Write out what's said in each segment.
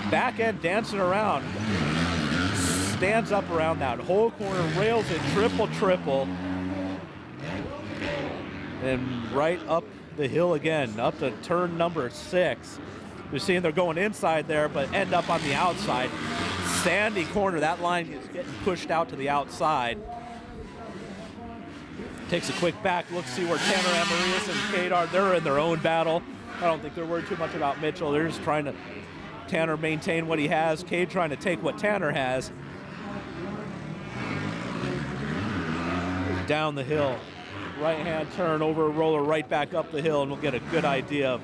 back end dancing around. Stands up around that whole corner, rails it, triple. And right up the hill again, up to turn number 6. You're seeing they're going inside there, but end up on the outside. Sandy corner, that line is getting pushed out to the outside. Takes a quick back look, see where Tanner Amarias and Cade are. They're in their own battle. I don't think they're worried too much about Mitchell. They're just trying to, Tanner maintain what he has, Cade trying to take what Tanner has. Down the hill, right-hand turn, over a roller, right back up the hill, and we'll get a good idea of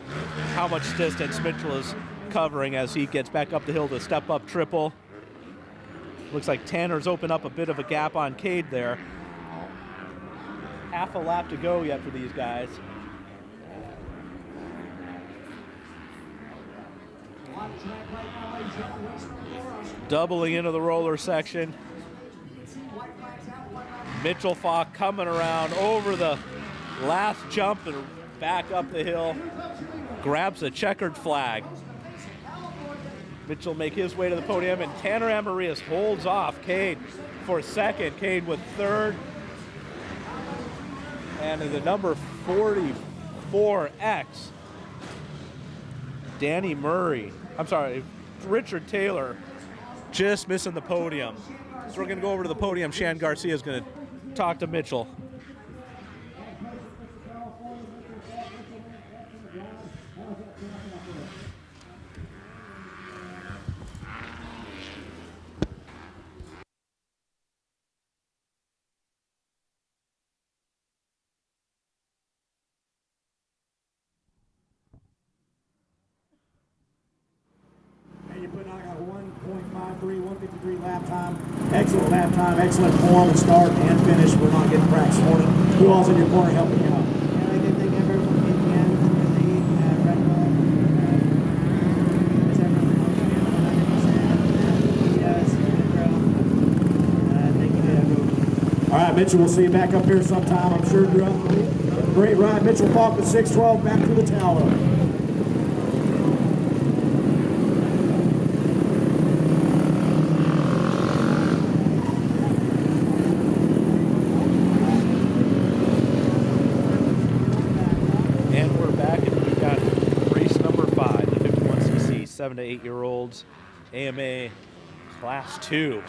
how much distance Mitchell is covering as he gets back up the hill to step up triple. Looks like Tanner's opened up a bit of a gap on Cade there. Half a lap to go yet for these guys. Doubling into the roller section. Mitchell Falk coming around over the last jump and back up the hill. Grabs a checkered flag. Mitchell make his way to the podium, and Tanner Amarias holds off Cade for second. Cade with third. And the number 44X, Richard Taylor, just missing the podium. So we're going to go over to the podium. Shan Garcia is going to talk to Mitchell. You put out a 1.53, 153 lap time. Excellent lap time, excellent form and start and finish. We're not getting practice this morning. Who else in your corner helping you out? Yeah, I did think everyone came in really Red Bull. Is everyone helping 100%? Yes, thank you to everyone. All right, Mitchell, we'll see you back up here sometime. I'm sure you're up. Great ride. Mitchell Falk with 612 back to the tower. And we're back, and we've got race number 5, the 51cc 7 to 8 year olds AMA Class 2.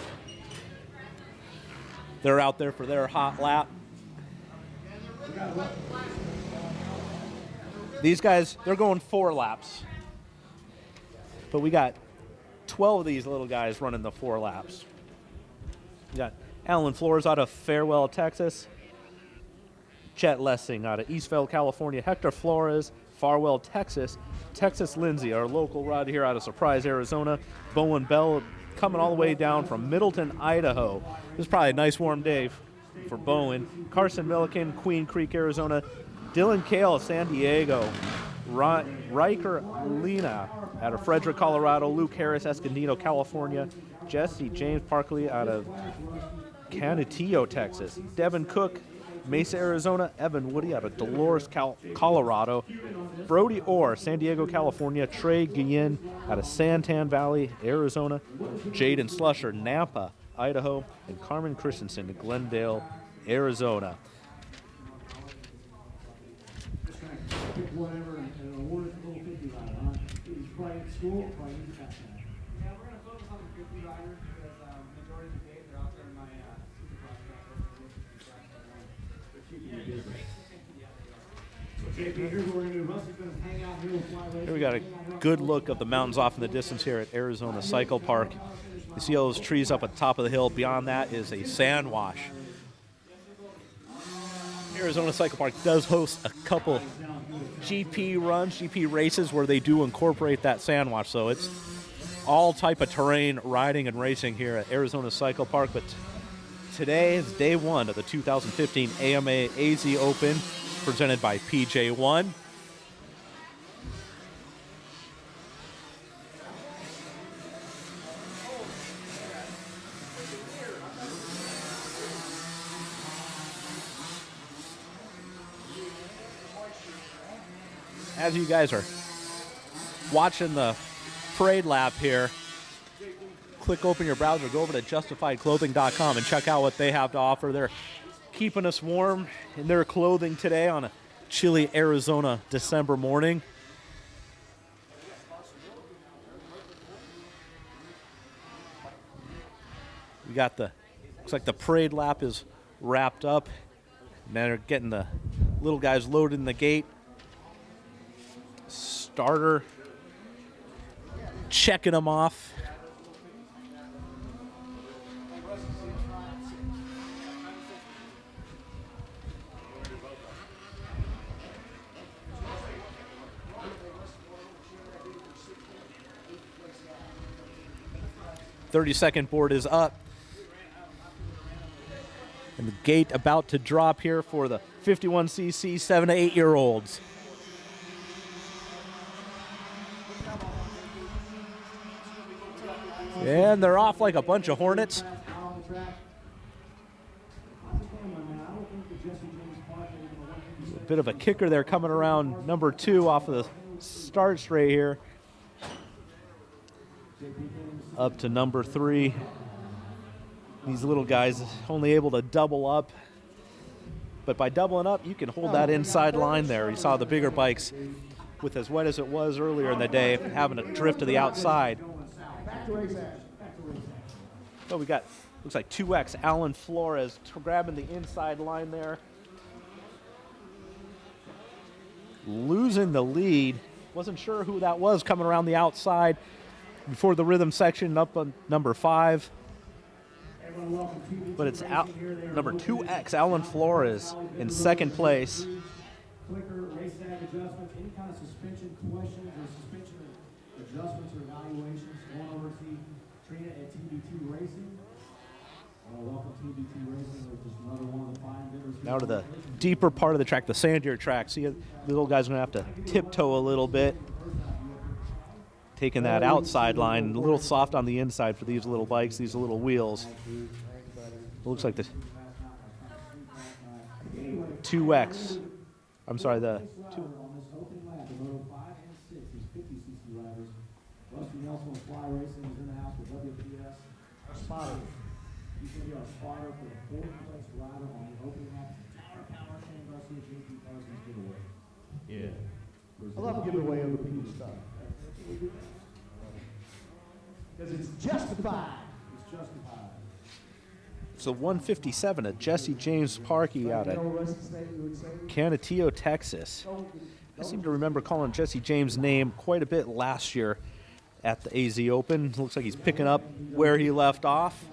They're out there for their hot lap. These guys, they're going 4 laps. But we got 12 of these little guys running the 4 laps. We got Alan Flores out of Farewell, Texas. Chet Lessing out of Eastvale, California. Hector Flores, Farwell, Texas. Texas Lindsay, our local rod here out of Surprise, Arizona. Bowen Bell coming all the way down from Middleton, Idaho. This is probably a nice warm day for Bowen. Carson Milliken, Queen Creek, Arizona. Dylan Kale, San Diego. Riker Lena out of Frederick, Colorado. Luke Harris, Escondido, California. Jesse James Parkley out of Canutillo, Texas. Devin Cook, Mesa, Arizona. Evan Woody out of Dolores, Colorado. Brody Orr, San Diego, California. Trey Guillen out of Santan Valley, Arizona. Jaden Slusher, Nampa, Idaho. And Carmen Christensen, Glendale, Arizona. Whatever, and award it to little 50 rider, huh? He's probably at school, probably needs that. Yeah, we're going to focus on the 50 riders because majority of the days they're out there in my supercross track. JP, here's what we're going to do. Rusty's going to hang out here with Fly Race. Here we got a good look of the mountains off in the distance here at Arizona Cycle Park. You see all those trees up at the top of the hill. Beyond that is a sand wash. Arizona Cycle Park does host a couple GP runs, GP races where they do incorporate that sand wash. So it's all type of terrain riding and racing here at Arizona Cycle Park. But today is day 1 of the 2015 AMA AZ Open presented by PJ1. As you guys are watching the parade lap here, click open your browser, go over to justifiedclothing.com and check out what they have to offer. They're keeping us warm in their clothing today on a chilly Arizona December morning. We got looks like the parade lap is wrapped up. Now they're getting the little guys loaded in the gate. Starter checking them off. "30-second board is up. And the gate about to drop here for the 51cc 7 to 8-year-olds. And they're off like a bunch of hornets. A bit of a kicker there coming around number 2 off of the start straight here. Up to number 3. These little guys only able to double up. But by doubling up, you can hold that inside line there. You saw the bigger bikes, with as wet as it was earlier in the day, having a drift to the outside. So we got, looks like 2X, Alan Flores grabbing the inside line there. Losing the lead. Wasn't sure who that was coming around the outside before the rhythm section up on number 5. But it's number 2X, Alan Flores, in second place. Clicker, race tag adjustments, any kind of suspension questions or suspension adjustments or evaluations, going over to see Trina at TBT Racing. Welcome TBT Racing, which is another one of the fine vendors. Now to the deeper part of the track, the sandier track. See, the little guy's going to have to tiptoe a little bit. Taking that outside line, a little soft on the inside for these little bikes, these little wheels. It looks like the 2X. I'm sorry, the 2. Rusty Nelson with Fly Racing is in the house with WPS. Our spotter. He's going to be our spotter for the 4th place rider on the opening lap. Tower Power Shane Garcia, JP Parsons giveaway. Yeah. I love giving away other people's stuff. Because it's justified. It's justified. So 157 at Jesse James Parkey out at Canutillo, Texas. I seem to remember calling Jesse James' name quite a bit last year at the AZ Open. Looks like he's picking up where he left off.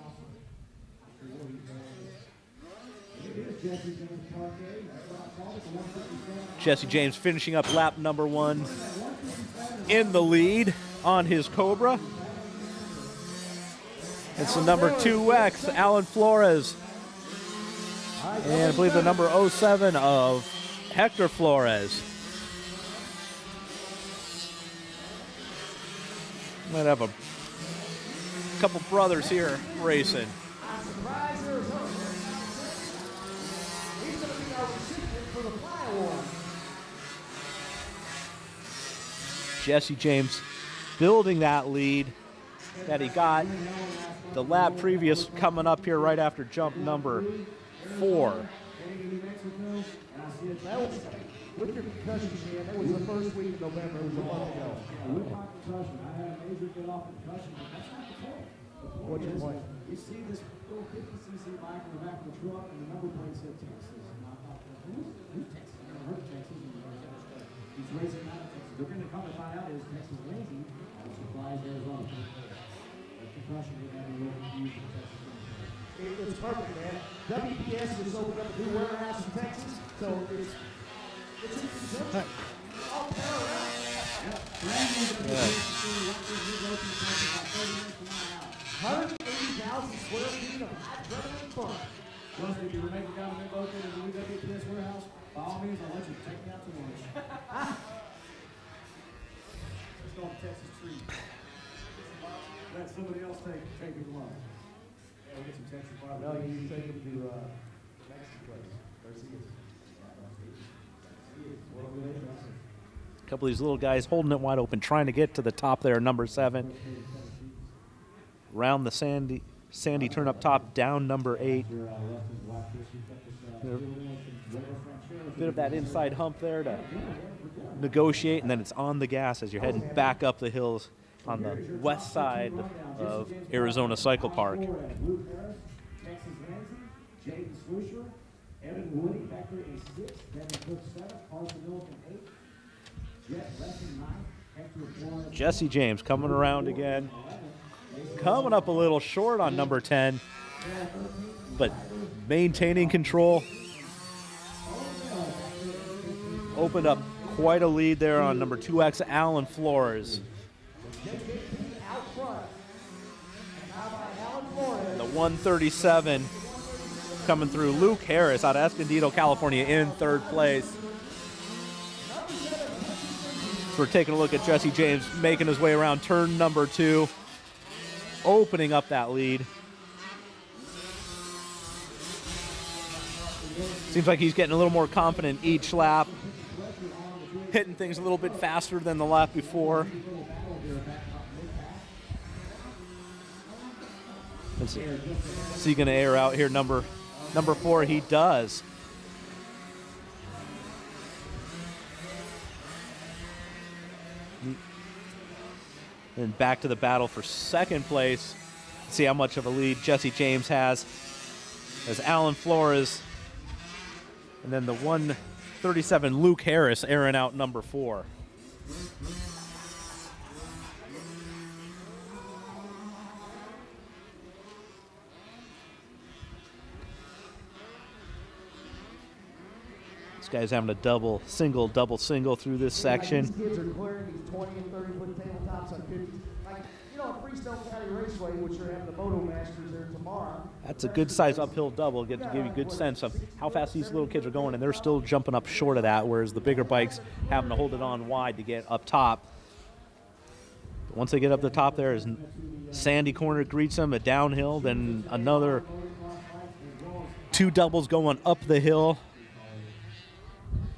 Jesse James finishing up lap number 1 in the lead on his Cobra. It's the number 2X, Alan Flores. And I believe the number 07 of Hector Flores. Might have a couple brothers here racing. Jesse James building that lead that he got the lap previous, coming up here right after jump number 4. That was, with your concussion, man, that was the first week of November. It was a month ago. With my concussion, I had a major get off concussion, but that's not the point. What's your point? You see this little 50cc bike in the back of the truck, and the number plate said Texas. And I thought, who's Texas? I've never heard of Texas. He's racing out of Texas. We're going to come to find out is Texas racing. I was surprised Arizona. The concussion didn't have a real confusion in Texas. It's perfect, man. WPS just opened up a new warehouse in Texas, so it's in conjunction. All parallel. Yeah. 180,000 square feet of high-adrenaline fun. Plus, if you're making down the located in the new WPS warehouse, by all means, I'll let you take me out to lunch. Let's go to Texas Treat. Let somebody else take me to lunch. Yeah, we'll get some Texas barbecue. No, you take them to Mexican place. Garcia's. A couple of these little guys holding it wide open, trying to get to the top there, number 7. round the sandy turn up top, down number 8. Bit of that inside hump there to negotiate, and then it's on the gas as you're heading back up the hills on the west side of Arizona Cycle Park. Luke Harris, Texas Lindsay, Jaden Swisher, Evan Woody, Becker in 6th, Devin Cook 7th, Carson Milliken 8th, Jeff Lessing 9th, Hector Flores. Jesse James coming around again. Coming up a little short on number 10, but maintaining control. Opened up quite a lead there on number 2X, Alan Flores. The 137 coming through. Luke Harris out of Escondido, California in 3rd place. So we're taking a look at Jesse James making his way around turn number 2, opening up that lead. Seems like he's getting a little more confident each lap, hitting things a little bit faster than the lap before. Is he going to air out here? Number 4, he does. And back to the battle for 2nd place. See how much of a lead Jesse James has as Alan Flores. And then the 137 Luke Harris airing out number 4. This guy's having a double single through this section. These kids are clearing these 20 and 30-foot tabletops on 50s. Like, you know, at Freestone County Raceway, which are having the Moto Masters there tomorrow. That's a good size uphill double. Get to give you a good sense of how fast these little kids are going, and they're still jumping up short of that, whereas the bigger bikes having to hold it on wide to get up top. But once they get up the top there, is Sandy Corner greets them, a downhill, then another 2 doubles going up the hill,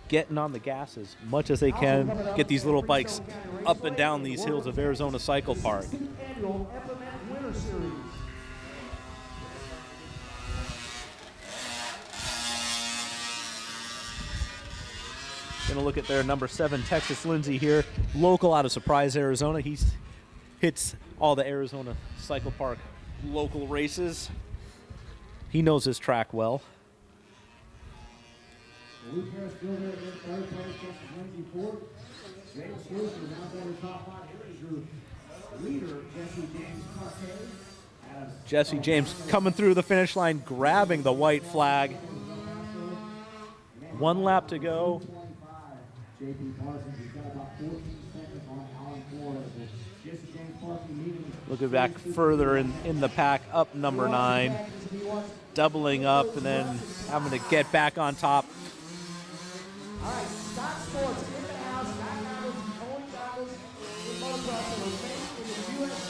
getting on the gas as much as they can, get these little bikes up and down these hills of Arizona Cycle Park. Annual FMF Winter Series. Gonna look at their number 7 Texas Lindsay here, local out of Surprise, Arizona. He hits all the Arizona Cycle Park local races. He knows his track well. Luke Harris still there in 3rd place, Texas Lindsay 4th. James Swisher is out there in top 5. Here is your leader, Jesse James Cartier. Jesse James coming through the finish line, grabbing the white flag. 1 lap to go. JP Parsons, he's got about 14 seconds on Alan Flores. Jesse James Parsons leading. Looking back further in the pack, up number 9. Doubling up and then having to get back on top. All right, Scott Sports in the house. Guy goggles, towing goggles, in motocross that are made in the USA.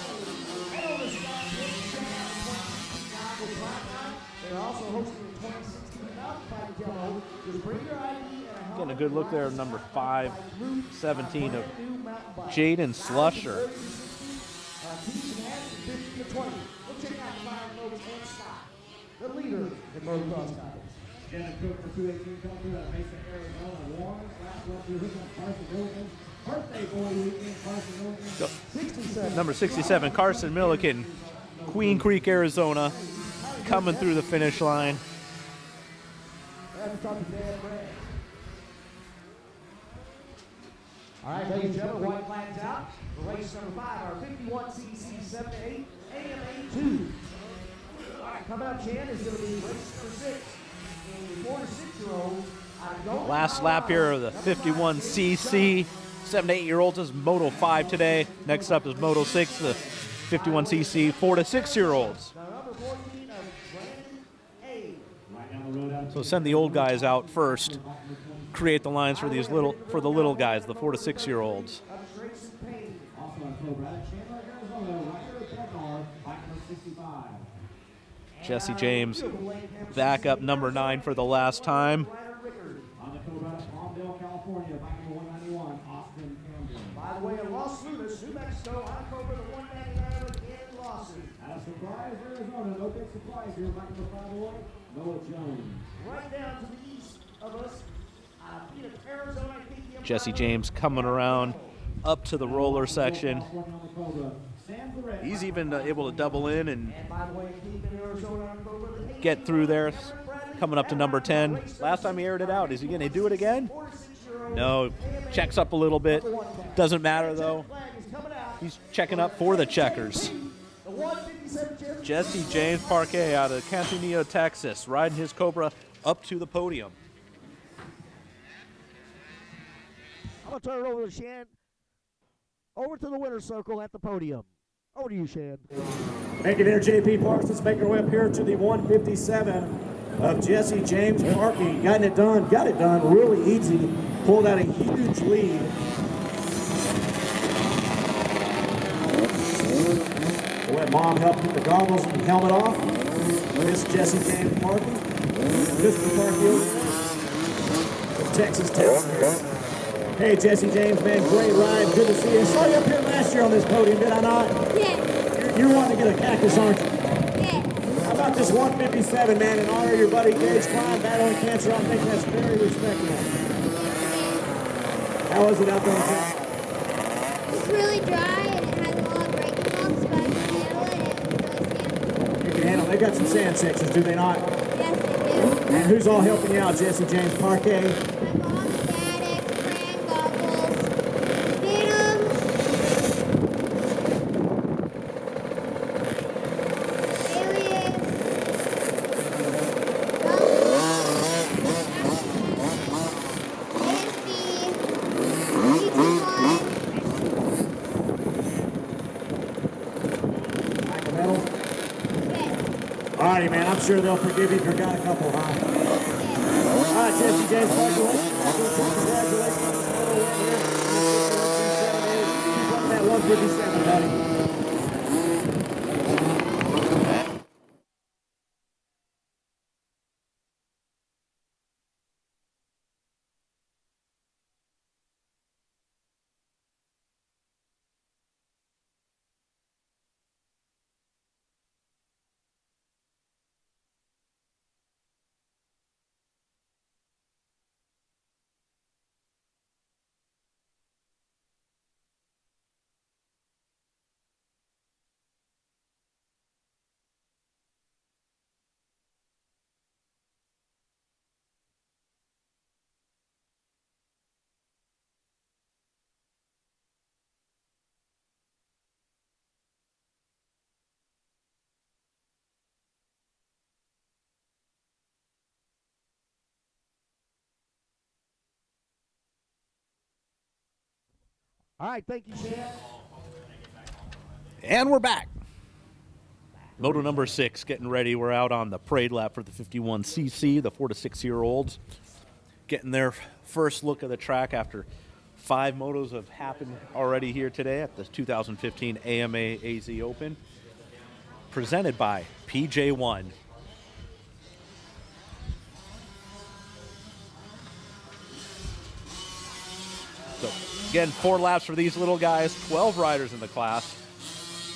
Head over to Scott Sports. Check out the 2016 goggles right now. They're also hosting the 2016 Mountain Bike Demo. Just bring your ID and a helmet. Getting a good look there, number 5, 17 of Jaden Slusher. Teaching hands from 50 to 20. We'll check out the fire folks and Scott, the leader in motocross goggles. Jenna Cook for 218 coming through out of Mesa, Arizona. Warren, last left here, looking at Carson Milliken. Birthday boy weekend, Carson Milliken. 67. Number 67, Carson Milliken, Queen Creek, Arizona, coming through the finish line. I have to talk to Dan Brand. All right, ladies and gentlemen, white flags out. For race number 5, our 51cc 7 to 8 AMA2. All right, coming up, Chan, is going to be race number 6. 4 to 6-year-olds. Last lap here of the 51cc 7 to 8-year-olds is Moto 5 today. Next up is Moto 6, the 51cc 4 to 6-year-olds. So send the old guys out first. Create the lines for the little guys, the 4 to 6-year-olds. Jesse James back up number 9 for the last time. By the way, in Los Lunas, New Mexico, October the 199 in Las Out of Surprise, Arizona. No big surprise here. Back number 5 boy, Noah Jones. Right down to the east of us, Phoenix, Arizona. Jesse James coming around up to the roller section. He's even able to double in and get through there. Coming up to number 10. Last time he aired it out. Is he going to do it again? No. Checks up a little bit. Doesn't matter, though. He's checking up for the checkers. Jesse James Parquet out of Cantonillo, Texas, riding his Cobra up to the podium. I'm going to turn it over to Shan. Over to the winner's circle at the podium. Over to you, Shan. Thank you there, JP Parks. Let's make our way up here to the 157 of Jesse James Parkey. Got it done really easy. Pulled out a huge lead. We'll let Mom help put the goggles and helmet off. This is Jesse James Parkey. Mr. Parkey from Texas Tech. Hey, Jesse James, man, great ride. Good to see you. I saw you up here last year on this podium, did I not? Yeah. You're wanting to get a cactus, aren't you? Yeah. How about this 157, man, in honor of your buddy Gage Klein battling cancer? I think that's very respectable. How was it out there on track? It's really dry and it has a lot of breaking bumps, but I can handle it and it's really sandy. You can handle it. They got some sand sections, do they not? Yes, they do. And who's all helping you out, Jesse James Parquet? My mom, dad, ex-friend, goggles, Venom, Alias, Like a medal? Alrighty, man. I'm sure they'll forgive you if you got a couple, huh? All right, Jesse James Parquet. Congratulations on the photo win here. Keep up that 157, buddy. All right, thank you, Shan. And we're back. Moto number 6 getting ready. We're out on the parade lap for the 51cc, the 4 to 6-year-olds. Getting their first look at the track after 5 motos have happened already here today at the 2015 AMA AZ Open. Presented by PJ1. So, again, 4 laps for these little guys, 12 riders in the class.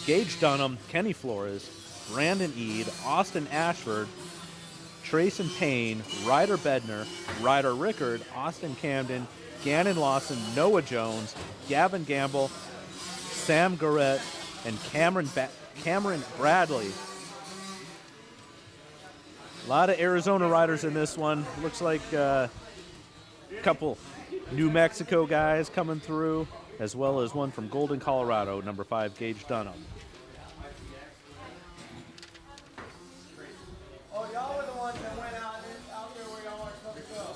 Gage Dunham, Kenny Flores, Brandon Eade, Austin Ashford, Trayson Payne, Ryder Bednar, Ryder Rickard, Austin Camden, Gannon Lawson, Noah Jones, Gavin Gamble, Sam Garrett, and Cameron Bradley. A lot of Arizona riders in this one. Looks like a couple New Mexico guys coming through, as well as one from Golden, Colorado, number 5, Gage Dunham. Oh, y'all were the ones that went out there where y'all weren't supposed to go.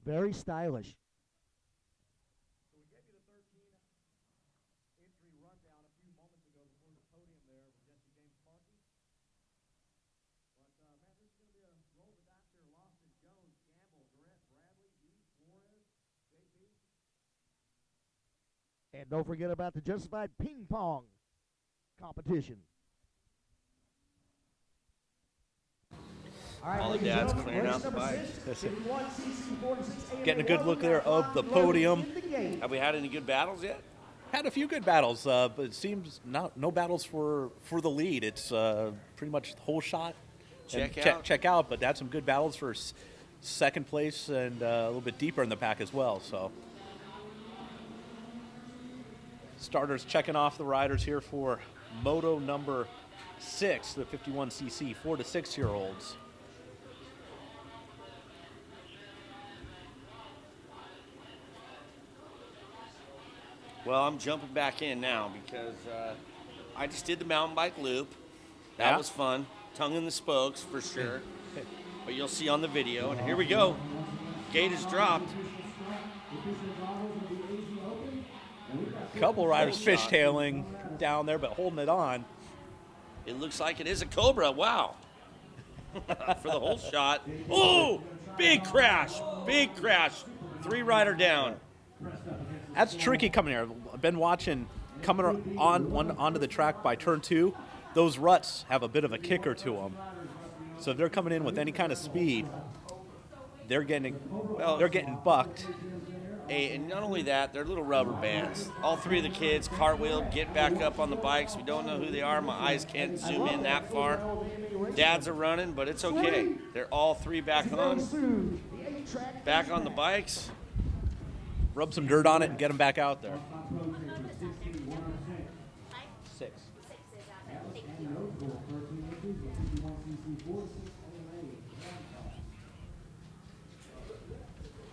Very stylish. So we gave you the 13 entry rundown a few moments ago before the podium there with Jesse James Markey. But, man, this is going to be a roll of the dice here. Lawson, Jones, Gamble, Durant, Bradley, Dees, Flores, JP. And don't forget about the Justified Ping Pong competition. All the dads clearing out the bike. Getting a good look there of the podium. Have we had any good battles yet? Had a few good battles, but it seems no battles for the lead. It's pretty much the whole shot. Check out, but had some good battles for second place and a little bit deeper in the pack as well. So starters checking off the riders here for Moto number 6, the 51cc 4 to 6 year olds. Well, I'm jumping back in now because I just did the mountain bike loop. That was fun. Tongue in the spokes for sure. But you'll see on the video. And here we go. Gate is dropped. Couple riders Full shot. fishtailing down there, but holding it on. It looks like it is a Cobra. Wow. For the whole shot. Oh, big crash. Big crash. 3-rider down. That's tricky coming here. I've been watching coming onto the track by turn 2. Those ruts have a bit of a kicker to them. So if they're coming in with any kind of speed, they're getting bucked. Hey, and not only that, they're little rubber bands. All 3 of the kids cartwheeled, get back up on the bikes. We don't know who they are. My eyes can't zoom in that far. Dads are running, but it's okay. They're all 3 back on. Back on the bikes. Rub some dirt on it and get them back out there. 6.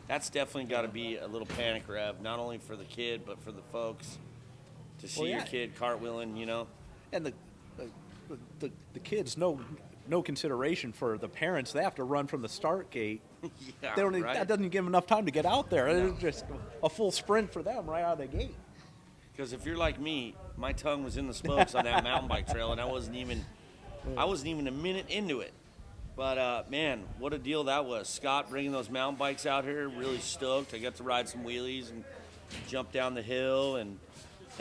That's definitely got to be a little panic rev, not only for the kid, but for the folks to see your kid cartwheeling, you know. And the kids, no consideration for the parents. They have to run from the start gate. Yeah, They don't, right. That doesn't give them enough time to get out there. It's just a full sprint for them right out of the gate. Because if you're like me, my tongue was in the spokes on that mountain bike trail, and I wasn't even a minute into it. But, man, what a deal that was. Scott bringing those mountain bikes out here, really stoked. I got to ride some wheelies and jump down the hill. And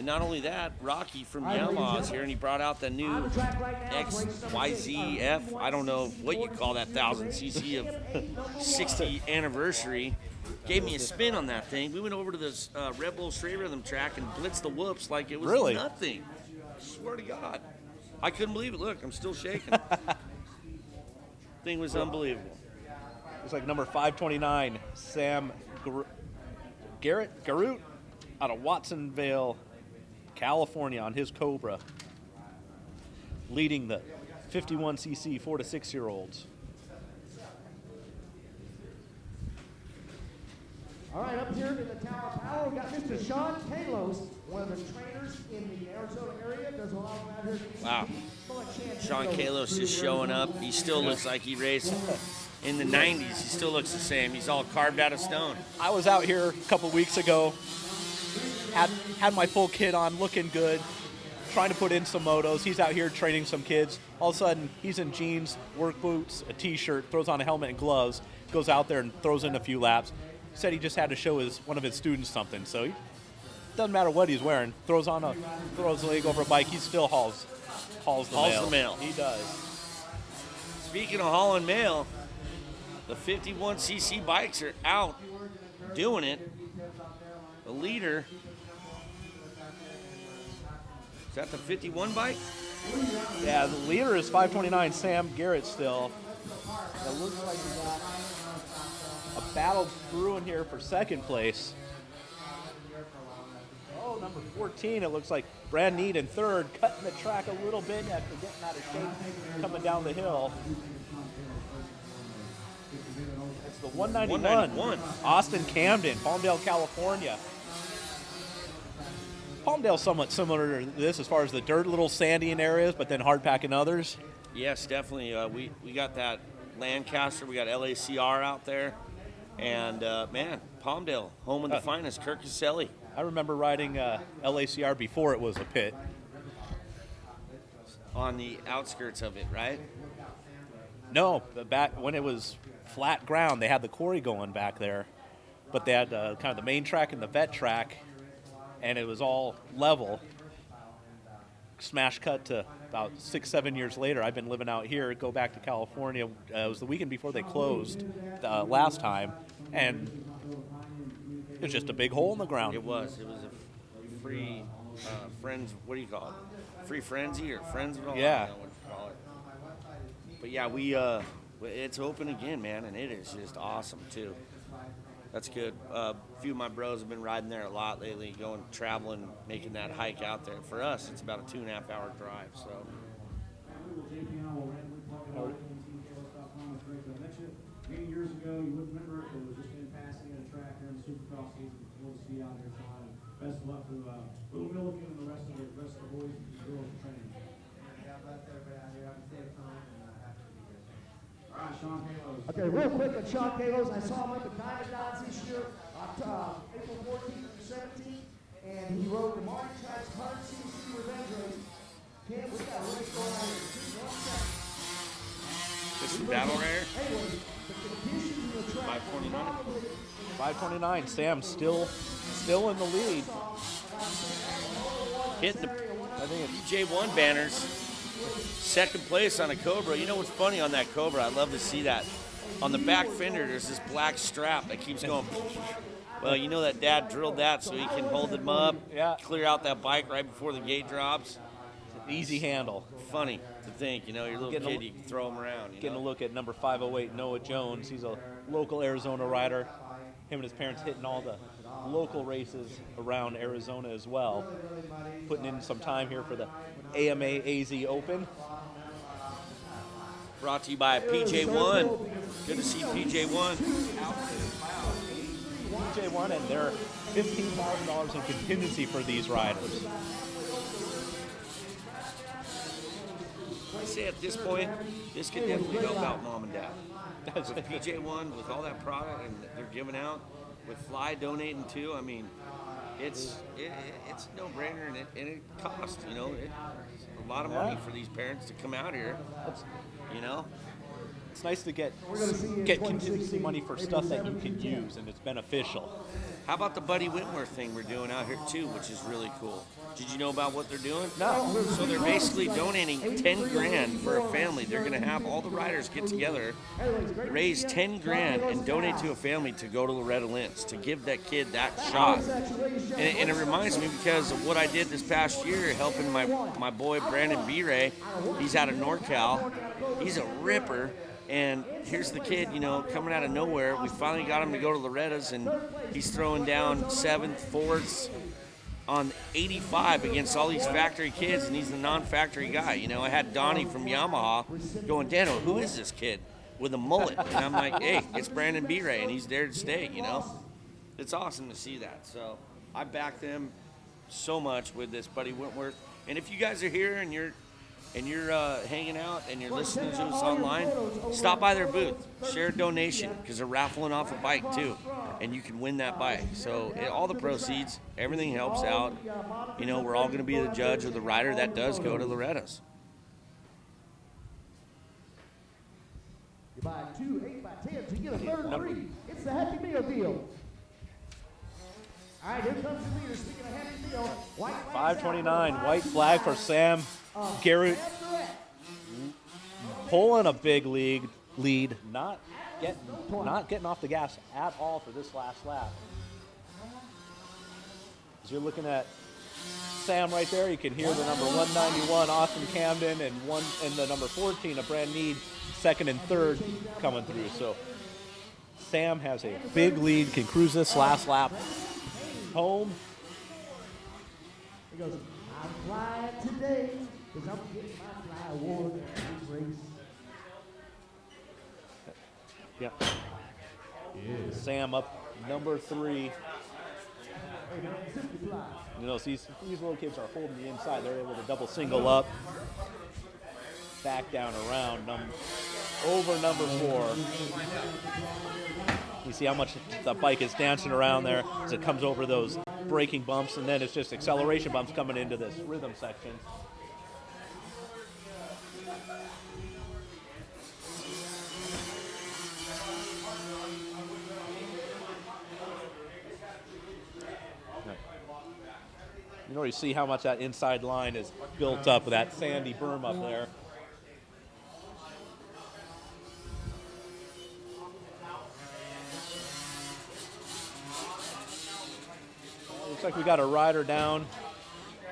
not only that, Rocky from Yamaha is here, and he brought out the new XYZF. I don't know what you call that 1,000cc of 60th anniversary. Gave me a spin on that thing. We went over to this Red Bull Straight Rhythm track and blitzed the whoops like it was nothing. I swear to God. I couldn't believe it. Look, I'm still shaking. Thing was unbelievable. It's like number 529, Sam Garrett out of Watsonville, California on his Cobra, leading the 51cc 4 to 6 year olds. All right, up here in the Tower of Power, we've got Mr. Sean Kalos, one of the trainers in the Arizona area. Does a lot of that here. Wow. Sean Kalos is showing up. He still looks like he raced in the 90s. He still looks the same. He's all carved out of stone. I was out here a couple weeks ago, had my full kit on, looking good, trying to put in some motos. He's out here training some kids. All of a sudden, he's in jeans, work boots, a T-shirt, throws on a helmet and gloves, goes out there and throws in a few laps. Said he just had to show one of his students something. So he doesn't matter what he's wearing. Throws a leg over a bike. He still hauls the mail. He does. Speaking of hauling mail, the 51cc bikes are out doing it. The leader, is that the 51 bike? Yeah, the leader is 529 Sam Garrett still. It looks like we got a battle brewing here for second place. Oh, number 14, it looks like Brad Need in third, cutting the track a little bit after getting out of shape, coming down the hill. It's the 191. Austin Camden, Palmdale, California. Palmdale's somewhat similar to this as far as the dirt, little sandy in areas, but then hard pack in others. Yes, definitely. We got that Lancaster. We got LACR out there. And, man, Palmdale, home of the finest, Kirk Caselli. I remember riding LACR before it was a pit. On the outskirts of it, right? No, back when it was flat ground, they had the quarry going back there, but they had kind of the main track and the vet track, and it was all level. Smash cut to about 6-7 years later. I've been living out here. Go back to California. It was the weekend before they closed last time, and it was just a big hole in the ground. It was a free friends. What do you call it? Free frenzy or friends of all? Yeah. I don't know what you call it. But yeah, it's open again, man, and it is just awesome too. That's good. A few of my bros have been riding there a lot lately, going traveling, making that hike out there. For us, it's about a 2.5-hour drive. So. Many years ago, you wouldn't remember it. It was just in passing at a track here in the Supercross season. We'll see you out there, Sean. Best of luck to Little Milligan and the rest of the boys and girls in training. God bless everybody out here. Have a safe time and happy to be here. All right, Sean Kalos. Okay, real quick on Sean Kalos. I saw him up at Diamond Dons this year, April 14th through 17th, and he rode the Marty Tribe's 100cc revenge race. Cam, we got a race going on here. Just 1 second. This is Battle Rare. Anyways, the conditions in the track 529. 529. Sam still in the lead. Hitting the I think it's PJ1 banners. Second place on a Cobra. You know what's funny on that Cobra? I love to see that. On the back fender, there's this black strap that keeps going. Well, you know that Dad drilled that so he can hold them up, Yeah. clear out that bike right before the gate drops. easy handle. Funny to think, your little Getting a- kid, you can throw him around. Getting a look at number 508, Noah Jones. He's a local Arizona rider. Him and his parents hitting all the local races around Arizona as well. Putting in some time here for the AMA AZ Open. Brought to you by PJ1. Good to see PJ1. PJ1 and their $15,000 in contingency for these riders. I say at this point, this could definitely help out mom and dad. With PJ1, with all that product and they're giving out, with Fly donating too, I mean, it's a no-brainer and it costs, it's a lot of money for these parents to come out here, It's nice to get contingency money for stuff that you can use and it's beneficial. How about the Buddy Whitworth thing we're doing out here too, which is really cool? Did you know about what they're doing? No. So they're basically donating 10 grand for a family. They're going to have all the riders get together, raise 10 grand, and donate to a family to go to Loretta Lynn's to give that kid that shot. And it reminds me because of what I did this past year, helping my boy Brandon B-Ray. He's out of NorCal. He's a ripper. And here's the kid, coming out of nowhere. We finally got him to go to Loretta's, and he's throwing down 7th, 4ths on 85 against all these factory kids, and he's the non-factory guy. I had Donnie from Yamaha going, Dano, who is this kid with a mullet? And I'm like, hey, it's Brandon B-Ray, and he's there to stay, It's awesome to see that. So I back them so much with this Buddy Whitworth. And if you guys are here and you're hanging out and you're listening to us online, stop by their booth, share a donation because they're raffling off a bike too, and you can win that bike. So all the proceeds, everything helps out. We're all going to be the judge or the rider that does go to Loretta's. You buy 2 8x10s to get a third free. It's the Happy Meal deal. All right, here comes the leader. Speaking of Happy Meal, white flag 529, white flag for Sam Garrett. Pulling a big lead, not getting off the gas at all for this last lap. As you're looking at Sam right there, you can hear the number 191 Austin Camden and the number 14 of Brand Need, second and third coming through. So Sam has a big lead, can cruise this last lap home. He goes, I'm flying today because I'm getting my fly award in this race. Yeah. Sam up number 3. These little kids are holding the inside. They're able to double single up. Back down around over number 4. You see how much the bike is dancing around there as it comes over those braking bumps, and then it's just acceleration bumps coming into this rhythm section. You already see how much that inside line is built up with that sandy berm up there. Looks like we got a rider down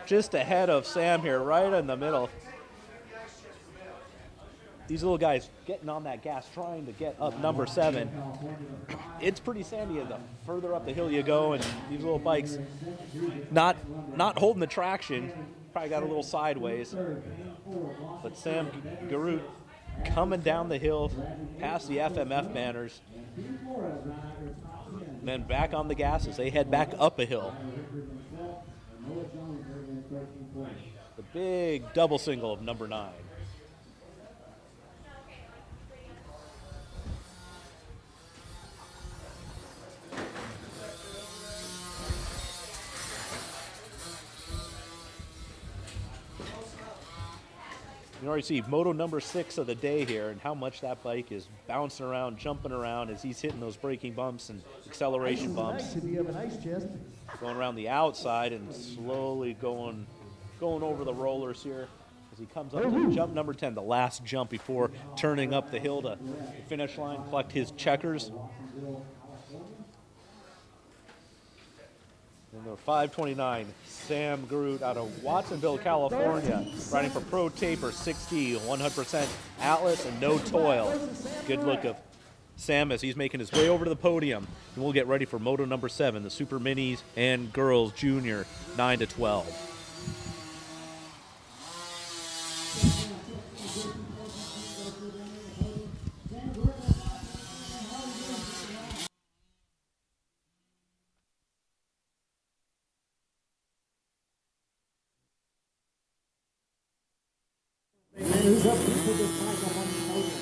just ahead of Sam here, right in the middle. These little guys getting on that gas, trying to get up number 7. It's pretty sandy the further up the hill you go, and these little bikes not holding the traction, probably got a little sideways. But Sam Garut coming down the hill past the FMF banners, and then back on the gas as they head back up a hill. The big double single of number 9. You already see moto number 6 of the day here, and how much that bike is bouncing around, jumping around as he's hitting those braking bumps and acceleration bumps. Going around the outside and slowly going over the rollers here as he comes up to jump number 10, the last jump before turning up the hill to the finish line, collect his checkers. Number 529, Sam Garut out of Watsonville, California, riding for Pro Taper 60, 100% Atlas and no toil. Good look of Sam as he's making his way over to the podium. And we'll get ready for moto number 7, the Super Minis and Girls Junior 9 to 12. Who's up to put this bike up on the podium?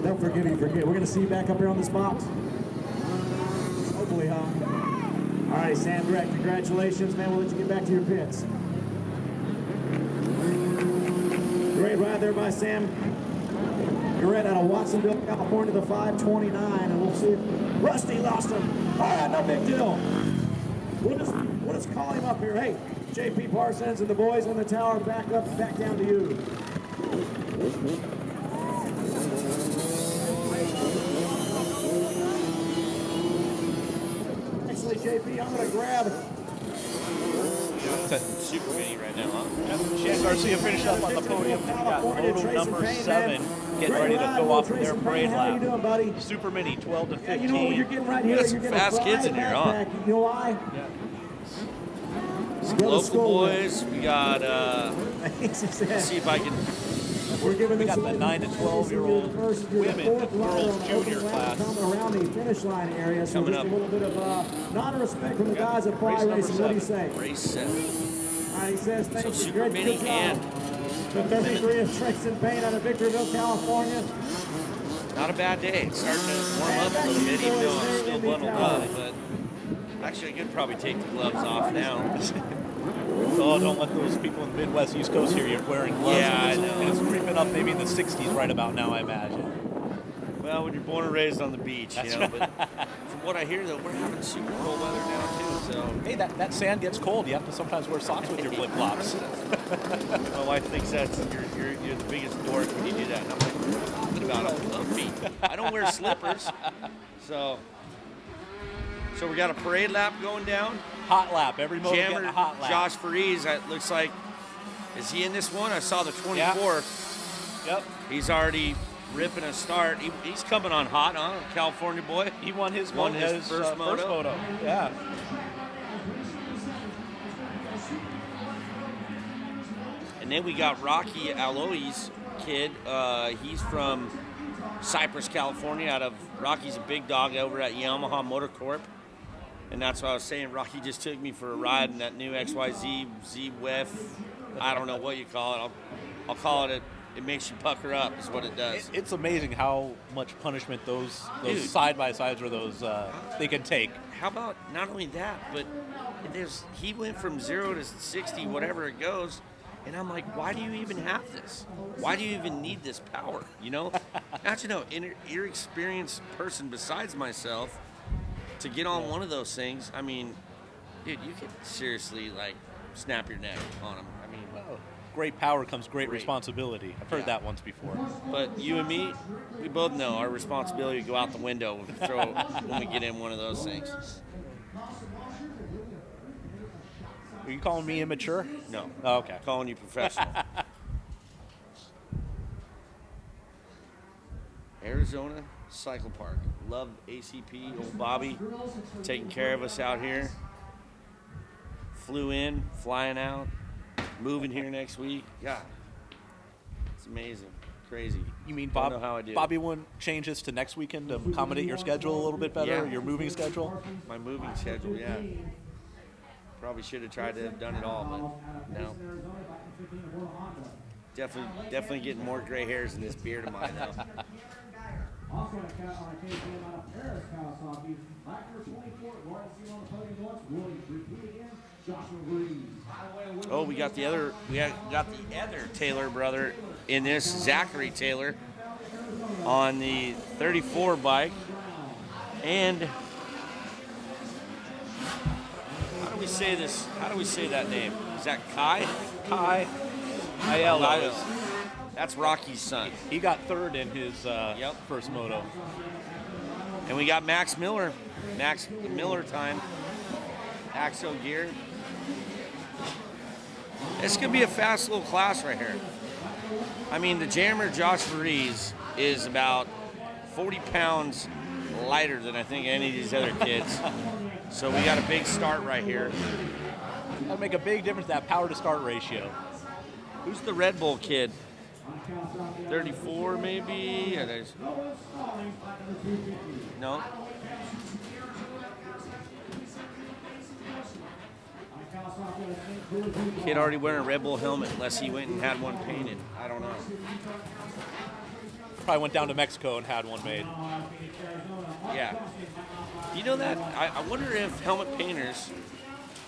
They'll forgive you. We're going to see you back up here on this box. Hopefully, huh? All right, Sam, congratulations, man. We'll let you get back to your pits. Great ride there by Sam Garrett out of Watsonville, California, the 529, and we'll see if Rusty lost him. All right, no big deal. We'll just call him up here. Hey, JP Parsons and the boys in the tower, back down to you. Actually, JP, I'm going to grab. Super mini right now, huh? Shan Garcia finished up on the podium. We got moto number 7 getting ready to go off their parade lap. How you doing, buddy? Super Mini 12 to 15. Yeah, you know what you're getting right here. Got some You're getting fast a kids in here, huh? backpack. You know why? Some Go to local school with. boys. We got, let's see if I can. We're giving We this got the away. 9 to 12-year-old You're the women, fourth the rider girls on the junior open lap class. coming around the finish line area, so Coming just up. a little bit of non-respect from the guys at Fly race number Racing. What do you say? Race 7. All right, he says, thank So you. Super Great, Mini good job. and The 33 of Tristan Payne out of Victorville, California. not a bad day. It's starting to warm up a little bit, even though I'm still bundled up. But actually, I could probably take the gloves off now. Oh, don't let those people in the Midwest, East Coast hear you're wearing gloves. Yeah, I know. And it's creeping up maybe in the 60s right about now, I imagine. Well, when you're born and raised on the beach, you know. But from what I hear, though, we're having super cold weather now too. So Hey, that sand gets cold. You have to sometimes wear socks with your flip-flops. my wife thinks that's you're the biggest dork when you do that. And I'm like, what are you talking about? I love feet. I don't wear slippers. So we got a parade lap going down. Hot lap. Every motor getting Jammer a hot lap. Josh Faries, it looks like, is he in this one? I saw the 24th. Yep. He's already ripping a start. He's coming on hot, huh? California boy. He won his first moto. Yeah. And then we got Rocky Alois kid. He's from Cypress, California, out of Rocky's a big dog over at Yamaha Motor Corp. And that's what I was saying. Rocky just took me for a ride in that new XYZ Z-WEF. I don't know what you call it. I'll call it it makes you pucker up is what it does. It's amazing how much punishment those Dude. side-by-sides or those they can take. How about not only that, but he went from 0 to 60, whatever it goes, and I'm like, why do you even have this? Why do you even need this power? You know, not to know, an inexperienced person besides myself to get on one of those things. I mean, dude, you could seriously like snap your neck on them. I mean, Great power comes great responsibility. I've heard that once before. but you and me, we both know our responsibility to go out the window when we get in one of those things. Are you calling me immature? No. Oh, okay. Calling you professional. Arizona Cycle Park. Love ACP, old Bobby, taking care of us out here. Flew in, flying out, moving here next week. God, it's amazing, crazy. You mean Don't know how I did it. Bobby wouldn't change this to next weekend to accommodate your schedule a little bit better, Yeah. your moving schedule? My moving schedule, yeah. Probably should have tried to have done it all, but no. Definitely getting more gray hairs in this beard of mine now. Also on a KTM out of Paris, Kawasaki. Back number 24, Lawrence Seal on the podium once. Williams repeat again. Joshua Reeves. Oh, we got the other Taylor brother in this, Zachary Taylor, on the 34 bike. And how do we say this? How do we say that name? Is that Kai? Kai Aiello. That's Rocky's son. He got third in his first moto. And we got Max Miller. Max Miller time. Axo gear. This could be a fast little class right here. I mean, the jammer Josh Varese is about 40 pounds lighter than I think any of these other kids. So we got a big start right here. That'll make a big difference, that power to start ratio. Who's the Red Bull kid? 34 maybe? Yeah, no? Kid already wearing a Red Bull helmet unless he went and had one painted. I don't know. Probably went down to Mexico and had one made. Yeah. You know that? I wonder if helmet painters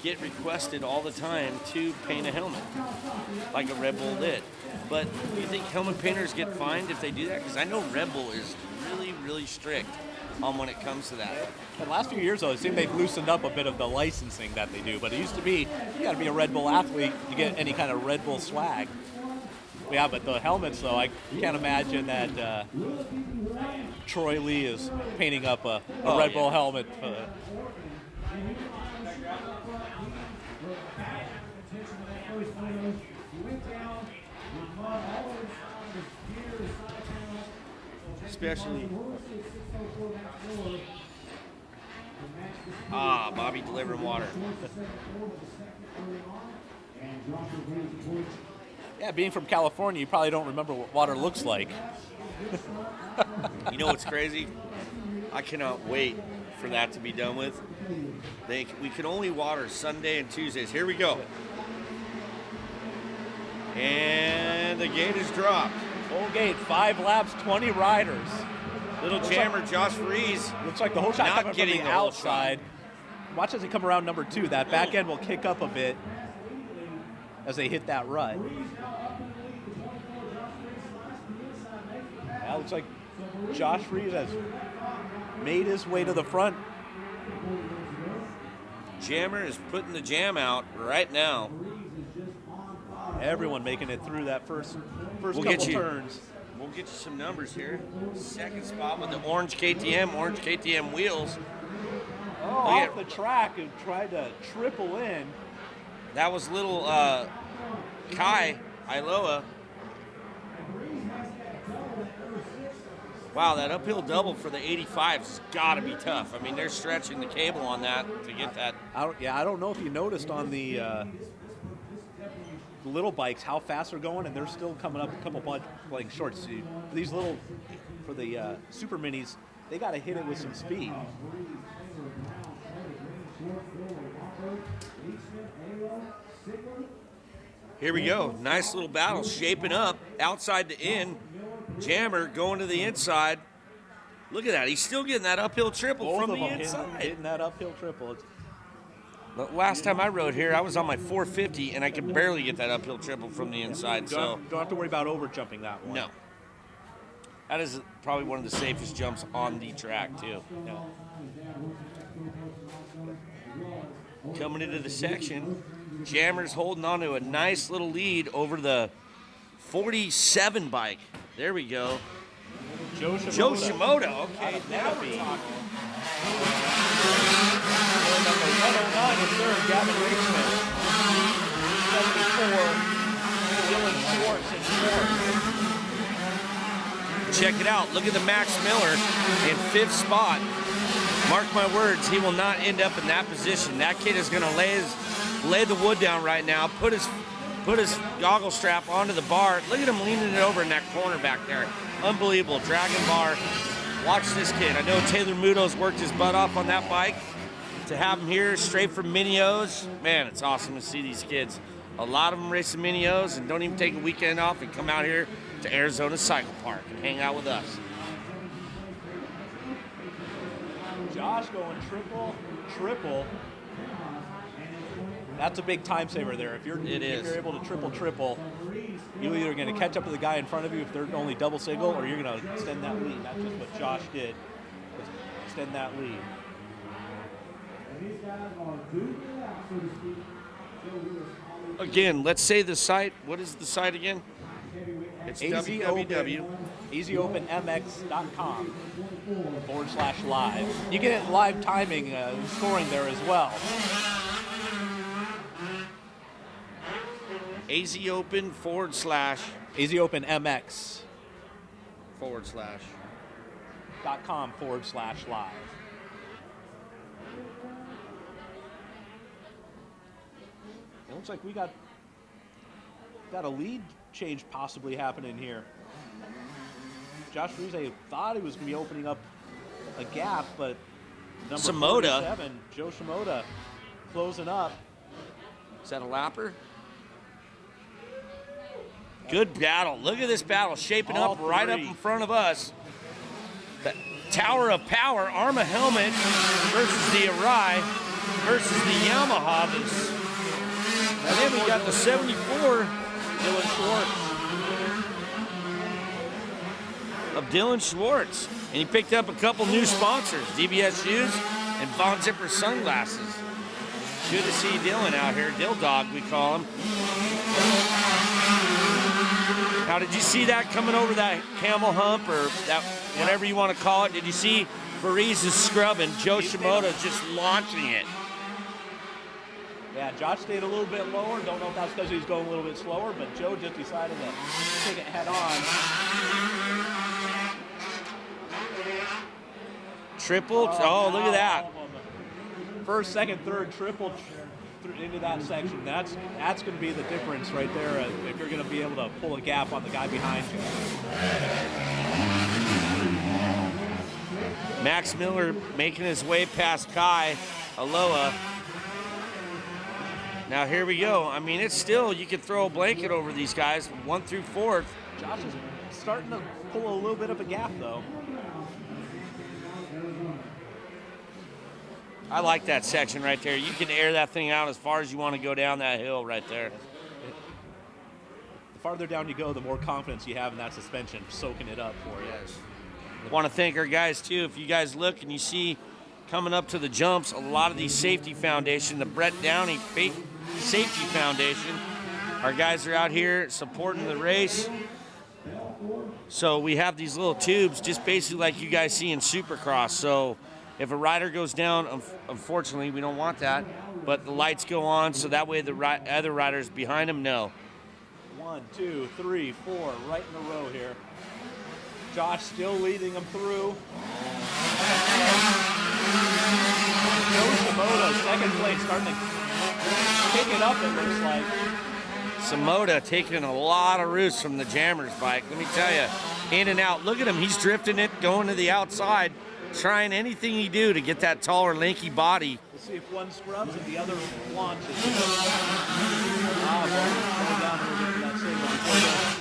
get requested all the time to paint a helmet, like a Red Bull did. But do you think helmet painters get fined if they do that? Because I know Red Bull is really, really strict on when it comes to that. The last few years, though, it seemed they've loosened up a bit of the licensing that they do. But it used to be, you got to be a Red Bull athlete to get any kind of Red Bull swag. Yeah, but the helmets, though, I can't imagine that Troy Lee is painting up a Red Bull helmet. Especially. Bobby delivering water. Yeah, being from California, you probably don't remember what water looks like. You know what's crazy? I cannot wait for that to be done with. We can only water Sunday and Tuesdays. Here we go. And the gate is dropped. Full gate, 5 laps, 20 riders. Little jammer Josh Rees. Looks like the whole shot Not coming getting from the the whole outside. Watch as they come around number 2. That back end will kick up a bit as they hit that rut. Yeah, looks like Josh Reeves has made his way to the front. Jammer is putting the jam out right now. Everyone making it through that first couple turns. We'll get you some numbers here. Second spot with the orange KTM wheels. Oh, off the track and tried to triple in. That was little Kai Ailoa. Wow, that uphill double for the 85's got to be tough. I mean, they're stretching the cable on that to get that. I don't know if you noticed on the little bikes, how fast they're going, and they're still coming up a couple blank shorts. So these little, for the super minis, they got to hit it with some speed. Here we go. Nice little battle shaping up outside to in. Jammer going to the inside. Look at that. He's still getting that uphill triple Both from of the them inside. hitting that uphill triple. The last time I rode here, I was on my 450, and I could barely get that uphill triple from the inside. So Don't have to worry about over jumping that one. no. That is probably one of the safest jumps on the track, too. Yeah. Coming into the section, Jammer's holding on to a nice little lead over the 47 bike. There we go. Joe Shimoda. Joe Shimoda. Okay, now we're talking. Number 109 in third, Gavin Richmond. 74, Dylan Schwartz in fourth. Check it out. Look at the Max Miller in fifth spot. Mark my words, he will not end up in that position. That kid is going to lay the wood down right now, put his goggle strap onto the bar. Look at him leaning it over in that corner back there. Unbelievable. Dragon bar. Watch this kid. I know Taylor Mudo's worked his butt off on that bike. To have him here straight from Mini-O's, man, it's awesome to see these kids. A lot of them race the Mini-O's and don't even take a weekend off and come out here to Arizona Cycle Park and hang out with us. Josh going triple. That's a big time saver there. If you're able to triple, you're either going to catch up to the guy in front of you if they're only double single, or you're going to extend that lead. That's just what Josh did, was extend that lead. Again, let's say the site. What is the site again? It's easyopenmx.com/live. You get live timing scoring there as well. AZOpen / easyopenmx.com/live. It looks like we got a lead change possibly happening here. Josh Rize thought he was going to be opening up a gap, but number Shimoda. 47, Joe Shimoda, closing up. Is that a lapper? Good battle. Look at this battle shaping All up right up three. in front of us. The Tower of Power, Arma Helmet versus the Arai versus the Yamaha. And then we got the 74 Dylan Schwartz. of Dylan Schwartz. And he picked up a couple new sponsors, DBS Shoes and Von Zipper Sunglasses. Good to see Dylan out here. Dill Dog, we call him. Now, did you see that coming over that camel hump or that whatever you want to call it? Did you see Varize is scrubbing, Joe Shimoda just launching it? Yeah, Josh stayed a little bit lower. Don't know if that's because he's going a little bit slower, but Joe just decided to take it head on. Triple, oh, look at that. First, second, third, triple into that section. That's going to be the difference right there if you're going to be able to pull a gap on the guy behind you. Max Miller making his way past Kai Aloha. Now here we go. I mean, it's still, you could throw a blanket over these guys, 1 through 4th. Josh is starting to pull a little bit of a gap, though. I like that section right there. You can air that thing out as far as you want to go down that hill right there. The farther down you go, the more confidence you have in that suspension, soaking it up for you. Want to thank our guys, too. If you guys look and you see coming up to the jumps, a lot of these safety foundation, the Brett Downey Safety Foundation, our guys are out here supporting the race. So we have these little tubes, just basically like you guys see in Supercross. So if a rider goes down, unfortunately, we don't want that, but the lights go on so that way the other riders behind them know. 1, 2, 3, 4, right in a row here. Josh still leading them through. Joe Shimoda, second place, starting to pick it up, it looks like. Shimoda taking a lot of roost from the Jammer's bike. Let me tell you, in and out. Look at him. He's drifting it, going to the outside, trying anything he do to get that taller, lanky body. We'll see if one scrubs and the other launches. Going down a little bit for that single.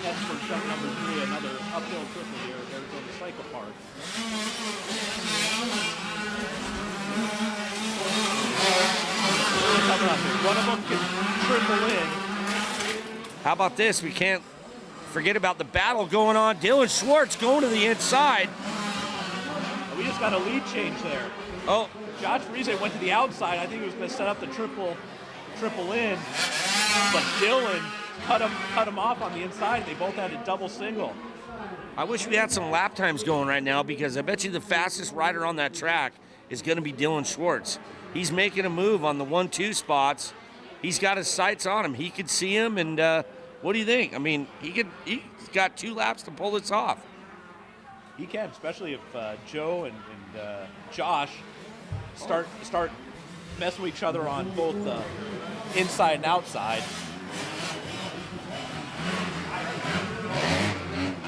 That's for jump number 3, another uphill triple here at Arizona Cycle Park. Coming up here. One of them can triple in. How about this? We can't forget about the battle going on. Dylan Schwartz going to the inside. We just got a lead change there. Oh, Josh Friese went to the outside. I think he was going to set up the triple in, but Dylan cut him off on the inside. They both had a double single. I wish we had some lap times going right now, because I bet you the fastest rider on that track is going to be Dylan Schwartz. He's making a move on the 1-2 spots. He's got his sights on him. He could see him, and what do you think? I mean, he's got 2 laps to pull this off. He can, especially if Joe and Josh start messing with each other on both the inside and outside.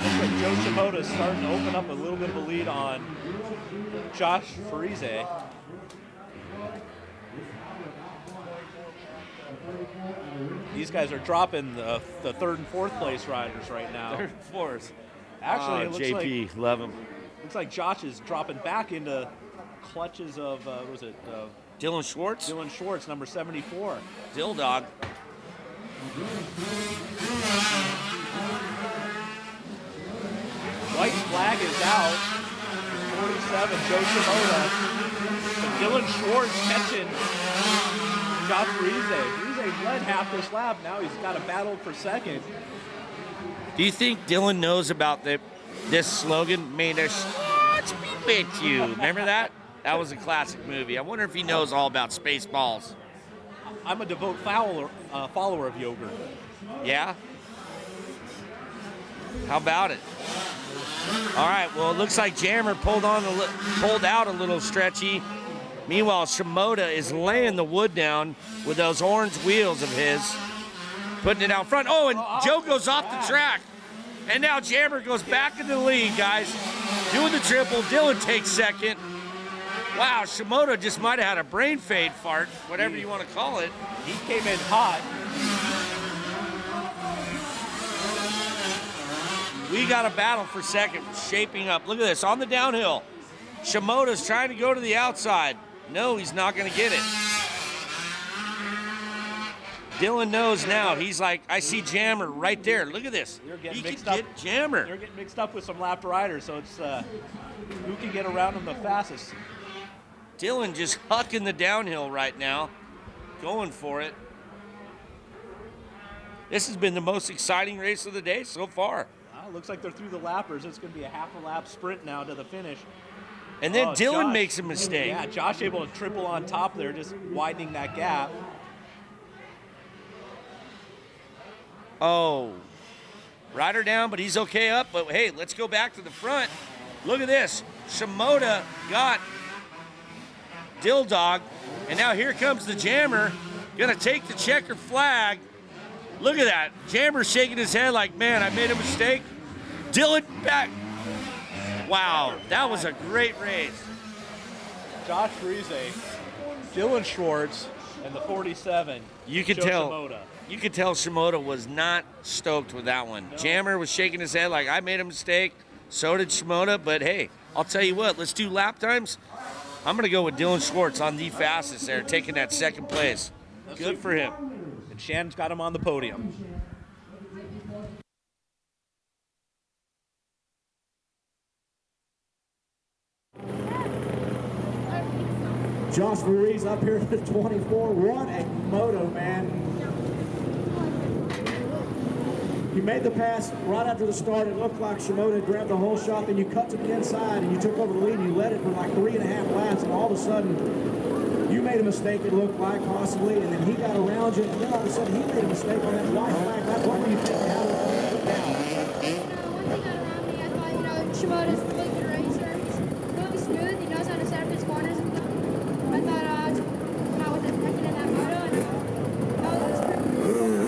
Looks like Joe Shimoda is starting to open up a little bit of a lead on Josh Friese. These guys are dropping the 3rd and 4th place riders right now. 3rd and 4th. Actually, it looks JP, love him. looks like Josh is dropping back into clutches of, Dylan Schwartz? Dylan Schwartz, number 74. Dill Dog. White's flag is out. 47, Joe Shimoda. But Dylan Schwartz catching Josh Friese. Friese led half this lap. Now he's got a battle for second. Do you think Dylan knows about this slogan, "Made us watch me bit you"? Remember that? That was a classic movie. I wonder if he knows all about Spaceballs. I'm a devout follower of yogurt. Yeah? How about it? All right, well, it looks like Jammer pulled out a little stretchy. Meanwhile, Shimoda is laying the wood down with those orange wheels of his, putting it out front. Oh, and Joe goes off the track. And now Jammer goes back into the lead, guys. Doing the triple. Dylan takes second. Wow, Shimoda just might have had a brain fade fart, whatever you want to call it. He came in hot. We got a battle for second shaping up. Look at this, on the downhill. Shimoda's trying to go to the outside. No, he's not going to get it. Dylan knows now. He's like, I see Jammer right there. Look at this. He can get Jammer. You're getting mixed up with some lapped riders, so it's who can get around him the fastest. Dylan just hucking the downhill right now, going for it. This has been the most exciting race of the day so far. Looks like they're through the lappers. It's going to be a half a lap sprint now to the finish. And then Dylan Josh makes a mistake. Yeah, Josh able to triple on top there, just widening that gap. Oh, rider down, but he's okay up. But hey, let's go back to the front. Look at this. Shimoda got Dill Dog, and now here comes the Jammer. Gonna take the checker flag. Look at that. Jammer shaking his head like, man, I made a mistake. Dylan back. Wow, that was a great race. Josh Friese, Dylan Schwartz, and the 47. You could Joe tell. Shimoda. You could tell Shimoda was not stoked with that one. No. Jammer was shaking his head like, I made a mistake. So did Shimoda. But hey, I'll tell you what. Let's do lap times. I'm gonna go with Dylan Schwartz on the fastest there, taking that second place. Good for him. And Shannon's got him on the podium. Josh Ruiz up here at 24. What a moto, man. You made the pass right after the start. It looked like Shimoda grabbed the whole shot. Then you cut to the inside and you took over the lead and you led it for like 3.5 laps. And all of a sudden, you made a mistake, it looked like, possibly. And then he got around you. And then all of a sudden, he made a mistake on that white flag. What were you thinking? How did it go down? I thought, Shimoda's a really good racer. He's really smooth. He knows how to set up his corners and stuff. I thought I was expecting in that moto, and that was pretty cool.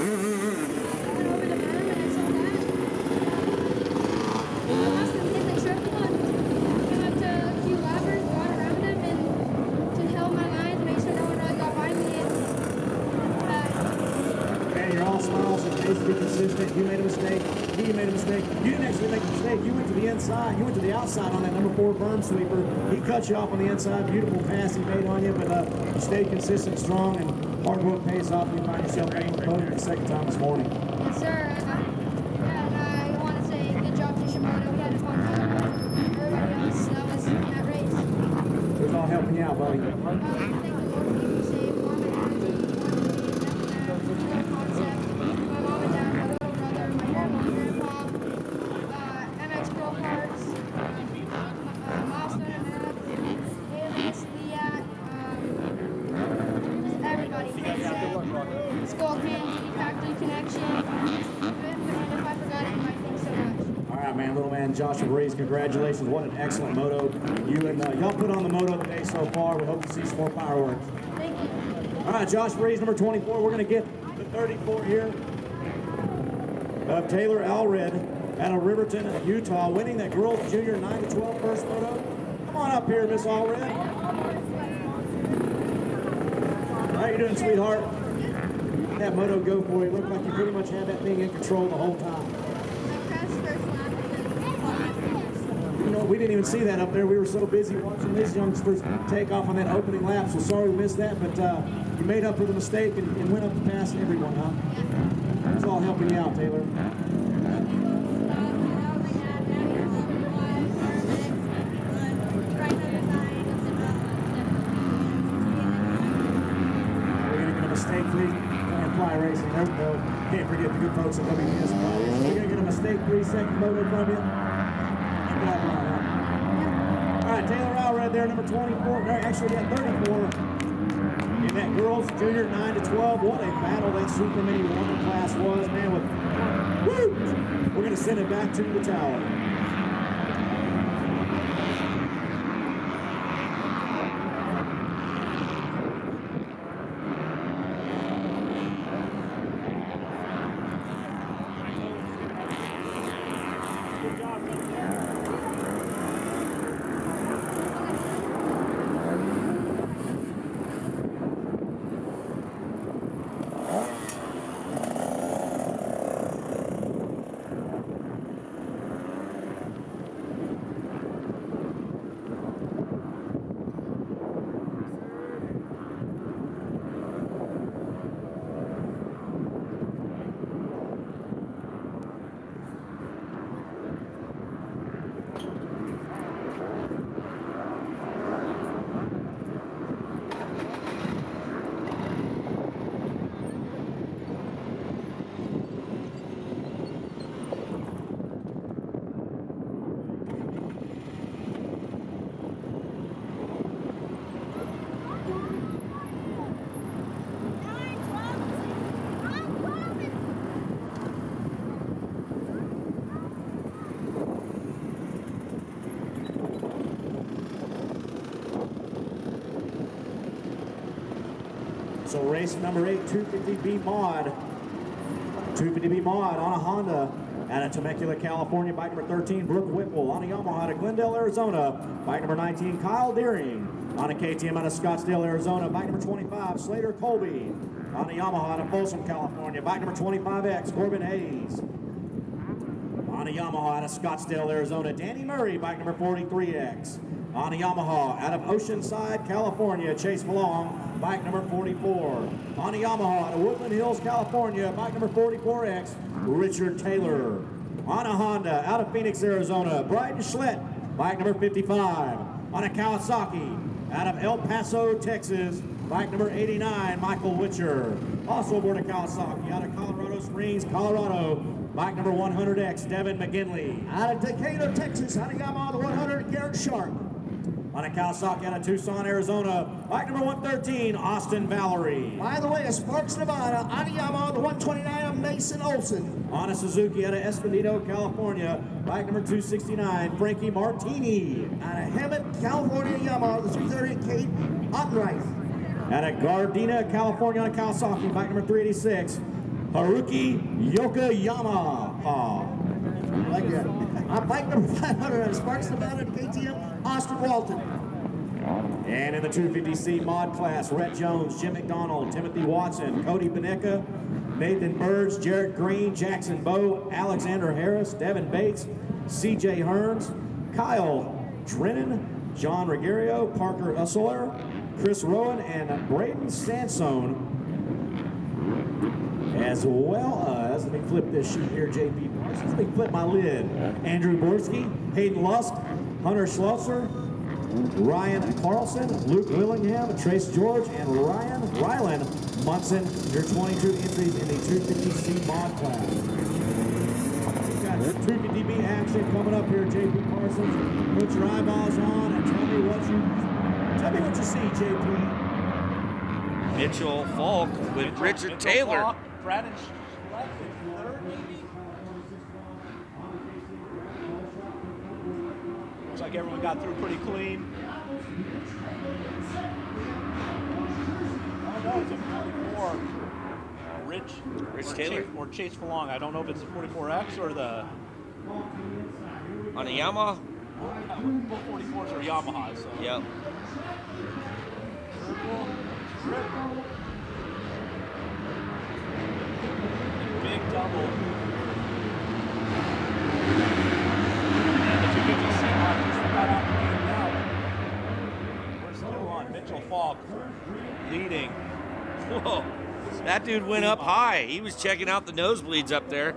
mistake. You didn't actually make a mistake. You went to the inside. You went to the outside on that number 4 berm sweeper. He cut you off on the inside. Beautiful pass he made on you, but you stayed consistent, strong, and hard work pays off. You find yourself getting promoted the second time this morning. Yes, sir. And I want to say good job to Shimoda. We had a fun time. Everybody else that was in that race. Who's all helping you out, buddy? Thank the Lord for keeping me safe. Mom and Dad, concept. My mom and dad, my little brother, my grandma, grandpa, MX Pro Parts, Milestone and Matt, Alias, Leah, everybody. Skull Can, Factory Connection. And if I forgot anybody, thanks so much. All right, man, little man Joshua Reese, congratulations. What an excellent moto. You and y'all put on the moto today so far. We hope to see some more fireworks. Thank you. All right, Josh Reese, number 24. We're going to get the 34 here of Taylor Allred out of Riverton, Utah, winning that girls junior 9-12 first moto. Come on up here, Miss Allred. How you doing, sweetheart? That moto go for you. Looked like you pretty much had that thing in control the whole time. I crashed first lap and You know, we didn't even see that up there. We were so busy watching these youngsters take off on that opening lap. So sorry we missed that, but you made up for the mistake and went up to pass everyone, huh? It's all helping you out, Taylor. We're going to get a mistake-free fly racing. There we go. Can't forget the good folks at WPS Fly Racing. We're going to get a mistake-free second moto from you. All right, Taylor Allred there, number 24. Actually, yeah, 34. In that girls junior 9-12. What a battle that super mini woman class was, man. Woo! We're going to send it back to the tower. So race number 8, 250B Mod. 250B Mod on a Honda out of Temecula, California. Bike number 13, Brooke Whipple. On a Yamaha out of Glendale, Arizona. Bike number 19, Kyle Deering. On a KTM out of Scottsdale, Arizona. Bike number 25, Slater Colby. On a Yamaha out of Folsom, California. Bike number 25X, Corbin Hayes. On a Yamaha out of Scottsdale, Arizona, Danny Murray. Bike number 43X. On a Yamaha out of Oceanside, California, Chase Malong. Bike number 44. On a Yamaha out of Woodland Hills, California, bike number 44X, Richard Taylor. On a Honda out of Phoenix, Arizona, Bryden Schlett, bike number 55. On a Kawasaki out of El Paso, Texas, bike number 89, Michael Witcher. Also aboard a Kawasaki out of Colorado Springs, Colorado, bike number 100X, Devin McGinley. Out of Decatur, Texas, out of Yamaha the 100, Garrett Sharp. On a Kawasaki out of Tucson, Arizona, bike number 113, Austin Valerie. By the way, a Sparks, Nevada, on a Yamaha, the 129 of Mason Olson. On a Suzuki out of Escondido, California, bike number 269, Frankie Martini. Out of Hemet, California, Yamaha, the 330 Kate Ottenreich. Out of Gardena, California, on a Kawasaki, bike number 386, Haruki Yokoyama. I like that. On bike number 500, out of Sparks, Nevada, KTM, Austin Walton. And in the 250C mod class, Rhett Jones, Jim McDonald, Timothy Watson, Cody Beneca, Nathan Burge, Jarrett Green, Jackson Bowe, Alexander Harris, Devin Bates, CJ Hearns, Kyle Drennan, John Regario, Parker Usseler, Chris Rowan, and Braden Sansone. As well as, let me flip this sheet here, JP Parsons. Let me flip my lid. Andrew Borski, Hayden Lusk, Hunter Schlosser, Ryan Carlson, Luke Willingham, Trace George, and Rylan Munson. Your 22 entries in the 250C mod class. We've got 250B action coming up here, JP Parsons. Put your eyeballs on and tell me what you see, JP. Mitchell Falk with Richard Taylor. Falk, Brandon Schleck in third, maybe? Looks like everyone got through pretty clean. Oh no, it's a 44. Rich Taylor. Or Chase Forlong. I don't know if it's the 44X or the... On a Yamaha? Both 44s are Yamaha, so... Yep. Triple. Big double. And the 250C mod just about out the game now. We're still on Mitchell Falk leading. Whoa. That dude went up high. He was checking out the nosebleeds up there,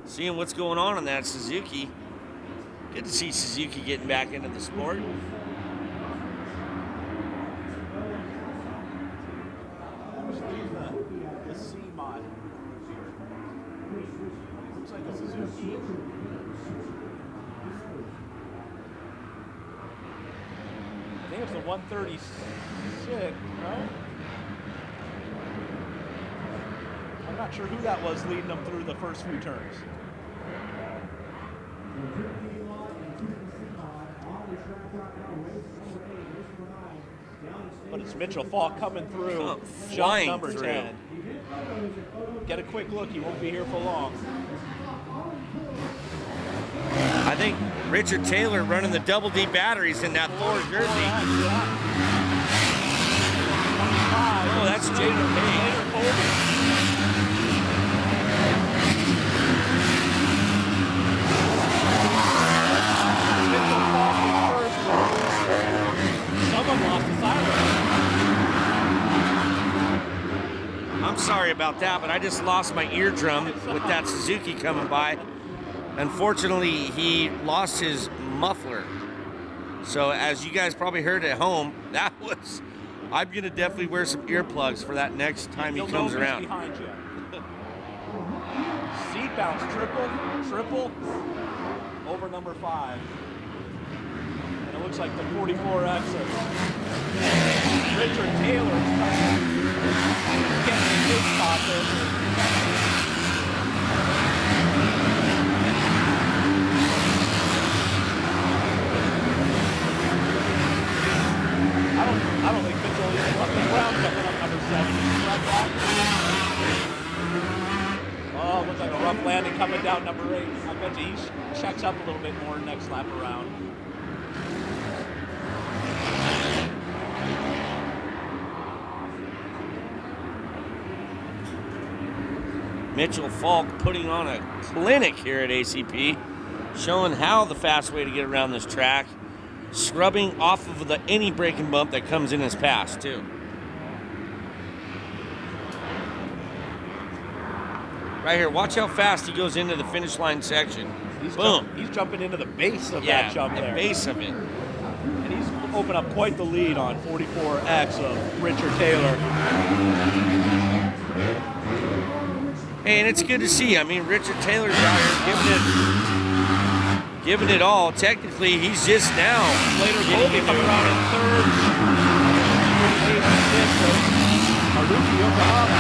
seeing what's going on in that Suzuki. Good to see Suzuki getting back into the sport. The C mod. Looks like a Suzuki. I think it's the 136, no? I'm not sure who that was leading them through the first few turns. But it's Mitchell Falk coming through, jump number through. 10. Get a quick look, he won't be here for long. I think Richard Taylor running the double D batteries in that Thor jersey. Oh, that's Jader Payne. Mitchell Falk was first. Someone lost the siren. I'm sorry about that, but I just lost my eardrum with that Suzuki coming by. Unfortunately, he lost his muffler. So as you guys probably heard at home, that was, I'm gonna definitely wear some earplugs for that next time he comes around. Behind you. Seat bounce, triple, over number 5. And it looks like the 44X of Richard Taylor is getting a good spot there. I don't think Mitchell even left the ground coming up number 7. Oh, looks like a rough landing coming down number 8. I bet you he checks up a little bit more next lap around. Mitchell Falk putting on a clinic here at ACP, showing how the fast way to get around this track, scrubbing off of any braking bump that comes in his path too. Right here, watch how fast he goes into the finish line section. Boom. He's jumping into the base of that jump there. The base of it. And he's opened up quite the lead on 44X of Richard Taylor. Hey, and it's good to see. I mean, Richard Taylor's out here giving it all. Technically, he's just now Later, Colby coming around in third. Haruki Yokohama.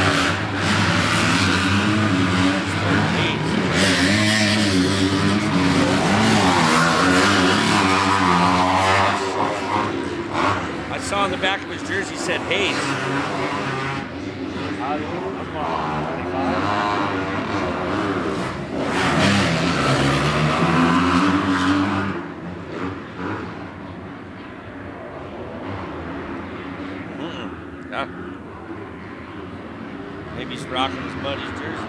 I saw on the back of his jersey said Hayes. Maybe he's Just rocking his buddy's jersey.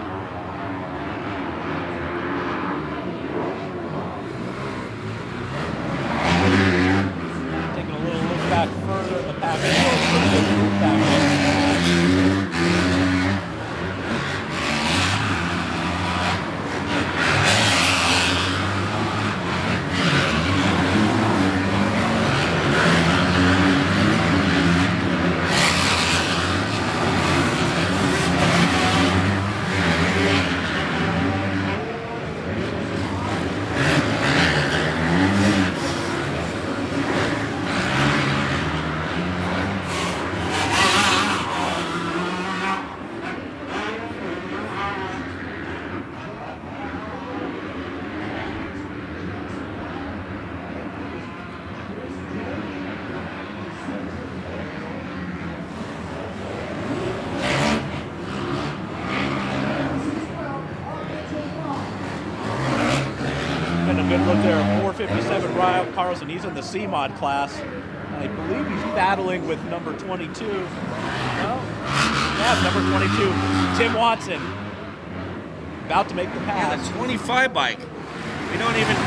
Taking a little look back further in the pack. Pretty good move back And a good look there, 457 Ryan Carlson. He's in the C-Mod class. I believe he's battling with number 22. Well, yeah, number 22, Tim Watson. About to make the Yeah, pass. the 25 bike. We don't even.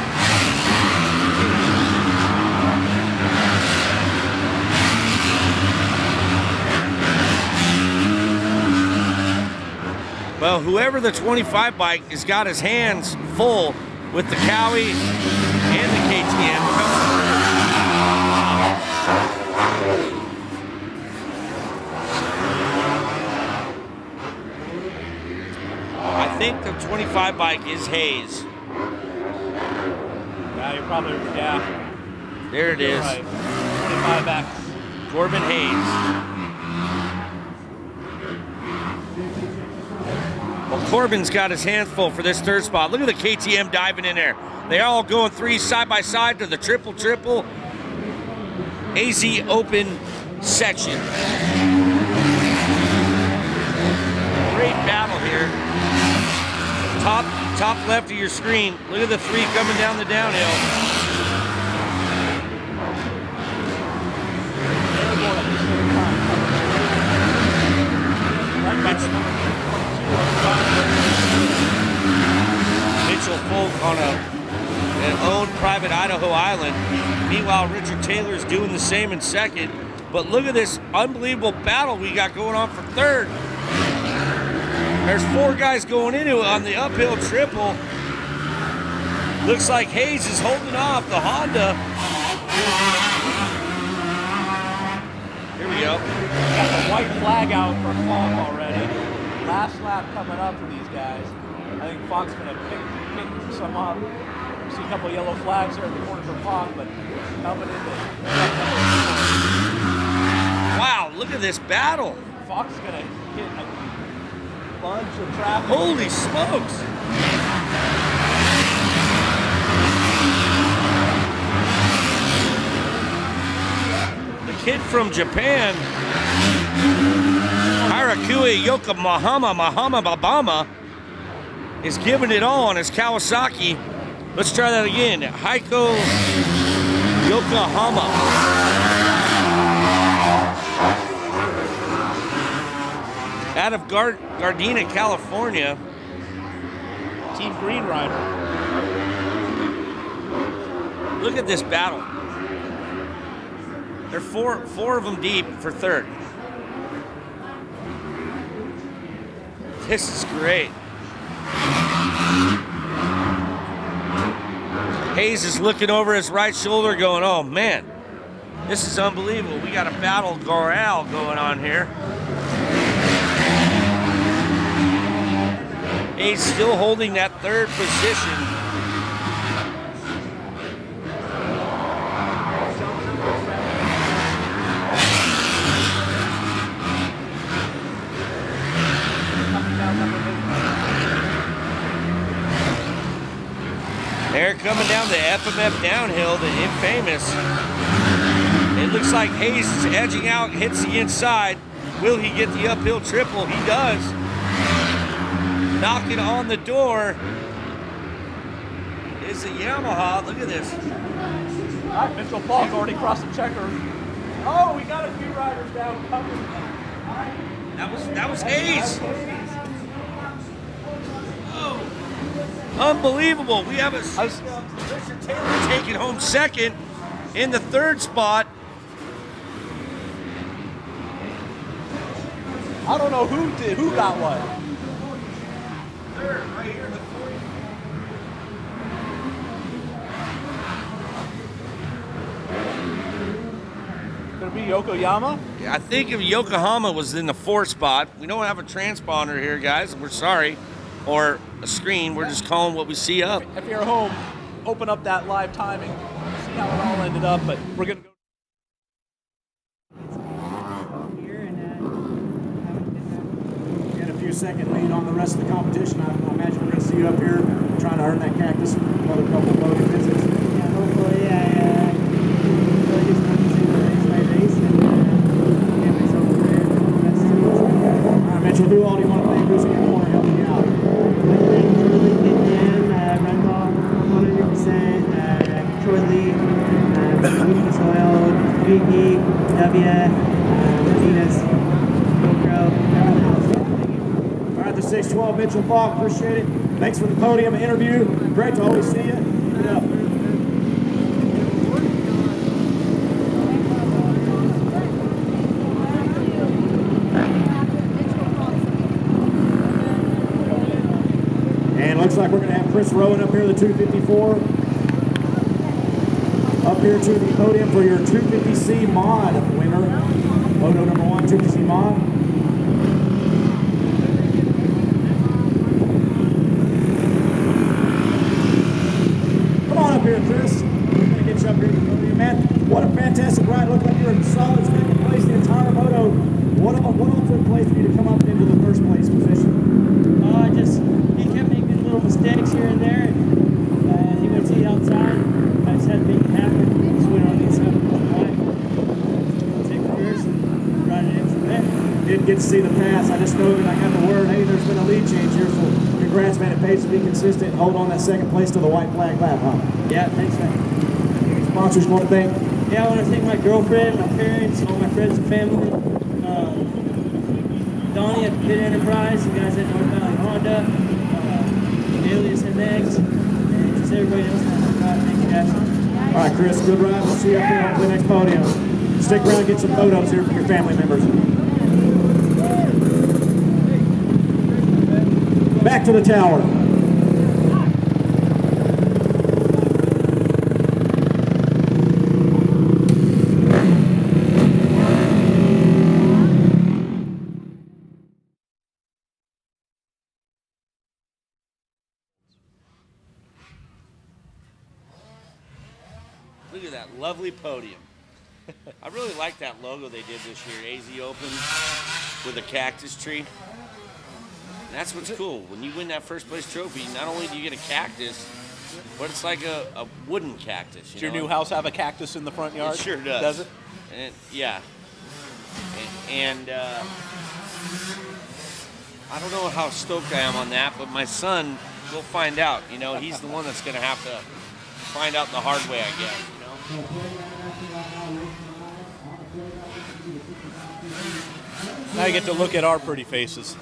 Well, whoever the 25 bike has got his hands full with the Cowie and the KTM. I think the 25 bike is Hayes. Yeah, you're probably, yeah. There it You're is. right. 25X. Corbin Hayes. Well, Corbin's got his hands full for this third spot. Look at the KTM diving in there. They're all going three side by side to the triple AZ Open section. Great battle here. Top left of your screen. Look at the three coming down the downhill. Mitchell Folk on an owned private Idaho island. Meanwhile, Richard Taylor's doing the same in second. But look at this unbelievable battle we got going on for third. There's four guys going into it on the uphill triple. Looks like Hayes is holding off the Honda. Here we go. Got the white flag out for Falk already. Last lap coming up for these guys. I think Falk's going to pick some up. See a couple of yellow flags there in the corner for Falk, but coming into. Wow, look at this battle. Falk's going to hit a bunch of traffic. Holy smokes. The kid from Japan, Harakui Yokohama Babama, is giving it all on his Kawasaki. Let's try that again. Heiko Yokohama. Out of Gardena, California. Team Green Rider. Look at this battle. They're four of them deep for third. This is great. Hayes is looking over his right shoulder going, oh man, this is unbelievable. We got a battle royale going on here. Hayes still holding that third position. They're coming down the FMF downhill, the infamous. It looks like Hayes is edging out, hits the inside. Will he get the uphill triple? He does. Knocking on the door is the Yamaha. Look at this. All right, Mitchell Falk already crossed the checker. Oh, we got a few riders down coming. That was Hayes. Unbelievable. We have a Christian Taylor taking home second in the third spot. I don't know who got what. Third, right here in the fourth. Gonna be Yokoyama? I think if Yokohama was in the fourth spot. We don't have a transponder here, guys. We're sorry. Or a screen. We're just calling what we see up. If you're home, open up that live timing. See how it all ended up, but we're gonna go. Here and Get a few second lead on the rest of the competition. I imagine we're going to see you up here trying to earn that cactus. Another couple of podium visits. yeah, hopefully, really just want to see the race by race and get myself prepared for the best teams. All right, Mitchell, who all do you want to thank? Who's in your corner helping you out? I think Jordan, KTM, Rendall, 100%, Troy Lee, Lucas Oil, VP, W, Venus, GoPro, everything else. Thank you. All right, the 612 Mitchell Falk, appreciate it. Thanks for the podium interview. Great to always see you. Keep it up. And looks like we're going to have Chris Rowan up here, the 254. Up here to the podium for your 250C mod winner. Moto number 1, 250C mod. Come on up here, Chris. We're going to get you up here to the podium, man. What a fantastic ride. Looked like you were in solid second place the entire moto. What all took place for you to come up into the first place position? He kept making little mistakes here and there. He went to the outside. I just had to make it happen. Just went on the inside of the line. Take reverse and ride it in from there. Didn't get to see the pass. I just know that I got the word, hey, there's been a lead change here, so congrats, man. It pays to be consistent and hold on that second place to the white flag lap, huh? Yeah, thanks, man. Any sponsors want to thank? Yeah, I want to thank my girlfriend, my parents, all my friends and family. Donnie at Pit Enterprise, the guys at North Valley Honda, Alias MX, and just everybody else that I forgot. Thank you, guys. All right, Chris, good ride. We'll see you up here on the next podium. Stick around and get some photos here from your family members. Back to the tower. Look at that lovely podium. I really like that logo they did this year, AZ Open with a cactus tree. And that's what's cool. When you win that first place trophy, not only do you get a cactus, but it's like a wooden cactus. Does your new house have a cactus in the front yard? It sure does. Does it? And yeah. And I don't know how stoked I am on that, but my son will find out. You know, he's the one that's going to have to find out the hard way, I guess. You know? Now you get to look at our pretty faces.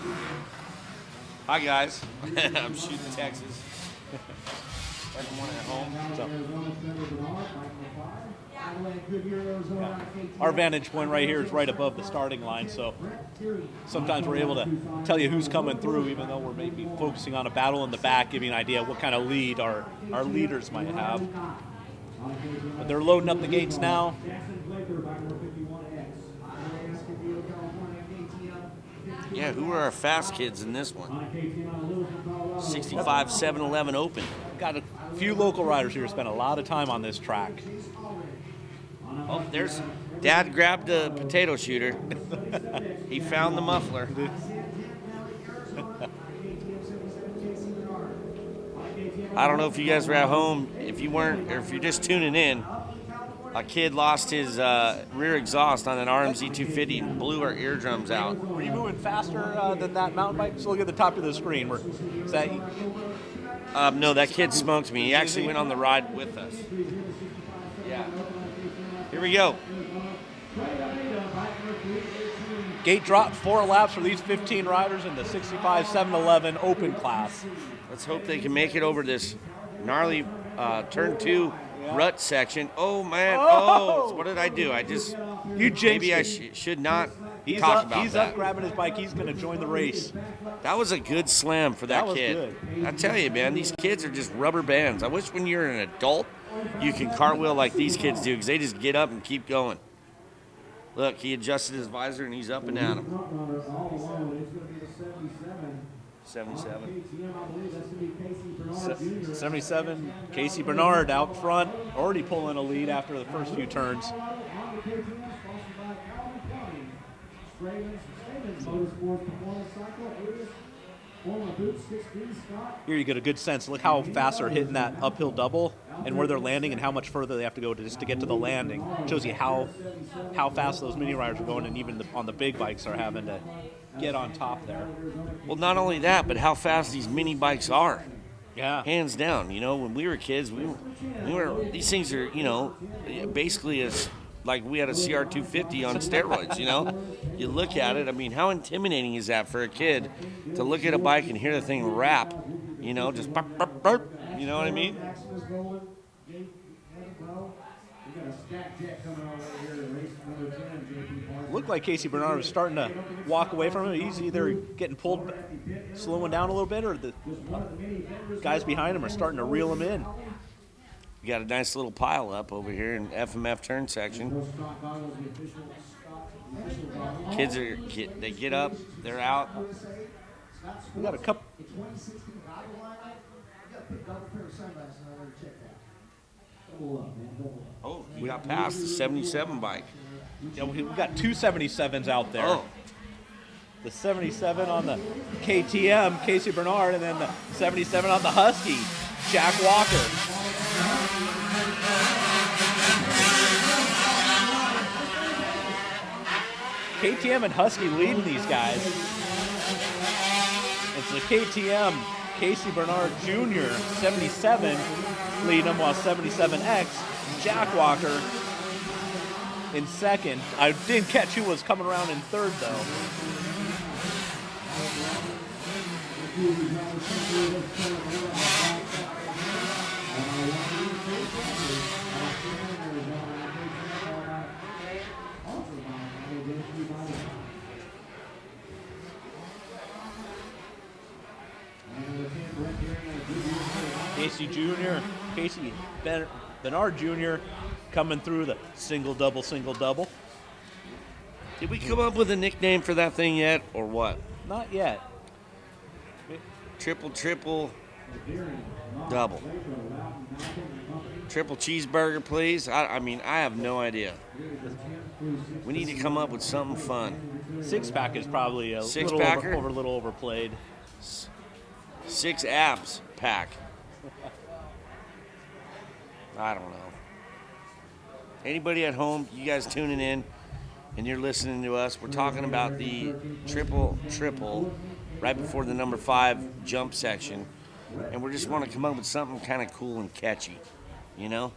Hi guys, I'm shooting Texas. Second one at home. Our vantage point right here is right above the starting line, so sometimes we're able to tell you who's coming through, even though we're maybe focusing on a battle in the back, giving an idea of what kind of lead our leaders might have. But they're loading up the gates now. Yeah, who are our fast kids in this one? 65 7-Eleven Open. Got a few local riders here who spent a lot of time on this track. Oh, there's Dad grabbed a potato shooter. He found the muffler. I don't know if you guys were at home. If you weren't, or if you're just tuning in, a kid lost his rear exhaust on an RMZ 250 and blew our eardrums out. Were you moving faster than that mountain bike? So look at the top of the screen. Is that No, that kid smoked me. He actually went on the ride with us. Yeah. Here we go. gate drop 4 laps for these 15 riders in the 65 7-Eleven Open class. Let's hope they can make it over this gnarly turn 2 rut section. Oh, man. Oh, what did I do? I just, You jinxed maybe I it. should not He's talk up. about He's that. up, grabbing his bike. He's going to join the race. That was a good slam for that That was kid. good. I tell you, man, these kids are just rubber bands. I wish when you're an adult, you can cartwheel like these kids do, because they just get up and keep going. Look, he adjusted his visor and he's up and at him. Front runner all alone. It's going to be the 77. 77. KTM, I believe that's going to be Casey Bernard Jr. 77, Casey Bernard out front, already pulling a lead after the first few turns. On the KTM, sponsored by Calvin Plumbing. Stravens Motorsports Performance Cycle. Otis, former Boots 6B Scott. Here you get a good sense. Look how fast they're hitting that uphill double and where they're landing and how much further they have to go just to get to the landing. Shows you how fast those mini riders are going, and even on the big bikes are having to get on top there. Well, not only that, but how fast these mini bikes are. Yeah. Hands down. You know, when we were kids, we were these things are, you know, basically as like we had a CR250 on steroids, you know? You look at it, I mean, how intimidating is that for a kid to look at a bike and hear the thing rap, you know, just burp, burp, burp, you know what I mean? Maximus rolling. Jake Edinburgh. We got a stack jet coming our way here in race number 10, JP Park. Looked like Casey Bernard was starting to walk away from him. He's either getting pulled, slowing down a little bit, or the guys behind him are starting to reel him in. We got a nice little pile up over here in FMF turn section. Scott Goggles, the official Scott. Kids they get up, they're out. We got a couple. The 2016 goggle lineup. You got to put double pair of sunglasses on there to check that. Double up, man, double up. Oh, we got past the 77 bike. Yeah, we got two 77s out there. Oh, The 77 on the KTM, Casey Bernard, and then the 77 on the Husky, Jack Walker. KTM and Husky leading these guys. It's the KTM, Casey Bernard Jr., 77, leading them, while 77X, Jack Walker, in second. I didn't catch who was coming around in third, though. Casey Jr., Casey Bernard Jr. coming through the single double. did we come up with a nickname for that thing yet, or what? Not yet. Triple, double. Triple cheeseburger, please. I mean, I have no idea. We need to come up with something fun. Six pack is probably a Six-packer? little overplayed. 6 abs pack. I don't know. Anybody at home, you guys tuning in and you're listening to us, we're talking about the triple right before the number 5 jump section. And we just want to come up with something kind of cool and catchy, you know?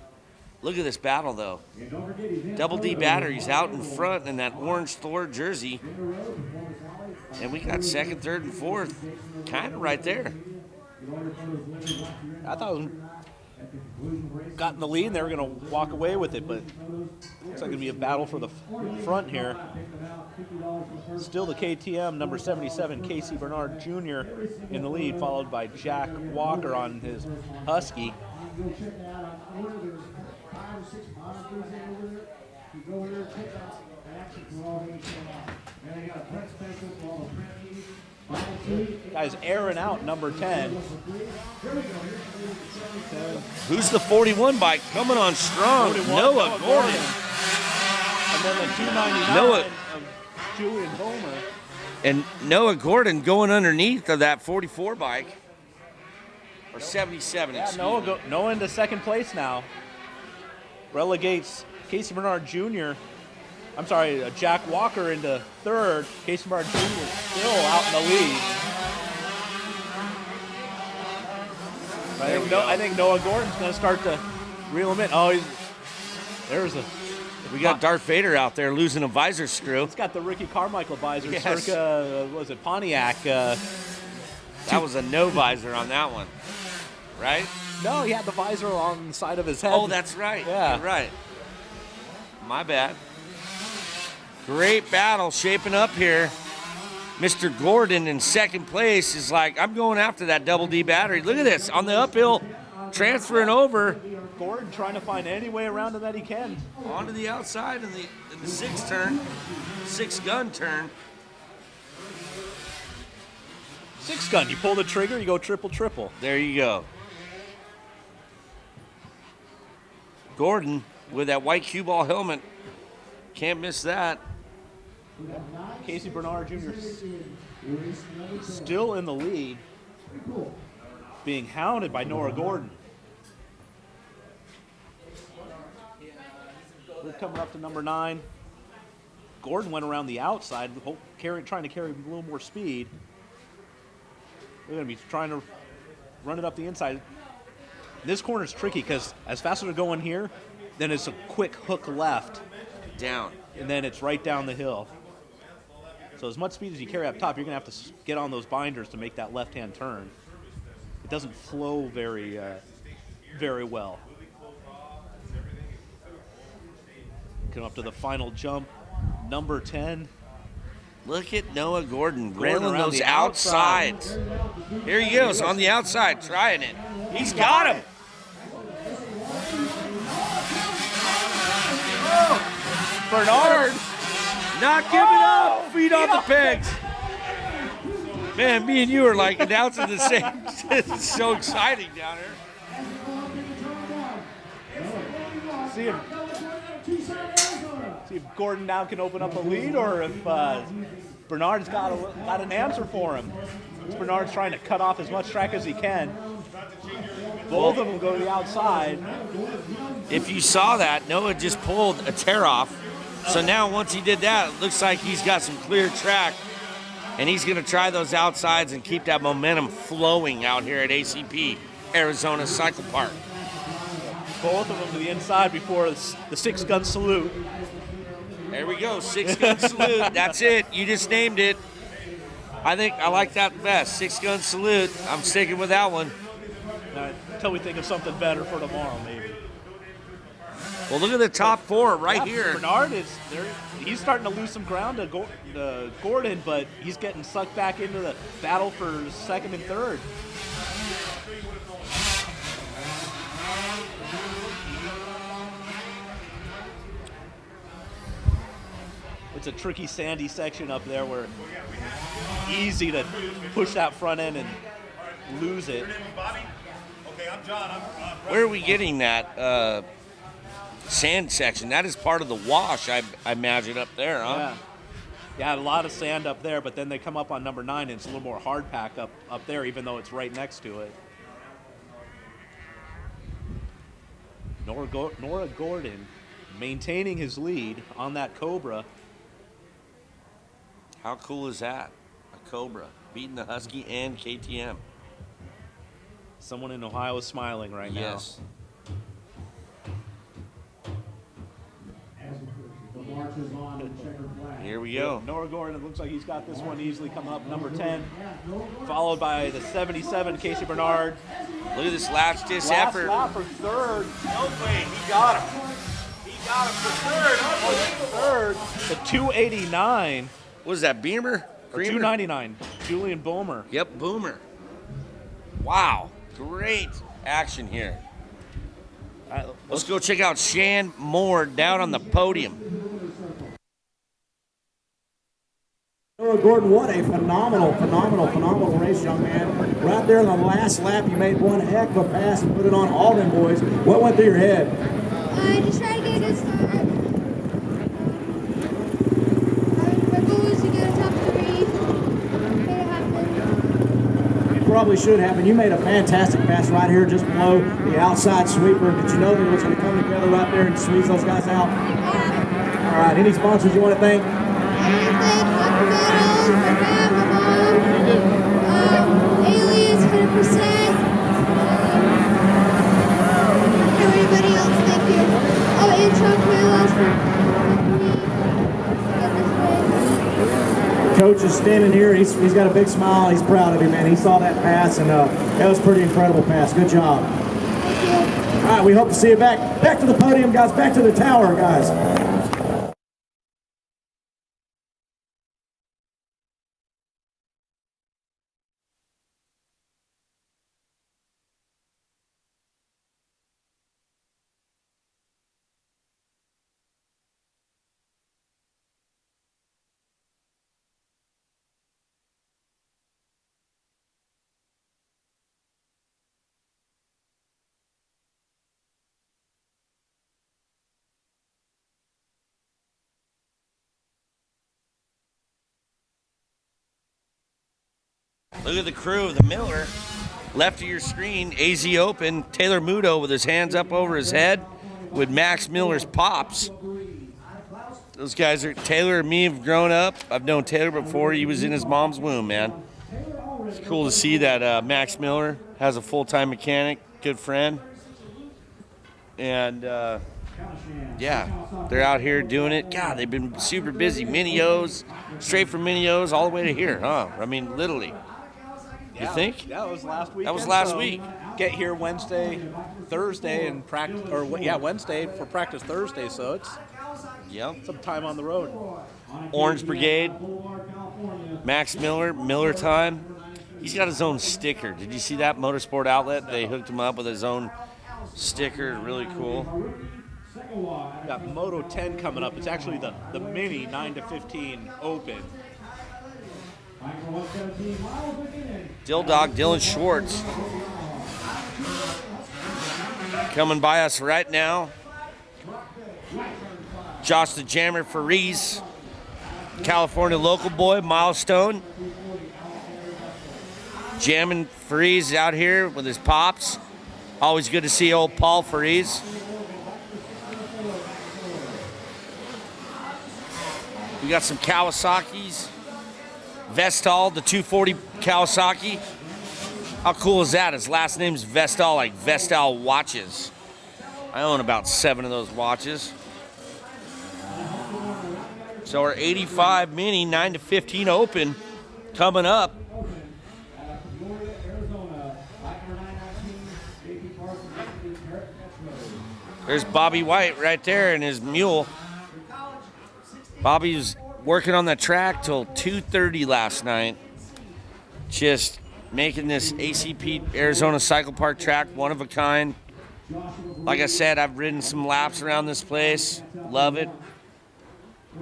Look at this battle, though. Double D batteries out in front in that orange Thor jersey. And we got second, third, and fourth kind of right there. I thought it was got in the lead and they were going to walk away with it, but looks like it'll be a battle for the front here. Still the KTM number 77, Casey Bernard Jr. in the lead, followed by Jack Walker on his Husky. Go check that out. I wonder if there's 5 or 6 monitors in over there. You go there, check out the action for all these. And they got a print special for all the print meetings. Guys airing out number 10. Who's the 41 bike coming on strong? 41, Noah Gordon. And then the 299 Noah. of Julian Homer. And Noah Gordon going underneath of that 44 bike. Or 77, Yeah, excuse me. Noah into second place now. Relegates Casey Bernard Jr. I'm sorry, Jack Walker into third. Casey Bernard Jr. still out in the lead. I think Noah Gordon's going to start to reel him in. Oh, there's a. We got Darth Vader out there losing a visor screw. It's got the Ricky Carmichael visor, Yes. circa, was it Pontiac? That That was a no visor on that one, right? No, he had the visor on the side of his head. Oh, that's right. Yeah. You're right. My bad. Great battle shaping up here. Mr. Gordon in second place is like, I'm going after that double D battery. Look at this, on the uphill, transferring over Gordon trying to find any way around him that he can. onto the outside in the sixth turn, six gun turn. Six gun, you pull the trigger, you go triple, triple. There you go. Gordon with that white cue ball helmet. Can't miss that. Casey Bernard Jr. still in the lead, being hounded by Noah Gordon. We're coming up to number 9. Gordon went around the outside, trying to carry a little more speed. They're going to be trying to run it up the inside. This corner's tricky because as fast as they're going here, then it's a quick hook left, Down. and then it's right down the hill. So as much speed as you carry up top, you're going to have to get on those binders to make that left-hand turn. It doesn't flow very well. Come up to the final jump, number 10. Look at Noah Gordon Going grilling around those the outside. outsides. Here he goes on the outside, trying it. He's got him. Bernard! Not giving up. Feet on the pegs. Man, me and you are like announcing the same. It's so exciting down here. See if Gordon now can open up a lead, or if Bernard's got an answer for him. Bernard's trying to cut off as much track as he can. Both of them go to the outside. If you saw that, Noah just pulled a tear off. So now once he did that, it looks like he's got some clear track, and he's going to try those outsides and keep that momentum flowing out here at ACP, Arizona Cycle Park. Both of them to the inside before the six-gun salute. There we go, six-gun salute. That's it. You just named it. I think I like that best. Six-gun salute. I'm sticking with that one. Until we think of something better for tomorrow, maybe. Well, look at the top 4 right Yeah, here. Bernard is there. He's starting to lose some ground to Gordon, but he's getting sucked back into the battle for second and third. It's a tricky sandy section up there where easy to push that front end and lose it. Where are we getting that sand section? That is part of the wash, I imagine, up there, huh? Yeah, a lot of sand up there, but then they come up on number 9 and it's a little more hard pack up there, even though it's right next to it. Noah Gordon maintaining his lead on that Cobra. How cool is that? A Cobra beating the Husky and KTM. Someone in Ohio is smiling right now. Yes. The march is on the checkered flag. Here we go. Noah Gordon, it looks like he's got this one easily coming up, number 10, followed by the 77, Casey Bernard. Look at this last ditch Last effort. lap for third. No way, he got him. He got him for third. Third, the 289, What is that, Beamer? or Creamer? 299, Julian Bomer. Yep, Boomer. Wow, great action here. Let's go check out Shan Moore down on the podium. Noah Gordon, what a phenomenal race, young man. Right there in the last lap, you made one heck of a pass and put it on all them boys. What went through your head? I just tried to get a good start. My goal was to get a top 3. Made it happen. It probably should happen. You made a fantastic pass right here just below the outside sweeper. Did you know that it was going to come together right there and squeeze those guys out? All right, any sponsors you want to thank? Alias 100%. Everybody else, thank you. Oh, and Chuck Wheelos for coach is standing here. He's got a big smile. He's proud of you, man. He saw that pass, and that was a pretty incredible pass. Good job. All right, we hope to see you back to the podium, guys. Back to the tower, guys. Look at the crew of the Miller. Left of your screen, AZ Open, Taylor Muto with his hands up over his head with Max Miller's pops. Those guys are, Taylor and me have grown up. I've known Taylor before he was in his mom's womb, man. It's cool to see that Max Miller has a full-time mechanic, good friend. And yeah, they're out here doing it. God, they've been super busy. Mini-O's, straight from Mini-O's all the way to here, huh? I mean, literally. You think? Yeah, that was last week. That was last week. Get here Wednesday, Thursday, and practice, or yeah, Wednesday for practice Thursday. So it's some time on the road. Orange Brigade, Max Miller, Miller Time. He's got his own sticker. Did you see that Motorsport Outlet? They hooked him up with his own sticker. Really cool. We got Moto 10 coming up. It's actually the mini 9 to 15 Open. Dill Dog Dylan Schwartz coming by us right now. Josh the Jammer Fariz, California local boy, milestone. Jamming Fariz out here with his pops. Always good to see old Paul Fariz. We got some Kawasaki's. Vestal, the 240 Kawasaki. How cool is that? His last name's Vestal, like Vestal watches. I own about 7 of those watches. So our 85 Mini 9 to 15 Open coming up. There's Bobby White right there and his mule. Bobby's working on the track till 2:30 last night. Just making this ACP Arizona Cycle Park track one of a kind. Like I said, I've ridden some laps around this place. Love it.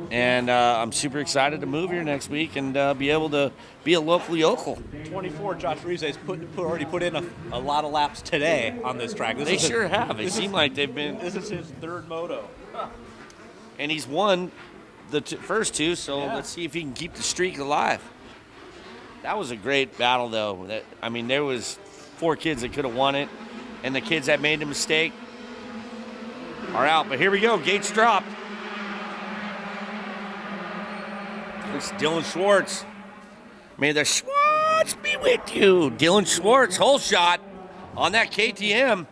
And I'm super excited to move here next week and be able to be a local yokel. 24, Josh Reeves has already put in a lot of laps today on this track. They sure have. It seemed like they've been. This is his third moto. And he's won the first 2, so yeah. Let's see if he can keep the streak alive. That was a great battle, though. There was 4 kids that could have won it, and the kids that made the mistake are out. But here we go. Gates dropped. It's Dylan Schwartz. May the Schwartz be with you. Dylan Schwartz, hole shot on that KTM.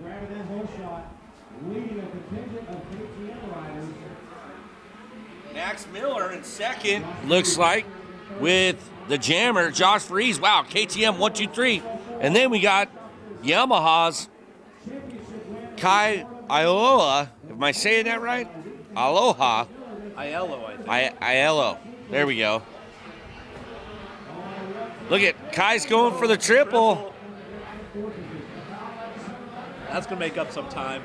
Max Miller in second, looks like, with the Jammer, Josh Fariz. Wow, KTM 1, 2, 3. And then we got Yamaha's Kai Aiello. Am I saying that right? Aloha. Aiello, I think. Aiello. There we go. Look at Kai's going for the triple. That's going to make up some time.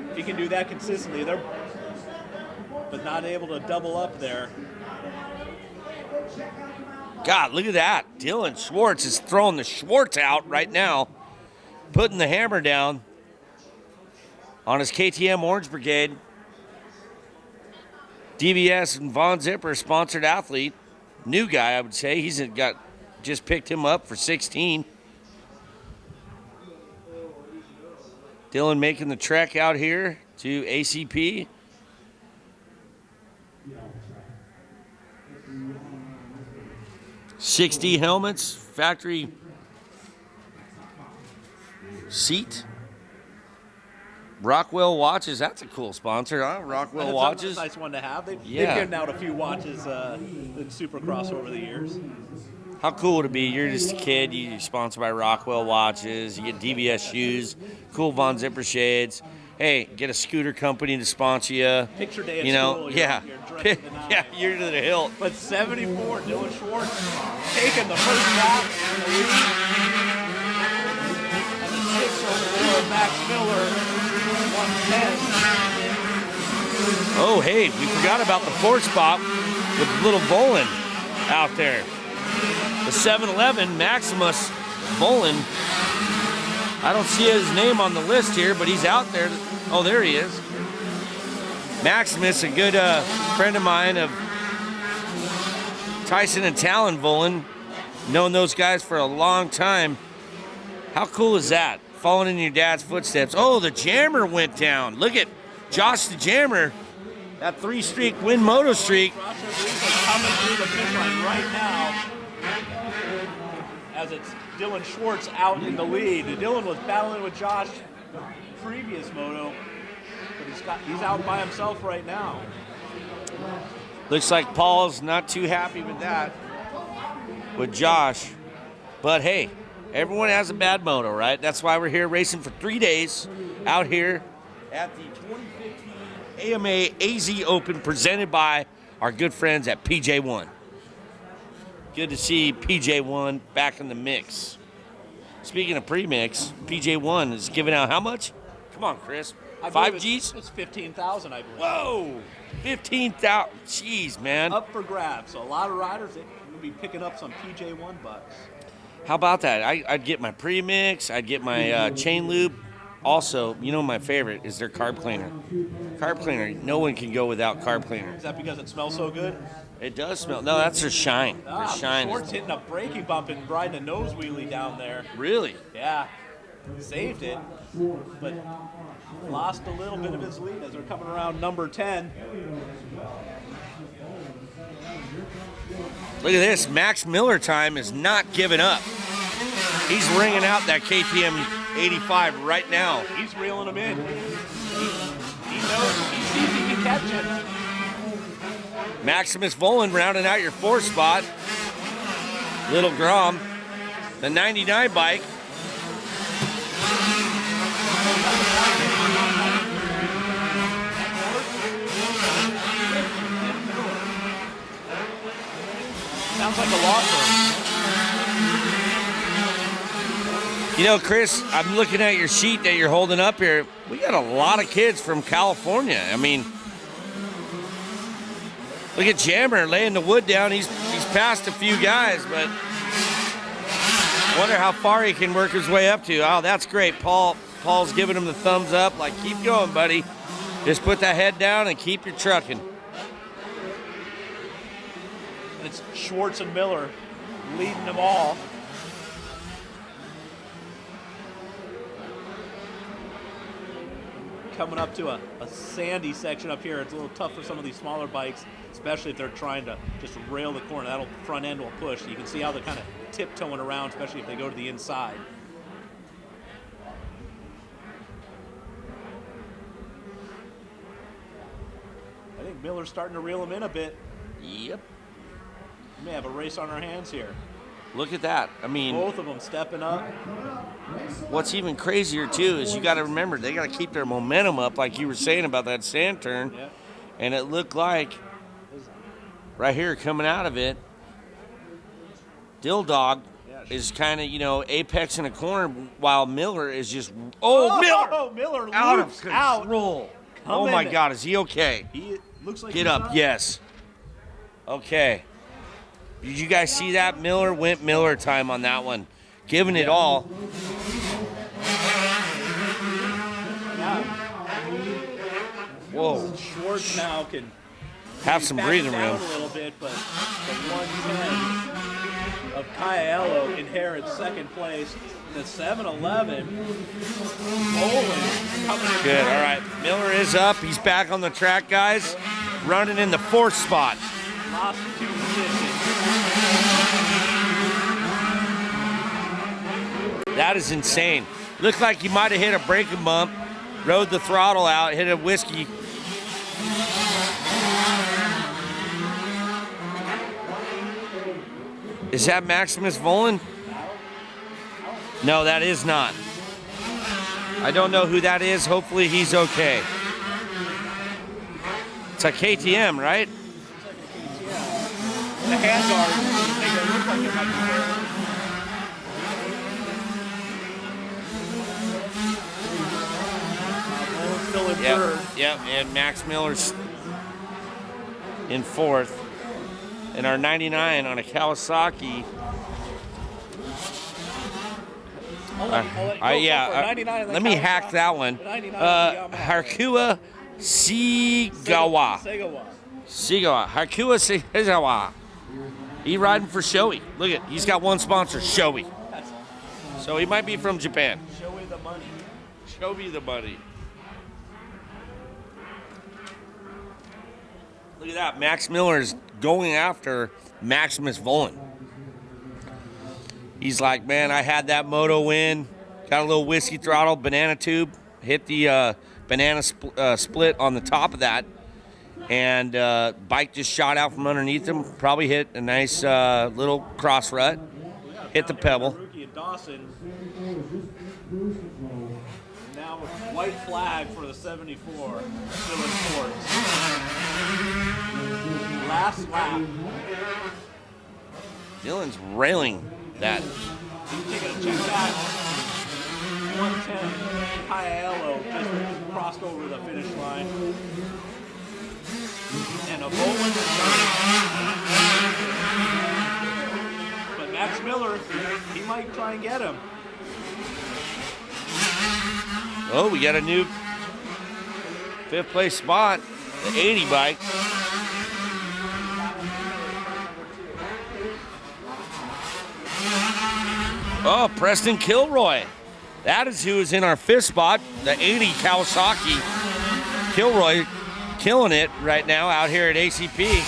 If he can do that consistently, but not able to double up there. God, look at that. Dylan Schwartz is throwing the Schwartz out right now, putting the hammer down on his KTM Orange Brigade. DBS and Von Zipper sponsored athlete. New guy, I would say. Just picked him up for 16. Dylan making the trek out here to ACP. $60 helmets, factory seat. Rockwell watches. That's a cool sponsor, huh? Rockwell That's watches. a nice one to have. They've Yeah. given out a few watches in Supercross over the years. How cool would it be? You're just a kid. You're sponsored by Rockwell watches. You get DVS shoes, cool Von Zipper shades. Hey, get a scooter company to sponsor you. Picture day at You know, school. yeah, You're dressed to the nines. yeah. You're to the hilt. But 74, Dylan Schwartz taking the first lap in the lead. And the 604, Max Miller, 110. Oh, hey, we forgot about the fourth spot with little Bolin out there. The 7-Eleven, Maximus Bolin. I don't see his name on the list here, but he's out there. Oh, there he is. Maximus, a good friend of mine of Tyson and Talon Bolin. Known those guys for a long time. How cool is that? Following in your dad's footsteps. Oh, the Jammer went down. Look at Josh the Jammer. That 3-streak win moto streak. Coming through the finish line right now. As it's Dylan Schwartz out in the lead. Dylan was battling with Josh the previous moto, but he's out by himself right now. Looks like Paul's not too happy with that, with Josh. But hey, everyone has a bad moto, right? That's why we're here racing for 3 days out here at the 2015 AMA AZ Open presented by our good friends at PJ1. Good to see PJ1 back in the mix. Speaking of pre-mix, PJ1 is giving out how much? Come on, Chris. I 5 believe Gs? It's 15,000, I believe. Whoa! 15,000. Jeez, man. Up for grabs. So a lot of riders will be picking up some PJ1 bucks. How about that? I'd get my pre-mix. I'd get my chain lube. Also, you know my favorite is their carb cleaner. Carb cleaner. No one can go without carb cleaner. Is that because it smells so good? It does smell. No, that's their shine. Their shine. Schwartz hitting a braking bump and riding a nose wheelie down there. Really? Yeah. Saved it, but lost a little bit of his lead as they're coming around number 10. Look at this. Max Miller time is not giving up. He's ringing out that KTM 85 right now. He's reeling him in. He knows. He sees he can catch it. Maximus Volin rounding out your fourth spot. Little Grom, the 99 bike. Sounds like a law firm. You know, Chris, I'm looking at your sheet that you're holding up here. We got a lot of kids from California. I mean, look at Jammer laying the wood down. He's passed a few guys, but wonder how far he can work his way up to. Oh, that's great. Paul's giving him the thumbs up, like, keep going, buddy. Just put that head down and keep your trucking. And it's Schwartz and Miller leading them all. Coming up to a sandy section up here. It's a little tough for some of these smaller bikes, especially if they're trying to just rail the corner. That'll front end will push. You can see how they're kind of tiptoeing around, especially if they go to the inside. I think Miller's starting to reel him in a bit. Yep. We may have a race on our hands here. Look at that. I mean, Both of them stepping up. what's even crazier, too, is you got to remember, they got to keep their momentum up, like you were saying about that sand turn. Yeah. And it looked like, right here, coming out of it, Dill Dog is kind of, apex in a corner, while Miller is just, Miller out of loops control. Oh, my God, is he okay? He looks like Get he's up, not. yes. Okay. Did you guys see that? Miller went Miller time on that one. Giving it all. Yeah. Whoa. Schwartz now can Have some back breathing down room. a little bit, but the 110 of Caiello inherits second place. The 7-Eleven, Bolin coming in. Good, all right. Miller is up. He's back on the track, guys. Running in the fourth spot. Lost 2 positions. That is insane. Looked like he might have hit a braking bump. rode the throttle out, hit a whiskey. Is that Maximus Volin? No, that is not. I don't know who that is. Hopefully he's okay. It's a KTM, right? The handguard make it look like it might be there. Still in third. Yep, and Max Miller's in fourth. And our 99 on a Kawasaki. I'll let you go Yeah, for 99 on the let me Kawasaki. hack that one. 99 on the Yamaha. Harkua Sigawa. Harkua Sigawa. He riding for Shoei. Look at, he's got one sponsor, Shoei. So he might be from Japan. Shoei the money. Show me the money. Look at that. Max Miller's going after Maximus Volin. He's like, man, I had that moto win. Got a little whiskey throttle, banana tube. Hit the banana split on the top of that. And bike just shot out from underneath him. Probably hit a nice little cross rut. Hit the pebble. Rookie at Dawson. Now with white flag for the 74. Still in fourth. Last lap. Dylan's railing that. He's taking a check back. 110. Aiello just crossed over the finish line. And a Bolin is But Max Miller, he might try and get him. Oh, we got a new fifth place spot. The 80 bike. Oh, Preston Kilroy. That is who is in our fifth spot. The 80 Kawasaki. Kilroy killing it right now out here at ACP.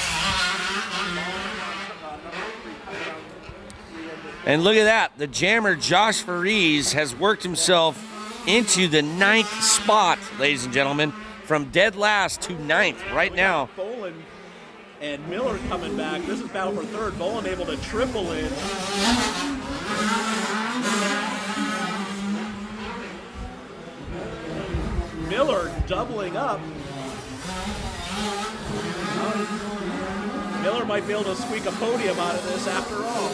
And look at that. The jammer Josh Fariz has worked himself into the 9th spot, ladies and gentlemen. From dead last to 9th right now. Bolin and Miller coming back. This is battle for third. Bolin able to triple in. Miller doubling up. Miller might be able to squeak a podium out of this after all.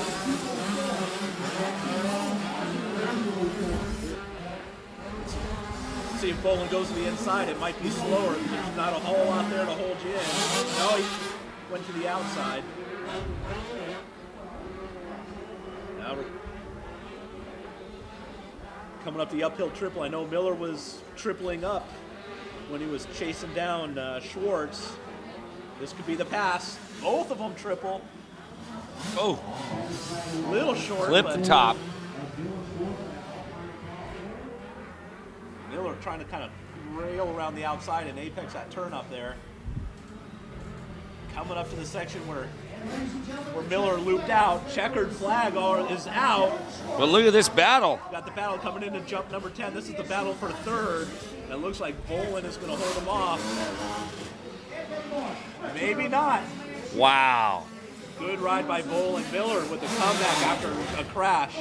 See if Bolin goes to the inside. It might be slower. There's not a whole lot there to hold you in. No, he went to the outside. Now we're coming up the uphill triple. I know Miller was tripling up when he was chasing down Schwartz. This could be the pass. Both of them triple. Oh, Little short. flip the top. Miller trying to kind of rail around the outside and apex that turn up there. Coming up to the section where Miller looped out. Checkered flag is out. But look at this battle. Got the battle coming into jump number 10. This is the battle for third. And it looks like Bolin is going to hold him off. Maybe not. Wow. Good ride by Bolin. Miller with the comeback after a crash.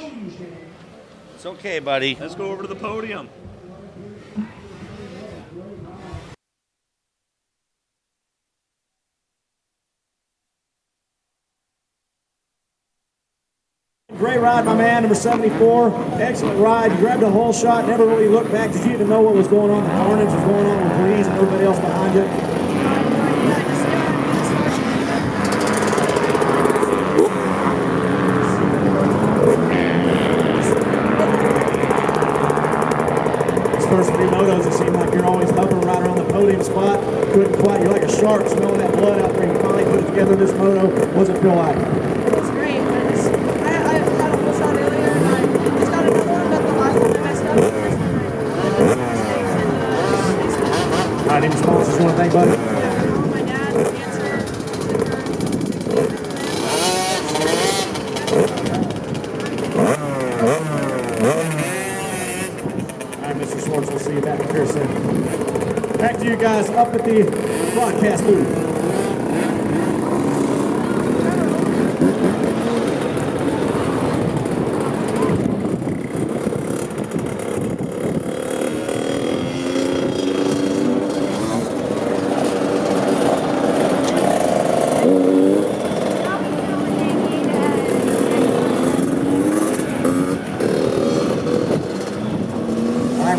It's okay, buddy. Let's go over to the podium. Great ride, my man, number 74. Excellent ride. You grabbed a whole shot, never really looked back. Did you even know what was going on? The carnage was going on with Breeze and everybody else behind you. These first three motos, it seemed like you're always hovering right around the podium spot. Couldn't quite, you're like a shark smelling that blood out there. You finally put it together this moto. What does it feel like? It's great. I had a full shot earlier, and I just got another one, but the last one I messed up. All right, any sponsors want to thank, buddy? My dad, cancer, All right, Mr. Schwartz, we'll see you back here soon. to you guys up at the broadcast booth.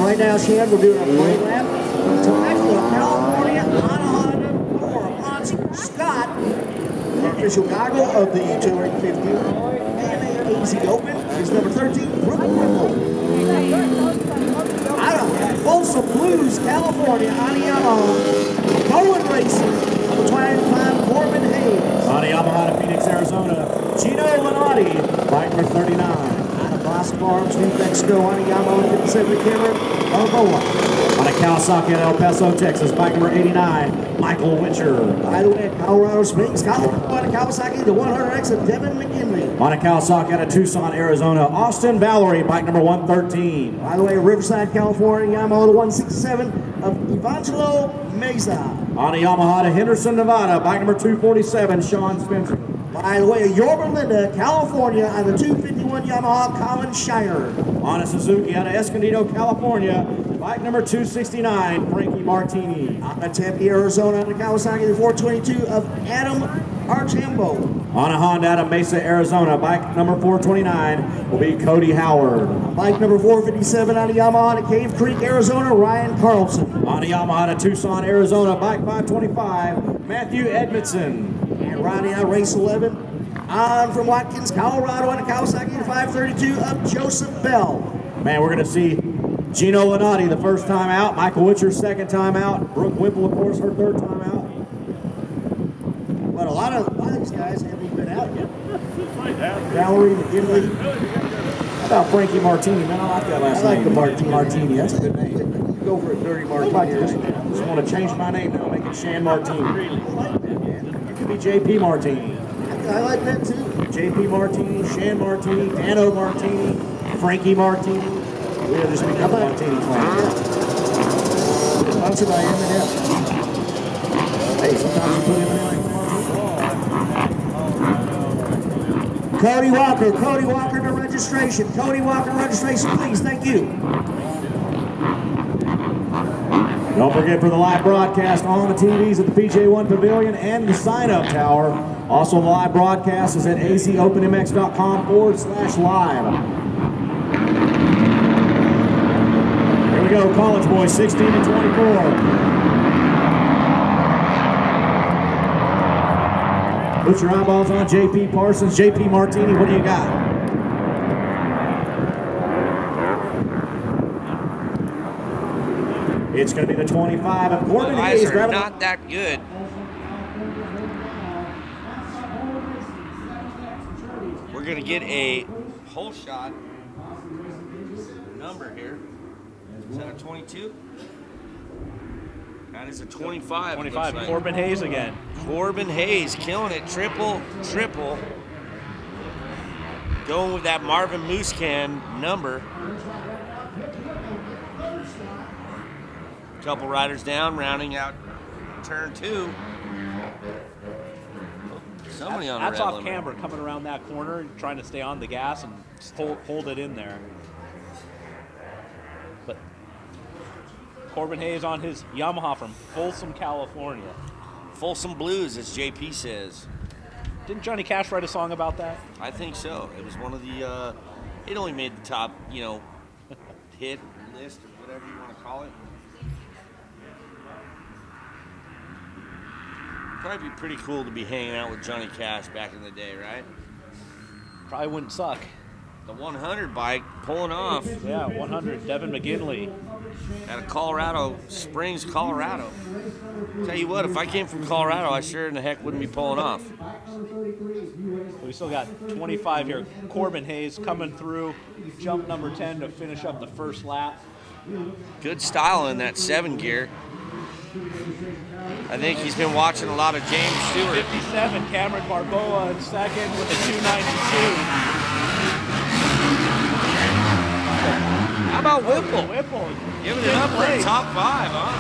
Right now, Shan, we're doing a parade lap to actually California on a Honda for Hans Scott, the official goggle of the 250 AMA AZ Open is number 13, Brooke Whipple. Out of Folsom Blues, California, on a Yamaha, Bowen Racing, number 25, Corbin Hayes. On a Yamaha to Phoenix, Arizona, Gino Linotti, bike number 39. Boston Farms, New Mexico, on a Yamaha 57 Cameron, Balboa. On a Kawasaki in El Paso, Texas, bike number 89, Michael Witcher. By the way, at Colorado Springs, Colorado, on a Kawasaki, the 100X of Devin McKinley. On a Kawasaki out of Tucson, Arizona, Austin Valerie, bike number 113. By the way, Riverside, California, Yamaha the 167 of Evangelo Meza. On a Yamaha to Henderson, Nevada, bike number 247, Sean Spencer. By the way, Yorba Linda, California, on the 251 Yamaha Colin Shire. On a Suzuki out of Escondido, California, bike number 269, Frankie Martini. On a Tempe, Arizona, on the Kawasaki, the 422 of Adam Archambo. On a Honda out of Mesa, Arizona, bike number 429 will be Cody Howard. Bike number 457 on a Yamaha to Cave Creek, Arizona, Ryan Carlson. On a Yamaha to Tucson, Arizona, bike 525, Matthew Edmondson. And riding out race 11, on from Watkins, Colorado, on a Kawasaki 532 of Joseph Bell. Man, we're going to see Gino Linotti the first time out, Michael Witcher second time out, Brooke Whipple, of course, her third time out. But a lot of these guys haven't been out yet. Valerie McKinley. How about Frankie Martini? Man, I like that last name. I like the Martini. Martini, that's a good name. You go for a dirty Martini. I just want to change my name now, make it Shan Martini. Be JP Martini. I like that too. JP Martini, Shan Martini, Dano Martini, Frankie Martini. We'll just become Martini clan. Sponsored by M&M. Hey, sometimes you put M&M like Martini. Cody Walker to registration. Cody Walker registration, please. Thank you. Don't forget for the live broadcast on the TVs at the PJ1 Pavilion and the sign-up tower. Also, the live broadcast is at azopenmx.com/live. Here we go, college boys, 16 to 24. Put your eyeballs on JP Parsons, JP Martini, what do you got? It's going to be the 25 of Corbin Hayes. Are not that good. We're going to get a whole shot number here. Is that a 22? That is a 25. 25, like. Corbin Hayes again. Corbin Hayes killing it. Triple. Going with that Marvin Moose Can number. Couple riders down, rounding out turn 2. Somebody on that's a red off limit. camber coming around that corner and trying to stay on the gas and hold it in there. But Corbin Hayes on his Yamaha from Folsom, California. Folsom Blues, as JP says. Didn't Johnny Cash write a song about that? I think so. It was one of the, it only made the top, hit list or whatever you want to call it. Probably be pretty cool to be hanging out with Johnny Cash back in the day, right? Probably wouldn't suck. The 100 bike pulling off. Yeah, 100, Devin McGinley. Out of Colorado Springs, Colorado. Tell you what, if I came from Colorado, I sure in the heck wouldn't be pulling off. We still got 25 here. Corbin Hayes coming through, jump number 10 to finish up the first lap. Good style in that 7 gear. I think he's been watching a lot of James Stewart. 57, Cameron Barboa in second with a 292. How about Whipple? Whipple. Giving it up for a top 5, huh?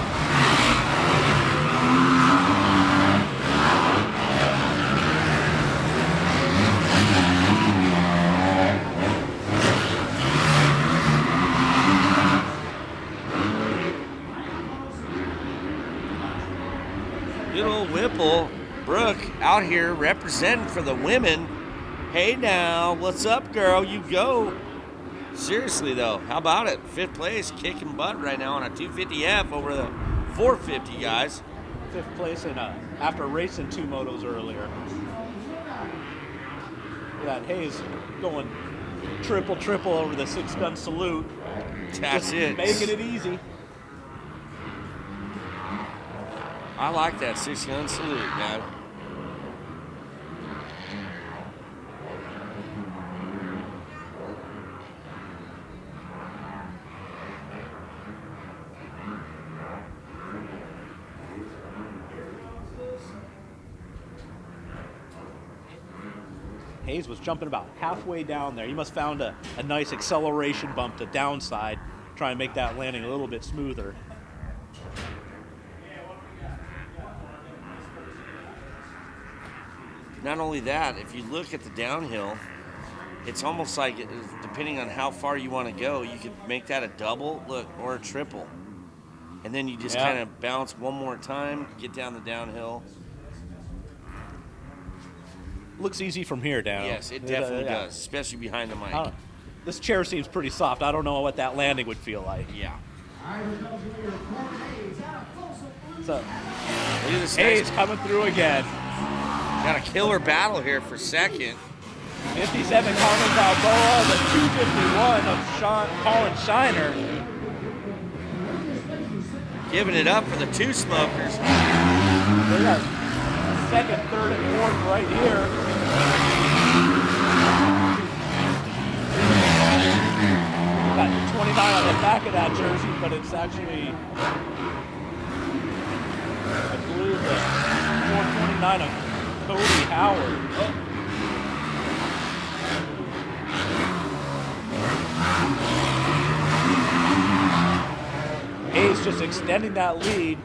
Good old Whipple. Brooke out here representing for the women. Hey now, what's up, girl? You go. Seriously, though, how about it? 5th place, kicking butt right now on a 250F over the 450 guys. 5th place in after racing 2 motos earlier. That Hayes going triple over the 6-gun salute. That's Just it. making it easy. I like that 6-gun salute, man. Hayes was jumping about halfway down there. He must have found a nice acceleration bump to downside, try and make that landing a little bit smoother. Not only that, if you look at the downhill, it's almost like, depending on how far you want to go, you could make that a double, look, or a triple. And then you just kind of bounce one more time, get down the downhill. Looks easy from here down. Yes, it definitely does, especially behind the mic. This chair seems pretty soft. I don't know what that landing would feel like. Yeah. So, Look at this Hayes guy's coming through again. got a killer battle here for second. 57 Carmen Balboa, the 251 of Colin Shiner. Giving it up for the 2 smokers. They got 2nd, 3rd, and 4th right here. Got 29 on the back of that jersey, but it's actually, I believe, the 429 of Cody Howard. Hayes just extending that lead.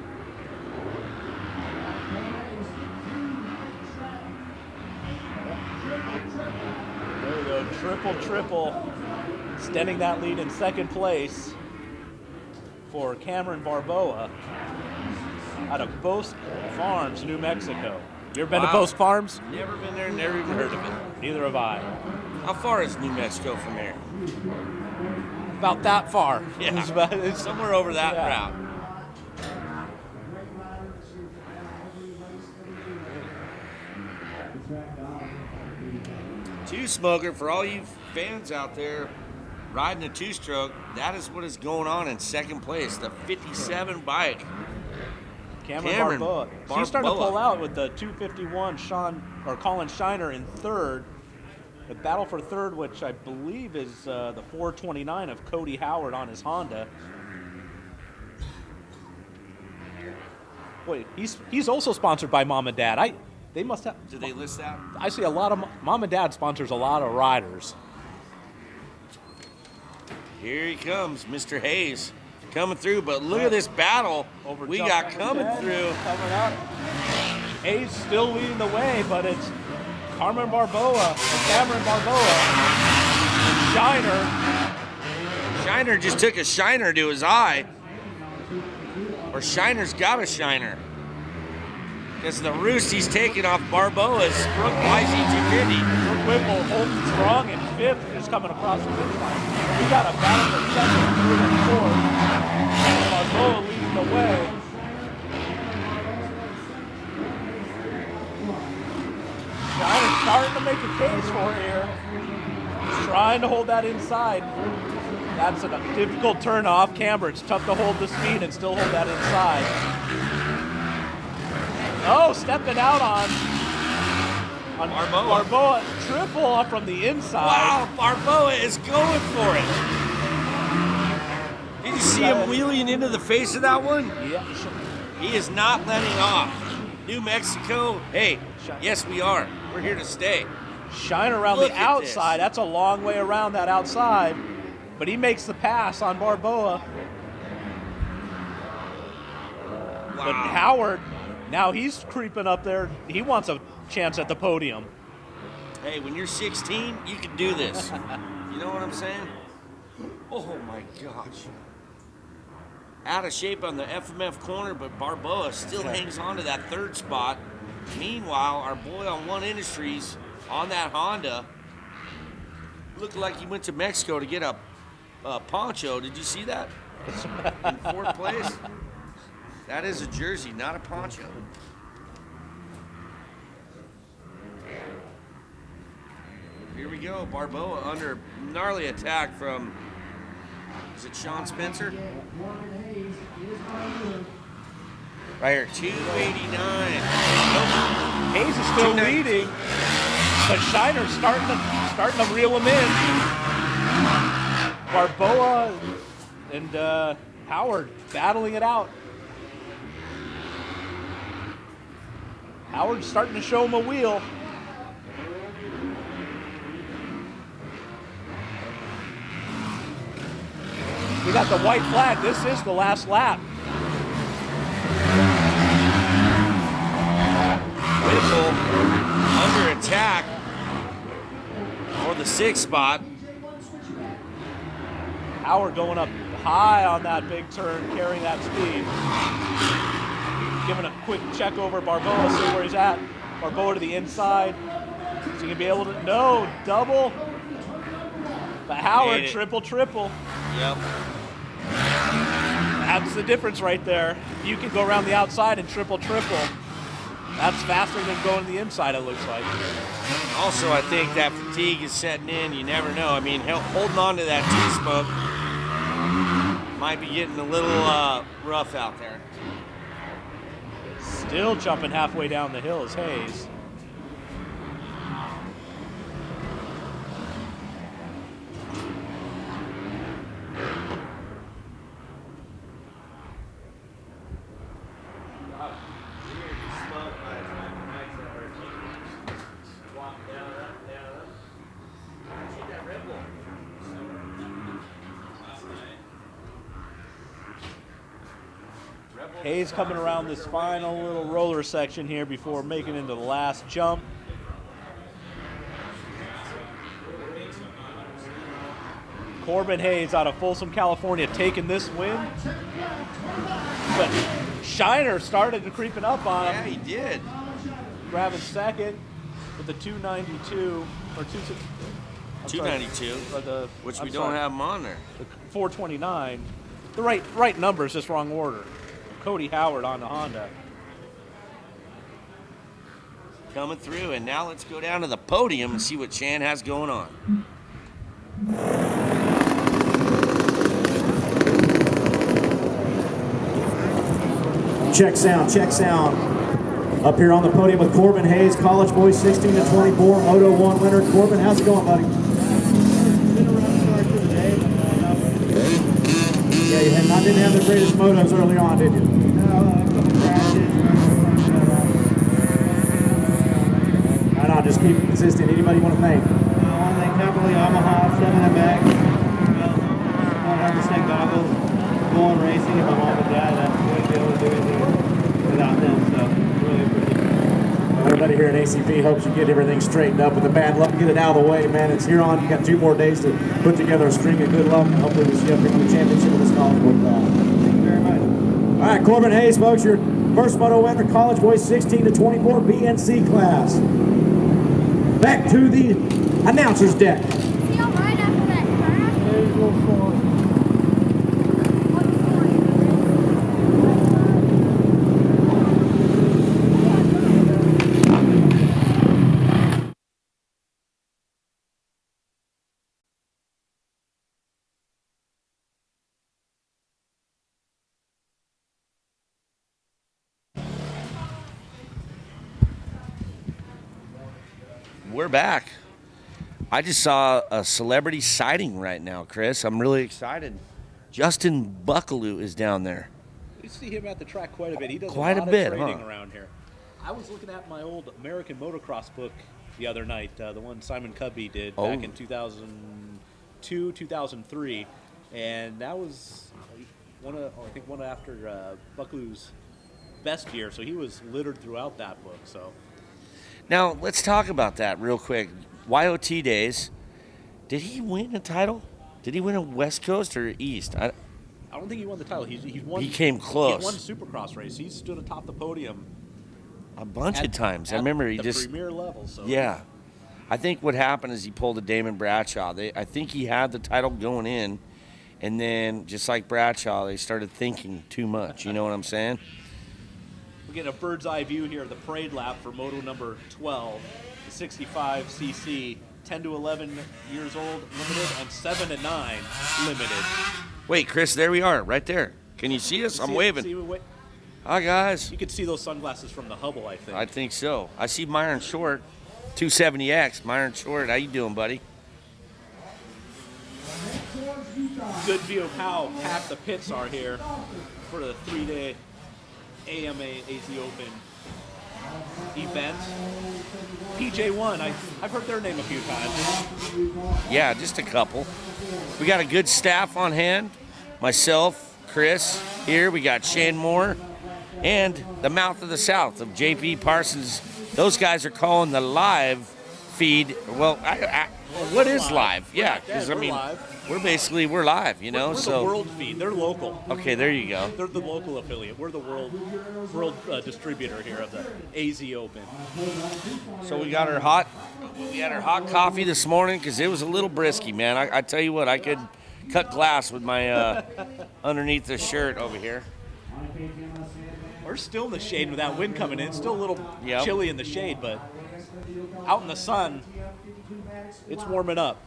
There we go, triple, extending that lead in 2nd place for Cameron Barboa out of Boast Farms, New Mexico. You ever been to Boast Farms? Never been there, never even heard of it. Neither have I. How far is New Mexico from here? About that far. Yeah, It's somewhere over that route. Two smoker, for all you fans out there riding a 2-stroke, that is what is going on in 2nd place, the 57 bike. Cameron Barboa. He's starting to pull out with the 251 Colin Shiner in 3rd. The battle for 3rd, which I believe is the 429 of Cody Howard on his Honda. Wait, he's also sponsored by Mom and Dad. They must have. Did they list that? I see a lot of Mom and Dad sponsors a lot of riders. Here he comes, Mr. Hayes, coming through. But look at this battle we got coming through. Coming up. Hayes still leading the way, but it's Cameron Barboa, and Shiner. Shiner just took a shiner to his eye. Or Shiner's got a shiner. Because the roost he's taking off Barboa's YZ250. Brooke Whipple holding strong in 5th, just coming across the finish line. We got a battle for 2nd, 3rd, and 4th. Barboa leading the way. Shiner's starting to make a case for it here. He's trying to hold that inside. That's a difficult turn off camber. It's tough to hold the speed and still hold that inside. Oh, stepping out on Barboa. Barboa. Triple off from the inside. Wow, Barboa is going for it. Did you see him wheeling into the face of that one? Yeah. He is not letting off. New Mexico, hey, yes we are. We're here to stay. Shine around Look the at outside. this. That's a long way around that outside. But he makes the pass on Barboa. Wow. But Howard, now he's creeping up there. He wants a chance at the podium. Hey, when you're 16, you can do this. You know what I'm saying? Oh my gosh. out of shape on the FMF corner, but Barboa still hangs on to that third spot. Meanwhile, our boy on One Industries on that Honda looked like he went to Mexico to get a poncho. Did you see that? In fourth place? That is a jersey, not a poncho. Here we go. Barboa under gnarly attack from, is it Sean Spencer? Right here, 289. Hayes is still leading, but Shiner's starting to reel him in. Barboa and Howard battling it out. Howard's starting to show him a wheel. We got the white flag. This is the last lap. Whipple under attack for the 6th spot. Howard going up high on that big turn, carrying that speed. Giving a quick check over Barboa, see where he's at. Barboa to the inside. Is he going to be able to? No, double. But Howard, triple. Yep. That's the difference right there. You can go around the outside and triple. That's faster than going to the inside, it looks like. Also, I think that fatigue is setting in. You never know. I mean, holding on to that T-smoke might be getting a little rough out there. Still jumping halfway down the hill is Hayes. Hayes coming around this final little roller section here before making into the last jump. Corbin Hayes out of Folsom, California, taking this win. But Shiner started to creeping up on him. Yeah, he did. Grabbing second with the 292 or 292, which we don't have him on there. The 429. The right number is just wrong order. Cody Howard on the Honda. Coming through, and now let's go down to the podium and see what Chan has going on. Check sound. Up here on the podium with Corbin Hayes, College Boys 16 to 24, Moto 1 winner. Corbin, how's it going, buddy? Been a rough start to the day, but Yeah, you didn't have the greatest motos early on, did you? no, a couple crashes. Right on, just keep it consistent. Anybody you want to thank? I want to thank Capital Yamaha, sending it back. 100% goggles, going racing, and my mom and dad. I wouldn't be able to do anything without them, so really appreciate it. Everybody here at ACV hopes you get everything straightened up with the bad luck. Get it out of the way, man. It's here on. You got 2 more days to put together a string of good luck. And hopefully we'll see you up here in the championship of this college boy class. Thank you very much. All right, Corbin Hayes, folks, your first moto winner, College Boys 16 to 24 BNC class. Back to the announcer's deck. See y'all right after that crash. There's a little fall. We're back. I just saw a celebrity sighting right now, Chris. I'm really excited. Justin Buckaloo is down there. You see him at the track quite a bit. He does Quite a a lot bit, of trading huh? around here. I was looking at my old American motocross book the other night, the one Simon Cubby did back in 2002, 2003, and that was one after Buckaloo's best year. So he was littered throughout that book. So Now, let's talk about that real quick. YOT days. Did he win a title? Did he win a West Coast or East? I don't think he won the title. He's won. He came close. He won Supercross race. He stood atop the podium A bunch of times. I at remember he the just. premier level. So Yeah. I think what happened is he pulled a Damon Bradshaw. I think he had the title going in, and then just like Bradshaw, they started thinking too much. You know what I'm saying? we're getting a bird's eye view here of the parade lap for moto number 12, the 65cc, 10 to 11 years old limited, and 7 to 9 limited. Wait, Chris, there we are, right there. Can you see us? I'm waving. Hi, guys. You could see those sunglasses from the Hubble, I think. I think so. I see Myron Short, 270X. Myron Short, how you doing, buddy? Good view of how packed the pits are here for the 3-day AMA AZ Open event. PJ1, I've heard their name a few times. Yeah, just a couple. We got a good staff on hand. Myself, Chris, here. We got Shane Moore and the Mouth of the South of JP Parsons. Those guys are calling the live feed. Well, what is live? Yeah, because I mean, we're live, you know. We're so the world feed. They're local. Okay, there you go. They're the local affiliate. We're the world distributor here of the AZ Open. So we got our hot coffee this morning because it was a little brisky, man. I tell you what, I could cut glass with my underneath the shirt over here. We're still in the shade with that wind coming in. It's still a little Yep. chilly in the shade, but out in the sun, it's warming up.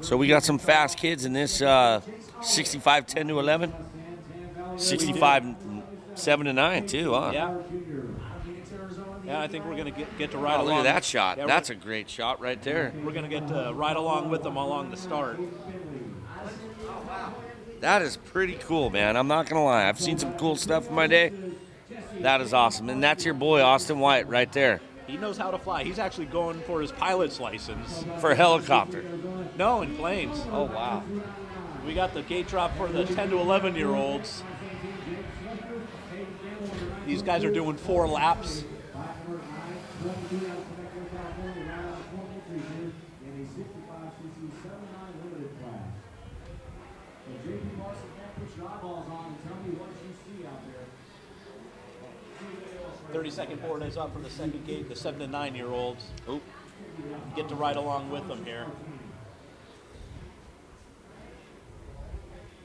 So we got some fast kids in this 65 10 to 11, 65 7 to 9 too, huh? Yeah, I think we're going to get to ride along. Look at that shot. Yeah, That's a great shot right there. We're going to get to ride along with them along the start. That is pretty cool, man. I'm not going to lie. I've seen some cool stuff in my day. That is awesome. And that's your boy, Austin White, right there. He knows how to fly. He's actually going for his pilot's license. For a helicopter. No, in planes. Oh, wow. We got the gate drop for the 10 to 11-year-olds. These guys are doing 4 laps. JP Parsons can't put your eyeballs on and tell me what you see out there. 30-second board is up for the second gate, the 7 to 9-year-olds. Oh. Get to ride along with them here.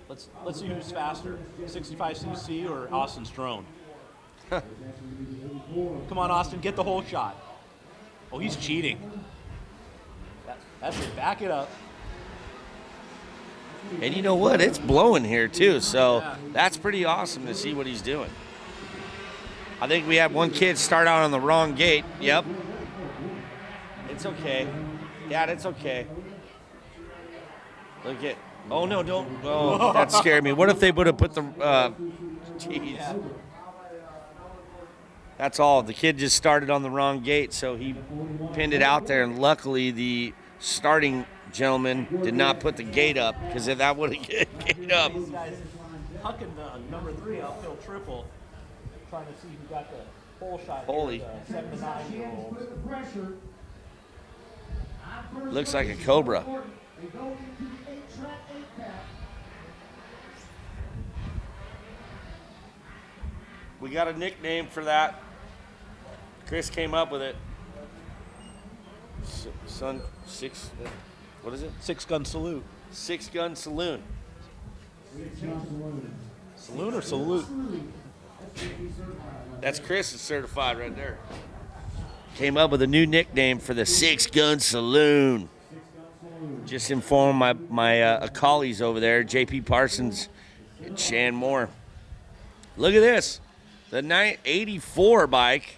Let's see who's faster, 65cc or Austin's drone. Come on, Austin, get the whole shot. Oh, he's cheating. That's it. Back it up. And you know what? It's blowing here, too. So that's pretty awesome to see what he's doing. I think we had one kid start out on the wrong gate. Yep. It's okay. Dad, it's okay. Look at. Oh, no, don't. Oh, that scared me. What if they would have put the. Jeez. That's all. The kid just started on the wrong gate, so he pinned it out there. And luckily, the starting gentleman did not put the gate up, because if that would have gate up. These guys hucking the number 3 uphill triple, trying to see who got the whole shot. Holy. Here, the 7 to 9-year-olds. Looks like a Cobra. We got a nickname for that. Chris came up with it. What is it? 6-gun salute. 6-gun saloon. Saloon or salute? That's Chris is certified right there. Came up with a new nickname for the 6-gun saloon. Just informed my colleagues over there, JP Parsons and Shan Moore. Look at this. The 984 bike.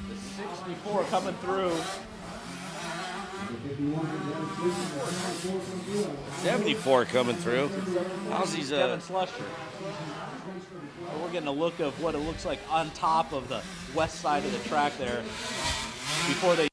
The 64 coming through. 74 coming through. How's these? Kevin Slusher. We're getting a look of what it looks like on top of the west side of the track there before they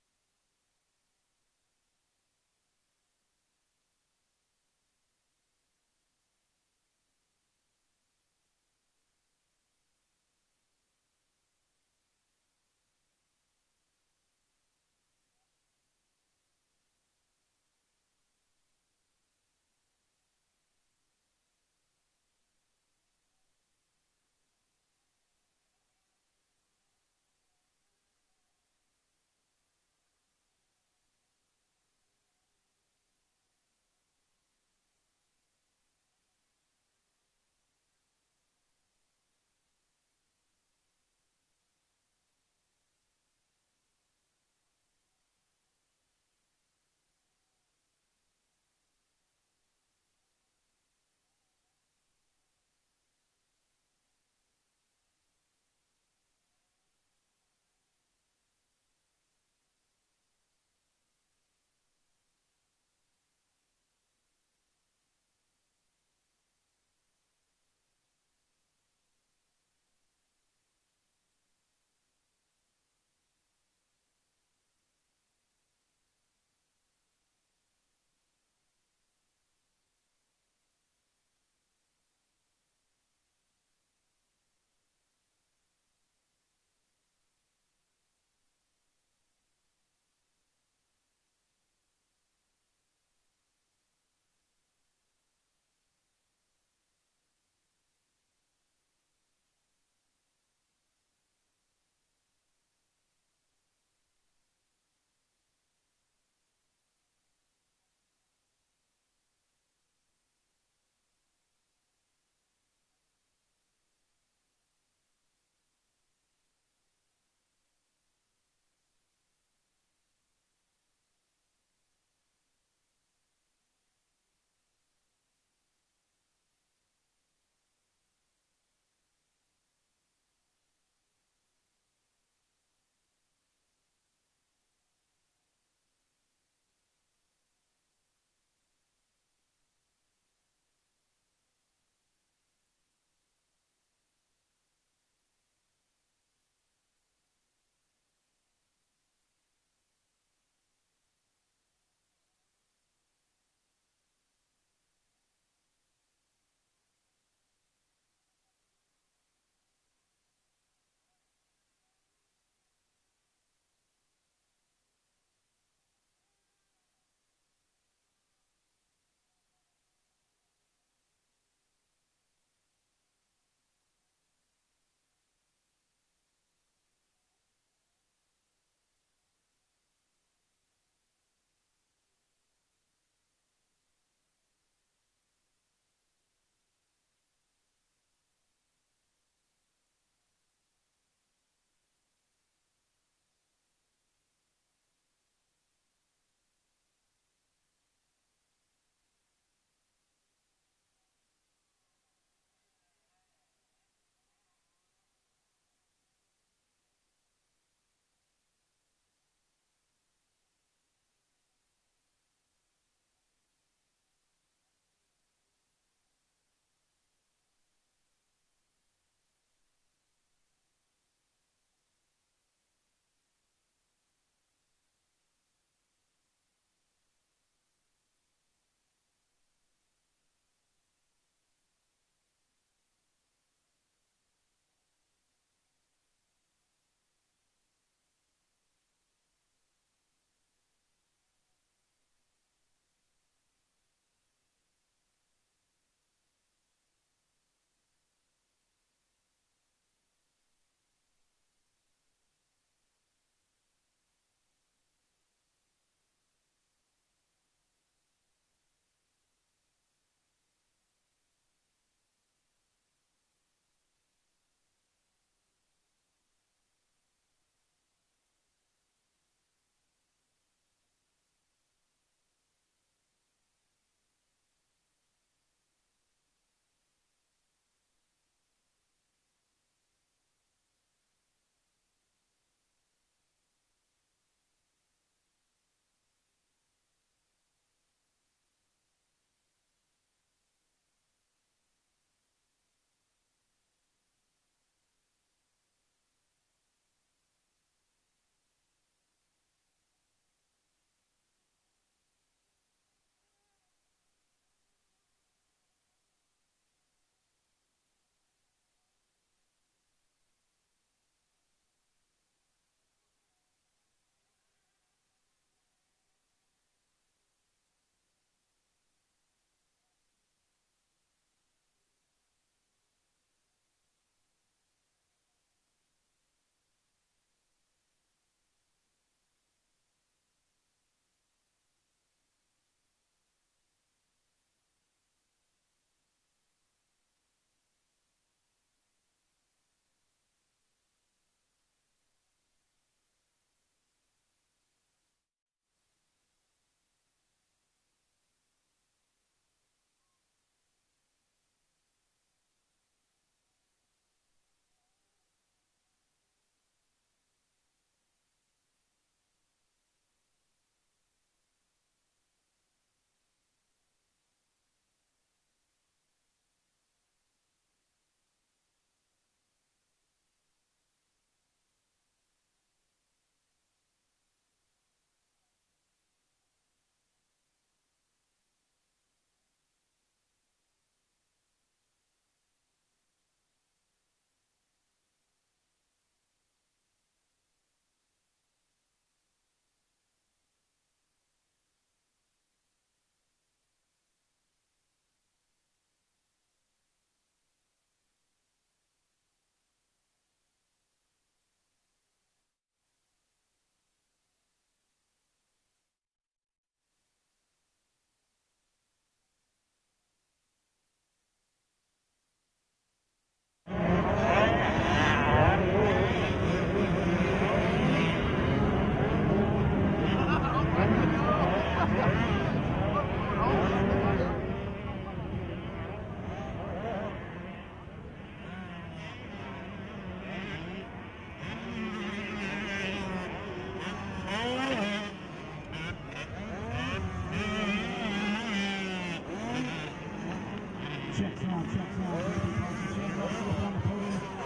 Checks out.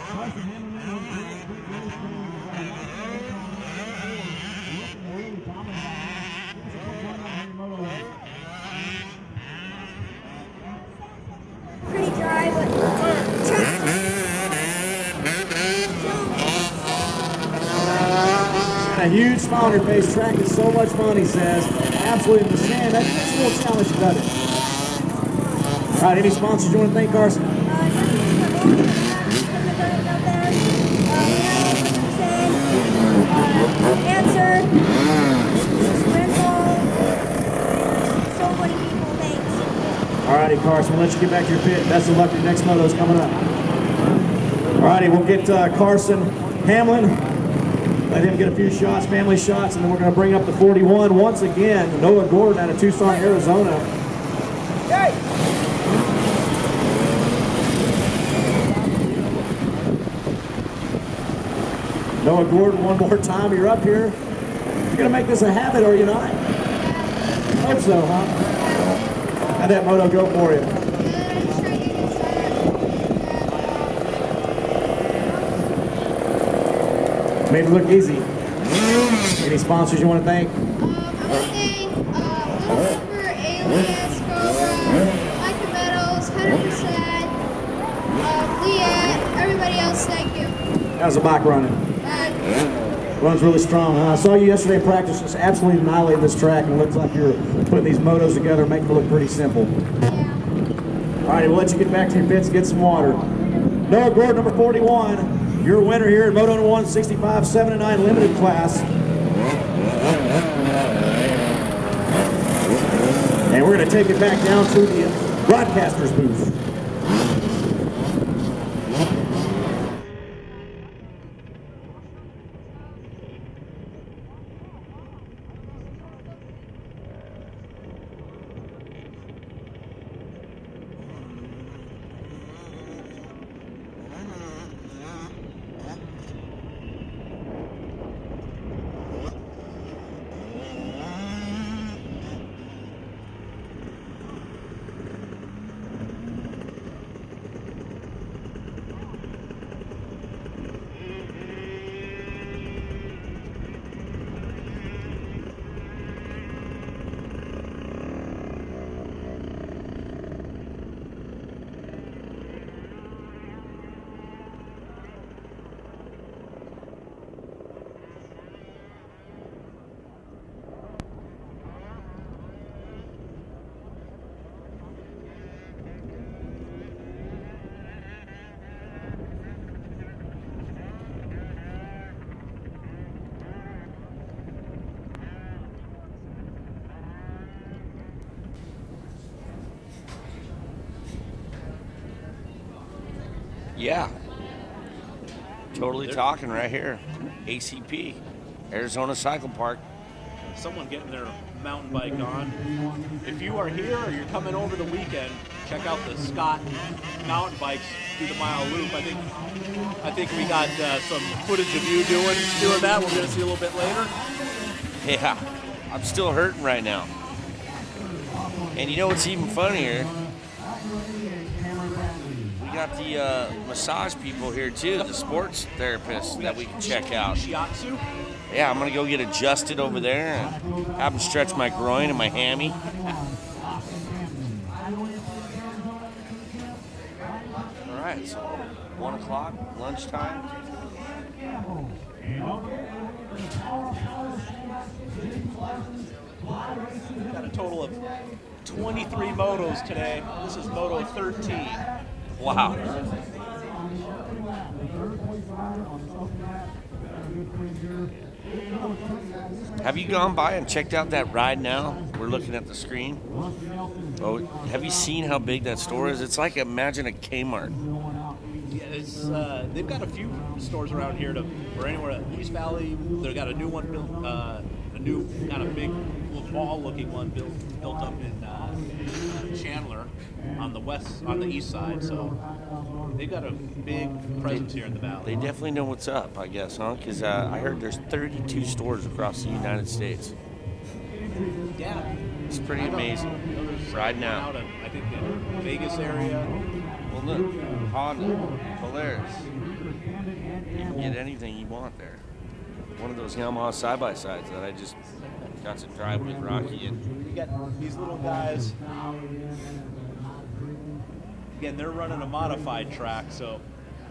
Carson Hamlin was really strong. Looking really dominant. Here's a quick run on Harimoto. Pretty dry, but A huge smile on your face. Track is so much fun, he says. Absolutely in the sand. That's a little challenge you got it. All right, any sponsors you want to thank, Carson? Answer, rental, so many people, thanks. All righty, Carson, we'll let you get back to your pit. Best of luck. Your next moto's coming up. All righty, we'll get Carson Hamlin. Let him get a few shots, family shots, and then we're going to bring up the 41 once again. Noah Gordon out of Tucson, Arizona. Noah Gordon, one more time. You're up here. You're going to make this a habit, or are you not? Hope so, huh? How'd that moto go for you? Made it look easy. Any sponsors you want to thank? I want to thank Wilbur, Alias, Cobra, Micah Meadows, 100%, Leah, everybody else, thank you. How's the bike running? Runs really strong, huh? I saw you yesterday in practice, just absolutely annihilated this track, and it looks like you're putting these motos together, making it look pretty simple. Yeah. All right, we'll let you get back to your pits, get some water. Noah Gordon, number 41. Your winner here in Moto 165 7-9 limited class. And we're going to take it back down to the broadcaster's booth. Yeah. Totally talking right here. ACP, Arizona Cycle Park. Someone getting their mountain bike on. If you are here or you're coming over the weekend, check out the Scott mountain bikes through the mile loop. I think we got some footage of you doing that. We're going to see a little bit later. Yeah, I'm still hurting right now. And you know what's even funnier? We got the massage people here too, the sports therapists that we can check out. Shiatsu. Yeah, I'm gonna go get adjusted over there and have them stretch my groin and my hammy. All right, so 1 o'clock, lunchtime. Got a total of 23 motos today. This is Moto 13. Wow. Have you gone by and checked out that ride now? We're looking at the screen. Oh, have you seen how big that store is? It's like, imagine a Kmart. Yeah, it's, they've got a few stores around here or anywhere at East Valley. They've got a new one built, a new kind of big mall-looking one built up in Chandler on the east side. So they've got a big presence here in the valley. They definitely know what's up, I guess, huh? Because I heard there's 32 stores across the United States. Yeah. It's pretty amazing. Riding out. In, I think the Vegas area. Well, look, Honda, Polaris. You can get anything you want there. One of those Yamaha side-by-sides that I just got to drive with Rocky. And you got these little guys. Again, they're running a modified track, so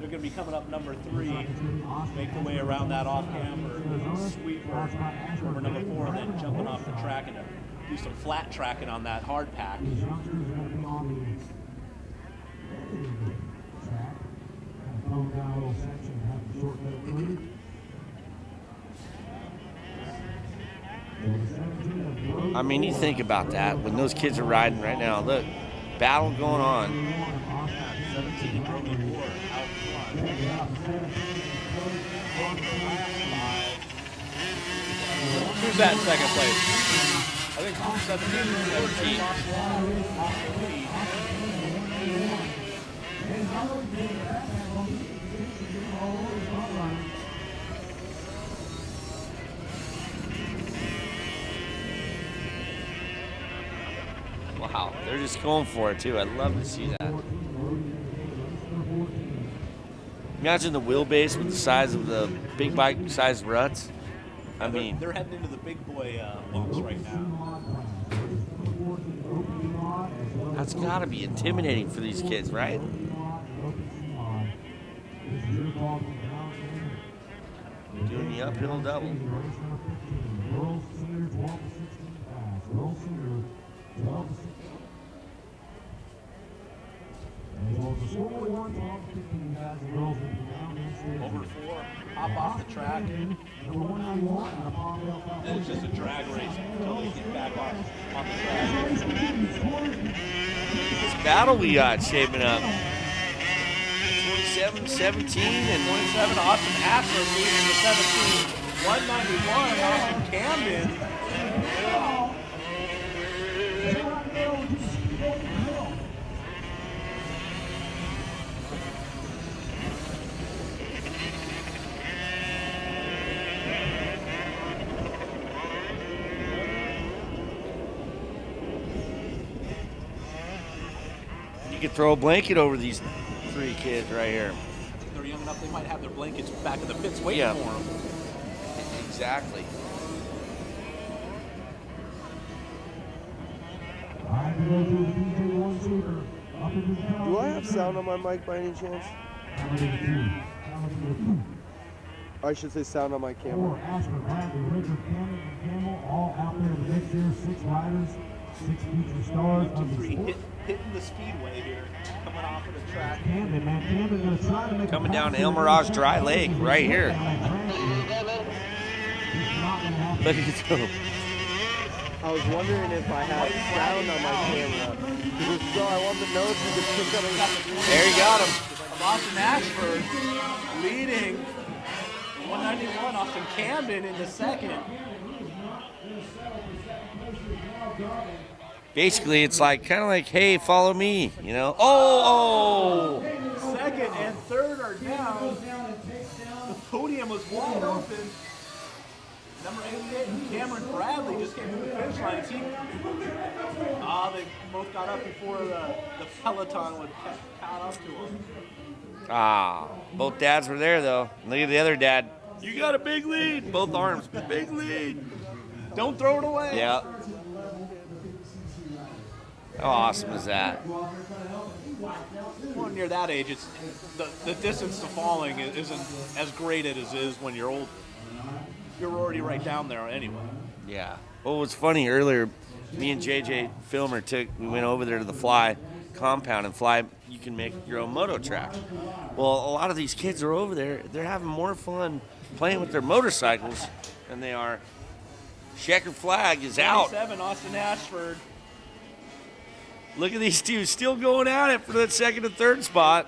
they're going to be coming up number 3, make their way around that off-cam or sweep over number 4, and then jumping off the track and do some flat tracking on that hard pack. I mean, you think about that when those kids are riding right now. Look, battle going on. 17 out front. Who's that in second place? I think 17. Wow, they're just going for it too. I'd love to see that. Imagine the wheelbase with the size of the big bike sized ruts. I mean, they're heading into the big boy bumps right now. That's got to be intimidating for these kids, right? Doing the uphill double. Over 4, hop off the track. It's just a drag race until they get back on the track. This battle we got shaping up. 27, 17, and 27, Austin Asher leading the 17. 191, Austin Camden. You could throw a blanket over these 3 kids right here. I think they're young enough, they might have their blankets back in the pits waiting for them. Exactly. Do I have sound on my mic by any chance? I should say sound on my camera. All out there in the mix here, 6 riders, 6 future stars. 3 hitting the speedway here, coming off of the track. Camden, man, Camden gonna try to make Coming down El Mirage Dry Lake right here. Look at this. I was wondering if I had sound on my camera. Because if so, I wanted to know if you could pick up. There you got him. Austin Ashford leading 191, Austin Camden in the second. Basically, it's like kind of like, hey, follow me, you know? Oh! Second and third are down. The podium was wide open. Number 88, Cameron Bradley just came to the finish line. They both got up before the peloton would caught up to them. Both dads were there, though. Look at the other dad. You got a big lead. Both arms. Big lead. Don't throw it away. Yeah. How awesome is that? When you're that age, it's the distance to falling isn't as great as it is when you're old. You're already right down there anyway. Yeah. Well, what's funny, earlier, me and JJ Filmer we went over there to the Fly compound, and Fly, you can make your own moto track. Well, a lot of these kids are over there. They're having more fun playing with their motorcycles than they are. Checkered flag is out. 27, Austin Ashford. Look at these two still going at it for that second and third spot.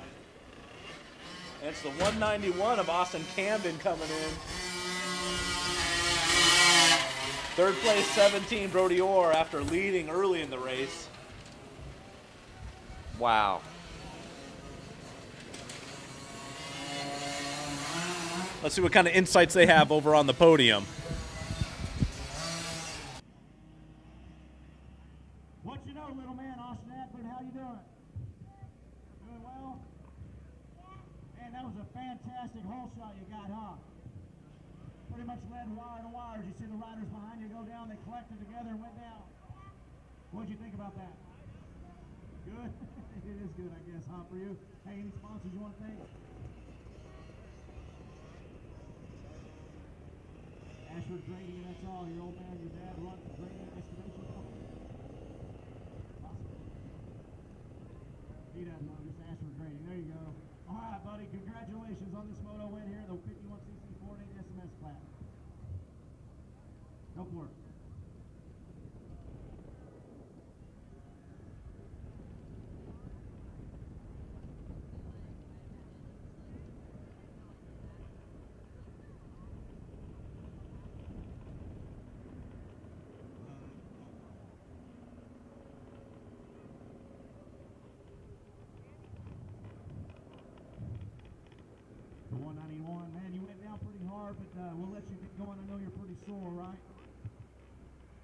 And it's the 191 of Austin Camden coming in. Third place, 17, Brody Orr, after leading early in the race. Wow. Let's see what kind of insights they have over on the podium. fantastic hole shot you got, huh? Pretty much led wire to wire. Did you see the riders behind you go down? They collected together and went down. What'd you think about that? Good? It is good, I guess, huh, for you? Hey, any sponsors you want to thank? Ashford Grading, and that's all. Your old man, your dad runs the grading excavation company. Awesome. He doesn't know, just Ashford Grading. There you go. All right, buddy. Congratulations on this moto win here in the 51cc 4.8 SMS class. Go for it. The 191, man, you went down pretty hard, but we'll let you get going. I know you're pretty sore, right?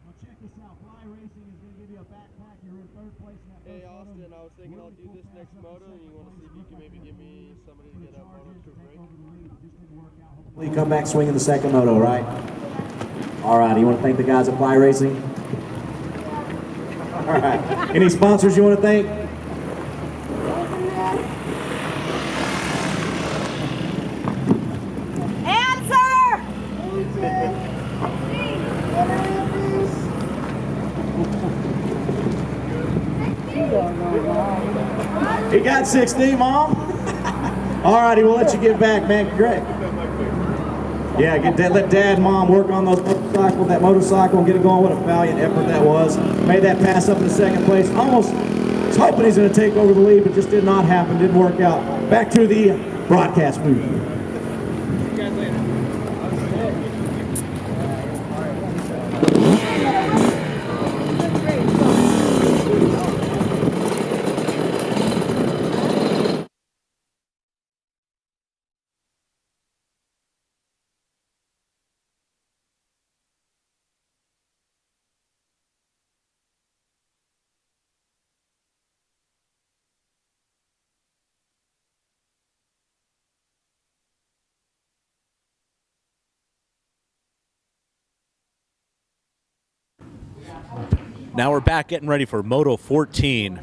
Now check this out. Fly Racing is going to give you a backpack. You're in third place in that Hey first moto. Austin, I was thinking Really I'll do cool this pass next up to moto, and second you want to place. see if you can maybe give me somebody to get up moto to a break? Will you come back swinging the second moto, right? All right. You want to thank the guys at Fly Racing? All right. Any sponsors you want to thank? He got 16, Mom. All righty, we'll let you get back, man. Great. Yeah, let Dad and Mom work on that motorcycle and get it going. What a valiant effort that was. Made that pass up in second place. Almost was hoping he's going to take over the lead, but just did not happen. Didn't work out. Back to the broadcast booth. See you guys later. Now we're back getting ready for Moto 14,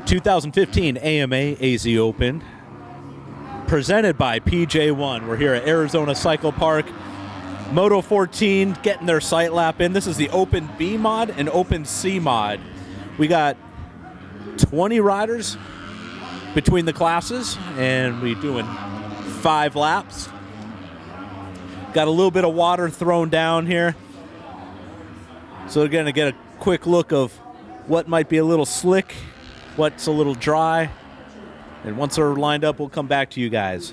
2015 AMA AZ Open, presented by PJ1. We're here at Arizona Cycle Park. Moto 14 getting their sight lap in. This is the Open B mod and Open C mod. We got 20 riders between the classes, and we're doing 5 laps. Got a little bit of water thrown down here. So we're going to get a quick look of what might be a little slick, what's a little dry. And once they're lined up, we'll come back to you guys.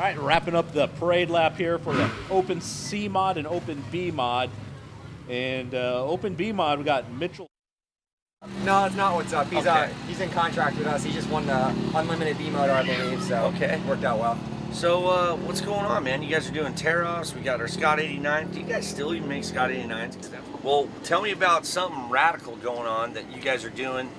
All right, wrapping up the parade lap here for the Open C mod and Open B mod. And Open B mod, we got Mitchell. No, it's not what's up. Okay. He's in contract with us. He just won the unlimited B motor, I believe. So Okay. worked out well. So what's going on, man? You guys are doing tear-offs. We got our Scott 89. Do you guys still even make Scott 89s? Well, tell me about something radical going on that you guys are doing,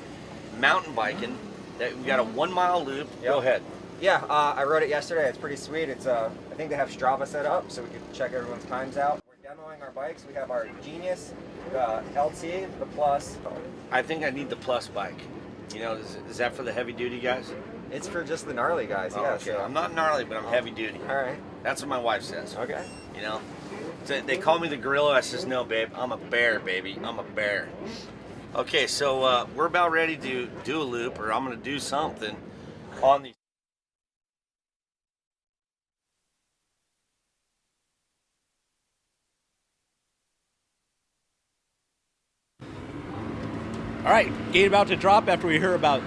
mountain biking. That we got a 1 mile loop. Go ahead. Yeah, I rode it yesterday. It's pretty sweet. It's I think they have Strava set up, so we can check everyone's times out. We're demoing our bikes. We have our Genius, the LT, the Plus. I think I need the Plus bike. You know, is that for the heavy duty guys? It's for just the gnarly guys. Oh, Yeah. okay. So. I'm not gnarly, but I'm heavy duty. All right. That's what my wife says. Okay. You know, so they call me the gorilla. I says, no, babe, I'm a bear, baby. I'm a bear. Okay, so we're about ready to do a loop, or I'm going to do something on these. All right, gate about to drop after we hear about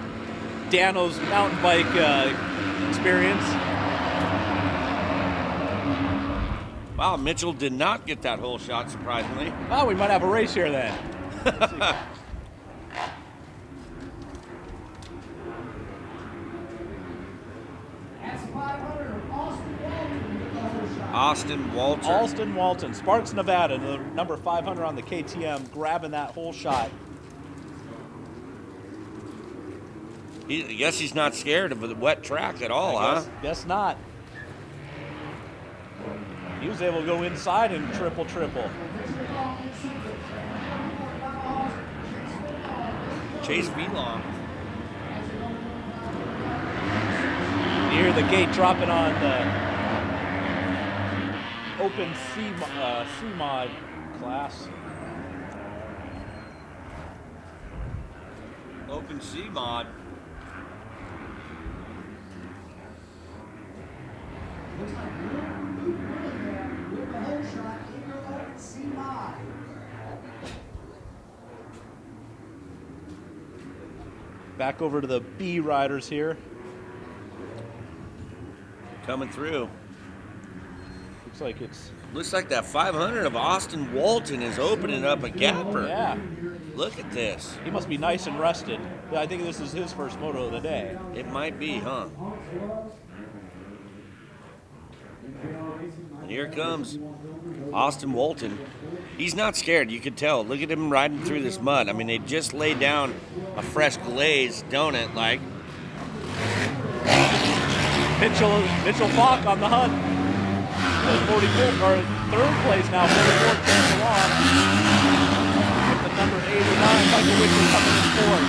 Dano's mountain bike experience. Wow, Mitchell did not get that whole shot, surprisingly. Oh, we might have a race here then. Austin Walter. Alston Walton, Sparks, Nevada, the number 500 on the KTM, grabbing that whole shot. I guess he's not scared of the wet track at all, huh? Guess not. He was able to go inside and triple. Chase V-Long. You hear the gate dropping on the Open C mod class. Open C mod. Looks like Luke Willingham with the whole shot in your Open C mod. Back over to the B riders here. Coming through. Looks like that 500 of Austin Walton is opening up a gapper. Yeah. Look at this. He must be nice and rested. I think this is his first moto of the day. It might be, huh? And here comes Austin Walton. He's not scared, you could tell. Look at him riding through this mud. I mean, they just laid down a fresh glaze donut, like. Mitchell Falk on the hunt. 45th, or third place now, 44th chance along. With the number 89, Michael Whitney coming in fourth.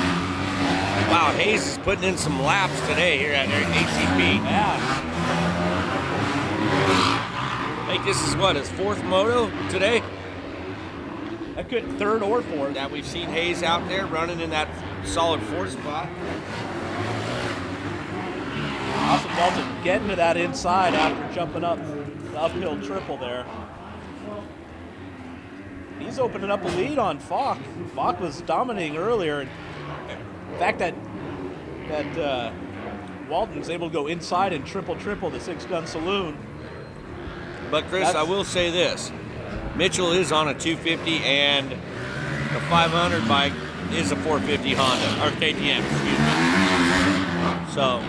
Wow, Hayes is putting in some laps today here at ACP. Yeah. I think this is what, his fourth moto today? That could third or fourth. That we've seen Hayes out there running in that solid fourth spot. Austin Walton getting to that inside after jumping up the uphill triple there. He's opening up a lead on Falk. Falk was dominating earlier. In fact, that Walton was able to go inside and triple the six-gun saloon. But Chris, I will say this. Mitchell is on a 250 and the 500 bike is a 450 Honda, or KTM, excuse me. So,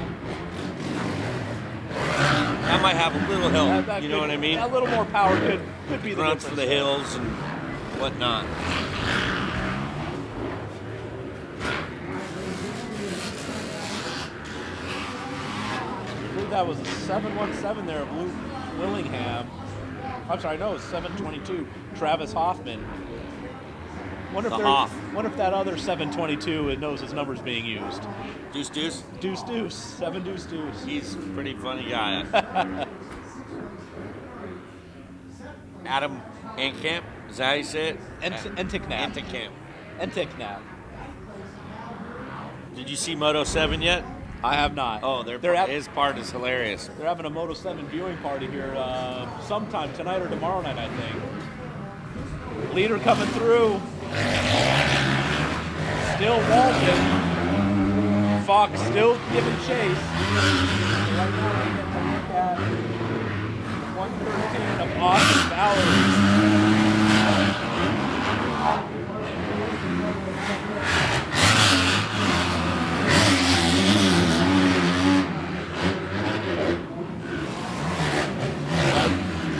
that might have a little help, That you know what I mean? A little more power could be the Grunts difference. for the hills and whatnot. I believe that was a 717 there of Luke Willingham. I'm sorry, no, it was 722, Travis Hoffman. Wonder if that other 722 knows his number's being used. Deuce? Deuce, 7 Deuce. He's a pretty funny guy. Adam Enkamp, is that how you say it? Entiknap. Entiknap. Did you see Moto 7 yet? I have not. Oh, his part is hilarious. They're having a Moto 7 viewing party here sometime tonight or tomorrow night, I think. Leader coming through. Still Walton. Fox still giving chase. Right now, we're getting a look at 13 of Austin Bowers.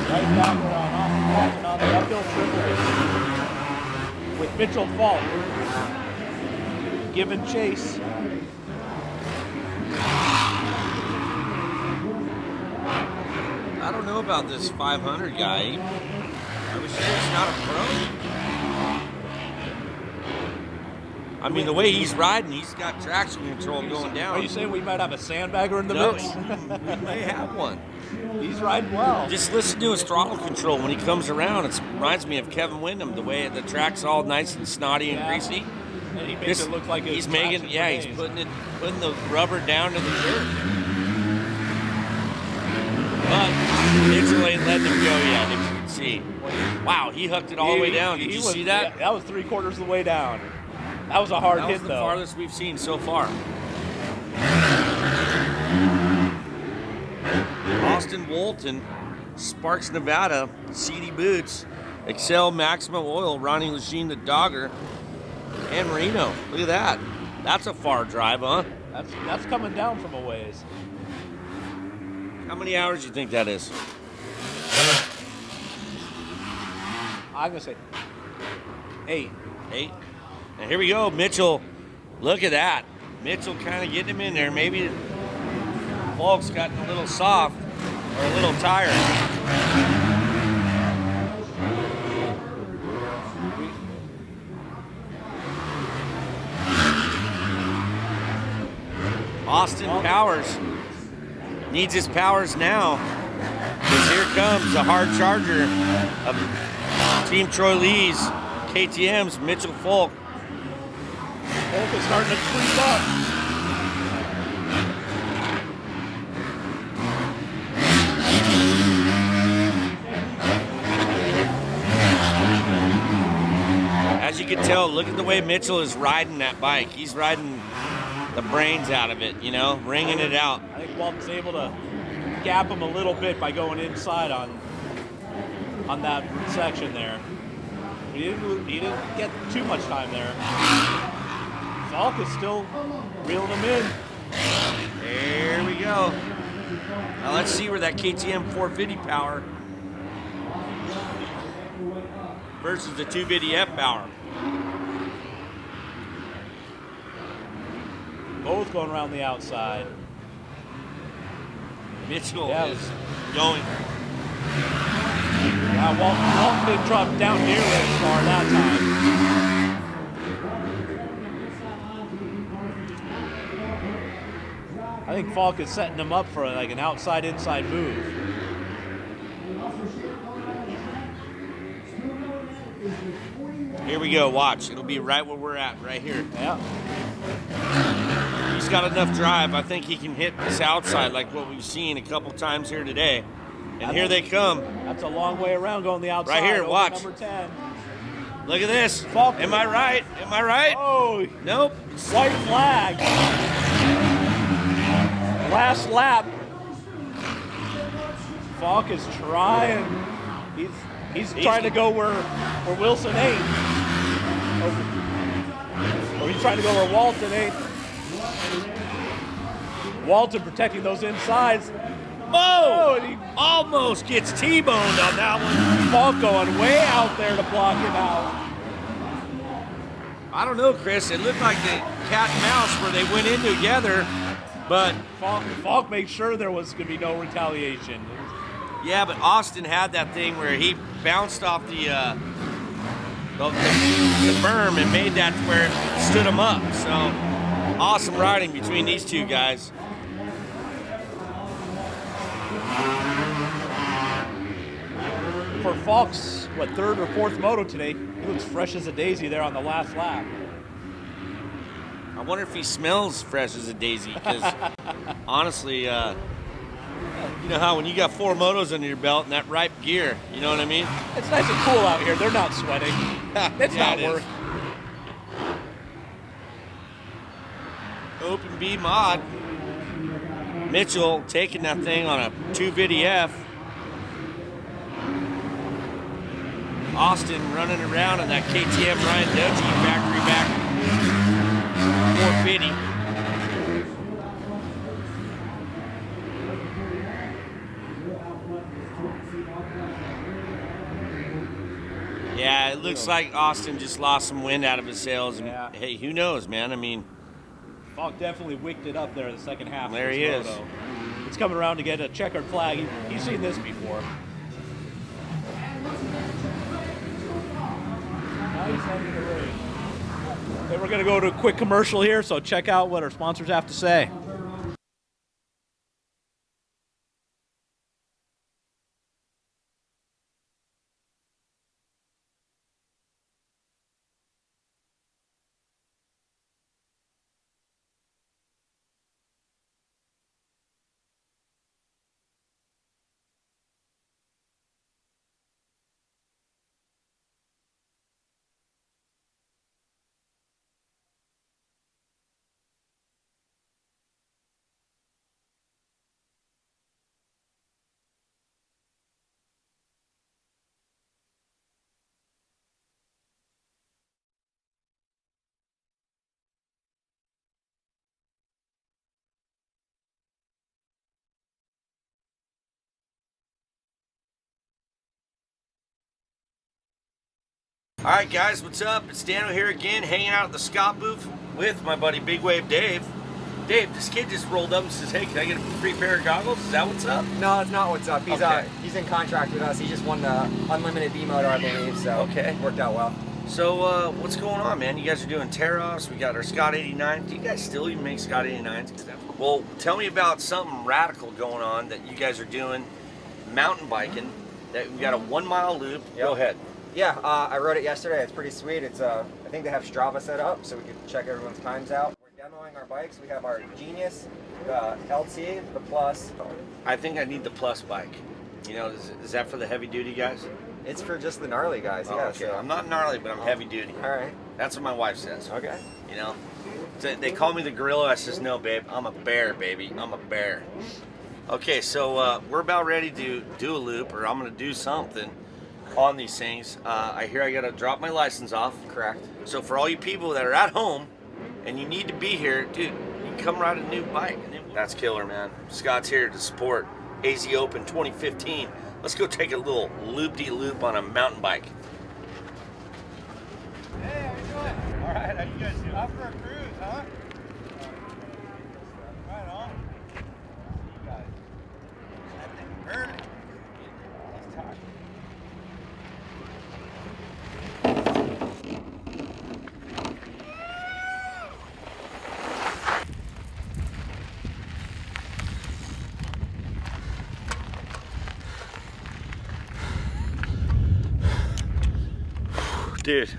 Right back around Austin Walton on the uphill triple with Mitchell Falk giving chase. I don't know about this 500 guy. Are we sure he's not a pro? I mean, the way he's riding, he's got traction control going down. Are you saying we might have a sandbagger in the No, mix? we may have one. He's riding well. Just listen to his throttle control when he comes around. It reminds me of Kevin Windham, the way the track's all nice and snotty and greasy. And he makes it look like it's he's making, yeah, he's putting the rubber down to the dirt. But Mitchell ain't letting him go yet, if you can see. Wow, he hooked it all the way down. Did you see that? Yeah, that was 3/4 of the way down. That was a hard hit, the though. farthest we've seen so far. Austin Walton, Sparks, Nevada, CD Boots, Excel, Maximum Oil, Ronnie Lechine, the Dogger, and Marino. Look at that. That's a far drive, huh? That's coming down from a ways. How many hours do you think that is? I'm going to say 8. 8. And here we go, Mitchell. Look at that. Mitchell kind of getting him in there. Maybe Falk's gotten a little soft or a little tired. Austin Powers needs his powers now, because here comes the hard charger of Team Troy Lee's KTM's Mitchell Falk. Falk is starting to creep up. As you can tell, look at the way Mitchell is riding that bike. He's riding the brains out of it, you know, wringing it out. I think Walton's able to gap him a little bit by going inside on that section there. He didn't get too much time there. Falk is still reeling him in. There we go. Now let's see where that KTM 450 power versus the 250F power. Both going around the outside. Mitchell Yeah. is going. Walton didn't drop down nearly as far that time. I think Falk is setting him up for like an outside-inside move. Here we go, watch. It'll be right where we're at, right here. Yeah. He's got enough drive. I think he can hit this outside like what we've seen a couple times here today. And here they come. That's a long way around going the outside. Right here, over watch. Number 10. Look at this. Falk. Am I right? Am I right? Oh, Nope. white flag. Last lap. Falk is trying. He's trying to go where Wilson ain't. Or he's trying to go where Walton ain't. Walton protecting those insides. Oh, and he almost gets T-boned on that one. Falk going way out there to block him out. I don't know, Chris. It looked like the cat and mouse where they went in together, but Falk made sure there was going to be no retaliation. yeah, but Austin had that thing where he bounced off the berm and made that where it stood him up. So awesome riding between these two guys. For Falk's, third or fourth moto today, he looks fresh as a daisy there on the last lap. I wonder if he smells fresh as a daisy, because honestly, you know how when you got 4 motos under your belt and that ripe gear, you know what I mean? It's nice and cool out here. They're not sweating. It's Yeah, not it is. work. Open B mod. Mitchell taking that thing on a 250F. Austin running around in that KTM Ryan Dudgy factory back 450. Yeah, it looks like Austin just lost some wind out of his sails. And Yeah. hey, who knows, man? I mean, Fog definitely wicked it up there the second half. There of this he is. moto. It's coming around to get a checkered flag. He's seen this before. Nice end of the race. And we're going to go to a quick commercial here, so check out what our sponsors have to say. all right, guys, what's up? It's Dano here again, hanging out at the Scott booth with my buddy Big Wave Dave. Dave, this kid just rolled up and says, hey, can I get a free pair of goggles? Is that what's up? No, that's not what's up. He's Okay. he's in contract with us. He just won the unlimited B motor, I believe. So Okay. worked out well. So, what's going on, man? You guys are doing tear-offs. We got our Scott 89. Do you guys still even make Scott 89s? Well, tell me about something radical going on that you guys are doing, mountain biking, that we got a 1 mile loop. Go ahead. Yeah, I rode it yesterday. It's pretty sweet. It's I think they have Strava set up, so we can check everyone's times out. We're demoing our bikes. We have our Genius, the LT, the Plus. I think I need the Plus bike. You know, is that for the heavy duty guys? It's for just the gnarly guys. Oh, Yeah. okay. So. I'm not gnarly, but I'm heavy duty. All right. That's what my wife says. Okay. You know, so they call me the gorilla. I says, no, babe, I'm a bear, baby. I'm a bear. Okay, so we're about ready to do a loop, or I'm gonna do something on these things. I hear I gotta drop my license off. Correct. So for all you people that are at home and you need to be here, dude, you can come ride a new bike. That's killer, man. Scott's here to support AZ Open 2015. Let's go take a little loop-de-loop on a mountain bike. Hey, how you doing? All right, how you guys doing? Out for a cruise, huh? Right on. See you guys. That thing burning. He's tired. Dude.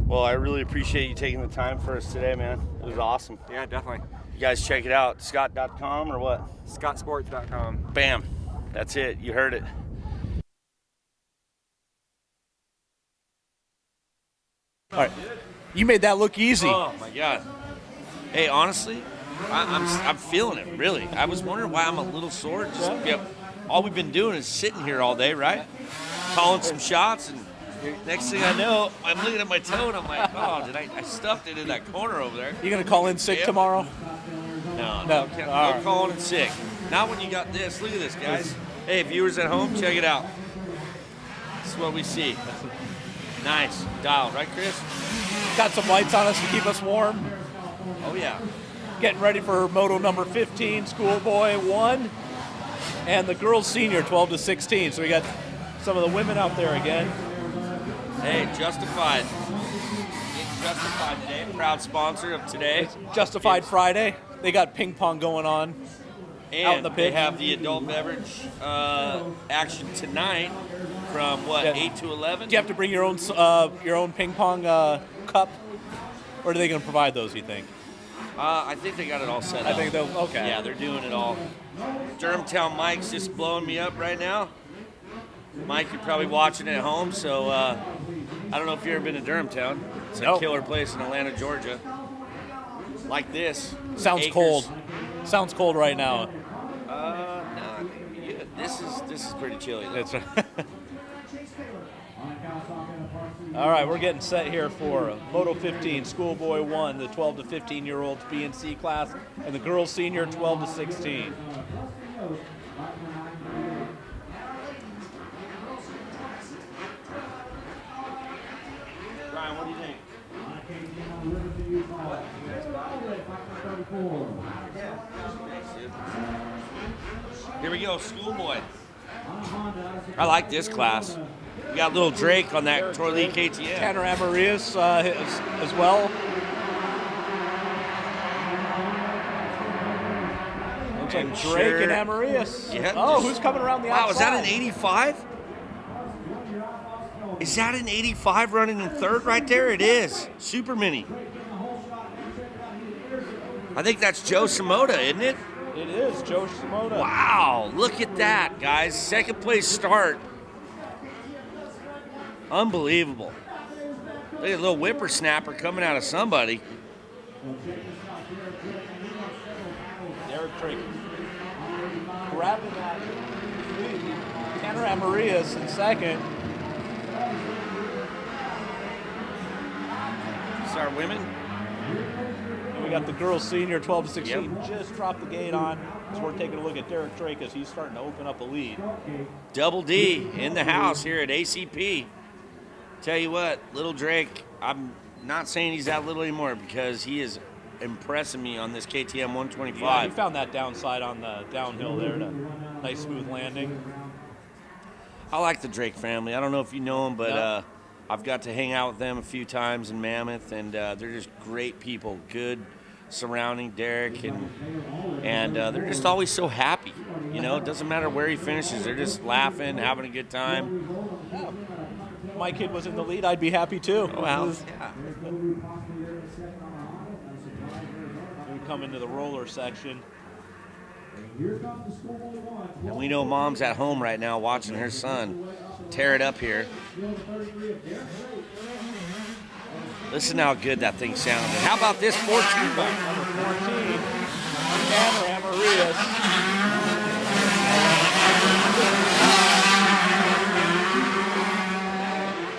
Well, I really appreciate you taking the time for us today, man. It was awesome. Yeah, definitely. You guys check it out, scott.com or what? ScottSports.com. Bam. That's it. You heard it. All right. You made that look easy. Oh, my God. Hey, honestly, I'm feeling it, really. I was wondering why I'm a little sore. Just, all we've been doing is sitting here all day, right? Calling some shots, and next thing I know, I'm looking at my toe, and I'm like, oh, I stuffed it in that corner over there. You going to call in sick Yep. tomorrow? No, No. no All right. calling in sick. Not when you got this. Look at this, guys. Hey, viewers at home, check it out. This is what we see. Nice. Dialed, right, Chris? Got some lights on us to keep us warm. Oh, yeah. Getting ready for moto number 15, Schoolboy 1, and the girls senior 12 to 16. So we got some of the women out there again. Hey, Justified. Getting Justified today. Proud sponsor of today. Justified Friday. They got ping pong going on. And out in the they pit. have the adult beverage action tonight from, what, Yeah. 8 to 11? Do you have to bring your own ping pong cup, or are they going to provide those? You think? I think they got it all set up. I think they'll. Okay. Yeah, they're doing it all. Durhamtown Mike's just blowing me up right now. Mike, you're probably watching at home, so I don't know if you've ever been to Durhamtown. It's a Nope. killer place in Atlanta, Georgia. Like this. Sounds Acres. cold. Sounds cold right now. No, I think it'd be good. This This is pretty chilly. That's right. All right, we're getting set here for Moto 15 Schoolboy 1, the 12 to 15-year-olds B and C class, and the girls senior 12 to 16. Ryan, what do you think? Here we go, Schoolboy. I like this class. We got little Drake on that Troy Lee KTM. Tanner Amarias as well. Looks like Drake and Amarias. Yeah, oh, who's coming around the outside? Wow, is that an 85? Is that an 85 running in third right there? It is. Super mini. I think that's Joe Shimoda, isn't it? It is Joe Shimoda. Wow, look at that, guys. Second place start. Unbelievable. Look at a little whippersnapper coming out of somebody. Derek Drake grabbing that lead. Tanner Amarias in second. This is our women. And we got the girls senior 12 to 16. Yep. Just dropped the gate on. So we're taking a look at Derek Drake as he's starting to open up a lead. Double D in the house here at ACP. Tell you what, little Drake, I'm not saying he's that little anymore because he is impressing me on this KTM 125. Yeah, he found that downside on the downhill there. Nice smooth landing. I like the Drake family. I don't know if you know them, but I've got to hang out with them a few times in Mammoth, and they're just great people. Good surrounding Derek, and they're just always so happy. You know, it doesn't matter where he finishes. They're just laughing, having a good time. Yeah. My kid was in the lead, I'd be happy too. Oh, well, yeah. We come into the roller section. And we know Mom's at home right now watching her son tear it up here. Listen how good that thing sounded. How about this 14 bike? Number 14, Tanner Amarias.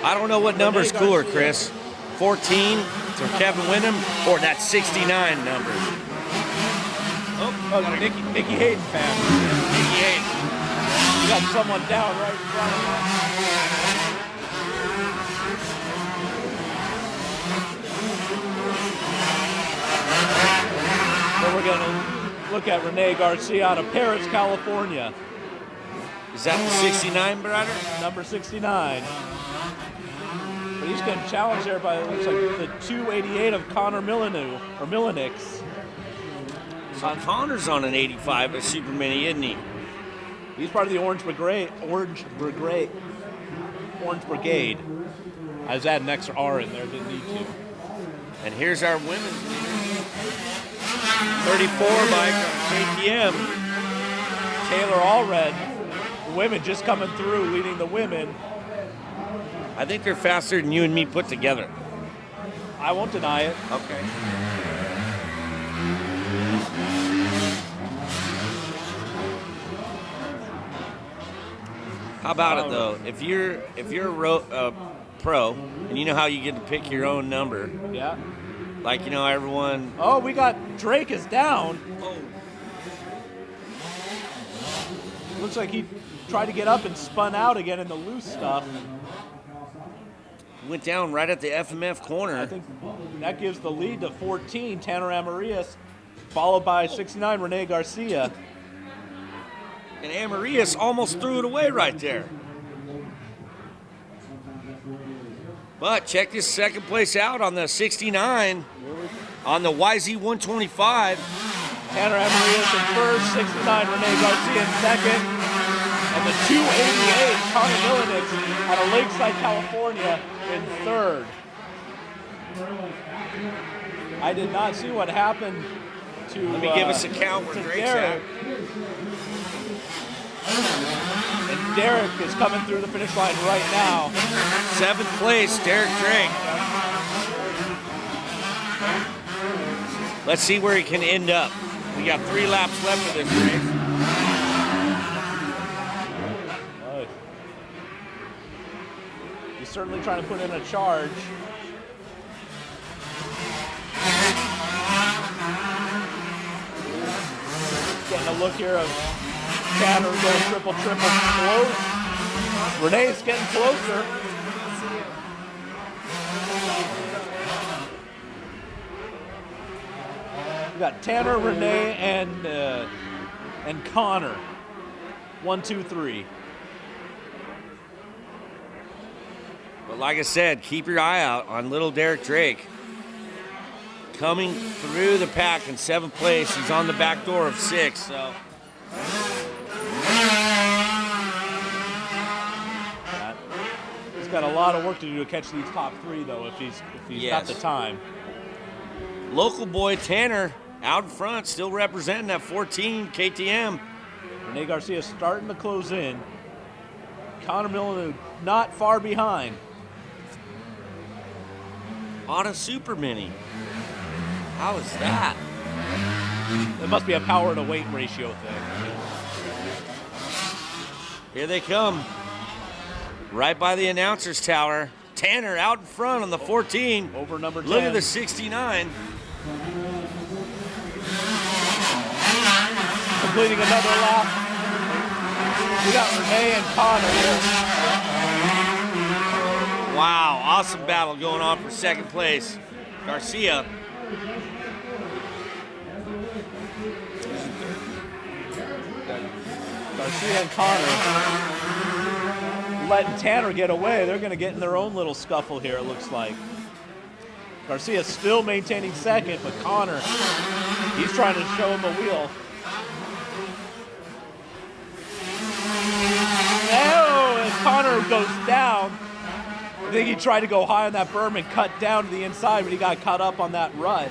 I don't know what number's cooler, Chris. 14 for Kevin Wyndham or that 69 number. Oh, Nikki Hayden fan. Nikki Hayden. You got someone down right in front of him. So we're going to look at Rene Garcia out of Paris, California. Is that the 69 rider? Number 69. But he's getting challenged there by, it looks like, the 288 of Connor Milanix. So Connor's on an 85 at Super Mini, isn't he? He's part of the Orange Brigade. I was adding an extra R in there, didn't need to. And here's our women's leader. 34 bike on KTM. Taylor Allred. The women just coming through, leading the women. I think they're faster than you and me put together. I won't deny it. Okay. How about it though? If you're a pro and you know how you get to pick your own number. Yeah. Like, you know, everyone. Oh, we got Drake is down. Oh. Looks like he tried to get up and spun out again in the loose stuff. Went down right at the FMF corner. I think that gives the lead to 14, Tanner Amarias, followed by 69, Rene Garcia. And Amarias almost threw it away right there. But check this second place out on the 69 on the YZ125. Tanner Amarias in first, 69, Rene Garcia in second. And the 288, Connor Milanix out of Lakeside, California in third. I did not see what happened to Let me give us a count where Drake's Derek. And Derek is coming through the finish line right now. 7th place, Derek Drake. Let's see where he can end up. We got 3 laps left of this race. certainly trying to put in a charge. Getting a look here of Tanner going triple close. Renee's getting closer. We got Tanner, Renee, and Connor. 1, 2, 3. But like I said, keep your eye out on little Derek Drake. Coming through the pack in 7th place. He's on the back door of 6, so. He's got a lot of work to do to catch these top 3, though, if he's got the time. Local boy Tanner out in front, still representing that 14 KTM. Rene Garcia starting to close in. Connor Millen not far behind. On a super mini. How is that? It must be a power to weight ratio thing. Here they come. Right by the announcer's tower. Tanner out in front on the 14. Over number 10. Look at the 69. Completing another lap. We got Renee and Connor here. Wow, awesome battle going on for 2nd place. Garcia. Garcia and Connor letting Tanner get away. They're going to get in their own little scuffle here, it looks like. Garcia still maintaining 2nd, but Connor, he's trying to show him a wheel. Oh, and Connor goes down. I think he tried to go high on that berm and cut down to the inside, but he got caught up on that rut.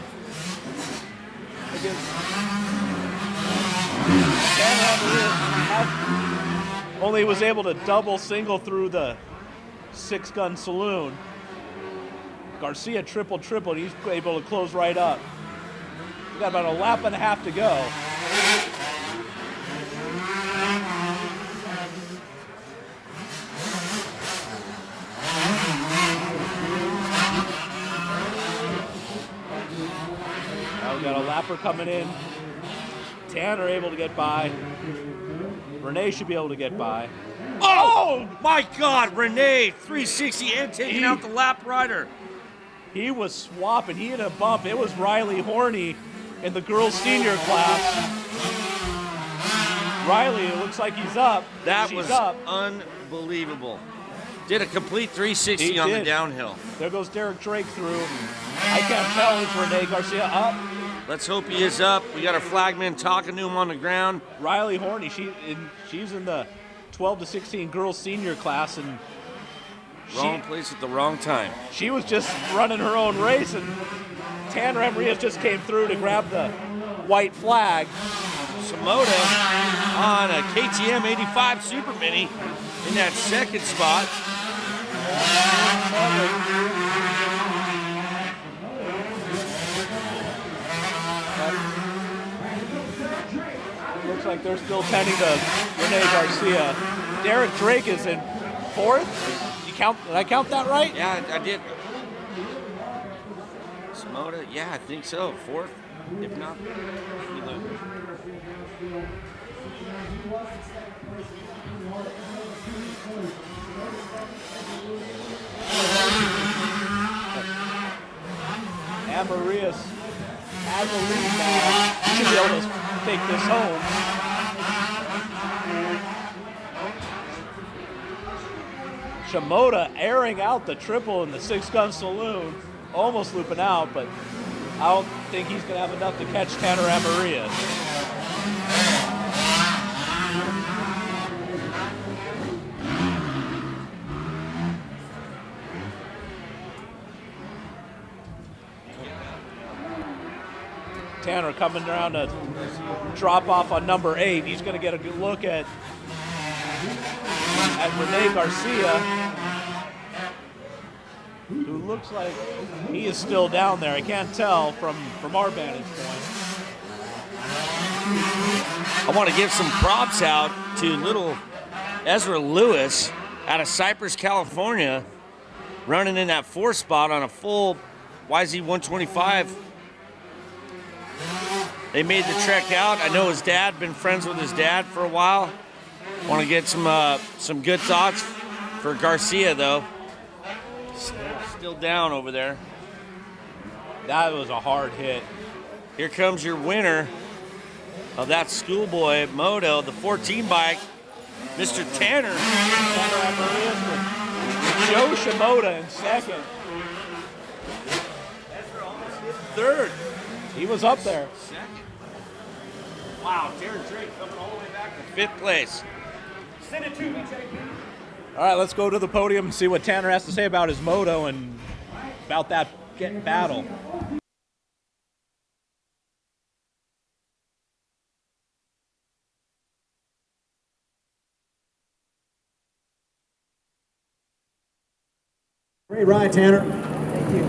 Only was able to double single through the 6-gun saloon. Garcia triple, and he's able to close right up. We got about a lap and a half to go. Now we got a lapper coming in. Tanner able to get by. Renee should be able to get by. Oh my God, Renee, 360 and taking out the lap rider. He was swapping. He hit a bump. It was Riley Horney in the girls' senior class. Riley, it looks like he's up. That was unbelievable. Did a complete 360 on the downhill. There goes Derek Drake through. I can't tell. Is Renee Garcia up? Let's hope he is up. We got our flagman talking to him on the ground. Riley Horney, she's in the 12 to 16 girls senior class, and wrong place at the wrong time. She was just running her own race, and Tanner Amarias just came through to grab the white flag. Shimoda on a KTM 85 Super Mini in that 2nd spot. Looks like they're still tending to Rene Garcia. Derek Drake is in 4th. Did I count that right? Yeah, I did. Shimoda, yeah, I think so. 4th, if not. Amarias has the lead now. He should be able to take this home. Shimoda airing out the triple in the 6-gun saloon. Almost looping out, but I don't think he's going to have enough to catch Tanner Amarias. Tanner coming around to drop off on number 8. He's going to get a good look at Rene Garcia, who looks like he is still down there. I can't tell from our vantage point. I want to give some props out to little Ezra Lewis out of Cypress, California. running in that 4 spot on a full YZ125. They made the trek out. I know his dad, been friends with his dad for a while. Want to get some good thoughts for Garcia, though. Still down over there. That was a hard hit. Here comes your winner of that schoolboy moto, the 14 bike, Mr. Tanner. Joe Shimoda in second. Third. He was up there. Second. Wow, Darren Drake coming all the way back to 5th place. Send it to me, JP. All right, let's go to the podium and see what Tanner has to say about his moto and about that battle. Great ride, Tanner. Thank you.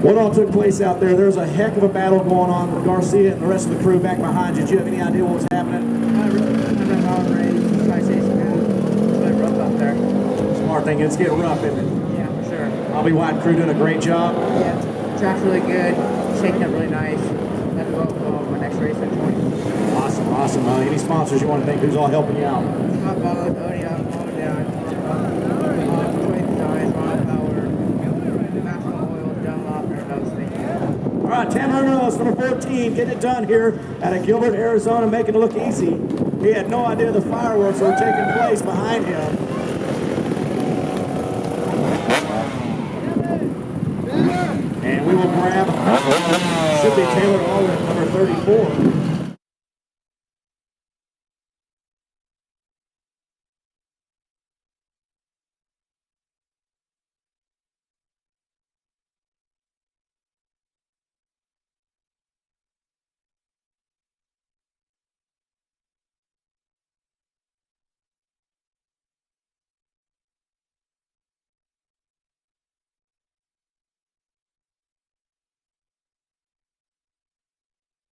What all took place out there? There was a heck of a battle going on with Garcia and the rest of the crew back behind you. Did you have any idea what was happening? Not really. I'm not all ready. Try to say it's really rough out there. Smart thing, it's getting rough, isn't it? Yeah, for sure. Bobby White crew doing a great job. Yeah, track's really good. Shaking up really nice. Have to go my next race in 20. Awesome, awesome. Any sponsors you want to thank? Who's all helping you out? Hot Bottle, Odia, Mom Down, Toy Design, Ron Power, National Oil, Dunlop, and those things. All right, Tanner Reynolds, number 14, getting it done here out of Gilbert, Arizona, making it look easy. He had no idea the fireworks were taking place behind him. And we will grab, should be Taylor Allred, number 34.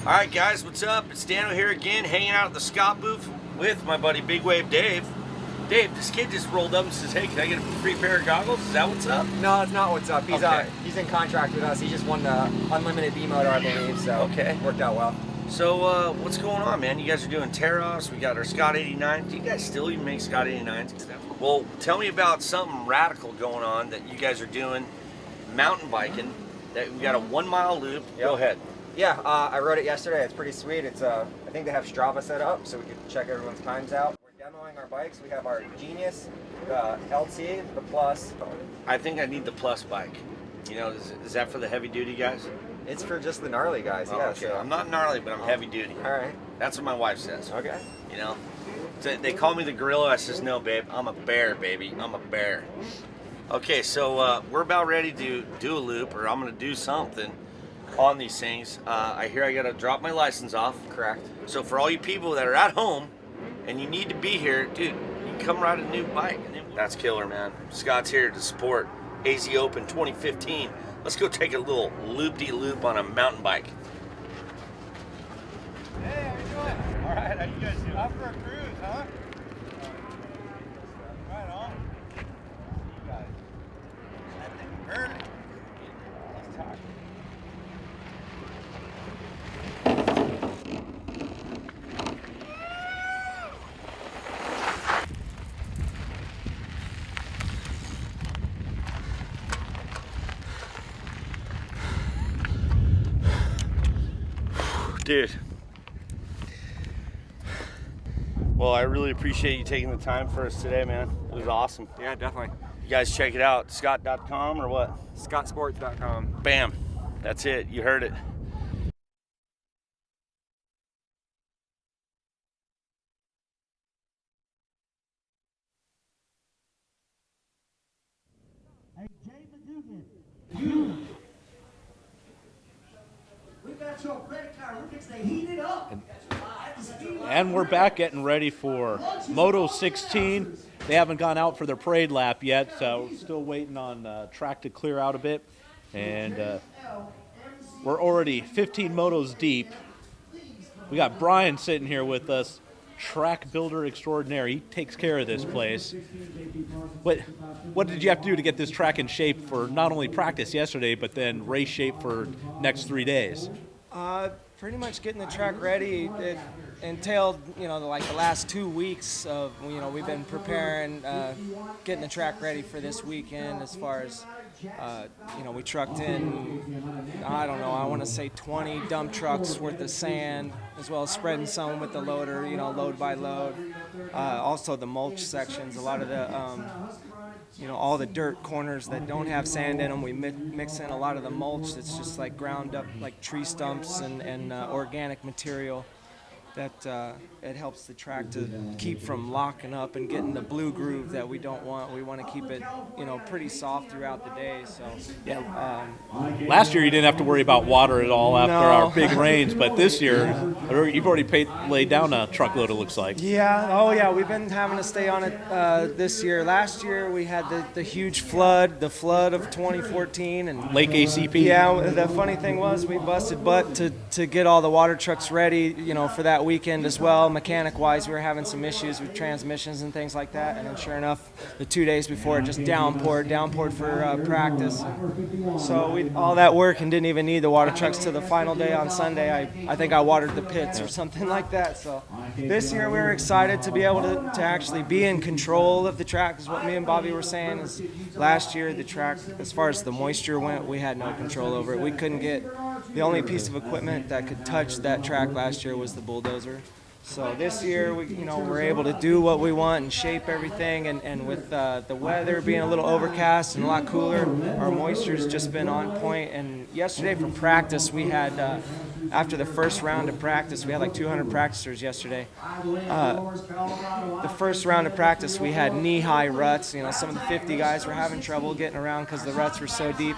All right, guys, what's up? It's Dano here again, hanging out at the Scott booth with my buddy Big Wave Dave. Dave, this kid just rolled up and says, "Hey, can I get a free pair of goggles?" Is that what's up? No, that's not what's up. He's Okay. he's in contract with us. He just won the unlimited B motor, I believe. So Okay. worked out well. So, what's going on, man? You guys are doing tear-offs. We got our Scott 89. Do you guys still even make Scott 89s? Well, tell me about something radical going on that you guys are doing, mountain biking. That we got a 1 mile loop. Go ahead. Yeah, I rode it yesterday. It's pretty sweet. It's I think they have Strava set up, so we can check everyone's times out. We're demoing our bikes. We have our Genius, the LT, the Plus. I think I need the Plus bike. You know, is that for the heavy duty guys? It's for just the gnarly guys. Oh, Yeah. okay. So. I'm not gnarly, but I'm heavy duty. All right. That's what my wife says. Okay. You know, so they call me the gorilla. I says, "No, babe, I'm a bear, baby. I'm a bear." Okay, so we're about ready to do a loop, or I'm gonna do something on these things. I hear I gotta drop my license off. Correct. So for all you people that are at home and you need to be here, dude, you can come ride a new bike. That's killer, man. Scott's here to support AZ Open 2015. Let's go take a little loop-de-loop on a mountain bike. Hey, how you doing? All right, how you guys doing? Out for a cruise, huh? Right on. You guys. That thing burning. He's talking. Dude. Well, I really appreciate you taking the time for us today, man. It was awesome. Yeah, definitely. You guys check it out, scott.com or what? ScottSports.com. Bam. That's it. You heard it. Hey, Jay McDougan. We got your credit card. We're fixing to heat it up. And we're back getting ready for Moto 16. They haven't gone out for their parade lap yet, so we're still waiting on track to clear out a bit. And we're already 15 motos deep. We got Brian sitting here with us, track builder extraordinaire. He takes care of this place. What did you have to do to get this track in shape for not only practice yesterday, but then race shape for next 3 days? Pretty much getting the track ready. It entailed, like the last 2 weeks of, we've been preparing, getting the track ready for this weekend. As far as, we trucked in, I don't know, I want to say 20 dump trucks worth of sand, as well as spreading some with the loader, load by load. Also the mulch sections, a lot of the, all the dirt corners that don't have sand in them, we mix in a lot of the mulch that's just like ground up, like tree stumps and organic material that it helps the track to keep from locking up and getting the blue groove that we don't want. We want to keep it, pretty soft throughout the day. So Last year you didn't have to worry about water at all after No. our big rains, but this year you've already laid down a truckload, it looks like. Yeah, oh yeah, we've been having to stay on it this year. Last year we had the huge flood, the flood of 2014, and Lake ACP. Yeah, the funny thing was we busted butt to get all the water trucks ready, for that weekend as well. Mechanic-wise, we were having some issues with transmissions and things like that, and then sure enough, the 2 days before it just downpoured for practice. So all that work and didn't even need the water trucks to the final day on Sunday. I think I watered the pits or something like that. So this year we were excited to be able to actually be in control of the track, is what me and Bobby were saying. Is last year the track, as far as the moisture went, we had no control over it. We couldn't get, the only piece of equipment that could touch that track last year was the bulldozer. So this year, we're able to do what we want and shape everything. And with the weather being a little overcast and a lot cooler, our moisture's just been on point. And yesterday from practice, we had, after the first round of practice, we had like 200 practicers yesterday. The first round of practice, we had knee-high ruts. Some of the 50 guys were having trouble getting around because the ruts were so deep.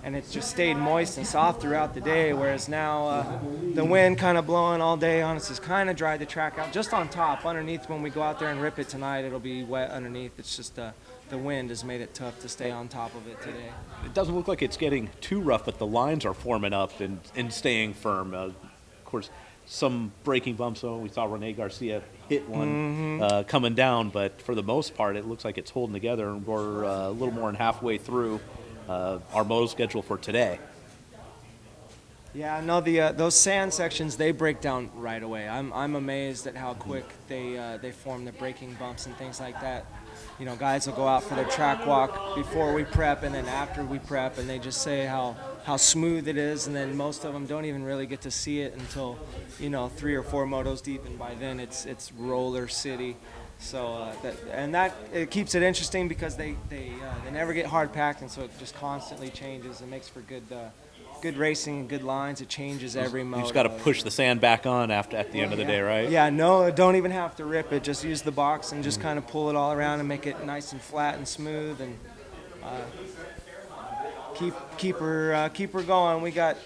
And it just stayed moist and soft throughout the day, whereas now the wind kind of blowing all day on us has kind of dried the track out. Just on top, underneath, when we go out there and rip it tonight, it'll be wet underneath. It's just the wind has made it tough to stay on top of it today. It doesn't look like it's getting too rough, but the lines are forming up and staying firm. Of course, some braking bumps. So we saw Rene Garcia hit one coming down, but for the most part, it looks like it's holding together, and we're a little more than halfway through our moto schedule for today. Yeah, no, those sand sections, they break down right away. I'm amazed at how quick they form the braking bumps and things like that. Guys will go out for their track walk before we prep and then after we prep, and they just say how smooth it is, and then most of them don't even really get to see it until 3 or 4 motos deep, and by then it's roller city. So that it keeps it interesting because they never get hard packed, and so it just constantly changes. It makes for good racing and good lines. It changes every moto. You just got to push the sand back on at the end of the day, right? Yeah, no, don't even have to rip it. Just use the box and just kind of pull it all around and make it nice and flat and smooth, and keep her going. We got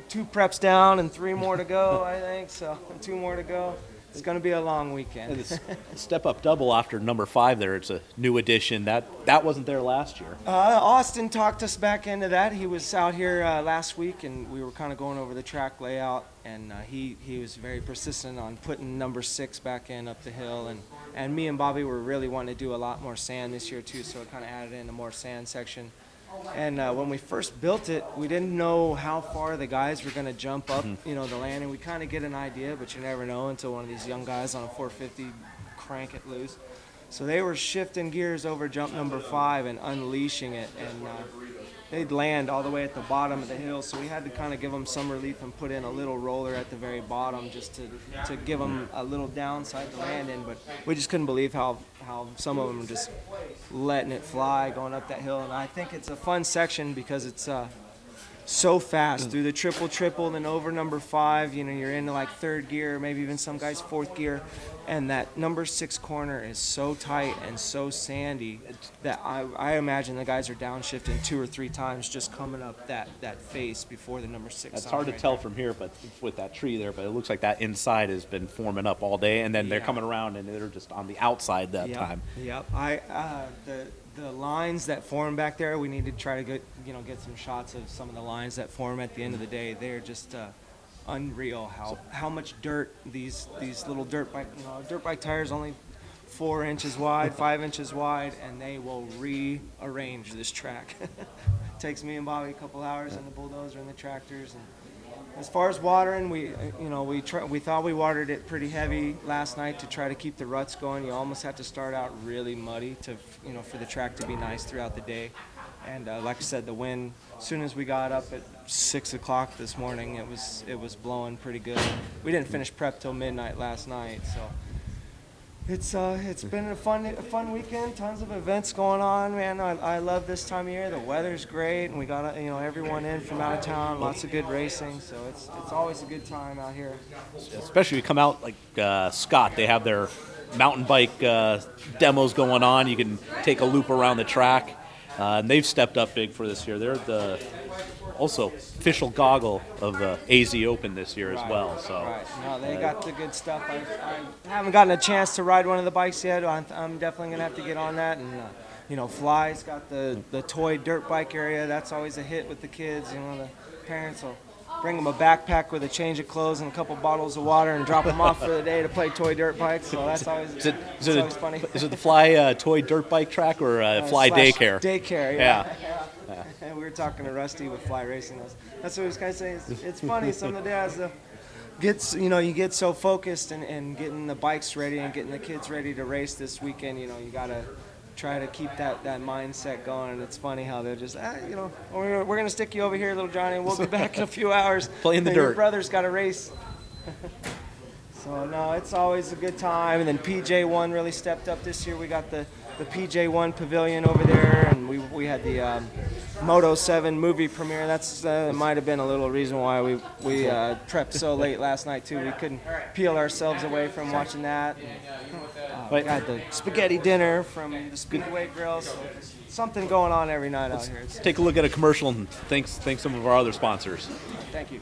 2 preps down and 3 more to go, I think. So 2 more to go. It's going to be a long weekend. It's a step-up double after number 5 there. It's a new addition. That wasn't there last year. Austin talked us back into that. He was out here last week, and we were kind of going over the track layout, and he was very persistent on putting number 6 back in up the hill. And me and Bobby were really wanting to do a lot more sand this year, too, so it kind of added in a more sand section. And when we first built it, we didn't know how far the guys were going to jump up, the landing. We kind of get an idea, but you never know until one of these young guys on a 450 crank it loose. So they were shifting gears over jump number 5 and unleashing it, and they'd land all the way at the bottom of the hill. So we had to kind of give them some relief and put in a little roller at the very bottom just to give them a little downside to land in. But we just couldn't believe how some of them were just letting it fly going up that hill. And I think it's a fun section because it's so fast through the triple, then over number 5. You're into like 3rd gear, maybe even some guys 4th gear. And that number 6 corner is so tight and so sandy that I imagine the guys are downshifting 2 or 3 times just coming up that face before the number 6. It's hard to tell from here, but with that tree there, but it looks like that inside has been forming up all day, and then they're coming around and they're just on the outside that time. Yep. The lines that form back there, we need to try to get some shots of some of the lines that form at the end of the day. They're just unreal how much dirt these little dirt bike, dirt bike tires only 4 inches wide, 5 inches wide, and they will rearrange this track. Takes me and Bobby a couple hours in the bulldozer and the tractors. And as far as watering, we thought we watered it pretty heavy last night to try to keep the ruts going. You almost have to start out really muddy for the track to be nice throughout the day. And like I said, the wind, as soon as we got up at 6 o'clock this morning, it was blowing pretty good. We didn't finish prep till midnight last night, so it's been a fun weekend. Tons of events going on, man. I love this time of year. The weather's great, and we got everyone in from out of town. Lots of good racing, so it's always a good time out here. Especially if you come out like Scott, they have their mountain bike demos going on. You can take a loop around the track. And they've stepped up big for this year. They're the also official goggle of the AZ Open this year as well. So right. No, they got the good stuff. I haven't gotten a chance to ride one of the bikes yet. I'm definitely gonna have to get on that. And Fly's got the toy dirt bike area. That's always a hit with the kids. The parents will bring them a backpack with a change of clothes and a couple bottles of water and drop them off for the day to play toy dirt bikes. So that's always always funny. Is it the Fly toy dirt bike track or Fly daycare? Daycare, yeah. And we were talking to Rusty with Fly Racing. That's what he was kind of saying. It's funny. Some of the dads you get so focused and getting the bikes ready and getting the kids ready to race this weekend. You gotta try to keep that mindset going. And it's funny how they're just, we're going to stick you over here, little Johnny, and we'll be back in a few hours. Play in the dirt. Your brother's got to race. So, no, it's always a good time. And then PJ1 really stepped up this year. We got the PJ1 pavilion over there, and we had the Moto 7 movie premiere. That's might have been a little reason why we prepped so late last night, too. We couldn't peel ourselves away from watching that. We had the spaghetti dinner from the Speedway Grill. So something going on every night out here. Take a look at a commercial and thank some of our other sponsors. Thank you.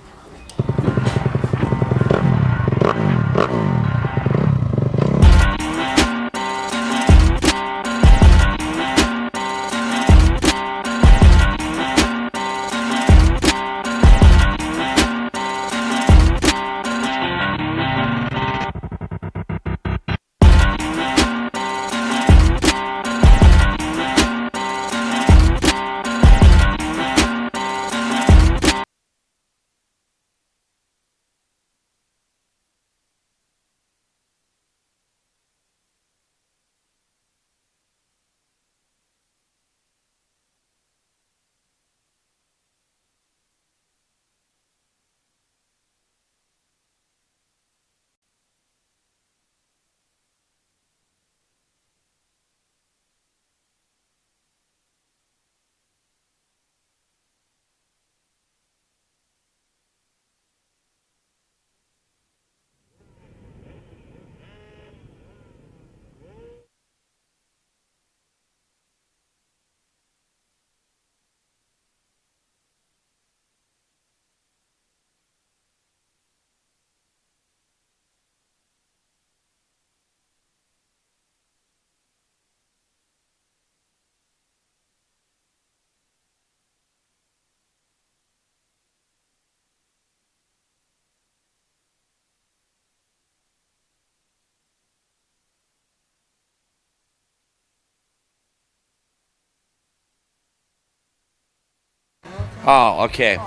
Oh, okay.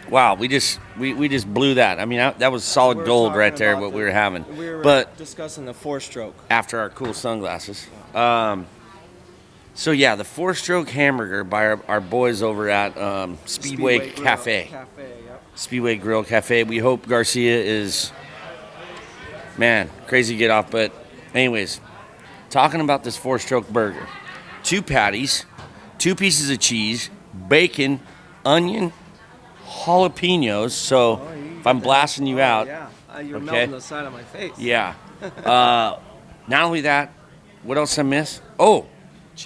Wow, we just blew that. I mean, that was solid gold right there. What we were having. We were but discussing the 4-stroke after our cool sunglasses. So yeah, the 4-stroke hamburger by our boys over at Speedway Cafe. Speedway Grill Cafe. We hope Garcia is, man, crazy get off. But anyways, talking about this 4-stroke burger, 2 patties, 2 pieces of cheese, bacon, onion, jalapenos. So if I'm blasting you out, you're okay? melting the side of my face. Yeah. Not only that, what else I miss? Oh,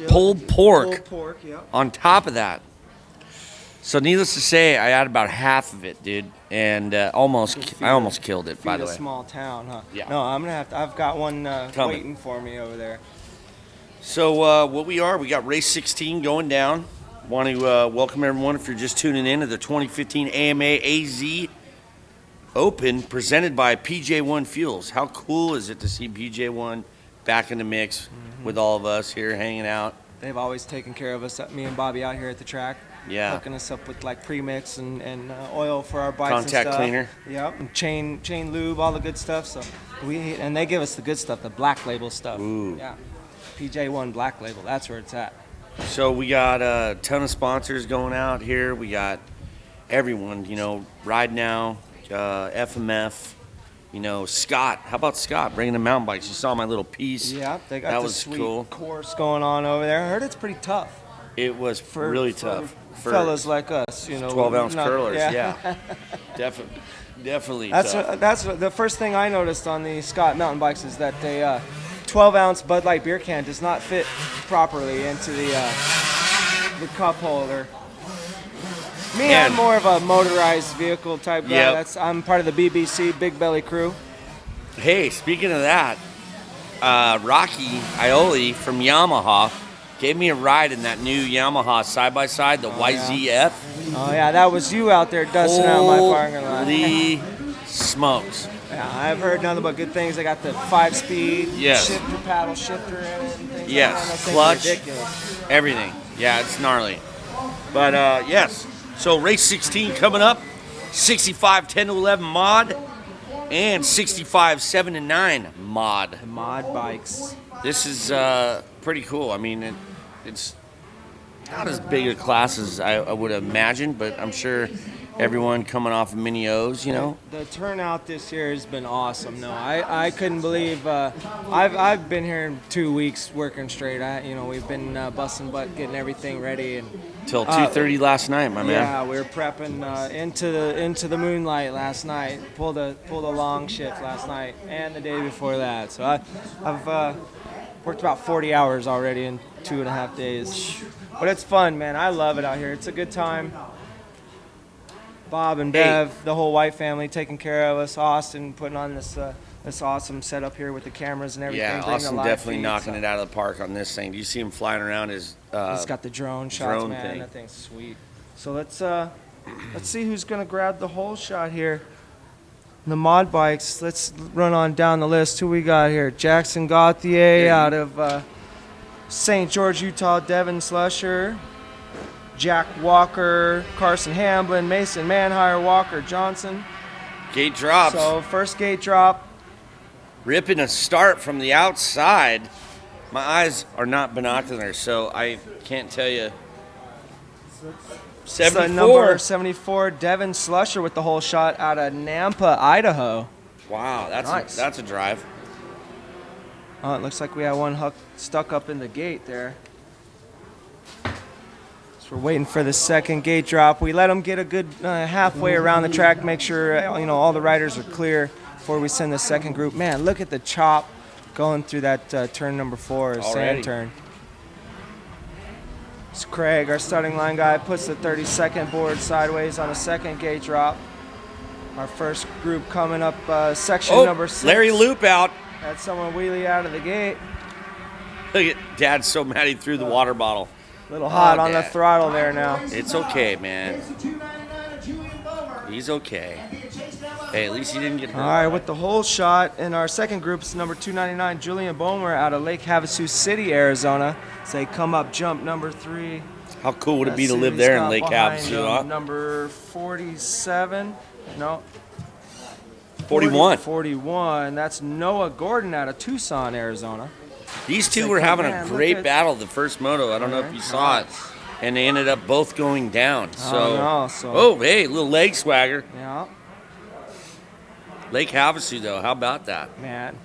pulled pork yep. on top of that. So needless to say, I had about half of it, dude, and I almost killed it. By the way, a small town, huh? Yeah. No, I'm gonna have to. I've got one waiting for me over there. So we got race 16 going down. Want to welcome everyone if you're just tuning in to the 2015 AMA AZ Open presented by PJ1 Fuels. How cool is it to see PJ1 back in the mix with all of us here hanging out? They've always taken care of us, me and Bobby out here at the track. Yeah. Hooking us up with like premix and oil for our bikes Contact and stuff. cleaner. Yep, and chain lube, all the good stuff. So and they give us the good stuff, the black label stuff. Ooh. Yeah, PJ1 black label. That's where it's at. So we got a ton of sponsors going out here. We got everyone, Ride Now, FMF, Scott. How about Scott bringing the mountain bikes? You saw my little piece. Yeah, they got that the was sweet cool. course going on over there. I heard it's pretty tough. It was really tough for fellas like us, 12-ounce curlers. Yeah, definitely. That's tough. that's the first thing I noticed on the Scott mountain bikes is that the 12-ounce Bud Light beer can does not fit properly into the cup holder. Me, I'm more of a motorized vehicle type guy. Yep. I'm part of the BBC Big Belly crew. Hey, speaking of that, Rocky Aioli from Yamaha gave me a ride in that new Yamaha side-by-side, the YZF. Oh, yeah, that was you out there dusting out my parking lot. Holy smokes. Yeah, I've heard nothing but good things. They got the 5-speed Yes. shifter, paddle shifter, and things. Yes, Like that. That thing's clutch, ridiculous. everything. Yeah, it's gnarly. But, yes, so race 16 coming up, 65 10-11 mod, and 65 7-9 mod. The mod bikes. This is pretty cool. I mean, it's not as big a class as I would imagine, but I'm sure everyone coming off of Mini O's, The turnout this year has been awesome. No, I couldn't believe. I've been here in 2 weeks working straight. We've been busting butt, getting everything ready, and till 2:30 last night, my man. yeah, we were prepping into the moonlight last night. Pulled a long shift last night and the day before that. So I've worked about 40 hours already in 2.5 days. But it's fun, man. I love it out here. It's a good time. Bob and Bev, the whole White family, taking care of us. Austin putting on this awesome setup here with the cameras and everything. Yeah, Austin definitely knocking it out of the park on this thing. Do you see him flying around his He's got the drone shots, man. thing. That thing's sweet. So let's see who's gonna grab the whole shot here. The mod bikes. Let's run on down the list. Who we got here? Jackson Gauthier out of St. George, Utah. Devin Slusher. Jack Walker, Carson Hamblin, Mason Manhire, Walker Johnson. Gate drops. So first gate drop. Ripping a start from the outside. My eyes are not binoculars, so I can't tell you. 74. Number 74, Devin Slusher with the whole shot out of Nampa, Idaho. Wow, Nice. that's a drive. Oh, it looks like we have one stuck up in the gate there. So we're waiting for the second gate drop. We let them get a good halfway around the track, make sure all the riders are clear before we send the second group. Man, look at the chop going through that turn number 4, sand turn. It's Craig, our starting line guy, puts the 32nd board sideways on a second gate drop. Our first group coming up, section number 6. Larry Loop out. Had someone wheelie out of the gate. Look at Dad's so mad he threw the water bottle. Little hot on the Dad. throttle there now. It's okay, man. He's okay. Hey, at least he didn't get hurt. All right, with the whole shot in our second group is number 299, Julian Bomer out of Lake Havasu City, Arizona. So they come up jump number 3. How cool would it be to Let's live see there who's in Lake got behind Havasu, him. huh? Number 47. No. 41. 41. That's Noah Gordon out of Tucson, Arizona. These two Like, were having man, a look great at- battle the first moto. I don't know if you saw it. And they ended up both going down. So, no, so- oh, hey, little leg swagger. Yeah, Lake Havasu, though, how about that? man.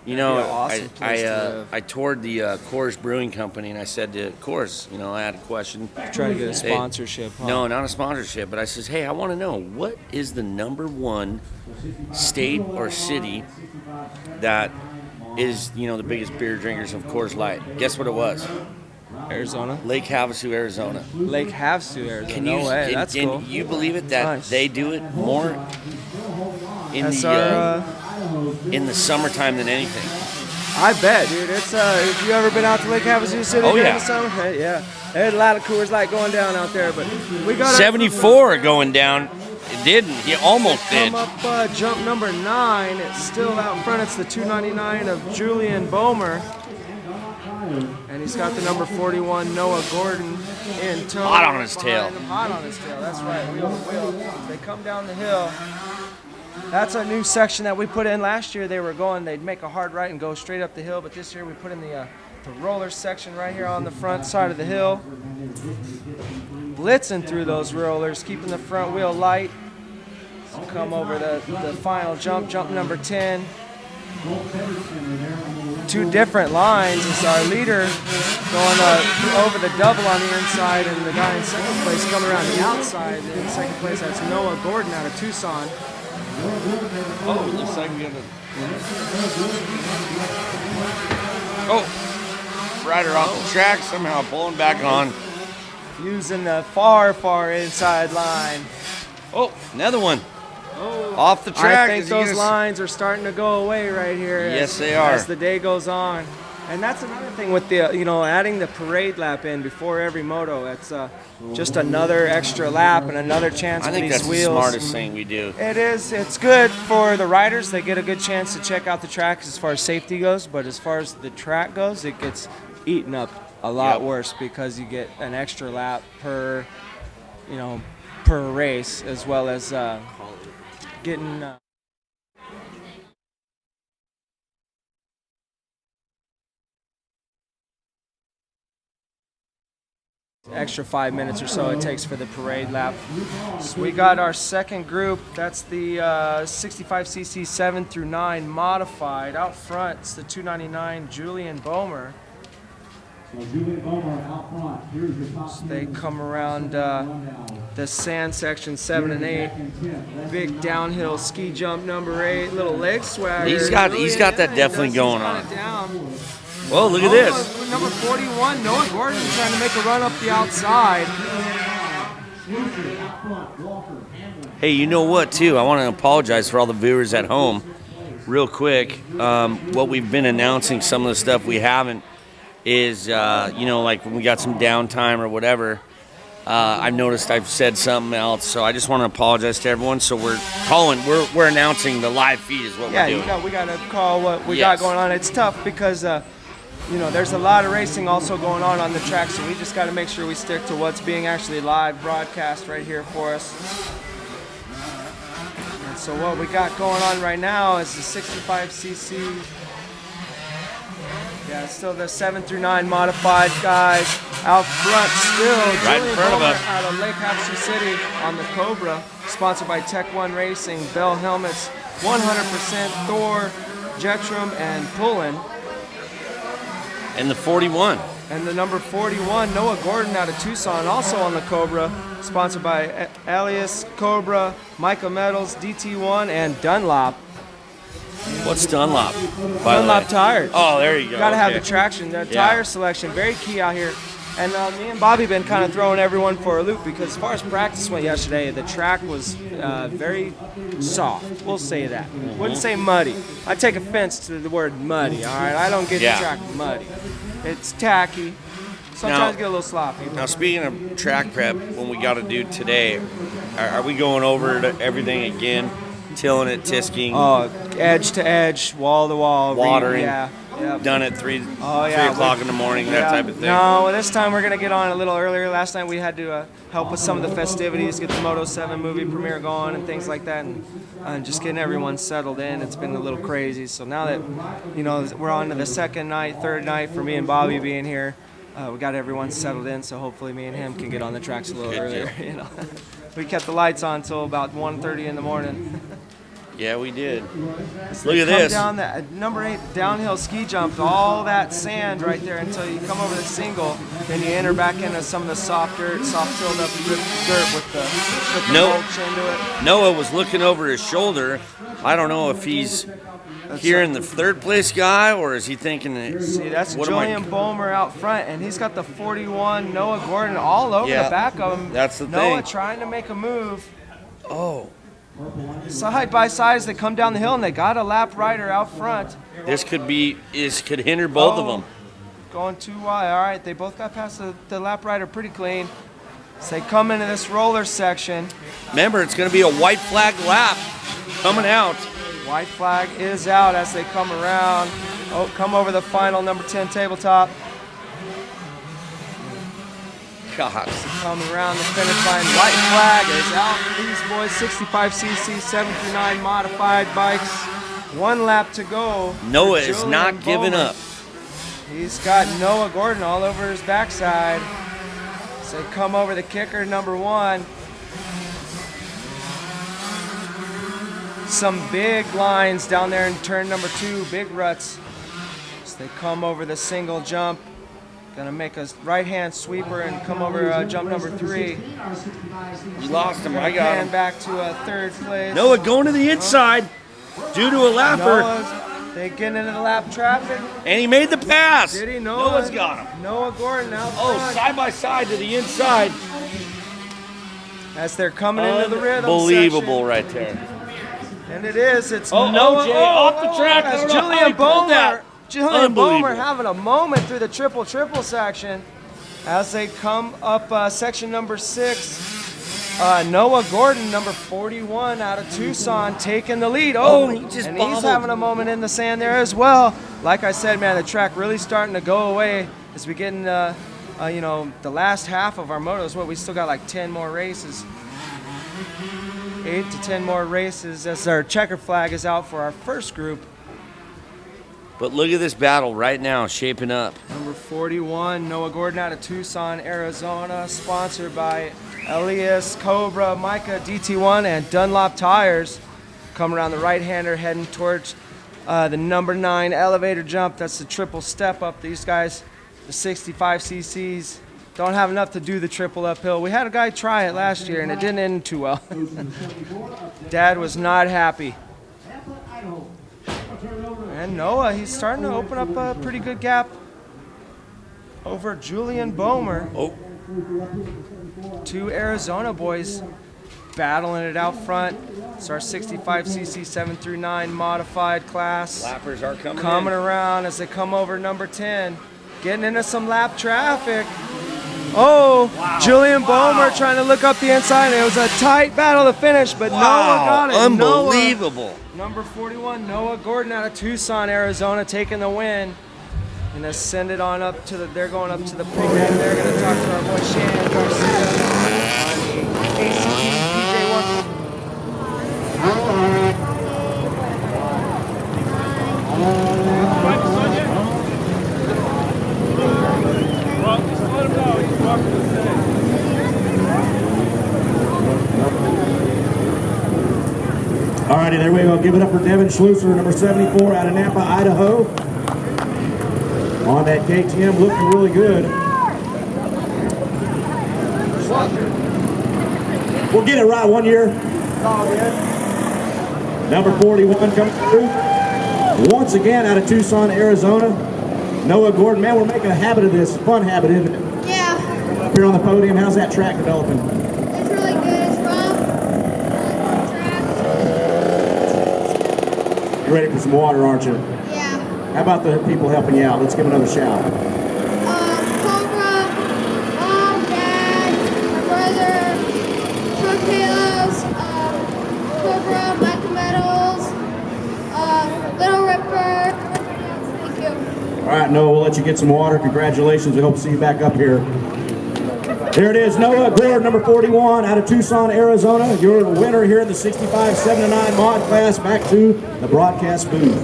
You That'd know, be an awesome place to live. I toured the Coors Brewing Company, and I said to Coors, I had a question. Trying to get a Hey, sponsorship, huh? No, not a sponsorship, but I says, hey, I want to know, what is the number one state or city that is, the biggest beer drinkers of Coors Light? Guess what it was? Arizona. Lake Havasu, Arizona. Lake Havasu, Arizona. No way. That's can cool. you believe it that Nice. they do it more in That's in the summertime than anything? I bet, dude. It's have you ever been out to Lake Havasu City Oh, during yeah. the summer? Yeah. There's a lot of Coors Light going down out there, but we got 74 going down. It didn't. He almost did. Come up jump number 9. It's still out front. It's the 299 of Julian Bomer. And he's got the number 41, Noah Gordon, in tow. Hot on his tail. Hot on his tail. That's right. Wheel to wheel. They come down the hill. That's a new section that we put in last year. They'd make a hard right and go straight up the hill. But this year we put in the roller section right here on the front side of the hill. Blitzing through those rollers, keeping the front wheel light. So come over the final jump number 10. 2 different lines. It's our leader going over the double on the inside, and the guy in second place coming around the outside. In second place, that's Noah Gordon out of Tucson. Oh, it looks like we're gonna. Oh, rider off the track, somehow pulling back on. Using the far inside line. Oh, another one. Off the track. I think those lines are starting to go away right here. Yes, they are. As the day goes on. And that's another thing with the, adding the parade lap in before every moto. It's just another extra lap and another chance for these wheels. I think that's the smartest thing we do. It is. It's good for the riders. They get a good chance to check out the track as far as safety goes. But as far as the track goes, it gets eaten up a lot worse because you get an extra lap per race, as well as getting extra 5 minutes or so it takes for the parade lap. So we got our second group. That's the 65cc 7 through 9 modified. Out front, it's the 299 Julian Bomer. They come around the sand section 7 and 8. Big downhill ski jump number 8. Little leg swagger. He's got that definitely going on. Well, look at this. Number 41, Noah Gordon, trying to make a run up the outside. Hey, you know what, too? I want to apologize for all the viewers at home. Real quick, what we've been announcing, some of the stuff we haven't, is, like when we got some downtime or whatever, I've noticed I've said something else, so I just want to apologize to everyone. So we're announcing the live feed is what we're doing. Yeah, we got to call what we got going on. It's tough because, there's a lot of racing also going on the track, so we just got to make sure we stick to what's being actually live broadcast right here for us. And so what we got going on right now is the 65cc. Yeah, still the 7 through 9 modified guys out front still. Right in front of us. Out of Lake Havasu City on the Cobra, sponsored by Tech 1 Racing, Bell Helmets, 100% Thor, Jetrum, and Pullen. And the 41. And the number 41, Noah Gordon out of Tucson, also on the Cobra, sponsored by Alias, Cobra, Micah Metals, DT1, and Dunlop. What's Dunlop? Dunlop tires. Oh, there you go. Got to have the traction. The tire selection, very key out here. And me and Bobby been kind of throwing everyone for a loop because as far as practice went yesterday, the track was very soft. We'll say that. Wouldn't say muddy. I take offense to the word muddy, all right? I don't get the track muddy. It's tacky. Sometimes get a little sloppy. Now, speaking of track prep, when we got to do today, are we going over everything again? Tilling it, tisking. Oh, edge to edge, wall to wall. Watering. Yep. Done at 3 o'clock in the morning, that type of thing. No, this time we're going to get on a little earlier. Last night we had to help with some of the festivities, get the Moto 7 movie premiere going and things like that, and just getting everyone settled in. It's been a little crazy. So now that, we're on to the second night, third night for me and Bobby being here, we got everyone settled in, so hopefully me and him can get on the tracks a little earlier. We kept the lights on until about 1:30 in the morning. Yeah, we did. Look at this. Down that number 8 downhill ski jump, all that sand right there until you come over the single, then you enter back into some of the soft dirt, soft filled up dirt with the mulch into it. Noah was looking over his shoulder. I don't know if he's hearing the third place guy or is he thinking that. See, that's Julian Bomer out front, and he's got the 41 Noah Gordon all over the back of him. That's the Noah thing. trying to make a move. Oh. Side by side as they come down the hill, and they got a lap rider out front. This could hinder both of them. Going too wide. All right, they both got past the lap rider pretty clean. As they come into this roller section, Remember, it's going to be a white flag lap coming out. white flag is out as they come around. Oh, come over the final number 10 tabletop. God. Come around the finish line. White flag is out for these boys. 65cc, 7 through 9 modified bikes. 1 lap to go. Noah is not giving up. He's got Noah Gordon all over his backside. So come over the kicker, number 1. Some big lines down there in turn number 2, big ruts. So they come over the single jump. Gonna make a right-hand sweeper and come over jump number 3. You lost him. I got him. Back to 3rd place. Noah going to the inside due to a lapper. They get into the lap traffic. And he made the pass. Did he? Noah's got him. Noah Gordon out Oh, front. side by side to the inside. As they're coming into the rhythm Unbelievable section. right there. And it is. It's Oh, Noah. OJ off the track. I That's don't know how he Julian pulled that. Bomer. Julian Bomer Unbelievable. having a moment through the triple section. As they come up section number 6. Noah Gordon, number 41 out of Tucson, taking the lead. Oh, he just and bobbled. he's having a moment in the sand there as well. Like I said, man, the track really starting to go away as we get in, the last half of our motos. We still got like 10 more races. 8 to 10 more races as our checker flag is out for our first group. But look at this battle right now shaping up. Number 41, Noah Gordon out of Tucson, Arizona, sponsored by Elias, Cobra, Micah, DT1, and Dunlop Tires. Come around the right-hander, heading towards the number 9 elevator jump. That's the triple step up. These guys, the 65cc's, don't have enough to do the triple uphill. We had a guy try it last year, and it didn't end too well. Dad was not happy. And Noah, he's starting to open up a pretty good gap over Julian Bomer. Oh. 2 Arizona boys battling it out front. It's our 65cc 7 through 9 modified class. Lappers are coming around as they come over number 10. Getting into some lap traffic. Oh, wow. Julian Bomer trying to look up the inside. It was a tight battle to finish, but Noah got it. Unbelievable. Noah, number 41, Noah Gordon out of Tucson, Arizona, taking the win. And ascended on up to they're going up to the pig end. They're going to talk to our boy Shannon Garcia on the ACT PJ1. Alrighty, there we go. Give it up for Devin Schlusser, number 74 out of Napa, Idaho. On that KTM, looking really good. We'll get it right one year. Number 41 coming through. Once again out of Tucson, Arizona. Noah Gordon. Man, we're making a habit of this. Fun habit, isn't it? Yeah, Up here on the podium, how's that track developing? it's really good. It's rough. You're ready for some water, aren't you? Yeah. How about the people helping you out? Let's give them another shout. Cobra, Mom, Dad, my brother, Truck Halos, Cobra, Michael Metals, Little Ripper. Thank you. All right, Noah, we'll let you get some water. Congratulations. We hope to see you back up here. There it is, Noah Gordon, number 41, out of Tucson, Arizona. You're the winner here in the 65 7-9 mod class. Back to the broadcast booth.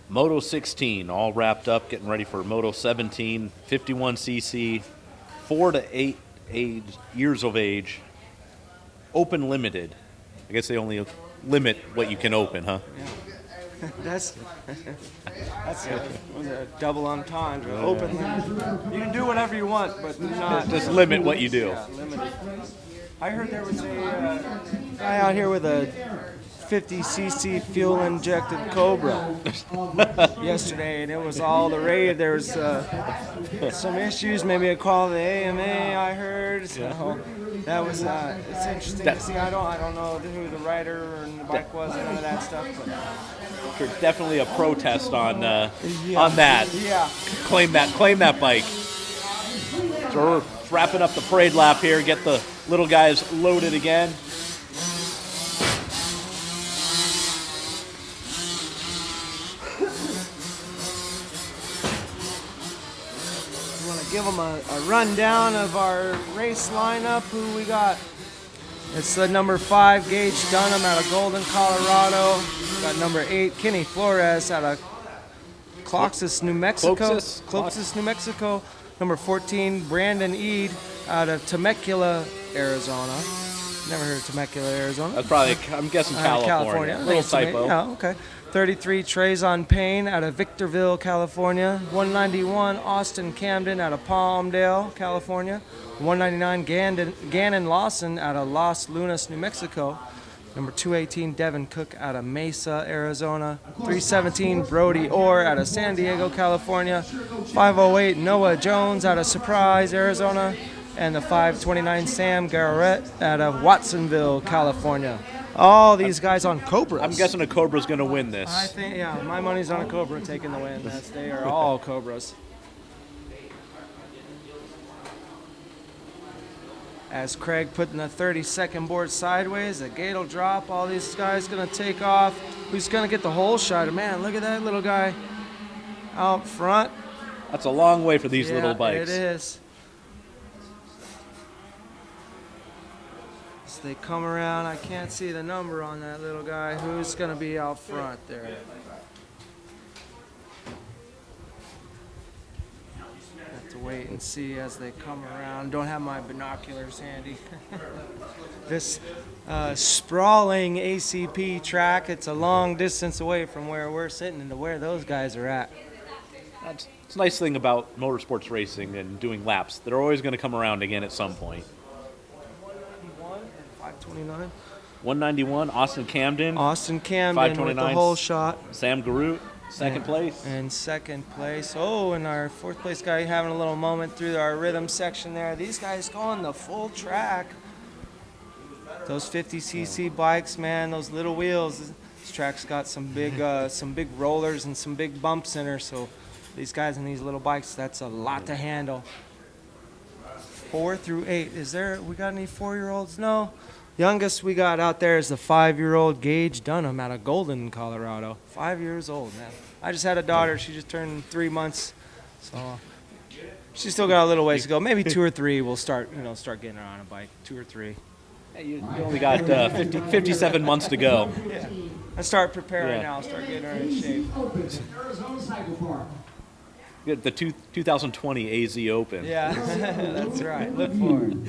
Moto 16 all wrapped up, getting ready for Moto 17, 51cc, 4 to 8 years of age, open limited. I guess they only limit what you can open, huh? Yeah. That's a double entendre. Open limit. You can do whatever you want, but not just limit what you do. Yeah, limited. I heard there was a guy out here with a 50cc fuel injected Cobra yesterday, and it was all the rage. There was some issues, maybe a call to the AMA. I heard. So that was it's interesting to see. I don't know who the rider and the bike was, and none of that stuff. But Definitely a protest on that. yeah. Claim that bike. So we're wrapping up the parade lap here. Get the little guys loaded again. Give them a rundown of our race lineup. Who we got? It's the number 5 Gage Dunham out of Golden, Colorado. We got number 8 Kenny Flores out of Cloxis, New Mexico. Cloxis, New Mexico. Number 14 Brandon Eade out of Temecula, Arizona. Never heard of Temecula, Arizona. That's probably, I'm guessing California. Little typo. Yeah, okay. 33 Trayson Payne out of Victorville, California. 191 Austin Camden out of Palmdale, California. 199 Gannon Lawson out of Los Lunas, New Mexico. Number 218 Devin Cook out of Mesa, Arizona. 317 Brody Orr out of San Diego, California. 508 Noah Jones out of Surprise, Arizona. And the 529 Sam Garrett out of Watsonville, California. All these guys on Cobras. I'm guessing a Cobra's going to win this. I think, yeah, my money's on a Cobra taking the win. They are all Cobras. As Craig putting the 30-second board sideways, the gate will drop. All these guys going to take off. Who's going to get the whole shot? Man, look at that little guy out front. That's a long way for these little bikes. It is. They come around. I can't see the number on that little guy. Who's going to be out front there? Have to wait and see as they come around. Don't have my binoculars handy. This sprawling ACP track, it's a long distance away from where we're sitting and to where those guys are at. It's a nice thing about motorsports racing and doing laps. They're always going to come around again at some point. 529. 191, Austin Camden. Austin Camden with the whole shot. Sam Garrett, second place. And second place. Oh, and our fourth place guy having a little moment through our rhythm section there. These guys going the full track. Those 50cc bikes, man, those little wheels. This track's got some big rollers and some big bumps in her. So these guys on these little bikes, that's a lot to handle. 4 through 8. We got any 4-year-olds? No. Youngest we got out there is the 5-year-old Gage Dunham out of Golden, Colorado. 5 years old, man. I just had a daughter. She just turned 3 months, so she's still got a little ways to go. Maybe 2 or 3 we'll start getting her on a bike. 2 or 3. Hey, you only got 57 months to go. Yeah. I start preparing now. Start getting her in shape. Arizona Cycle Park. Get the 2020 AZ Open. Yeah, that's right. Look forward.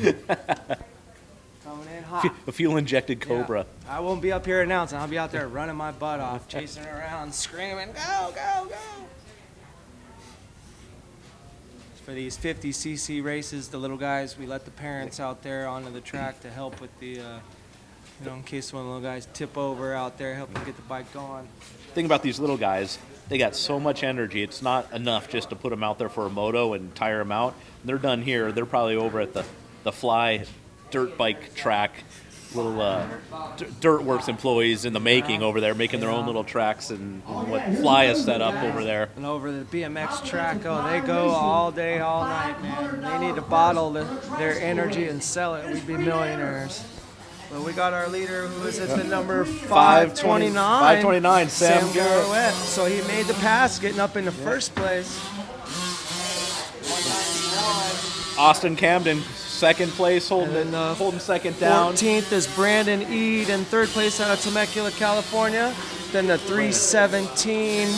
Coming in hot. A fuel-injected Cobra. Yeah. I won't be up here announcing. I'll be out there running my butt off, chasing around, screaming, go, go, go. For these 50cc races, the little guys, we let the parents out there onto the track to help with the, in case one of the little guys tip over out there, help them get the bike going. The thing about these little guys, they got so much energy. It's not enough just to put them out there for a moto and tire them out. They're done here. They're probably over at the Fly dirt bike track. Little Dirt Works employees in the making over there, making their own little tracks and what Fly has set up over there. And over the BMX track, they go all day, all night, man. They need to bottle their energy and sell it. We'd be millionaires. But we got our leader, who is at the number 529. 529, Sam Garrett. So he made the pass, getting up in the first place. Austin Camden, second place, holding second down. 14th is Brandon Eade, in third place out of Temecula, California. Then the 317,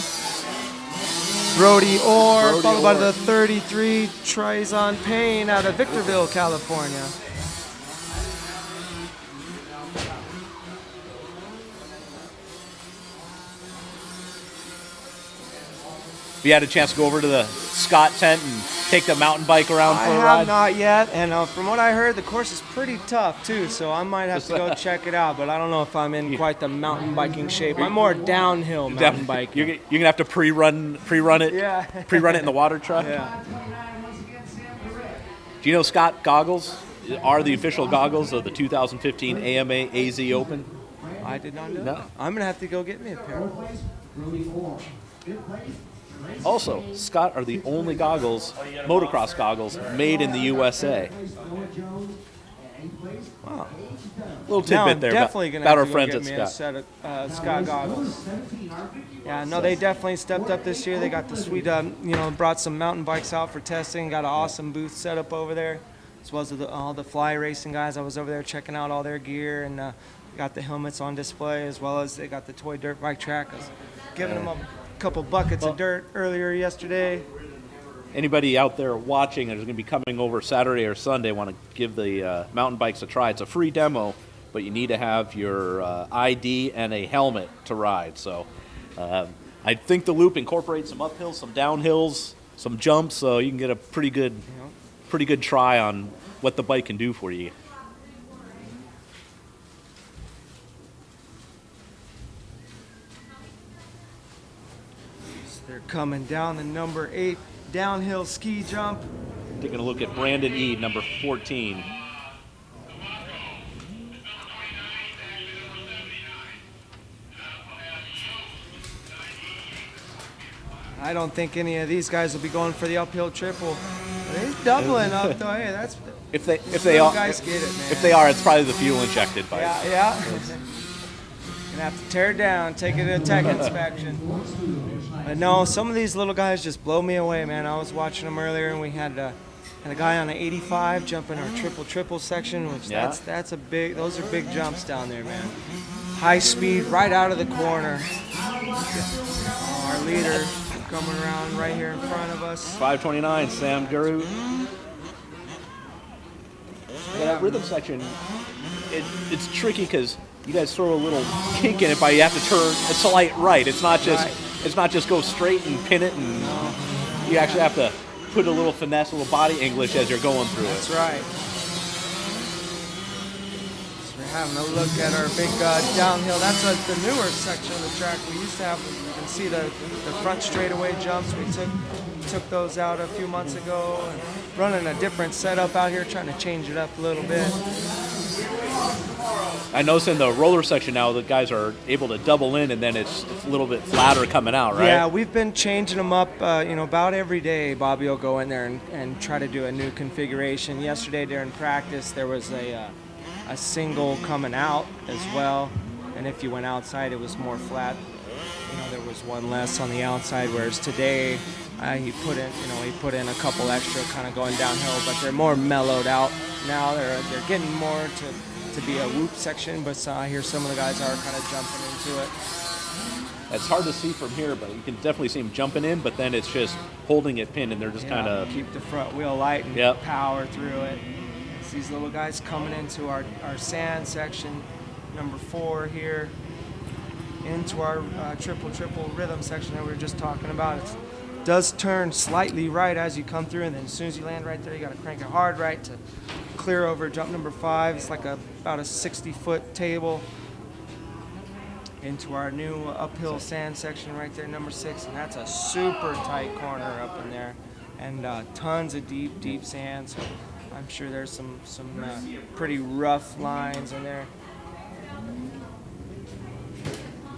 Brody Orr, followed by the 33, Trayson Payne out of Victorville, California. Have you had a chance to go over to the Scott tent and take the mountain bike around I for a have ride? not yet, and from what I heard, the course is pretty tough too. So I might have to go check it out. But I don't know if I'm in quite the mountain biking shape. I'm more downhill mountain biking. You're gonna have to pre-run it. Yeah. Pre-run it in the water truck. Yeah. Do you know Scott goggles are the official goggles of the 2015 AMA AZ Open? I did not know. No. That. I'm gonna have to go get me a pair. Also, Scott are the only goggles, motocross goggles, made in the USA. Wow. Little Now I'm tidbit there definitely about, gonna have our to go friends get at me a Scott. set of Scott goggles. Yeah, no, they definitely stepped up this year. They got the sweet, brought some mountain bikes out for testing. Got an awesome booth set up over there, as well as all the fly racing guys. I was over there checking out all their gear and got the helmets on display, as well as they got the toy dirt bike track. I was giving them a couple buckets of dirt earlier yesterday. Anybody out there watching and is going to be coming over Saturday or Sunday want to give the mountain bikes a try. It's a free demo, but you need to have your ID and a helmet to ride. So I think the loop incorporates some uphills, some downhills, some jumps, so you can get a pretty good try on what the bike can do for you. They're coming down the number 8 downhill ski jump. Taking a look at Brandon Eade, number 14. I don't think any of these guys will be going for the uphill triple. They're doubling up though. Hey, that's If they are, guys get it, man. if they are, it's probably the fuel injected bike. Yeah. Gonna have to tear it down, take it to a tech inspection. But no, some of these little guys just blow me away, man. I was watching them earlier, and we had a guy on an 85 jumping our triple section, which that's a big. Those are big jumps down there, man. High speed, right out of the corner. Our leader coming around right here in front of us. 529, Sam Guru. Yeah, that rhythm section, it's tricky because you guys throw a little kink in it by you have to turn a slight right. It's not just go straight and pin it, and you actually have to put a little finesse, a little body English as you're going through That's it. right. So we're having a look at our big downhill. That's the newer section of the track. We used to have, you can see the front straightaway jumps. We took those out a few months ago and running a different setup out here, trying to change it up a little bit. I noticed in the roller section now the guys are able to double in, and then it's a little bit flatter coming out, right? Yeah, we've been changing them up, about every day. Bobby will go in there and try to do a new configuration. Yesterday during practice, there was a single coming out as well, and if you went outside, it was more flat. There was one less on the outside, whereas today he put in a couple extra kind of going downhill, but they're more mellowed out now. They're getting more to be a whoop section, but I hear some of the guys are kind of jumping into it. It's hard to see from here, but you can definitely see them jumping in, but then it's just holding it pinned, and they're just kind of... Keep the front wheel light and power through it. It's these little guys coming into our sand section, number 4 here, into our triple rhythm section that we were just talking about. It does turn slightly right as you come through, and then as soon as you land right there, you got to crank it hard right to clear over jump number 5. It's like about a 60-foot table into our new uphill sand section right there, number 6, and that's a super tight corner up in there, and tons of deep sand. So I'm sure there's some pretty rough lines in there.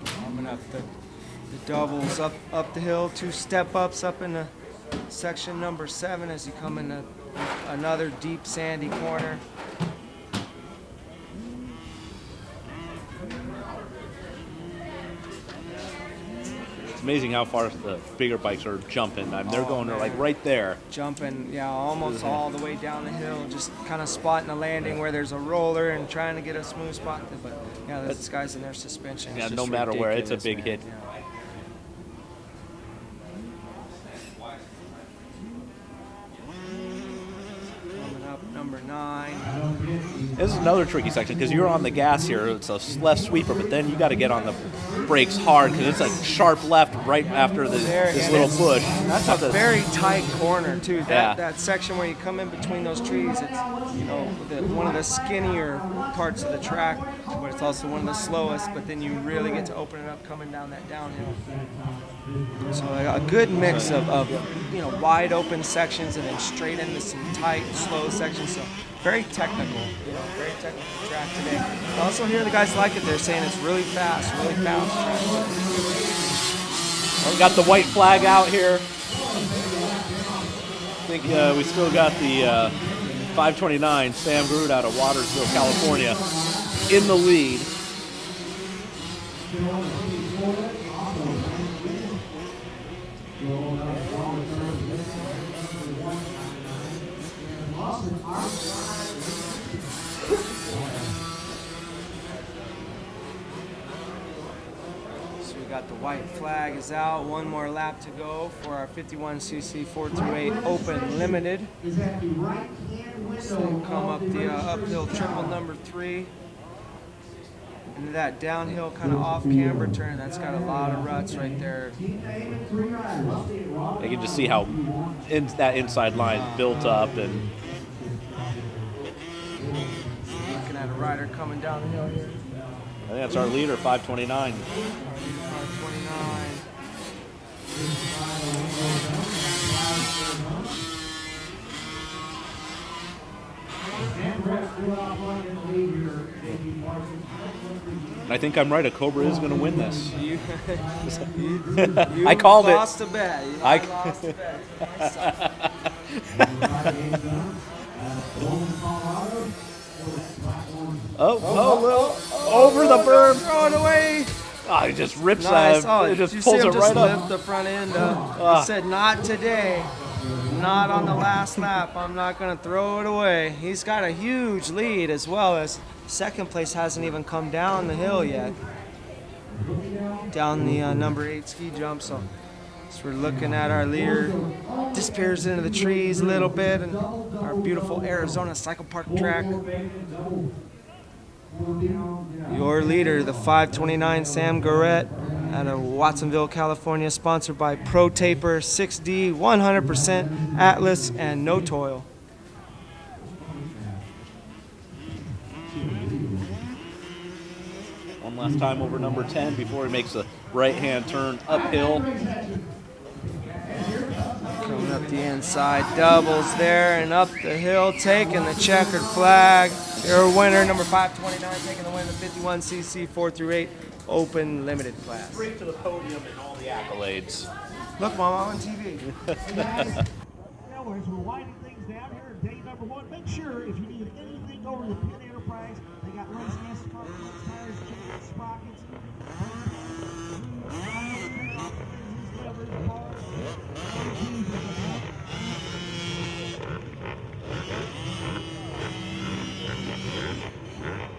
Coming up the doubles up the hill, 2 step-ups up in the section number 7 as you come into another deep sandy corner. It's amazing how far the bigger bikes are jumping. They're going like right there. Jumping, almost all the way down the hill, just kind of spotting a landing where there's a roller and trying to get a smooth spot. But this guy's in their suspension. Yeah, no matter where, it's a big hit. Yeah. Coming up, number 9. This is another tricky section because you're on the gas here. It's a left sweeper, but then you got to get on the brakes hard because it's a sharp left right after this little push. That's a very tight corner too. Yeah. That section where you come in between those trees, it's one of the skinnier parts of the track, but it's also one of the slowest. But then you really get to open it up coming down that downhill. So a good mix of wide open sections and then straight into some tight, slow sections. So very technical, very technical track today. I also hear the guys like it. They're saying it's really fast track. We got the white flag out here. I think we still got the 529 Sam Groot out of Watersville, California, in the lead. So we got the white flag is out. One more lap to go for our 51cc 428 Open Limited. So come up the uphill triple number 3. Into that downhill kind of off camber turn. That's got a lot of ruts right there. You can just see how that inside line built up and. Looking at a rider coming down the hill here. I think that's our leader, 529. 529. I think I'm right. A Cobra is going to win this. You I called lost it. A bet. I lost a bet. Over the berm. Throw it away. Oh, he just rips Nice. that. It just you pulls see him it just right lift up. the front end up. He said, not today. Not on the last lap. I'm not going to throw it away. He's got a huge lead as well as second place hasn't even come down the hill yet. Down the number 8 ski jump. So we're looking at our leader. Disappears into the trees a little bit and our beautiful Arizona Cycle Park track. Your leader, the 529 Sam Garrett out of Watsonville, California, sponsored by Pro Taper, 6D, 100% Atlas, and No Toil. One last time over number 10 before he makes a right-hand turn uphill. Coming up the inside, doubles there and up the hill, taking the checkered flag. Your winner, number 529, taking the win of the 51cc 4-8 Open Limited class. Straight to the podium and all the accolades. Look, Mom, I'm on TV. We're winding things down here in day number 1. Make sure if you need anything over the Pin Enterprise, they got race gas, tires, chains, sprockets.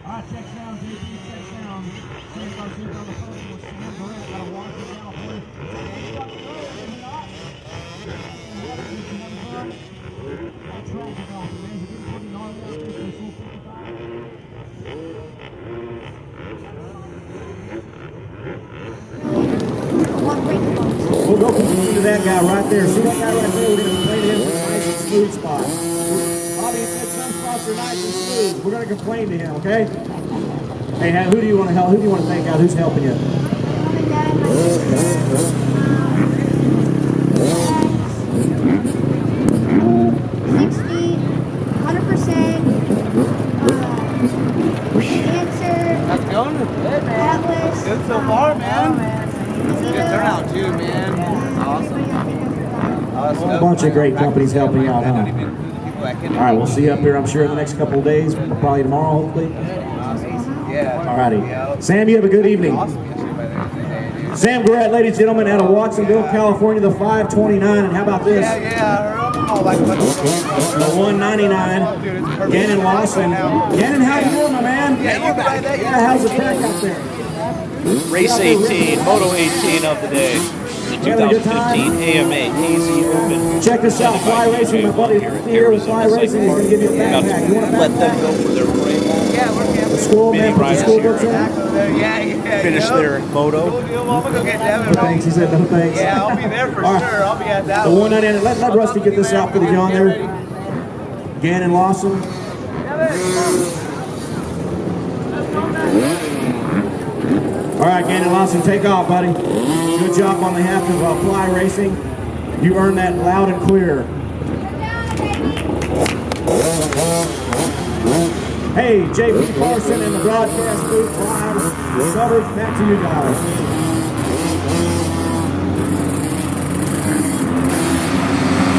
All right, check down, JP, check down. Check on the phone with Sam Garrett. Got to walk it down for you. We'll go continue to that guy right there. See that guy right there? We're going to play to him for a nice and smooth spot. Bobby said some spots are nice and smooth. We're going to complain to him, okay? Hey, who do you want to help? Who do you want to thank out? Who's helping you? Mom and Dad, my sister, 60, 100%, Answer, How's it going? Good, man. Atlas. Good so far, man. Good turnout, too, man. A whole bunch of great companies helping you out, huh? All right, we'll see you up here, I'm sure, in the next couple of days, probably tomorrow, hopefully. Yeah. All righty. Sam, you have a good evening. Sam Garrett, ladies and gentlemen, out of Watsonville, California, the 529. And how about this? The 199. Gannon Lawson. Gannon, how you doing, my man? Yeah, how's the track out there? Race 18, Moto 18 of the day. The 2015 AMA AZ Open. Check this out, Fly Racing, my buddy here with Fly Racing is going to give you a backpack. You want a Let them backpack? go for their parade. School, man, mini put your riders school here books in. Yeah. finish their moto. I'm gonna go get Devin. No thanks. He said no thanks. Yeah, I'll be there for All right. sure. I'll be at that The one. 199. Let Rusty get this out for the John there. Gannon Lawson. All right, Gannon Lawson, take off, buddy. Good job on behalf of Fly Racing. You earned that loud and clear. Hey, JP Parson in the broadcast booth. Fly coverage. Back to you guys.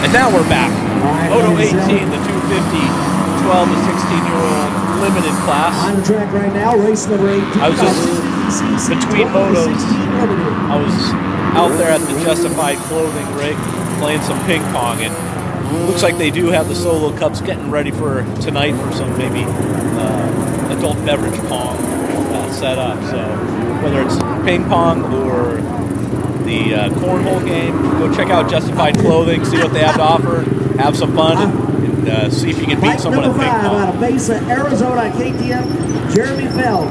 And now we're back. right, Moto ladies 18, and the 250, 12 to 16-year-old limited class. On the track right now, race number 18. I was just between motos. I was out there at the Justified Clothing rig playing some ping pong, and looks like they do have the solo cups getting ready for tonight for some maybe adult beverage pong set up. So whether it's ping pong or the cornhole game, go check out Justified Clothing, see what they have to offer, have some fun, and see if you can beat Bike someone at number ping 5 pong. out of Mesa, Arizona, KTM, Jeremy Feld.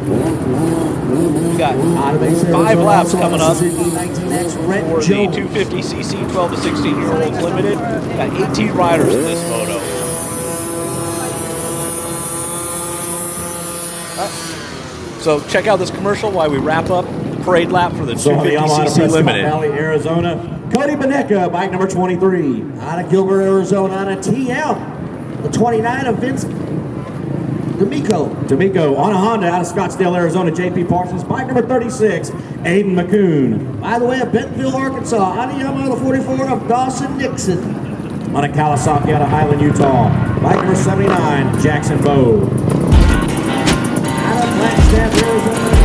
We got Out of Mesa, 5 Arizona, laps also coming on up Suzuki 19X, Red for the Jones. 250cc 12 to 16-year-olds limited. Got 18 riders in this moto. So check out this commercial while we wrap up the parade lap for the So on the Yamaha 250cc Prescott limited. Valley, Arizona, Cody Beneca, bike number 23. Out of Gilbert, Arizona, on a TM. The 29 of Vince D'Amico on a Honda out of Scottsdale, Arizona, JP Parsons. Bike number 36, Aiden McCoon. By the way, of Bentonville, Arkansas, on a Yamaha, the 44 of Dawson Nixon. On a Kawasaki out of Highland, Utah. Bike number 79, Jackson Bowe. Out of Flagstaff, Arizona, on a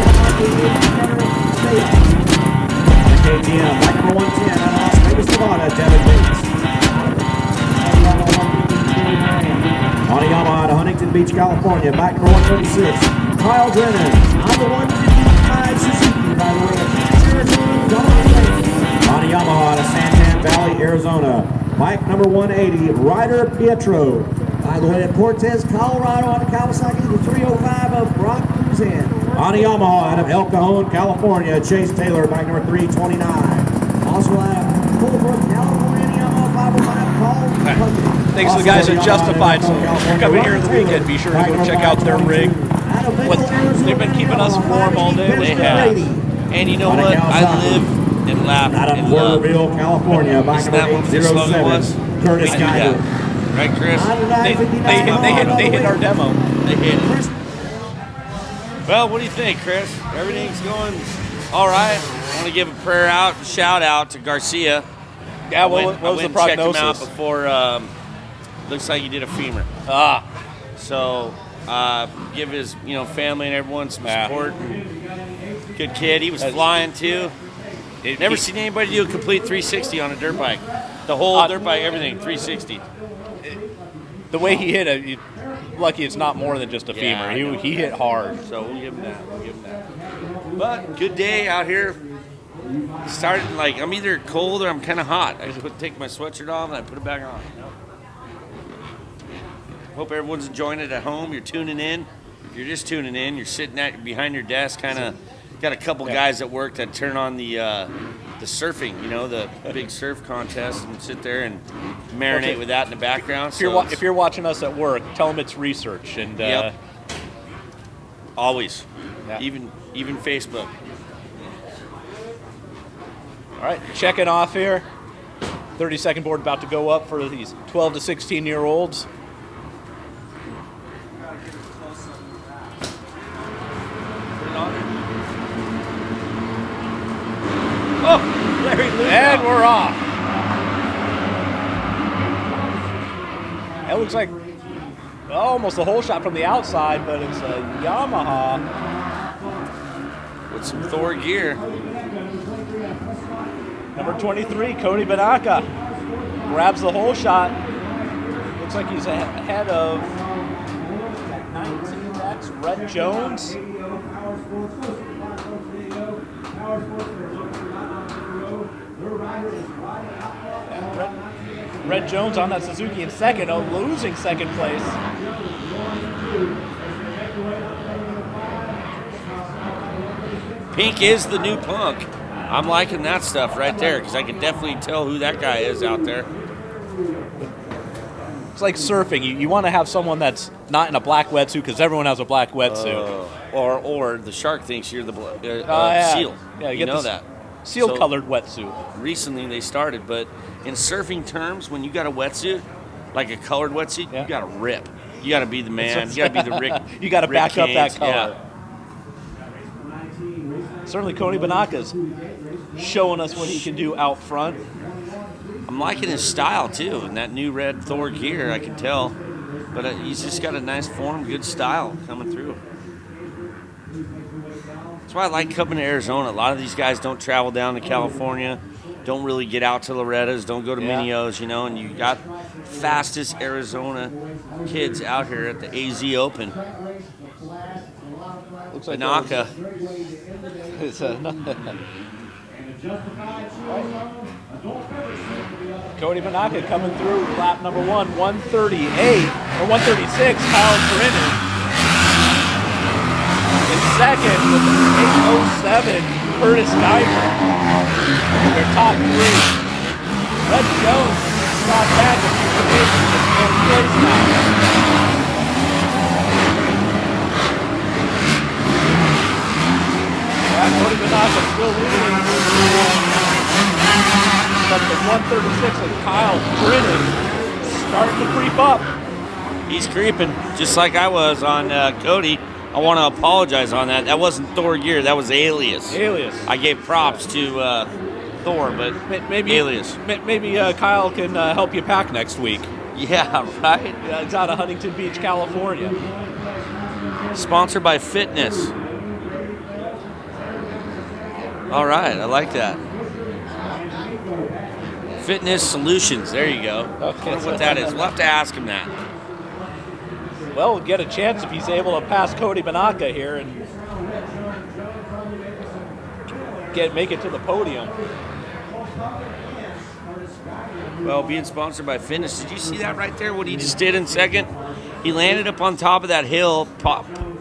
KTM, bike number 110, out of Las Vegas, Nevada, Devin Bates. On a Yamaha to Huntington Beach, California, bike number 136, Kyle Drennan. On the 155 Suzuki, by the way, of Phoenix, Arizona, Don Lake. On a Yamaha to Santan Valley, Arizona, bike number 180, Ryder Pietro. By the way, at Cortez, Colorado, on a Kawasaki, the 305 of Brock Cruzan. On a Yamaha out of El Cajon, California, Chase Taylor, bike number 329. Also out of Colebrook, California, Yamaha 505, Paul Hunter. Thanks to the guys at Justified. So if you're coming here the weekend, be sure to go check out their rig. They've been keeping us warm all day. They have. And you know what? I live and laugh Out of and love. Porterville, California, bike Isn't that number what the slogan was? 807, Curtis We do that. Geiger. Right, Chris? They hit our demo. They hit. Well, what do you think, Chris? Everything's going all right. I want to give a prayer out, a shout out to Garcia. Yeah, what was I the went and checked him out prognosis? before. Looks like he did a femur. So give his family and everyone some support. Good kid. He was flying too. Never seen anybody do a complete 360 on a dirt bike. The whole dirt bike, everything, 360. The way he hit it, lucky it's not more than just a Yeah, I femur. know. He hit hard. So we'll give him that. But good day out here. Started I'm either cold or I'm kind of hot. I take my sweatshirt off and I put it back on. Hope everyone's enjoying it at home. You're tuning in. If you're just tuning in, you're sitting behind your desk, kind of got a couple guys at work that turn on the surfing, the big surf contest, and sit there and marinate with that in the background. If you're watching us at work, tell them it's research and Yep. Always, Yeah. even Facebook. All right, checking off here. 30-second board about to go up for these 12 to 16-year-olds. Oh, Larry Luke. And we're off. It looks like almost a whole shot from the outside, but it's a Yamaha. With some Thor gear. Number 23, Cody Banaka, grabs the whole shot. Looks like he's ahead of 19X, Red Jones. Red Jones on that Suzuki in second, losing second place. Pink is the new punk. I'm liking that stuff right there because I can definitely tell who that guy is out there. It's like surfing. You want to have someone that's not in a black wetsuit because everyone has a black wetsuit. Or the shark thinks you're the Yeah. seal. Yeah, you know that. Seal-colored wetsuit. Recently they started, but in surfing terms, when you got a wetsuit, like a colored wetsuit, you got to rip. You got to be the man. You got to be the Rick. You got to Rick back up that Canes. color. Certainly, Cody Banaka's showing us what he can do out front. I'm liking his style too, and that new red Thor gear. I can tell, but he's just got a nice form, good style coming through. That's why I like coming to Arizona. A lot of these guys don't travel down to California, don't really get out to Loretta's, don't go to Minios, you know, and you got fastest Arizona kids out here at the AZ Open. Looks like Banaka. Cody Banaka coming through lap number 138 or 136. Kyle Brennan in second with 8:07. Curtis Geiger. Their top three. Red Jones got back a few positions in fourth place now. Cody Banaka still leading. But the 136 and Kyle Brennan starting to creep up. He's creeping, just like I was on Cody. I want to apologize on that. That wasn't Thor gear. That was Alias. Alias. I gave props to Thor, but maybe Alias. Maybe Kyle can help you pack next week. Yeah, right? Yeah, it's out of Huntington Beach, California. Sponsored by Fitness. All right, I like that. Fitness Solutions. There you go. Okay. I wonder what that is. We'll have to ask him that. Well, we'll get a chance if he's able to pass Cody Banaka here and make it to the podium. Well, being sponsored by Fitness, did you see that right there? What he just did in second? He landed up on top of that hill,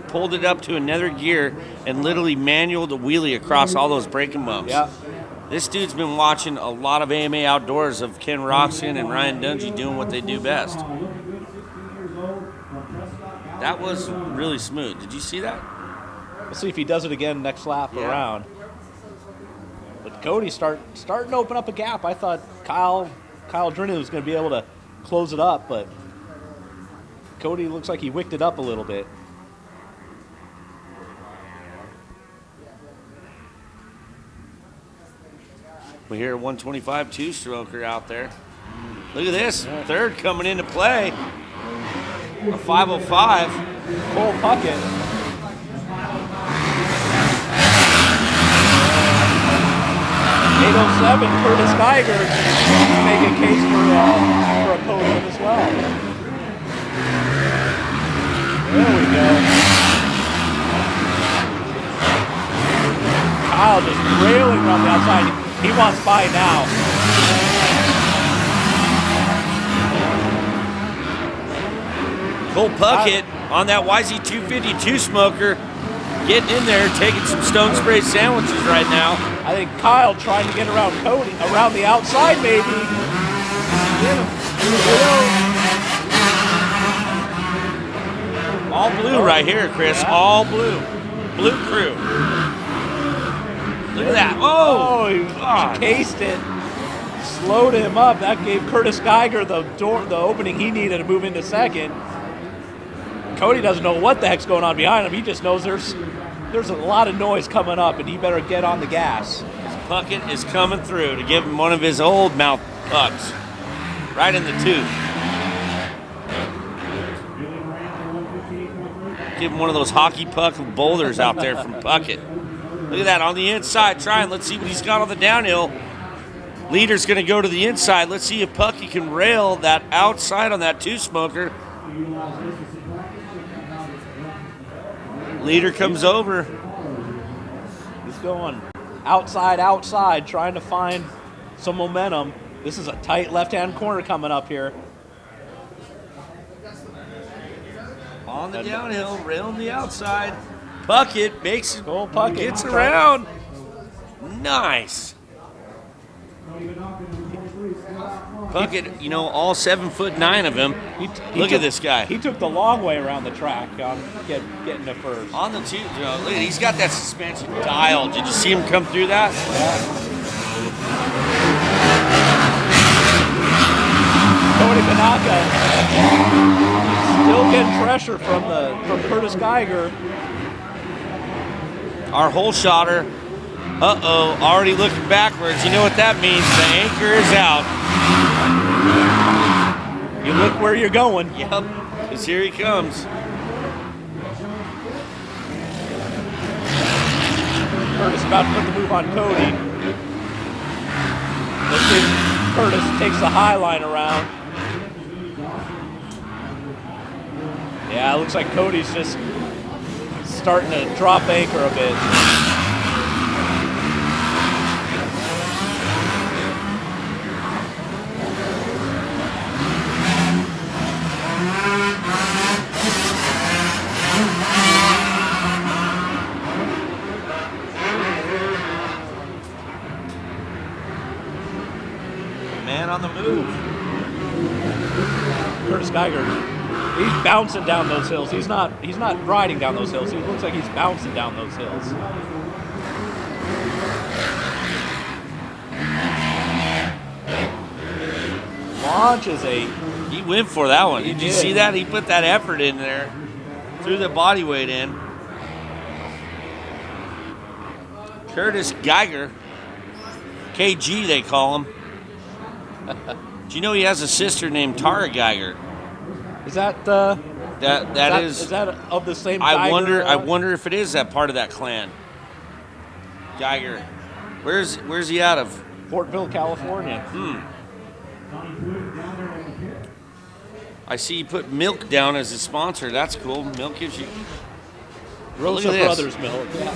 pulled it up to another gear, and literally manualed a wheelie across all those braking bumps. Yeah. This dude's been watching a lot of AMA Outdoors of Ken Roxon and Ryan Dungey doing what they do best. That was really smooth. Did you see that? We'll see if he does it again next lap around. But Cody starting to open up a gap. I thought Kyle Drennan was going to be able to close it up, but Cody looks like he wicked it up a little bit. We hear a 125 two-stroker out there. Look at this. Third coming into play. A 505. Cole Puckett. .807. Curtis Geiger make a case for a podium as well. There we go. Kyle just railing around the outside. He wants by now. Cole Puckett on that YZ252 smoker, getting in there, taking some Stone Spray sandwiches right now. I think Kyle trying to get around Cody, around the outside maybe. All blue right here, Chris. All blue. Blue crew. Look at that. Oh, he cased it. Slowed him up. That gave Curtis Geiger the opening he needed to move into second. Cody doesn't know what the heck's going on behind him. He just knows there's a lot of noise coming up, and he better get on the gas. Puckett is coming through to give him one of his old mouth pucks. Right in the tooth. Give him one of those hockey puck boulders out there from Puckett. Look at that on the inside trying. Let's see what he's got on the downhill. Leader's going to go to the inside. Let's see if Pucky can rail that outside on that two-smoker. Leader comes over. He's going outside, trying to find some momentum. This is a tight left-hand corner coming up here. On the downhill, railing the outside. Puckett makes it, Cole Puckett gets around. Nice. Puckett, you know, all 7'9" of him. Look at this guy. He took the long way around the track on getting to first. On the two, you know, look, he's got that suspension dialed. Did you see him come through that? Yeah. Cody Banaka still getting pressure from Curtis Geiger. Our hole shotter, already looking backwards. You know what that means? The anchor is out. You look where you're going. Yep, because here he comes. Curtis about to put the move on Cody. Let's see, Curtis takes the high line around. Yeah, it looks like Cody's just starting to drop anchor a bit. Man on the move. Curtis Geiger, he's bouncing down those hills. He's not riding down those hills. He looks like he's bouncing down those hills. Launches He went for that one. Did you did. see that? He put that effort in there. Threw the body weight in. Curtis Geiger. KG they call him. Do you know he has a sister named Tara Geiger? Is that Is that of the same? I Geiger, wonder if it is that part of that clan. Geiger. Where's he out of? Portville, California. I see you put milk down as a sponsor. That's cool. Milk gives you. Rosa Look at this. Brothers milk. Yeah.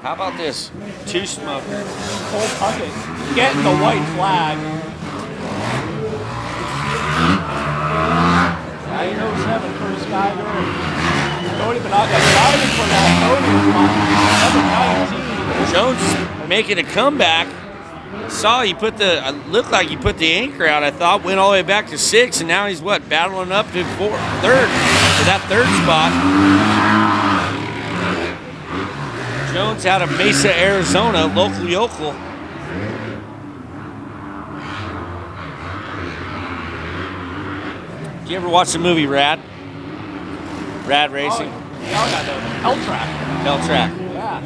How about this? Two smoker. Cole Puckett getting the white flag. 907 Curtis Geiger. Cody Banaka diving for that podium spot. Number 19. Jones making a comeback. Saw he put looked like he put the anchor out. I thought went all the way back to 6, and now he's battling up to third for that third spot. Jones out of Mesa, Arizona, local yokel. Did you ever watch the movie Rad? Rad Racing? Hell track. Hell Track. Yeah.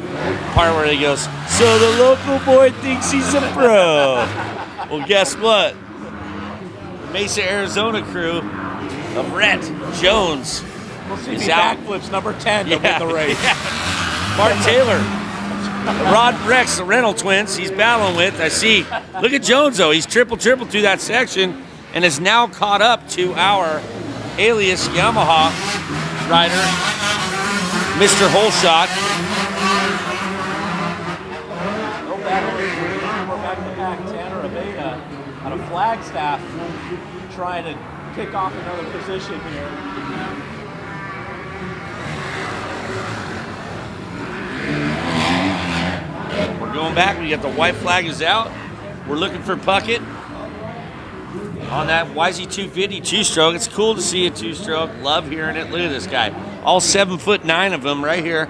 Part where he goes, so the local boy thinks he's a pro. Well, guess what? The Mesa, Arizona crew of Rhett Jones We'll see is me out. backflips number 10 to win the race. Yeah. Mark Taylor, Rod Rex, the rental twins, he's battling with. I see. Look at Jones, though. He's triple through that section and is now caught up to our alias Yamaha rider, Mr. Holeshot. No battle. We're back to back. Tanner Aveda out of Flagstaff trying to pick off another position here. We're going back. We got the white flag is out. We're looking for Puckett on that YZ250 two-stroke. It's cool to see a two-stroke. Love hearing it. Look at this guy. All 7'9" of them right here.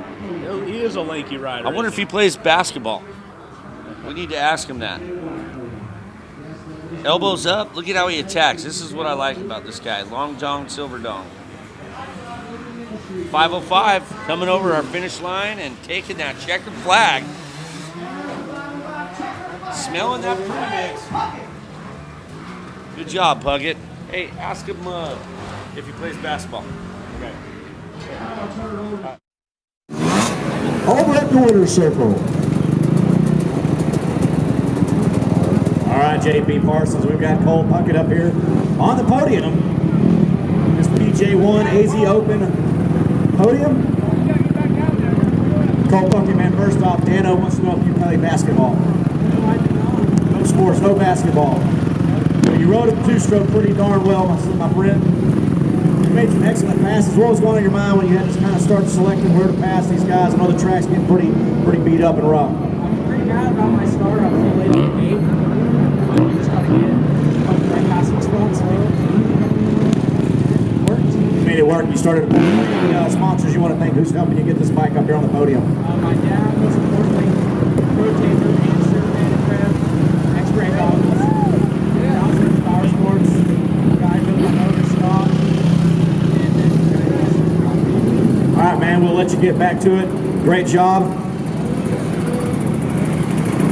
He is a lanky rider. I wonder if he plays basketball. We need to ask him that. Elbows up. Look at how he attacks. This is what I like about this guy. Long Dong, Silver Dong. 505 coming over our finish line and taking that checkered flag. Smelling that premix. Good job, Puckett. Hey, ask him if he plays basketball. Okay. Over at the winner's circle. All right, JP Parsons, we've got Cole Puckett up here on the podium. This PJ1 AZ Open podium. Cole Puckett, man, first off, Dano wants to know if you play basketball. No sports, no basketball. You rode a two-stroke pretty darn well, my friend. You made some excellent passes. What was going on in your mind when you had to kind of start selecting where to pass these guys? I know the track's getting pretty beat up and rough. I'm pretty mad about my start. I was a little late on the gate. I just got to get the right passing spot, so it worked. You made it work. You started any sponsors you want to thank? Who's helping you get this bike up here on the podium? My dad, most importantly, rotator, hamster, and X-ray goggles. Downstairs Power Sports, guy built my motor, Scott. All right, man. We'll let you get back to it. Great job.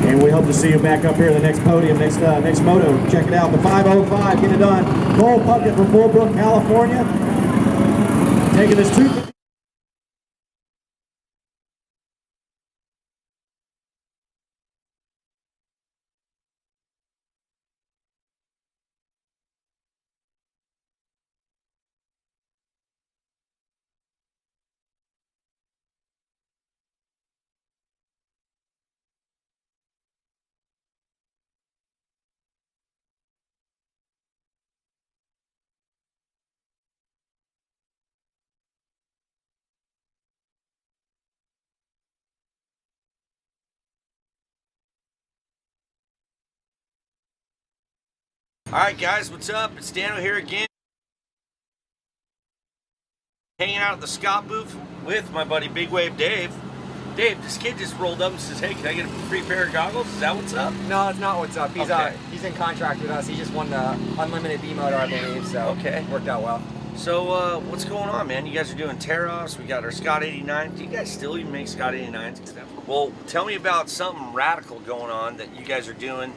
And we hope to see you back up here in the next podium, next moto. Check it out, the 505, get it done. Cole Puckett from Bullbrook, California. Taking this 250. All right, guys, what's up? It's Dano here again. Hanging out at the Scott booth with my buddy Big Wave Dave. Dave, this kid just rolled up and says, hey, can I get a free pair of goggles? Is that what's up? No, that's not what's up. He's Okay. he's in contract with us. He just won the unlimited B moto, I believe. So Okay. worked out well. So, what's going on, man? You guys are doing tear-offs. We got our Scott 89. Do you guys still even make Scott 89s? Well, tell me about something radical going on that you guys are doing,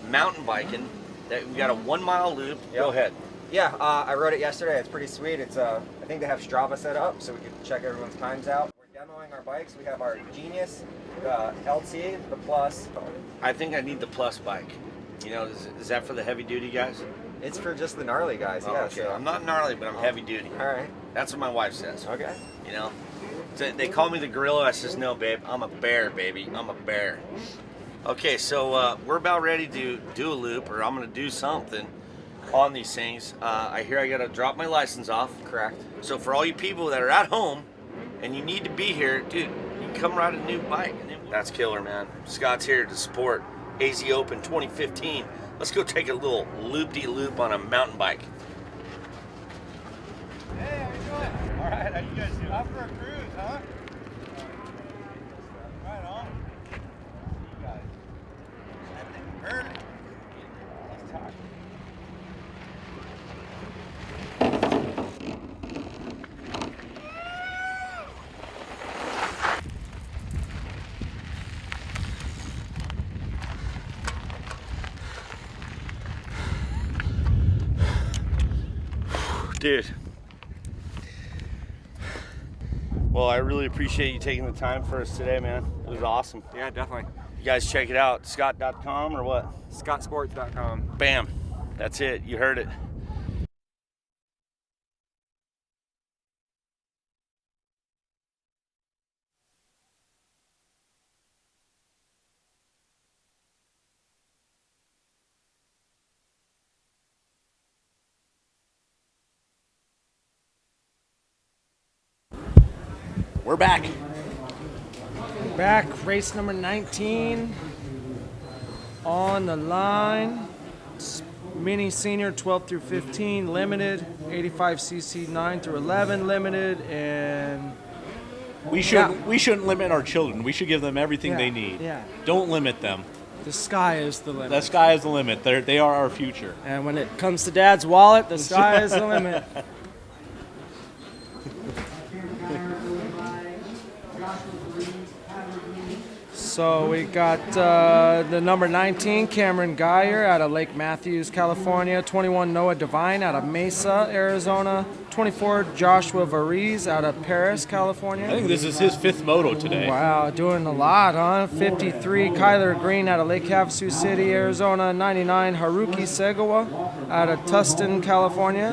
mountain biking. That we got a 1 mile loop. Go ahead. Yeah, I rode it yesterday. It's pretty sweet. It's I think they have Strava set up, so we can check everyone's times out. We're demoing our bikes. We have our Genius, the LT, the Plus. I think I need the Plus bike. You know, is that for the heavy duty guys? It's for just the gnarly guys. Oh, Yeah. okay. So. I'm not gnarly, but I'm heavy duty. All right. That's what my wife says. Okay. You know, so they call me the gorilla. I says, no, babe, I'm a bear, baby. I'm a bear. Okay, so we're about ready to do a loop, or I'm gonna do something on these things. I hear I gotta drop my license off. Correct. So for all you people that are at home and you need to be here, dude, you can come ride a new bike. That's killer, man. Scott's here to support AZ Open 2015. Let's go take a little loop-de-loop on a mountain bike. Hey, how you doing? All right, how you guys doing? Out for a cruise, huh? Right on. See you guys. That thing early. He's talking. Dude. Well, I really appreciate you taking the time for us today, man. It was awesome. Yeah, definitely. You guys check it out, scott.com or what? ScottSports.com. Bam. That's it. You heard it. We're back. Back, race number 19 on the line. Mini senior 12 through 15 limited, 85cc 9 through 11 limited, and We shouldn't limit our children. We should give them everything Yeah, they need. yeah. Don't limit them. the sky is the limit. The sky is the limit. They are our future. And when it comes to Dad's wallet, the sky is the limit. So we got the number 19, Cameron Geyer out of Lake Matthews, California. 21, Noah Devine out of Mesa, Arizona. 24, Joshua Varize out of Paris, California. I think this is his 5th moto today. Wow, doing a lot, huh? 53, Kyler Green out of Lake Havasu City, Arizona. 99, Haruki Segawa out of Tustin, California.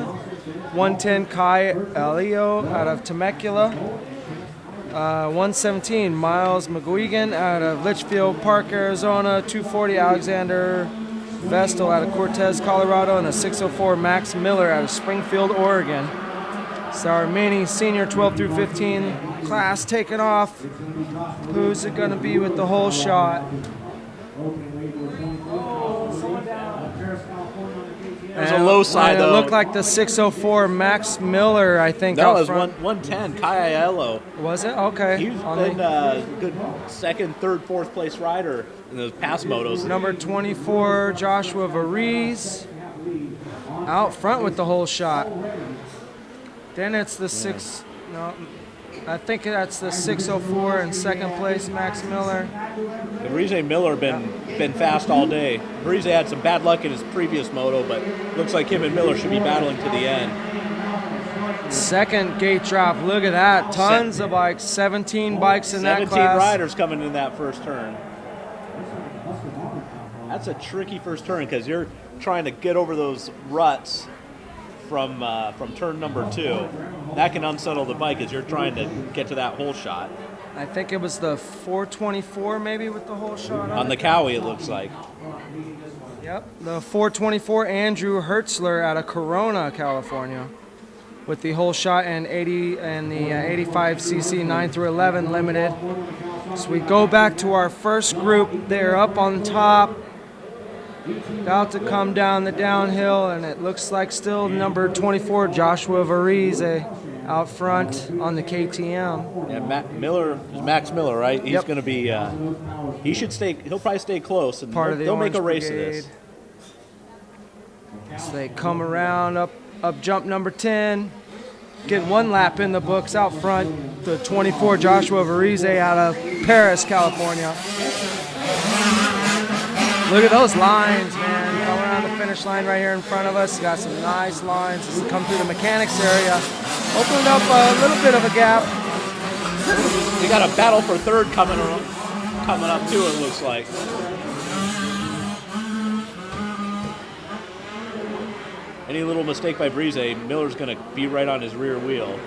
110, Kai Elio out of Temecula. 117, Miles McGuigan out of Litchfield Park, Arizona. 240, Alexander Vestal out of Cortez, Colorado. And a 604, Max Miller out of Springfield, Oregon. It's our mini senior 12 through 15 class taking off. Who's it going to be with the whole shot? There's a low side, It though. looked like the 604 Max Miller, I think. No, out it was front. 110, Kaiello. Was it? Okay. He's been good second, third, fourth place rider in those past motos. Number 24, Joshua Varese, out front with the whole shot. Then it's the I think that's the 604 in second place, Max Miller. Varese Miller been fast all day. Varese had some bad luck in his previous moto, but looks like him and Miller should be battling to the end. Second gate drop. Look at that. Tons of bikes. 17 bikes in that class. 17 riders coming in that first turn. That's a tricky first turn because you're trying to get over those ruts from turn number 2. That can unsettle the bike as you're trying to get to that hole shot. I think it was the 424 maybe with the whole shot on the Cowie, it looks like. Yep, the 424 Andrew Hertzler out of Corona, California, with the whole shot and 85cc 9 through 11 limited. So we go back to our first group. They're up on top, about to come down the downhill, and it looks like still number 24 Joshua Varese out front on the KTM. Yeah, Max Miller, right? He's going to be. He should stay. He'll probably stay close, and Part of the they'll make a Orange race of this. So they come around up jump number 10, get one lap in the books out front. The 24 Joshua Varese out of Paris, California. Look at those lines, man. Coming around the finish line right here in front of us. Got some nice lines as we come through the mechanics area. Opened up a little bit of a gap. We got a battle for third coming up too, it looks like. Any little mistake by Varese, Miller's going to be right on his rear wheel.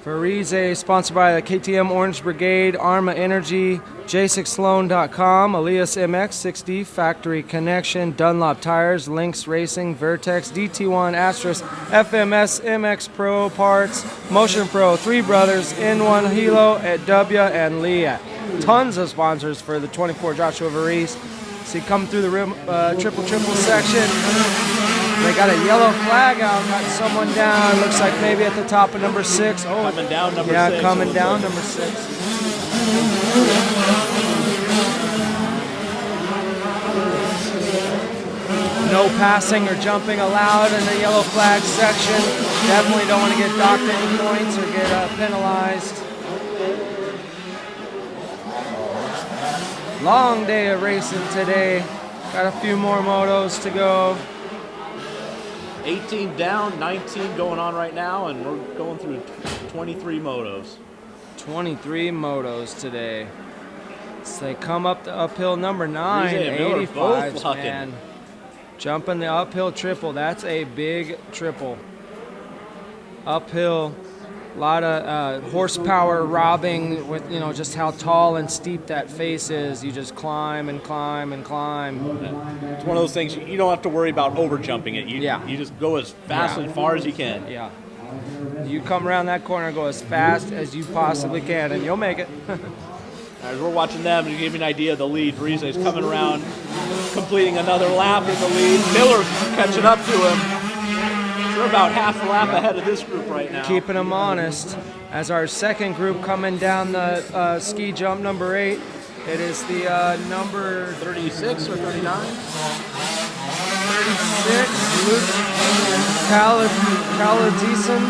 Varese, sponsored by the KTM Orange Brigade, Arma Energy, J6Sloan.com, Elias MX 6D, Factory Connection, Dunlop Tires, Lynx Racing, Vertex, DT1, Astros, FMS, MX Pro Parts, Motion Pro, Three Brothers, N1 Hilo, at W, and Lee. Tons of sponsors for the 24 Joshua Varese. See, come through the rim, triple section. They got a yellow flag out, got someone down. Looks like maybe at the top of number 6. Oh, coming down number 6. Yeah, coming down number 6. No passing or jumping allowed in the yellow flag section. Definitely don't want to get docked any points or get penalized. Long day of racing today. Got a few more motos to go. 18 down, 19 going on right now, and we're going through 23 motos. 23 motos today. So they come up the uphill number 9, Varese and Miller 85s, both lucking. man. Jumping the uphill triple. That's a big triple. Uphill. A lot of horsepower robbing with, just how tall and steep that face is. You just climb and climb and climb. It's one of those things you don't have to worry about over jumping it. You just go as fast and far as you can. Yeah. You come around that corner, go as fast as you possibly can, and you'll make it. As we're watching them, to give you an idea of the lead, Varese is coming around, completing another lap in the lead. Miller catching up to him. We're about half a lap ahead of this group right now. Keeping them honest. As our second group coming down the ski jump number 8, it is the number 36 or 39? 36, Luke Caladison.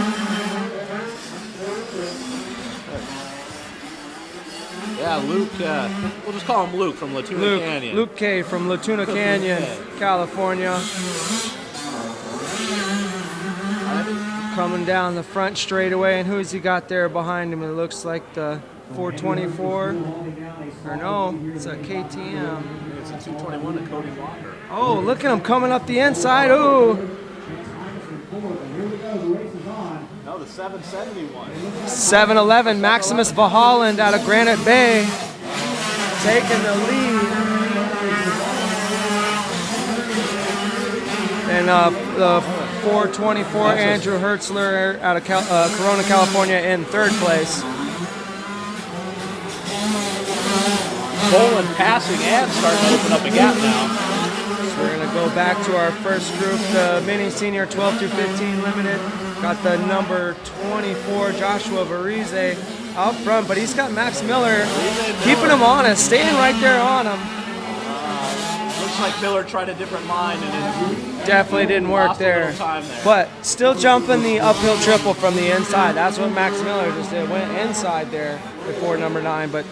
Yeah, Luke, we'll just call him Luke from Latuna Canyon. Luke K. from Latuna Canyon, California. Coming down the front straightaway, and who's he got there behind him? It looks like the 424, or no, it's a KTM. It's a 221 to Cody Walker. Oh, look at him coming up the inside. Ooh. No, the 771. 711, Maximus Vahaland out of Granite Bay, taking the lead. And the 24-24. Andrew Hertzler out of Corona, California in third place. Bolin passing and starting to open up a gap now. So we're going to go back to our first group, the mini senior 12 through 15 limited. Got the number 24, Joshua Varize, out front, but he's got Max Miller keeping him honest, staying right there on him. Looks like Miller tried a different line and it definitely didn't work there. But still jumping the uphill triple from the inside. That's what Max Miller just did, went inside there before number 9. But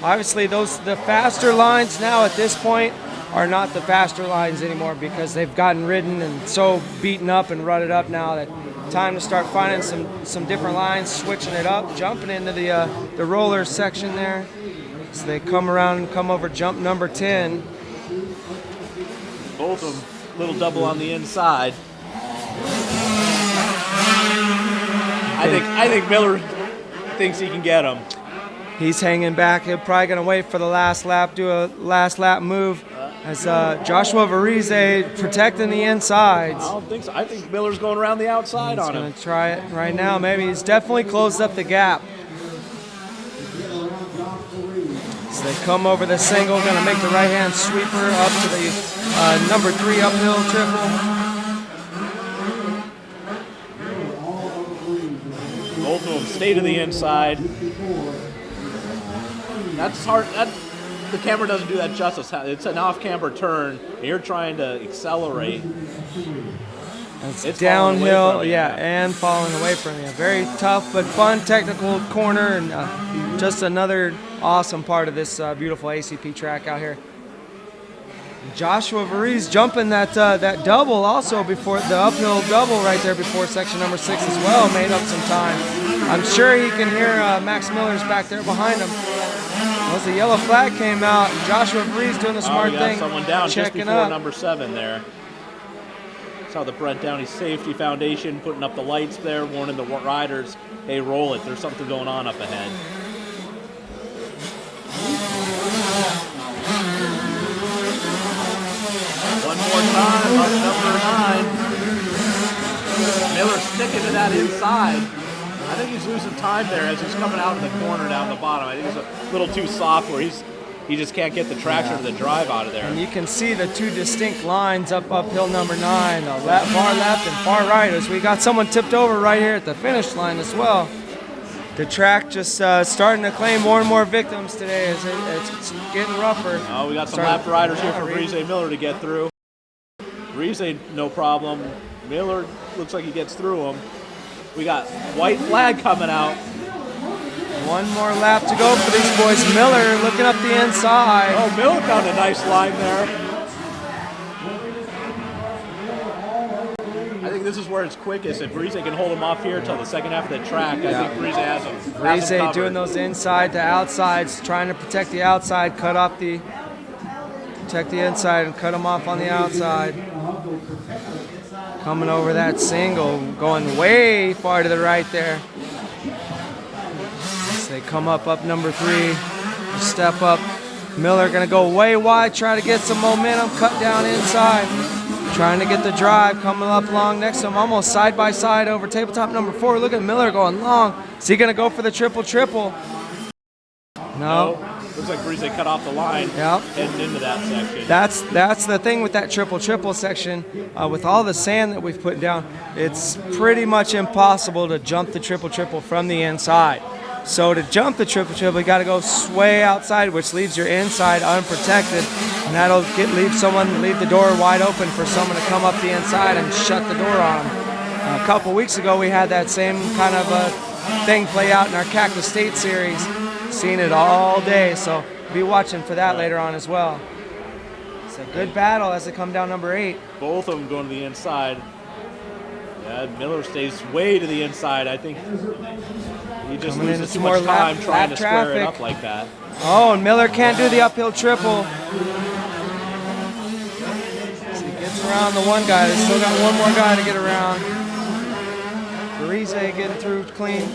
obviously the faster lines now at this point are not the faster lines anymore because they've gotten ridden and so beaten up and rutted up now that time to start finding some different lines, switching it up, jumping into the roller section there. So they come around and come over jump number 10. Both of them, little double on the inside. I think Miller thinks he can get him. He's hanging back. He's probably going to wait for the last lap, do a last lap move. As Joshua Varize protecting the insides. I don't think so. I think Miller's going around the outside on him. He's going to try it right now. Maybe he's definitely closed up the gap. So they come over the single, going to make the right-hand sweeper up to the number 3 uphill triple. Both of them stay to the inside. That's hard. The camera doesn't do that justice. It's an off-camber turn, and you're trying to accelerate. It's downhill, yeah, and falling away from you. Very tough but fun technical corner, and just another awesome part of this beautiful ACP track out here. Joshua Varize jumping that double also before the uphill double right there before section number 6 as well, made up some time. I'm sure he can hear Max Miller's back there behind him. Once the yellow flag came out, Joshua Varize doing the smart thing, someone down checking just before up. number 7 there. Saw the Brent Downey Safety Foundation putting up the lights there, warning the riders, hey, roll it, there's something going on up ahead. One more time, up number 9. Miller sticking to that inside. I think he's losing time there as he's coming out of the corner down the bottom. I think he's a little too soft where he just can't get the traction or the drive out of there. And you can see the 2 distinct lines uphill number 9, far left and far right, as we got someone tipped over right here at the finish line as well. The track just starting to claim more and more victims today as it's getting rougher. Oh, we got some lap riders here for Varize Miller to get through. Varize, no problem. Miller looks like he gets through him. We got white flag coming out. One more lap to go for these boys. Miller looking up the inside. Oh, Miller found a nice line there. I think this is where it's quickest. If Varize can hold him off here until the second half of the track, I think Varize has him. Varize doing those inside to outsides, trying to protect the outside, protect the inside and cut him off on the outside. Coming over that single, going way far to the right there. As they come up number 3, step up. Miller gonna go way wide, try to get some momentum, cut down inside. Trying to get the drive, coming up long next to him, almost side by side over tabletop number 4. Look at Miller going long. Is he gonna go for the triple? No. Looks like Varize cut off the line, heading into that section. That's the thing with that triple section. With all the sand that we've put down, it's pretty much impossible to jump the triple from the inside. So to jump the triple, you got to go sway outside, which leaves your inside unprotected, and that'll leave the door wide open for someone to come up the inside and shut the door on them. A couple weeks ago, we had that same kind of thing play out in our Cactus State series. Seen it all day, so be watching for that later on as well. It's a good battle as they come down number 8. Both of them going to the inside. Yeah, Miller stays way to the inside. I think he just loses too much time trying to square it up like that. Oh, and Miller can't do the uphill triple. So he gets around the one guy. They still got one more guy to get around. Varize getting through clean.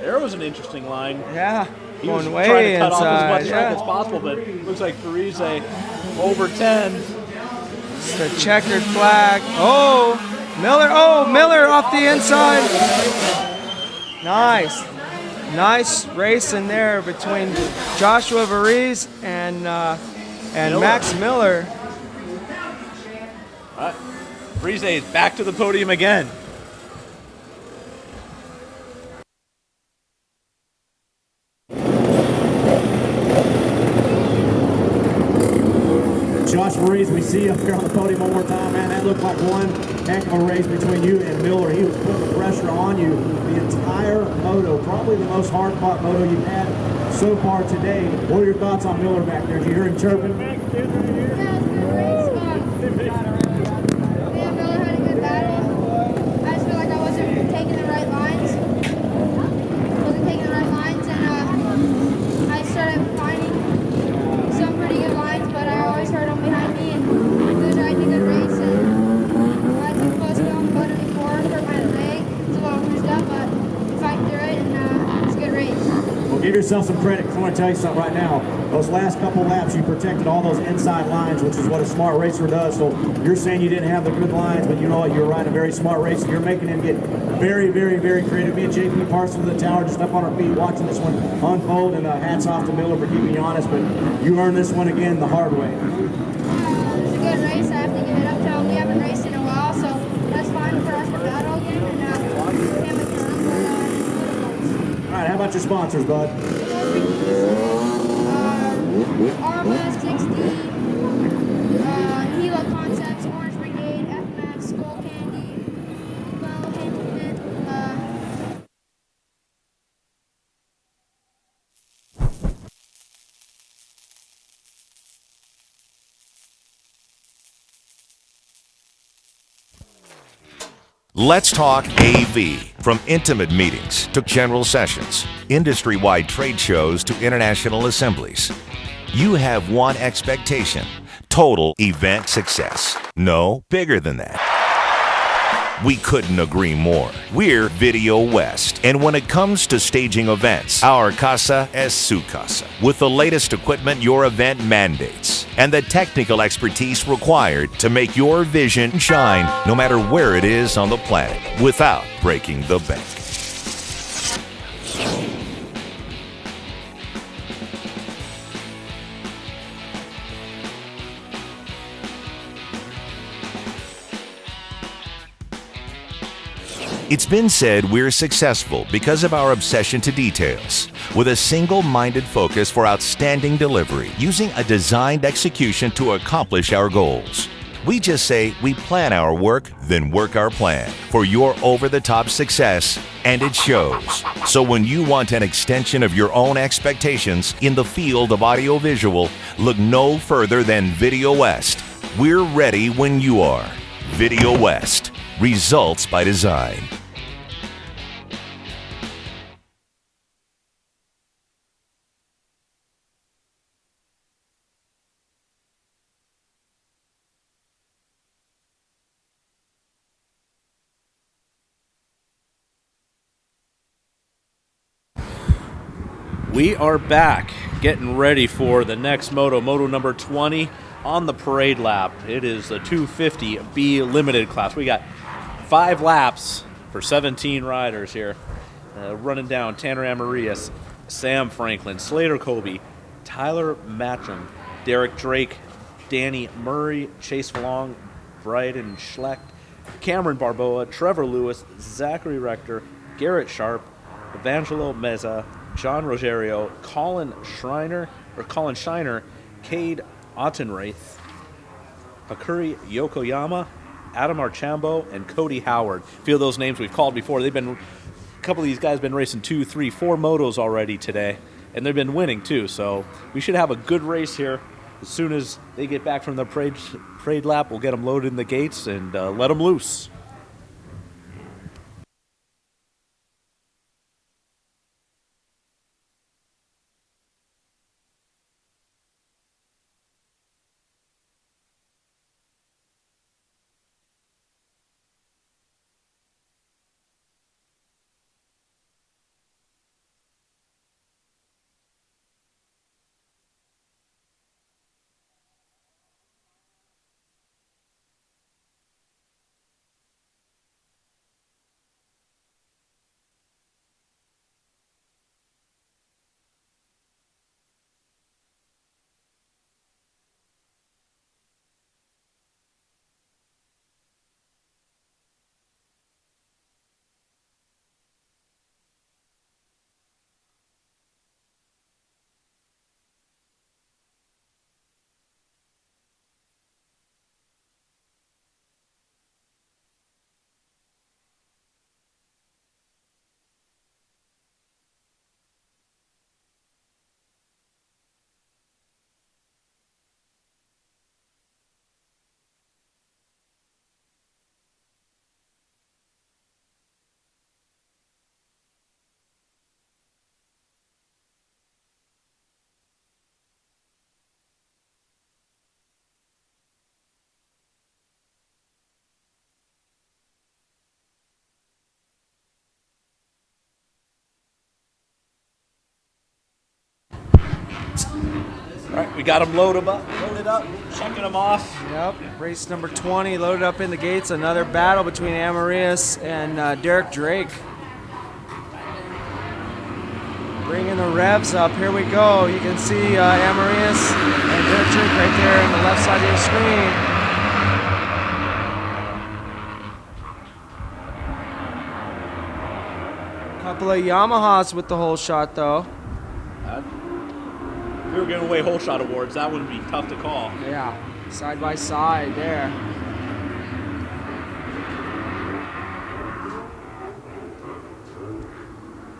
There was an interesting line. Yeah. He was Going trying way to cut off as much inside, track yeah. as possible, but looks like Parise over 10. It's the checkered flag. Oh, Miller off the inside. Nice. Nice race in there between Joshua Varize and Max Miller. Parise is back to the podium again. Josh Maurice, we see you up here on the podium one more time, man. That looked like one heck of a race between you and Miller. He was putting the pressure on you the entire moto, probably the most hard-fought moto you've had so far today. What are your thoughts on Miller back there? Did you hear him chirping? Yeah, it was a good race. Me and Miller had a good battle. I just feel like I wasn't taking the right lines. And I started finding some pretty good lines, but I always heard them behind me, and he was riding a good race. And I took close to him, motor before, hurt my leg. It's a little bruised up, but fighting through it, and it's a good race. Well, give yourself some credit, because I want to tell you something right now. Those last couple laps, you protected all those inside lines, which is what a smart racer does. So you're saying you didn't have the good lines, but you know what? You're riding a very smart race. You're making him get very, very, very creative. Me and JP Parsons of the tower just up on our feet watching this one unfold, and hats off to Miller for keeping you honest, but you earned this one again the hard way. It was a good race. I have to give it up to him. We haven't raced in a while, so that's fine for us to battle again. And him again, All right, how about your sponsors, bud? Arma 60, Hilo Concepts, Orange Brigade, FMAX, Skull Candy, Well Hint, Let's talk AV. From intimate meetings to general sessions, industry-wide trade shows to international assemblies. You have one expectation: total event success. No bigger than that. We couldn't agree more. We're Video West, and when it comes to staging events, our casa es su casa. With the latest equipment your event mandates, and the technical expertise required to make your vision shine no matter where it is on the planet, without breaking the bank. It's been said we're successful because of our obsession to details, with a single-minded focus for outstanding delivery, using a designed execution to accomplish our goals. We just say we plan our work, then work our plan for your over-the-top success, and it shows. So when you want an extension of your own expectations in the field of audiovisual, look no further than Video West. We're ready when you are. Video West. Results by design. We are back, getting ready for the next moto number 20 on the parade lap. It is the 250B limited class. We got 5 laps for 17 riders here. Running down Tanner Amarias, Sam Franklin, Slater Colby, Tyler Matcham, Derek Drake, Danny Murray, Chase Long, Bryden Schlecht, Cameron Barboa, Trevor Lewis, Zachary Rector, Garrett Sharp, Evangelo Meza, John Rogerio, Colin Shiner, Cade Ottenreith, Hakuri Yokoyama, Adam Archambault, and Cody Howard. A few of those names we've called before. A couple of these guys have been racing 2, 3, 4 motos already today, and they've been winning too. So we should have a good race here. As soon as they get back from the parade lap, we'll get them loaded in the gates and let them loose. All right, we got them loaded up, checking them off. Yep, race number 20 loaded up in the gates. Another battle between Amarius and Derek Drake. Bringing the revs up. Here we go. You can see Amarius and Derek Drake right there on the left side of your screen. Couple of Yamahas with the whole shot though. If we were giving away whole shot awards, that would be tough to call. Yeah, side by side there.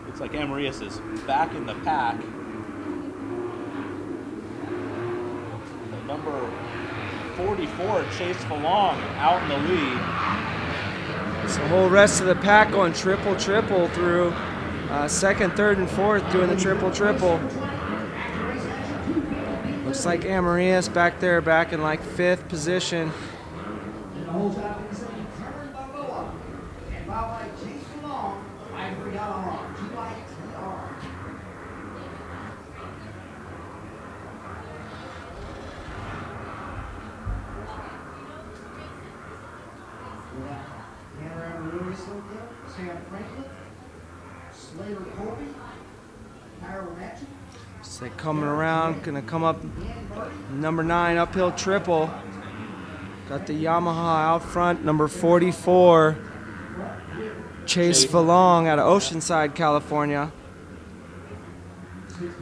Looks like Amarius is back in the pack. The number 44, Chase Falong, out in the lead. So the whole rest of the pack going triple through second, third, and fourth doing the triple. Looks like Amarius back there, back in like fifth position. So they coming around, gonna come up number 9 uphill triple. Got the Yamaha out front, number 44, Chase Falong out of Oceanside, California.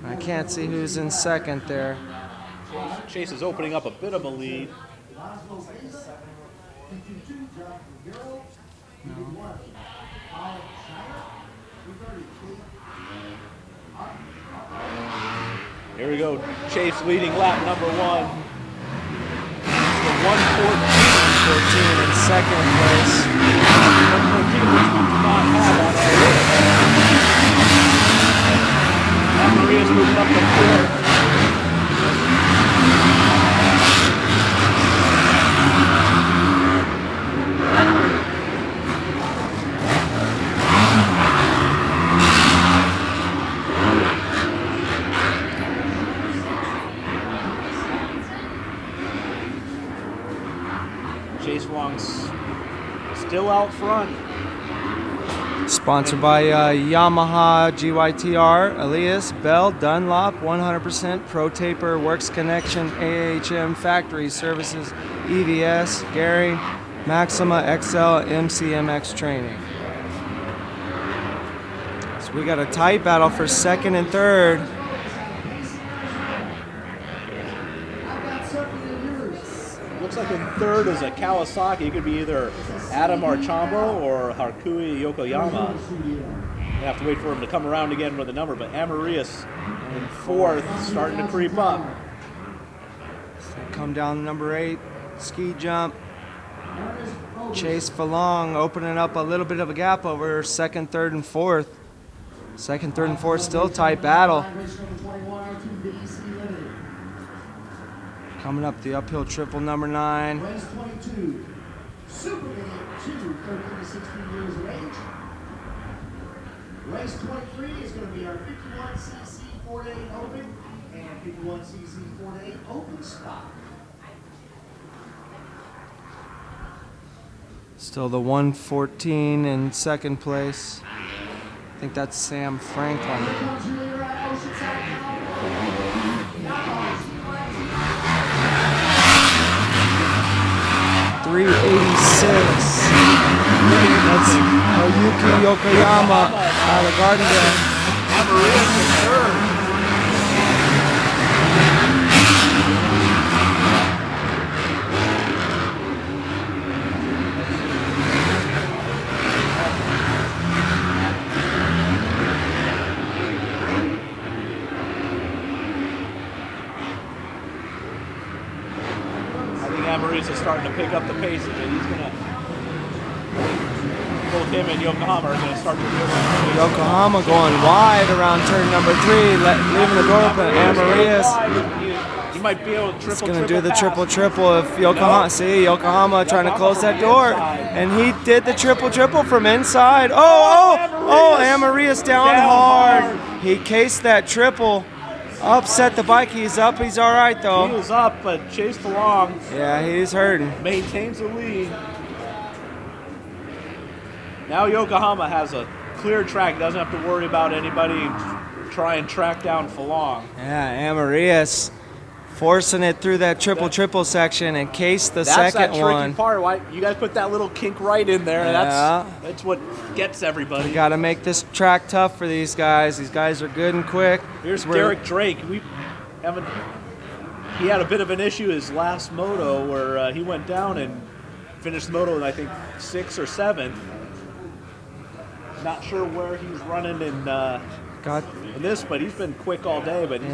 I can't see who's in second there. Chase is opening up a bit of a lead. Here we go. Chase leading lap number 1. The 1:14 in second place. 1:14, which we do not have on our Maria's moving up to 4th. Chase Falong's still out front. Sponsored by Yamaha, GYTR, Elias, Bell, Dunlop, 100%, Pro Taper, Works Connection, AHM Factory Services, EVS, Gary, Maxima, XL, MCMX Training. So we got a tight battle for second and third. Looks like in third is a Kawasaki. It could be either Adam Archambo or Harkui Yokoyama. You have to wait for him to come around again with a number, but Amarius in fourth, starting to creep up. Come down number 8, ski jump. Chase Falong opening up a little bit of a gap over second, third, and fourth. Second, third, and fourth, still a tight battle. Coming up the uphill triple number 9. Race 22, Superman 2, 13 to 16 years of age. Race 23 is going to be our 51cc 4-day open and 51cc 4-day open stock. Still the 114 in second place. I think that's Sam Franklin. 386. That's Oyuki Yokoyama out of Gardendale. Amarius in third. Amarius is starting to pick up the pace a bit. He's gonna, both him and Yokohama are gonna start to realize. Yokohama going wide around turn number 3, leaving the door open. Amarius. He might be able to triple. He's gonna do the triple if Yokohama. See Yokohama trying to close that door, and he did the triple from inside. Oh, Amarius down hard. He cased that triple. Upset the bike. He's up. He's all right, though. He is up, but Chase DeLong Yeah, he's hurting. maintains the lead. Now Yokohama has a clear track. Doesn't have to worry about anybody try and track down Falong. Yeah, Amarias forcing it through that triple section and Case the That's second that tricky one. part. Why you guys put that little kink right in there? Yeah. That's what gets everybody. Got to make this track tough for these guys. These guys are good and quick. Here's Derek Drake. He had a bit of an issue his last moto where he went down and finished the moto in, I think, 6th or 7th. Not sure where he's running in this, but he's been quick all day, but he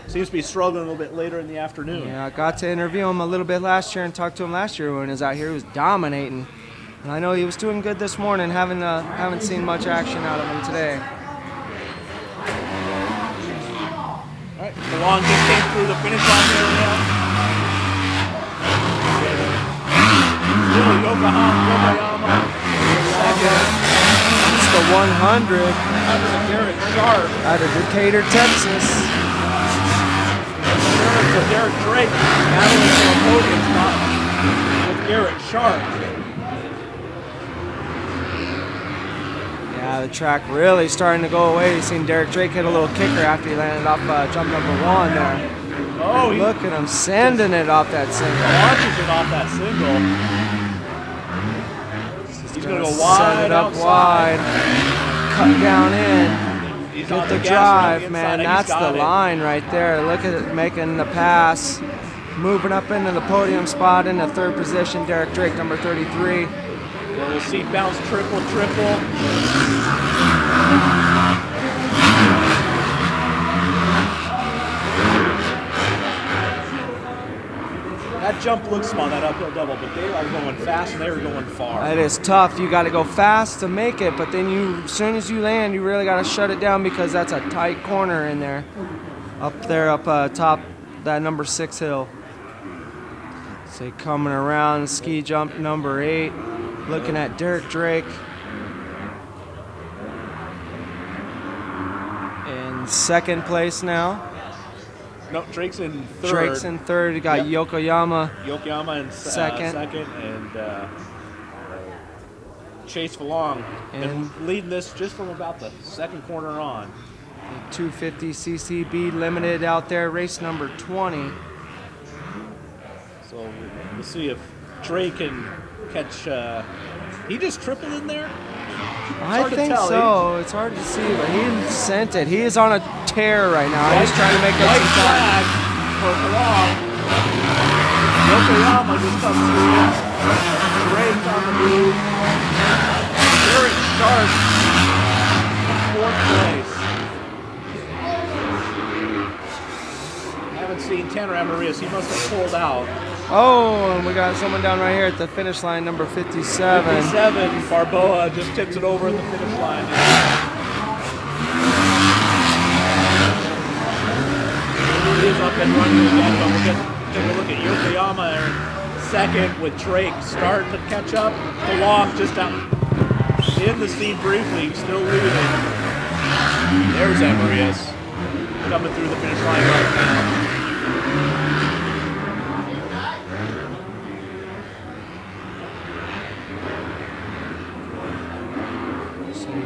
seems to be struggling a little bit later in the afternoon. Yeah, I got to interview him a little bit last year and talk to him last year when he was out here. He was dominating. And I know he was doing good this morning. Haven't seen much action out of him today. All right, DeLong just came through the finish line there now. Still Yokohama second. It's the 100 Derek Sharp out of Decatur, Texas. For Derek Drake battling for a podium spot with Garrett Sharp. Yeah, the track really starting to go away. You've seen Derek Drake hit a little kicker after he landed off jump number 1 there. Oh, look at him sending it off that single. Launches it off that single. He's going to go wide. Set it up outside. wide. Cut down in. He's Get on the gas drive, on the man. inside, and That's he's got the it. line right there. Look at it making the pass. Moving up into the podium spot in the 3rd position. Derek Drake, number 33. Little seat bounce, triple. That jump looks small, that uphill double, but they are going fast and they are going far. It is tough. You got to go fast to make it, but then as soon as you land, you really got to shut it down because that's a tight corner in there. Up there, top that number 6 hill. So coming around, ski jump number 8. Looking at Derek Drake. In 2nd place now. No, Drake's in 3rd. Drake's in 3rd. You got Yokoyama. Yokoyama in 2nd. And Chase Falong. And leading this just from about the 2nd corner on. 250 CCB limited out there, race number 20. So we'll see if Drake can catch. He just tripled in there? I think so. It's hard to see, but he sent it. He is on a tear right now. He's trying to make up some flag time. for Falong. Yokoyama just comes through. Drake on the move. Garrett Sharp, 4th place. I haven't seen Tanner Amarias. He must have pulled out. Oh, and we got someone down right here at the finish line, number 57. 57, Barboa just tips it over at the finish line. He is up and running again, but we'll take a look at Yokoyama there, 2nd with Drake starting to catch up. DeLong just out in the scene briefly, still leading. There's Amarias coming through the finish line right now.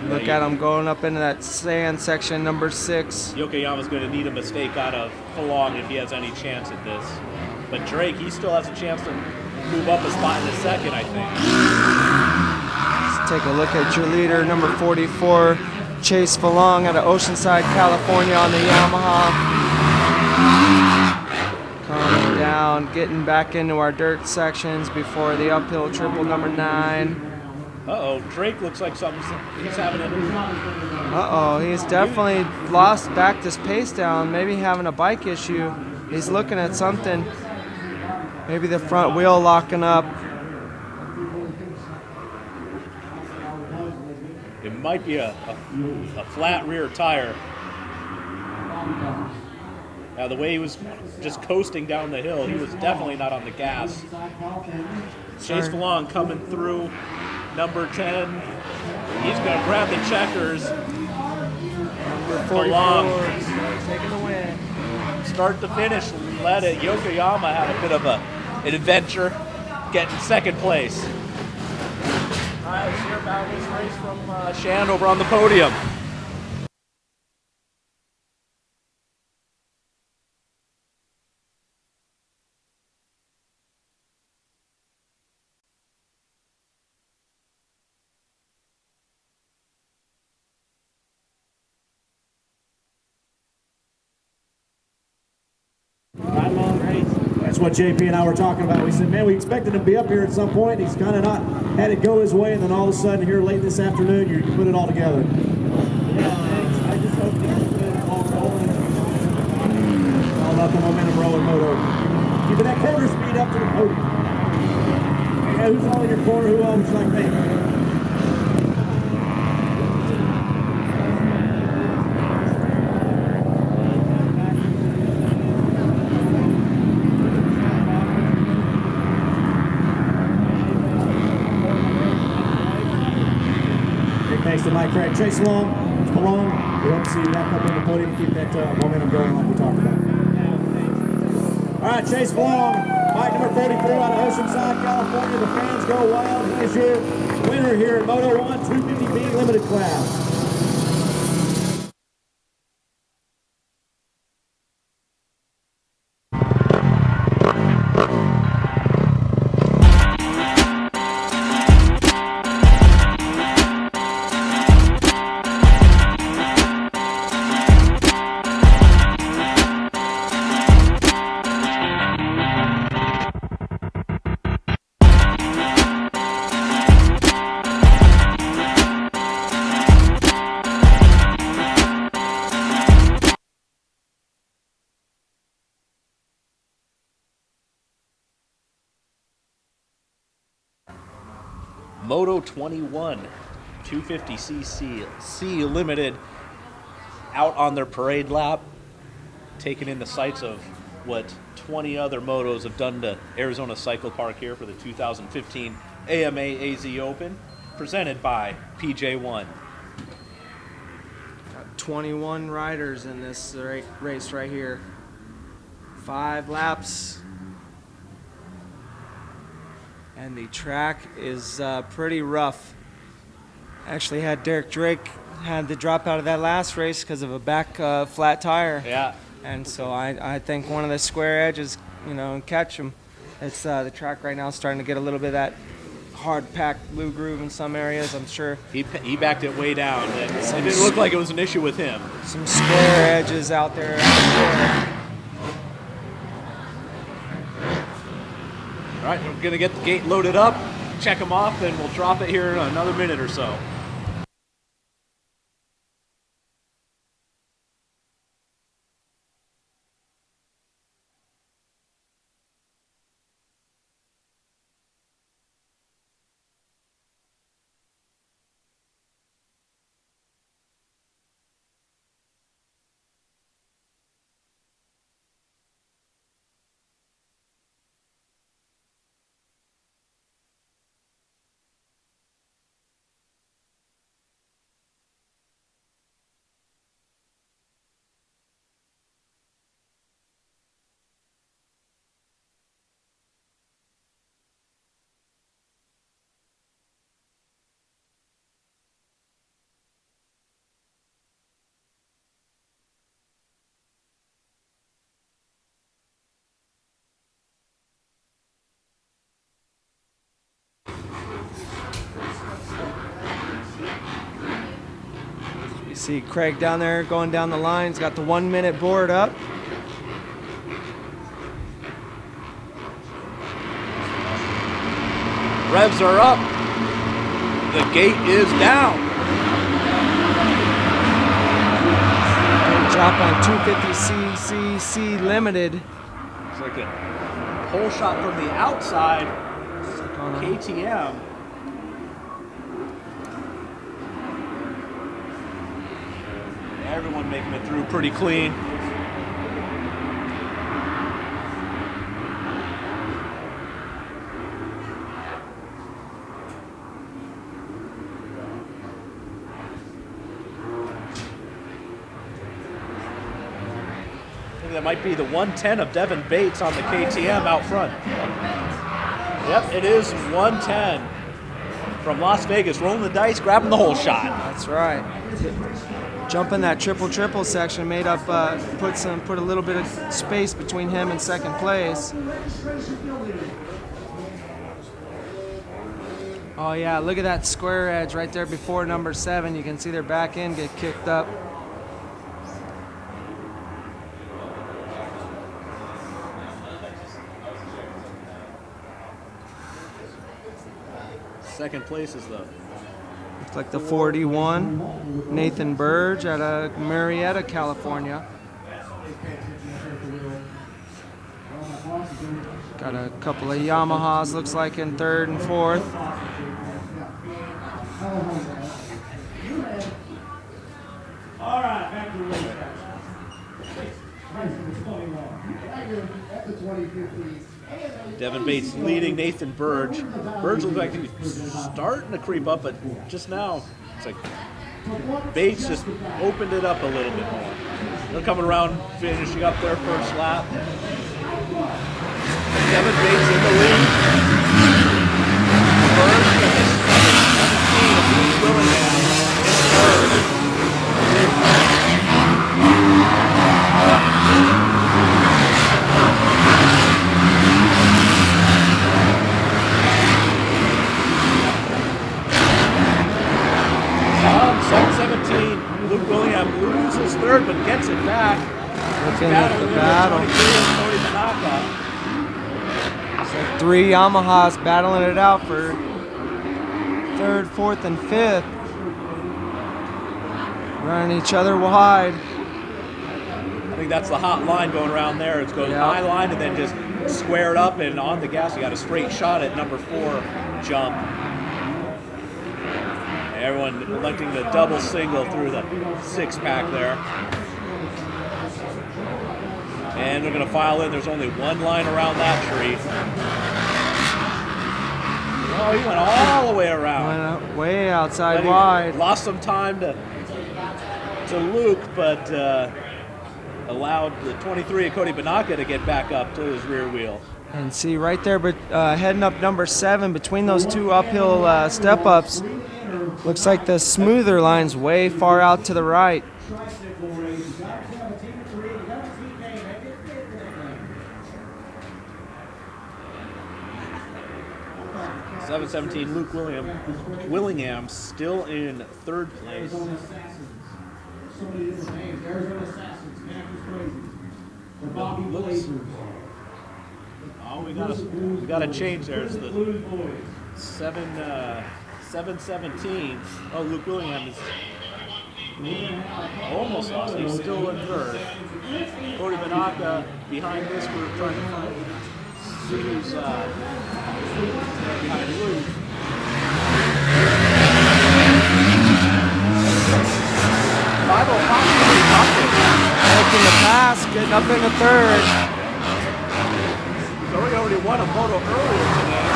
Look at him going up into that sand section, number 6. Yokoyama's going to need a mistake out of Falong if he has any chance at this. But Drake, he still has a chance to move up a spot in the 2nd, I think. Let's take a look at your leader, number 44, Chase Falong out of Oceanside, California on the Yamaha. Coming down, getting back into our dirt sections before the uphill triple number 9. Uh-oh, Drake looks like he's having a... Uh-oh, he's definitely backed his pace down, maybe having a bike issue. He's looking at something. Maybe the front wheel locking up. It might be a flat rear tire. Now, the way he was just coasting down the hill, he was definitely not on the gas. Chase Falong coming through. Number 10, he's going to grab the checkers. Number 44, taking the win. start to finish, led it. Yokoyama had a bit of an adventure, getting second place. All right, let's hear about this race from Shan over on the podium. Right long race. That's what JP and I were talking about. We said, man, we expected him to be up here at some point. He's kind of not had it go his way, and then all of a sudden here late this afternoon, you put it all together. Yeah, thanks. I just hope to keep it all rolling. All about the momentum rolling moto. Keeping that quarter speed up to the podium. Yeah, who's all in your corner? Who all would you like me? Thanks to Mike Craig. Chase Long, Malone. We hope to see you back up on the podium to keep that momentum going like we talked about. All right, Chase Long, bike number 43 out of Oceanside, California. The fans go wild. He is your winner here in Moto 1 250B Limited class. Moto 21 250cc C Limited out on their parade lap, taking in the sights of what 20 other motos have done to Arizona Cycle Park here for the 2015 AMA AZ Open, presented by PJ1. Got 21 riders in this race right here. 5 laps. And the track is pretty rough. Actually had Derek Drake had to drop out of that last race because of a back flat tire. Yeah. And so I think one of the square edges, and catch him. It's the track right now is starting to get a little bit of that hard packed blue groove in some areas. I'm sure He backed it way down. It didn't look like it was an issue with him. some square edges out there. All right, we're going to get the gate loaded up, check them off, and we'll drop it here in another minute or so. You see Craig down there going down the line. He's got the 1 minute board up. Revs are up. The gate is down. Drop on 250cc Limited. It's like a pole shot from the outside. KTM. Everyone making it through pretty clean. that might be the 110 of Devin Bates on the KTM out front. Yep, it is 110 from Las Vegas, rolling the dice, grabbing the whole shot. That's right. Jumping that triple section made up, put a little bit of space between him and second place. Oh yeah, look at that square edge right there before number 7. You can see their back end get kicked up. Second place is the Looks like the 41, Nathan Burge out of Marietta, California. Got a couple of Yamahas, looks like, in 3rd and 4th. All right, back to the race. Devin Bates leading Nathan Burge. Burge looks like he's starting to creep up, but just now, it's like Bates just opened it up a little bit more. They're coming around, finishing up their first lap. Devin Bates in the lead. Burge finished 17 of Luke Willingham in 3rd. 7:17, Luke William loses 3rd, but gets it back. Looking at the battle. So 3 Yamahas battling it out for 3rd, 4th, and 5th. Running each other wide. I think that's the hot line going around there. It's going high line and then just squared up and on the gas. You got a straight shot at number 4 jump. Everyone electing the double single through the 6-pack there. And they're going to file in. There's only one line around that tree. Oh, he went all the way around. Went way outside wide. Lost some time to Luke, but allowed the 23 of Cody Banaka to get back up to his rear wheel. And see right there, but heading up number 7 between those 2 uphill step-ups. Looks like the smoother line's way far out to the right. 7:17, Luke Willingham still in 3rd place. So many different names. Arizona Assassins, Cactus Crazy. The Bobby Blazers. Oh, we got a change there. It's the 7:17. Oh, Luke Willingham is almost lost. He's still in 3rd. Cody Banaka behind this group trying to find who's behind Luke. Making the pass, getting up into 3rd. Cody already won a moto earlier today.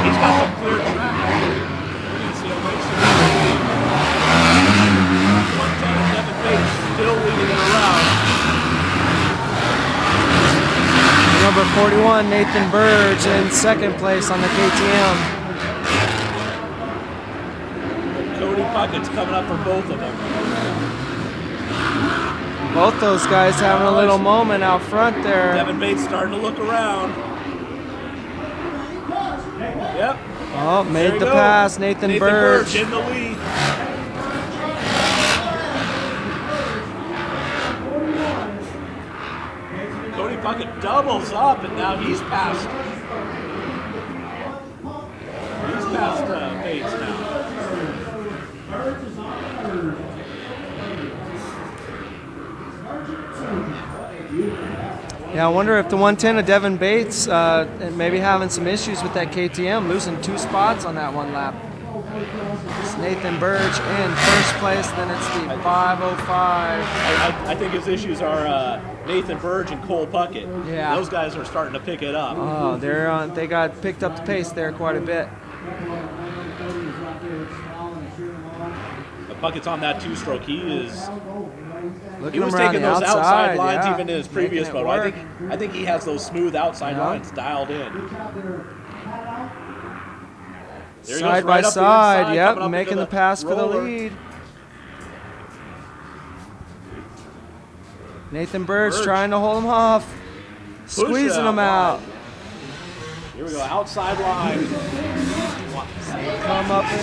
He's got some clear track. We didn't see a race. 110 of Devin Bates still leading it around. Number 41, Nathan Burge in 2nd place on the KTM. Cody Puckett's coming up for both of them. Both those guys having a little moment out front there. Devin Bates starting to look around. Yep. Oh, made the pass, Nathan Burge. In the lead. Cody Puckett doubles up, and now he's past. He's past Bates now. Yeah, I wonder if the 110 of Devin Bates maybe having some issues with that KTM, losing 2 spots on that one lap. It's Nathan Burge in 1st place, then it's the 505. I think his issues are Nathan Burge and Cole Puckett. Yeah. Those guys are starting to pick it up. Oh, they got picked up the pace there quite a bit. But Puckett's on that 2-stroke. He is Look He at was him around taking the those outside, outside lines yeah. even in his Making previous it moto. work. I think he has those smooth outside Yeah. lines dialed in. There he goes Side by right up the side, inside, yep, coming up making into the pass for the roller. lead. Nathan Burge Burge. trying to hold him off. Push Squeezing it him out. wide. Here we go, outside line. Come up and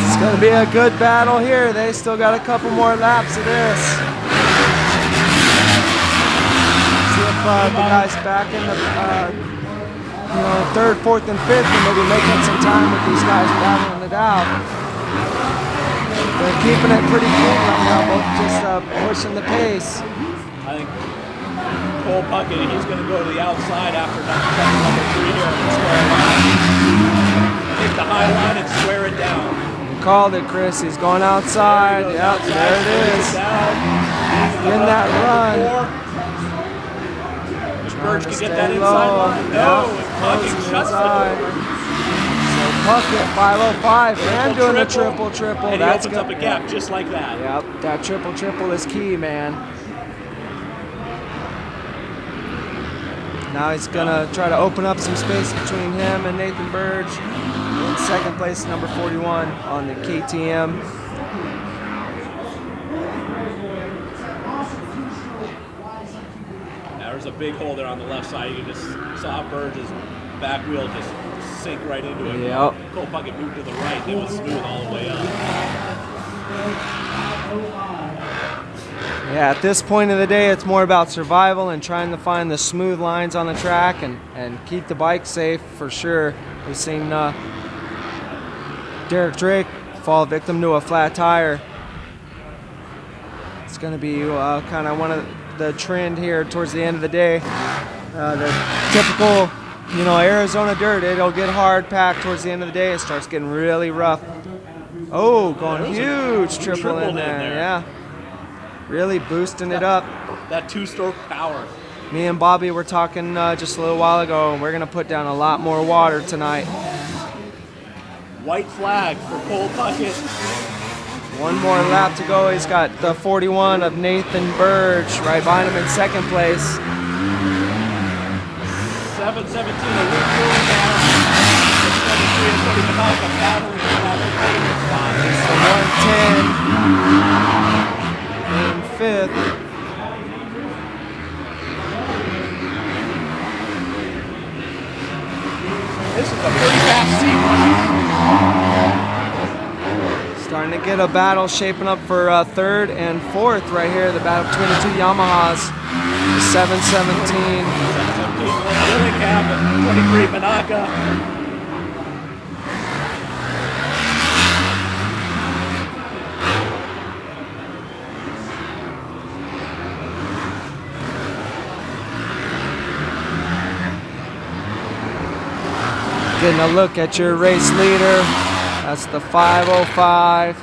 it's going to be a good battle here. They still got a couple more laps of this. See if the guys back in the third, fourth, and fifth can maybe make up some time with these guys battling it out. They're keeping it pretty clean right now, both just pushing the pace. I think Cole Puckett, he's going to go to the outside after number 3 here and square line. Take the high line and square it down. You called it, Chris. He's going outside. Yep, Outside, there it is. Getting that run. Burge can get Stay that low. inside line. No, Yep, Puckett closing shuts the inside. door. So Puckett 505 and doing a triple. And That's he opens good. up a gap just like that. Yep, that triple is key, man. Now he's gonna try to open up some space between him and Nathan Burge. In second place, number 41 on the KTM. There's a big hole there on the left side. You can just saw Burge's back wheel just sink right into it. Yep. Cole Puckett moved to the right. It was smooth all the way up. Yeah, at this point of the day, it's more about survival and trying to find the smooth lines on the track and keep the bike safe for sure. We've seen Derek Drake fall victim to a flat tire. It's going to be kind of one of the trend here towards the end of the day. The typical, Arizona dirt, it'll get hard packed towards the end of the day. It starts getting really rough. Oh, going huge triple in there. Yeah. Really boosting it up. That 2-stroke power. Me and Bobby were talking just a little while ago, and we're going to put down a lot more water tonight. White flag for Cole Puckett. One more lap to go. He's got the 41 of Nathan Burge right behind him in second place. 7:17 a week going down. 73 and 30 Tanaka battling for that podium spot. So 110 in fifth. This is a pretty fast sequence. Starting to get a battle shaping up for third and fourth right here. The battle between the two Yamahas. 7:17. Dillingham and 23 Manaka. Getting a look at your race leader. That's the 505.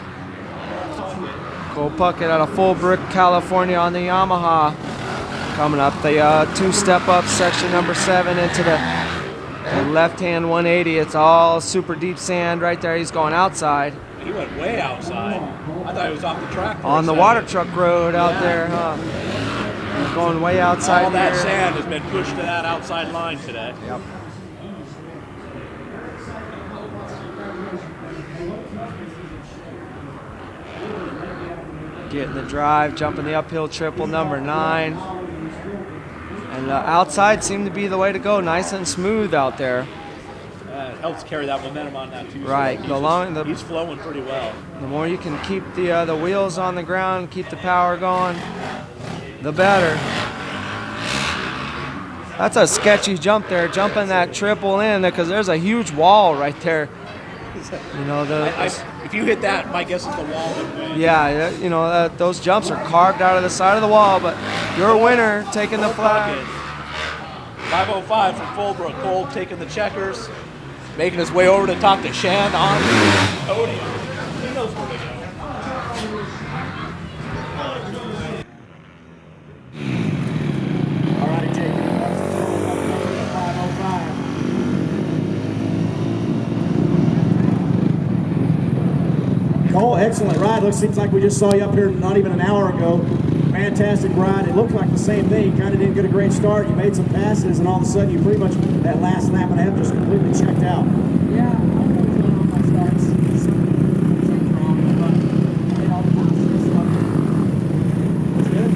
Cole Puckett out of Fullbrook, California on the Yamaha. Coming up the two-step up section number 7 into the left-hand 180. It's all super deep sand right there. He's going outside. He went way outside. I thought he was off the track. On the water truck road out there, huh? Going way outside. All that here. sand has been pushed to that outside line today. Yep. Getting the drive, jumping the uphill triple number 9. And the outside seemed to be the way to go. Nice and smooth out there. It helps carry that momentum on that too. Right. He's flowing pretty well. The more you can keep the wheels on the ground, keep the power going, the better. That's a sketchy jump there, jumping that triple in because there's a huge wall right there. If you hit that, my guess is the wall would win. Yeah, those jumps are carved out of the side of the wall, but your winner taking the flag. 505 from Fullbrook. Cole taking the checkers, making his way over to talk to Shand on the podium. He knows where to go. All right, Jake. That's the total of 505. Cole excellent ride. Seems like we just saw you up here not even an hour ago. Fantastic ride. It looked like the same thing. You kind of didn't get a great start. You made some passes, and all of a sudden you pretty much, that last lap and a half, just completely checked out. Yeah, I don't know what's going on with my starts. Something wrong, but I did all the passes and stuff. It's good.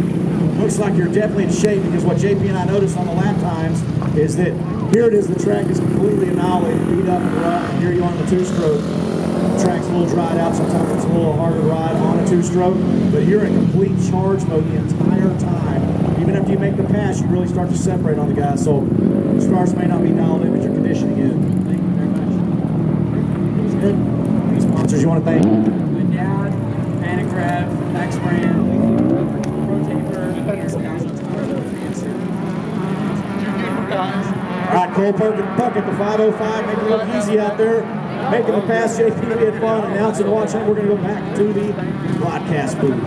Looks like you're definitely in shape, because what JP and I noticed on the lap times is that here it is, the track is completely annihilated, beat up and rough, and here you are on the two-stroke. The track's a little dried out, sometimes it's a little harder to ride on a two-stroke, but you're in complete charge mode the entire time. Even after you make the pass, you really start to separate on the guys, so stars may not be dialed in, but your conditioning is. Thank you very much. It's good. Any sponsors you want to thank? My dad, Manicraft, Max Brand, All right, Cole Puck at the 505, making it look easy out there, making the pass. JP, we had fun announcing and watching. We're going to go back to the broadcast booth.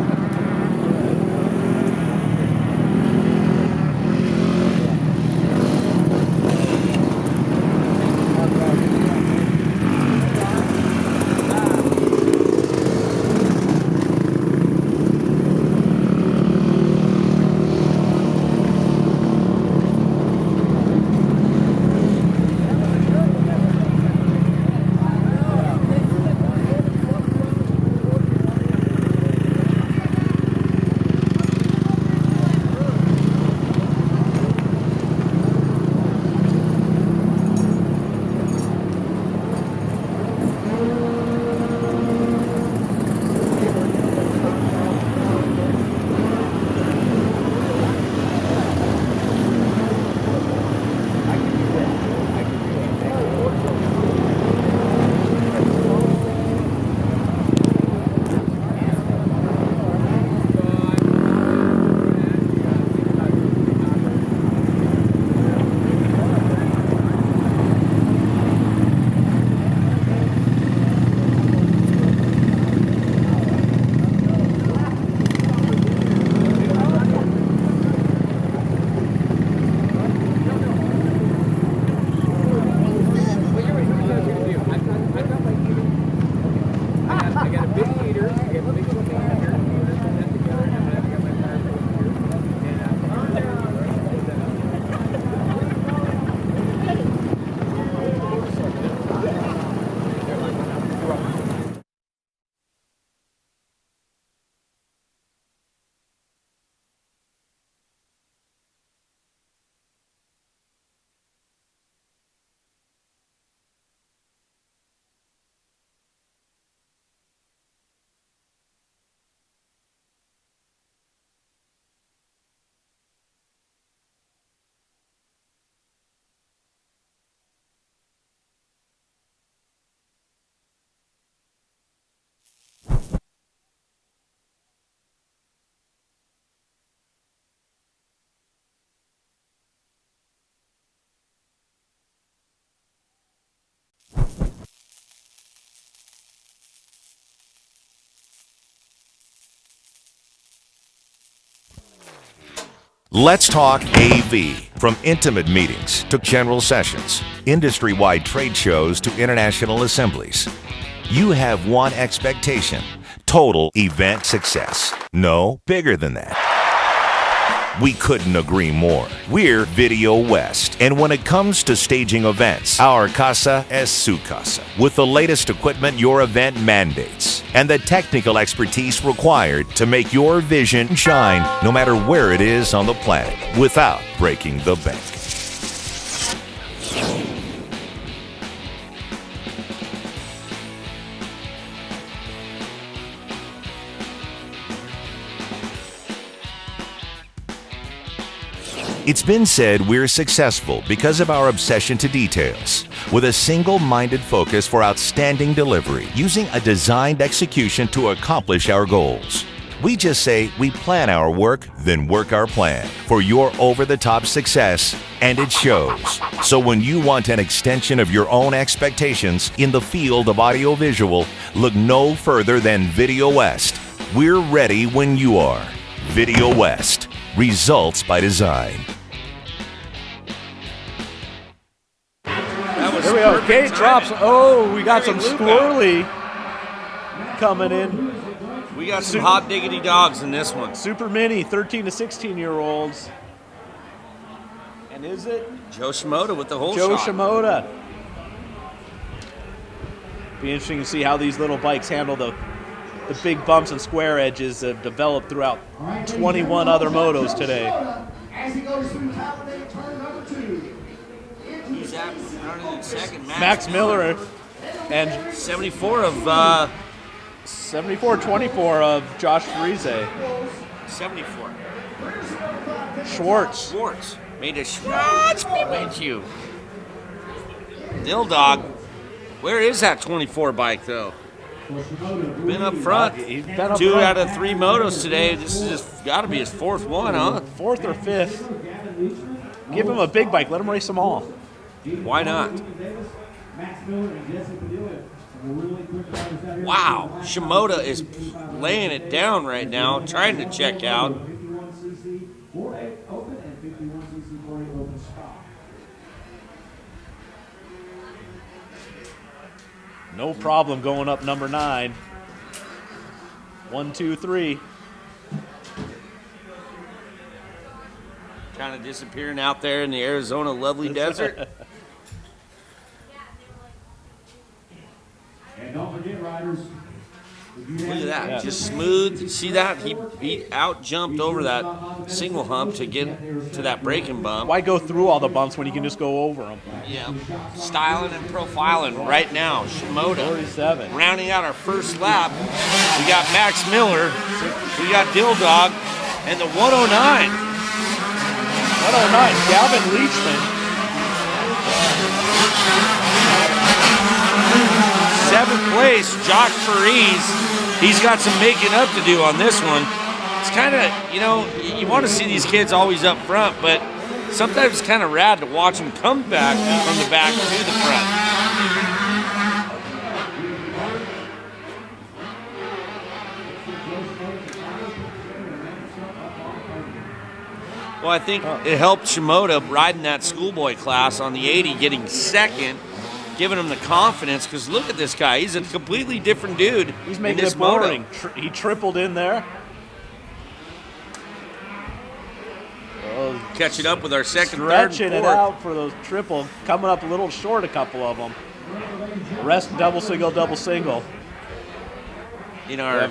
Let's talk AV. From intimate meetings to general sessions, industry-wide trade shows to international assemblies. You have one expectation: total event success. No bigger than that. We couldn't agree more. We're Video West, and when it comes to staging events, our casa es su casa, with the latest equipment your event mandates and the technical expertise required to make your vision shine no matter where it is on the planet without breaking the bank. It's been said we're successful because of our obsession to details, with a single-minded focus for outstanding delivery, using a designed execution to accomplish our goals. We just say we plan our work, then work our plan for your over-the-top success, and it shows. So when you want an extension of your own expectations in the field of audiovisual, look no further than Video West. We're ready when you are. Video West. Results by design. There we go. Gate drops. Oh, we got some squirrely coming in. We got some hot diggity dogs in this one. Super mini, 13 to 16-year-olds. And is it? Joe Shimoda with the whole Joe shot. Shimoda. Be interesting to see how these little bikes handle the big bumps and square edges that have developed throughout 21 other motos today. As he goes through Talladega turn number 2. He's at running in second. Max Miller and 74 24 of Josh Friese. 74. Schwartz. Made a Schwartz with you. Dill Dog. Where is that 24 bike though? Been up front. He's been up 2 front. out of 3 motos today. This is just got to be his 4th one, huh? 4th or 5th. Give him a big bike. Let him race them all. Why not? Wow, Shimoda is laying it down right now, trying to check out. No problem going up number 9. 1, 2, 3. Kind of disappearing out there in the Arizona lovely desert. And don't forget, riders. Look at that, just smooth. See that? He out jumped over that single hump to get to that braking bump. Why go through all the bumps when you can just go over them? Yeah, styling and profiling right now. Shimoda 47. rounding out our first lap. We got Max Miller, we got Dill Dog, and the 109. 109, Gavin Leachman. 7th place, Josh Farise. He's got some making up to do on this one. It's kind of, you want to see these kids always up front, but sometimes it's kind of rad to watch them come back from the back to the front. Well, I think it helped Shimoda riding that schoolboy class on the 80, getting 2nd, giving him the confidence, because look at this guy. He's a completely different dude. He's making in this it boring. moto. He tripled in there. Catching up with our second, Stretching third, and it 4th. out for those triple. Coming up a little short, a couple of them. Rest double single, double single. In our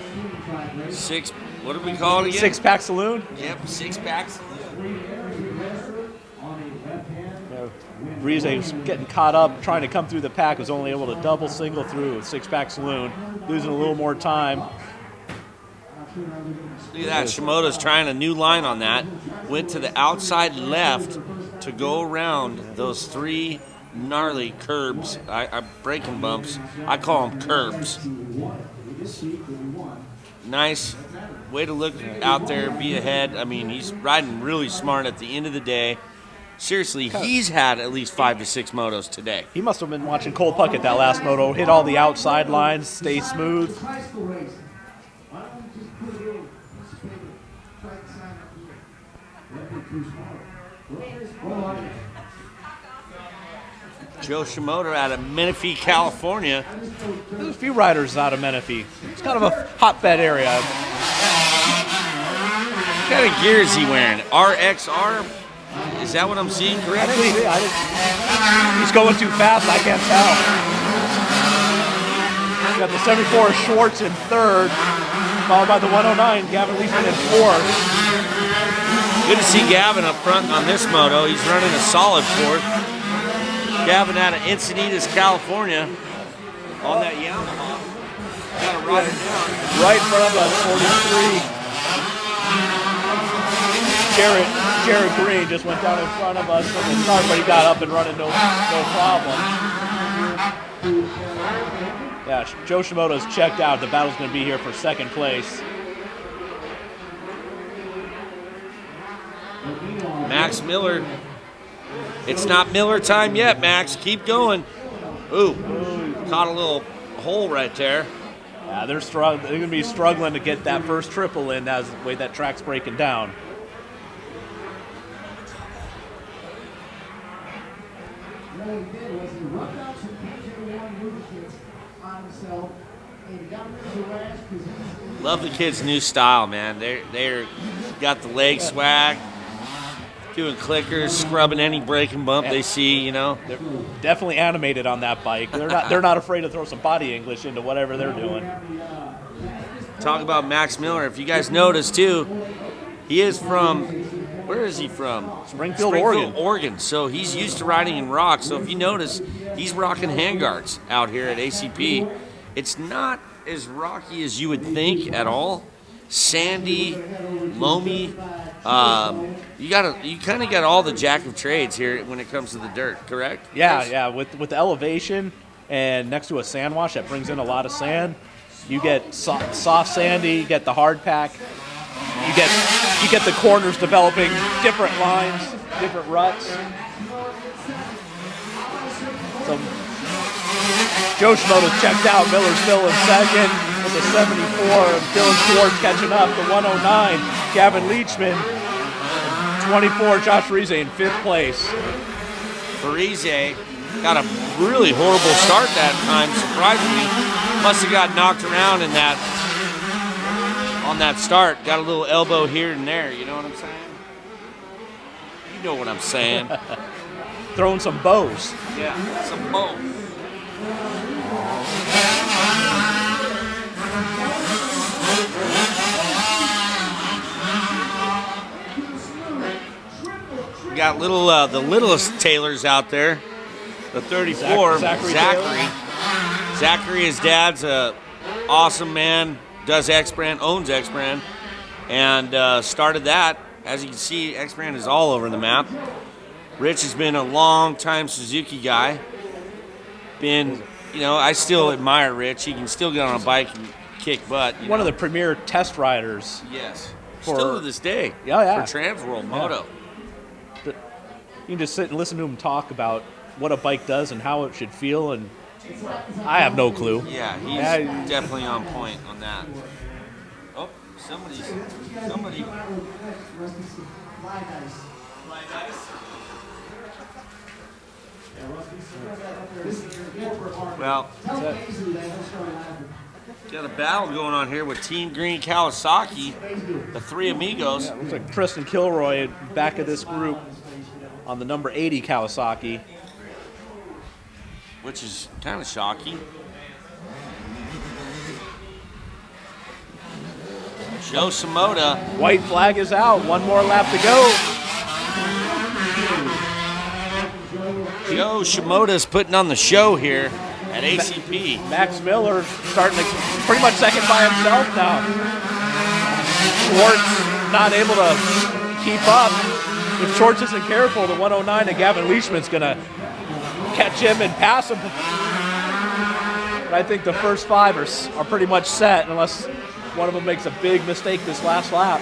6, what do we call it again? 6-pack saloon. Yep, 6-packs. Friese was getting caught up, trying to come through the pack, was only able to double single through 6-pack saloon, losing a little more time. Look at that, Shimoda's trying a new line on that. Went to the outside left to go around those 3 gnarly curbs, braking bumps. I call them curbs. Nice way to look out there, be ahead. I mean, he's riding really smart at the end of the day. Seriously, he's had at least 5 to 6 motos today. He must have been watching Cole Puckett that last moto, hit all the outside lines, stay smooth. Joe Shimoda out of Menifee, California. There's a few riders out of Menifee. It's kind of a hotbed area. What kind of gear is he wearing? RXR? Is that what I'm seeing correctly? He's going too fast, I can't tell. We got the 74 Schwartz in 3rd, followed by the 109, Gavin Leachman in 4th. Good to see Gavin up front on this moto. He's running a solid 4th. Gavin out of Encinitas, California, on that Yamaha. Got to ride it down. Right in front of us, 43. Jared Green just went down in front of us from the start, but he got up and running no problem. Yeah, Joe Shimoda's checked out. The battle's going to be here for 2nd place. Max Miller. It's not Miller time yet, Max. Keep going. Ooh, caught a little hole right there. Yeah, they're going to be struggling to get that first triple in as the way that track's breaking down. What he did was he rubbed out some PJ1 movie kits on himself, Love the kid's new style, man. They're got the leg swag, doing clickers, scrubbing any break and bump they see. You know, They're definitely animated on that bike. They're not afraid to throw some body English into whatever they're doing. talk about Max Miller. If you guys notice too, he is from, where is he from? Springfield, Oregon. So he's used to riding in rock. So if you notice, he's rocking handguards out here at ACP. It's not as rocky as you would think at all. Sandy, loamy. You kind of got all the jack of trades here when it comes to the dirt, correct? Yeah. With the elevation and next to a sand wash that brings in a lot of sand, you get soft sandy, you get the hard pack, you get the corners developing different lines, different ruts. So Joe Schmoda's checked out. Miller's still in second with the 74. Dylan Schwartz catching up. The 109, Gavin Leachman. 24, Josh Rize in 5th place. Rize got a really horrible start that time, surprisingly. Must have got knocked around in that on that start. Got a little elbow here and there, you know what I'm saying? You know what I'm saying. Throwing some bows. Yeah, some bows. We got the littlest Taylors out there. The 34, Zachary. Zachary, his dad's a awesome man, does X-Brand, owns X-Brand, and started that. As you can see, X-Brand is all over the map. Rich has been a long-time Suzuki guy. I still admire Rich. He can still get on a bike and kick butt. One of the premier test riders. Yes. Still to this day. Yeah. For Trans World Moto. You can just sit and listen to him talk about what a bike does and how it should feel, and I have no clue. Yeah, he's definitely on point on that. Oh, somebody. Well, got a battle going on here with Team Green Kawasaki, the three amigos. Looks like Preston Kilroy back of this group on the number 80 Kawasaki. Which is kind of shocking. Joe Shimoda. White flag is out. One more lap to go. Joe Shimoda's putting on the show here at ACP. Max Miller starting to pretty much second by himself now. Schwartz not able to keep up. If Schwartz isn't careful, the 109 and Gavin Leishman's going to catch him and pass him. But I think the first 5 are pretty much set unless one of them makes a big mistake this last lap.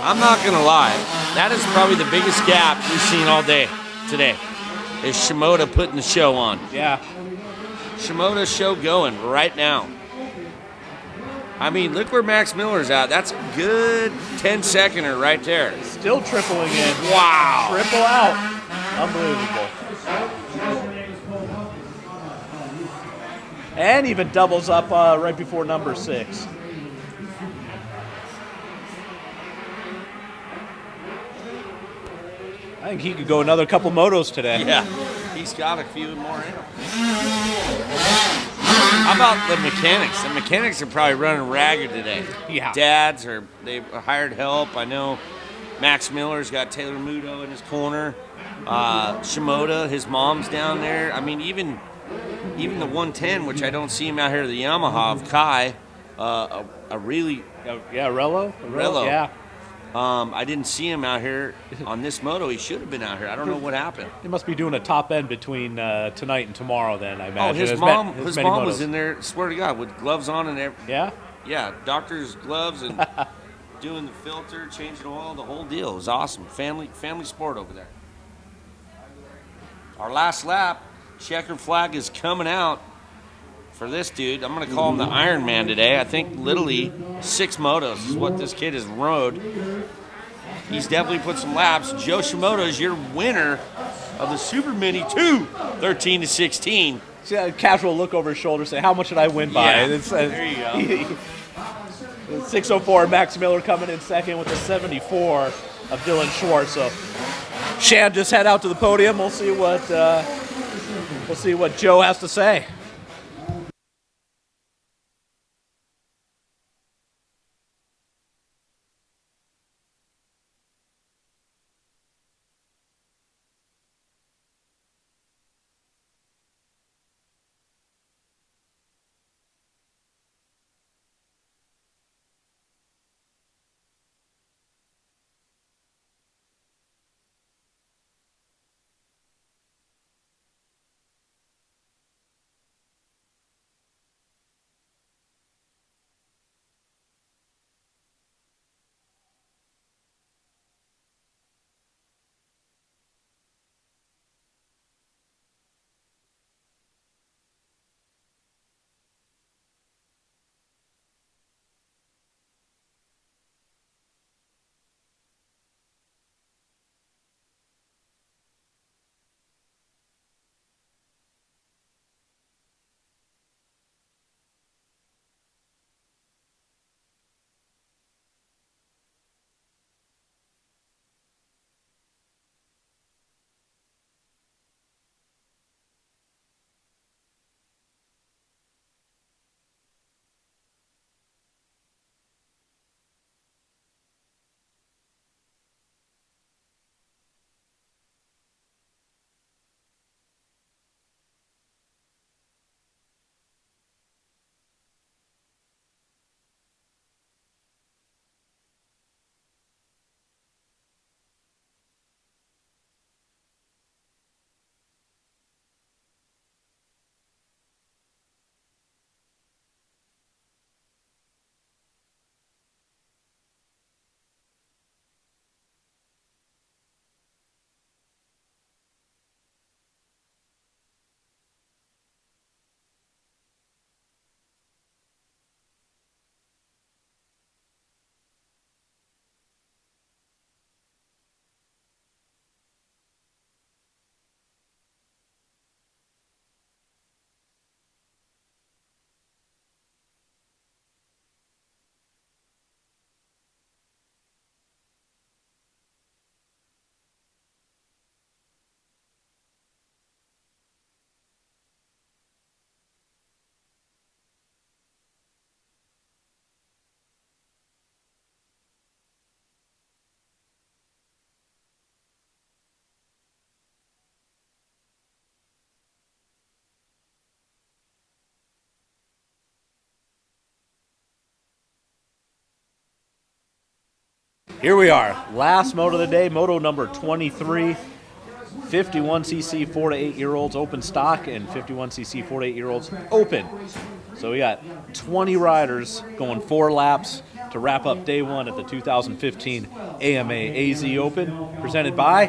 I'm not going to lie. That is probably the biggest gap we've seen all day today, is Shimoda putting the show on. Yeah. Shimoda's show going right now. I mean, look where Max Miller's at. That's a good 10-seconder right there. Still tripling in. Wow. Triple out. Unbelievable. And even doubles up right before number 6. I think he could go another couple motos today. Yeah, he's got a few more in him. How about the mechanics? The mechanics are probably running ragged today. Yeah. Dads, they've hired help. I know Max Miller's got Taylor Muto in his corner. Shimoda, his mom's down there. I mean, even the 110, which I don't see him out here, the Yamaha of Kai, Rello. Yeah. I didn't see him out here on this moto. He should have been out here. I don't know what happened. He must be doing a top end between tonight and tomorrow then, I imagine. His mom was in there, swear to God, with gloves on and everything. Yeah? Yeah, doctor's gloves and doing the filter, changing oil, the whole deal. It was awesome. Family sport over there. Our last lap, checker flag is coming out for this dude. I'm going to call him the Iron Man today. I think literally 6 motos is what this kid has rode. He's definitely put some laps. Joe Shimoda is your winner of the Super Mini 2, 13-16. See a casual look over his shoulder, say, how much did I win by? Yeah, And it's, there you go. 604, Max Miller coming in second with a 74 of Dylan Schwartz. So Shan, just head out to the podium. We'll see what Joe has to say. Here we are, last moto of the day, moto number 23, 51cc 4 to 8 year olds open stock and 51cc 4 to 8 year olds open. So we got 20 riders going 4 laps to wrap up day 1 at the 2015 AMA AZ Open, presented by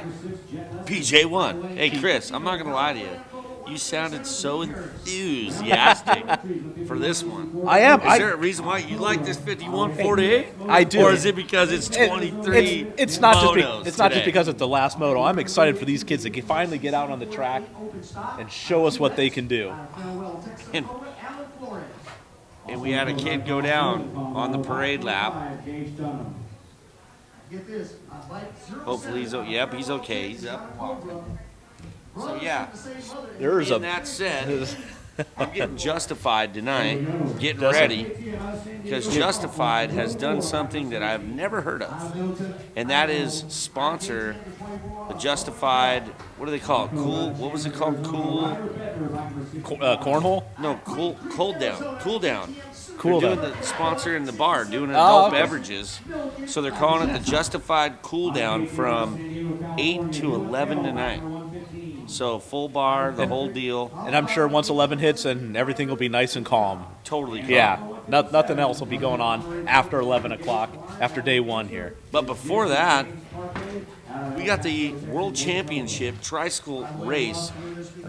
PJ1. Hey, Chris, I'm not going to lie to you. You sounded so enthusiastic for this one. I am. Is there a reason why you like this 51 48? I do. Or is it because it's 23 It's not motos it's not just today? because it's the last moto. I'm excited for these kids to finally get out on the track and show us what they can do. And we had a kid go down on the parade lap. Hopefully he's okay. He's up and walking. So yeah, that said, I'm getting Justified tonight, getting ready, because Justified has done something that I've never heard of, and that is sponsor the Justified, what do they call it? Cool, what was it called? Cornhole? No, cool down. Cool They're down. doing the sponsor in the bar, doing adult beverages. So they're calling it the Justified Cool Down from 8 to 11 tonight. So full bar, the whole deal. And I'm sure once 11 hits, and everything will be nice and calm. Totally calm. Yeah, nothing else will be going on after 11 o'clock, after day 1 here. But before that, we got the World Championship tricycle race.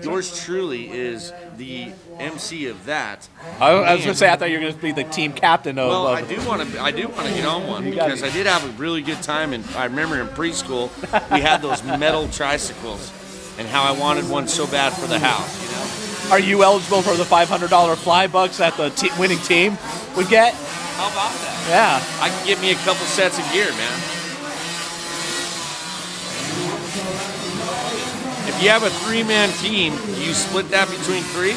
Yours truly is the MC of that. I was going to say, I thought you were going to be the team captain of. Well, I do want to get on one because I did have a really good time, and I remember in preschool we had those metal tricycles, and how I wanted one so bad for the house. You know. Are you eligible for the $500 fly bucks that the winning team would get? How about that? Yeah. I can get me a couple sets of gear, man. If you have a 3-man team, do you split that between 3?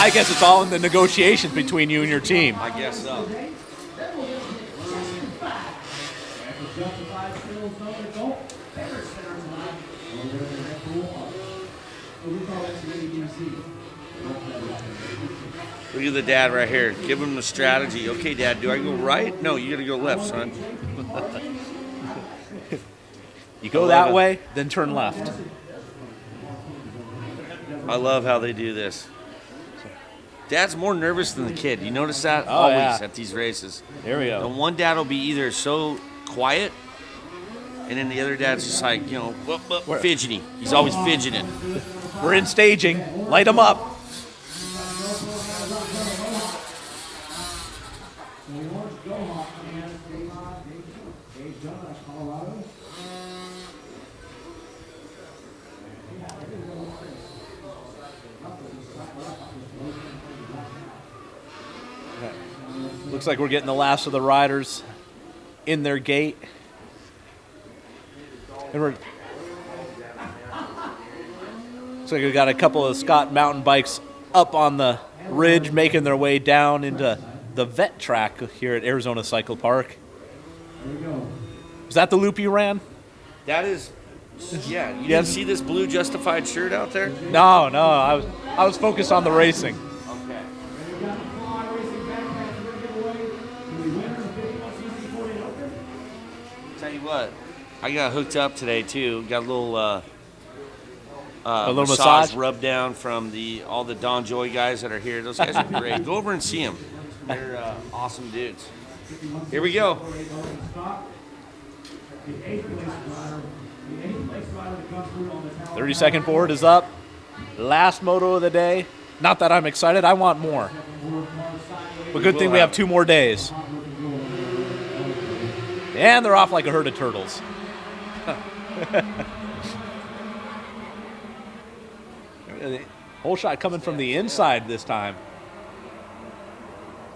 I guess it's all in the negotiations between you and your team. I guess so. Look at the dad right here. Give him the strategy. Okay, Dad, do I go right? No, you got to go left, son. You go that way, then turn left. I love how they do this. Dad's more nervous than the kid. You notice that? Oh, Always yeah. at these races. There we go. And one dad will be either so quiet, and then the other dad's just like, fidgety. He's always fidgeting. We're in staging. Light them up. Looks like we're getting the last of the riders in their gate. And looks like we got a couple of Scott mountain bikes up on the ridge making their way down into the vet track here at Arizona Cycle Park. Is that the loop you ran? That is, yeah. You didn't see this blue Justified shirt out there? No, I was focused on the racing. Okay. Tell you what, I got hooked up today too. Got a little massage rub down from all the Don Joy guys that are here. Those guys are great. Go over and see them. They're awesome dudes. Here we go. 30-second board is up. Last moto of the day. Not that I'm excited. I want more. But good thing we have 2 more days. And they're off like a herd of turtles. Whole shot coming from the inside this time.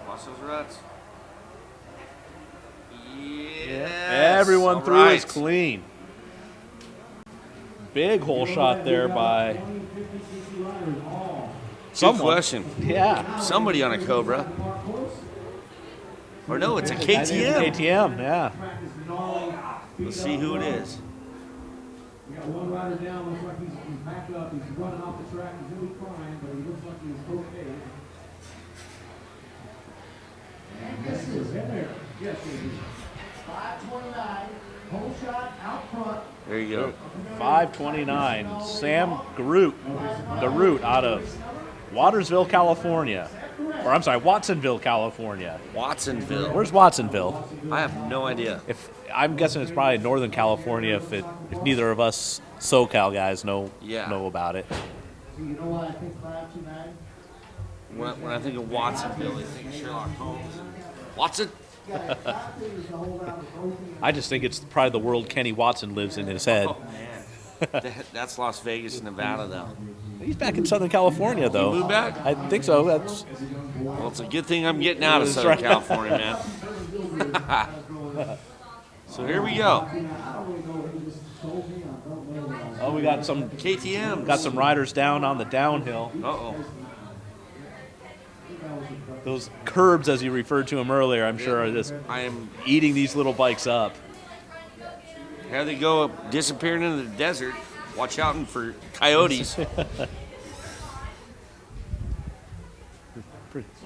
Watch those ruts. Yes. Everyone All through right. is clean. Big hole shot there by Good question. Yeah. Somebody on a Cobra. Or no, it's a KTM. KTM, yeah. Let's see who it is. We got one rider down, looks like he's back up, he's running off the track, he's really crying, but he looks like he's okay. And this is in there. Yes, it is. 529, hole shot out front. There you go. 529. Sam Garut out of Watersville, California. Or I'm sorry, Watsonville, California. Watsonville. Where's Watsonville? I have no idea. I'm guessing it's probably Northern California if neither of us SoCal guys know about it. You know what I think 529? When I think of Watsonville, I think of Sherlock Holmes. Watson? I just think it's probably the world Kenny Watson lives in his head. Oh, man. That's Las Vegas, Nevada, though. He's back in Southern California, though. He moved back? I think so. Well, it's a good thing I'm getting out of Southern California, man. So here we go. Oh, we got some KTM. Got some riders down on the downhill. Uh-oh. Those curbs, as you referred to them earlier, I'm sure are just eating these little bikes up. Here they go, disappearing into the desert. Watch out for coyotes.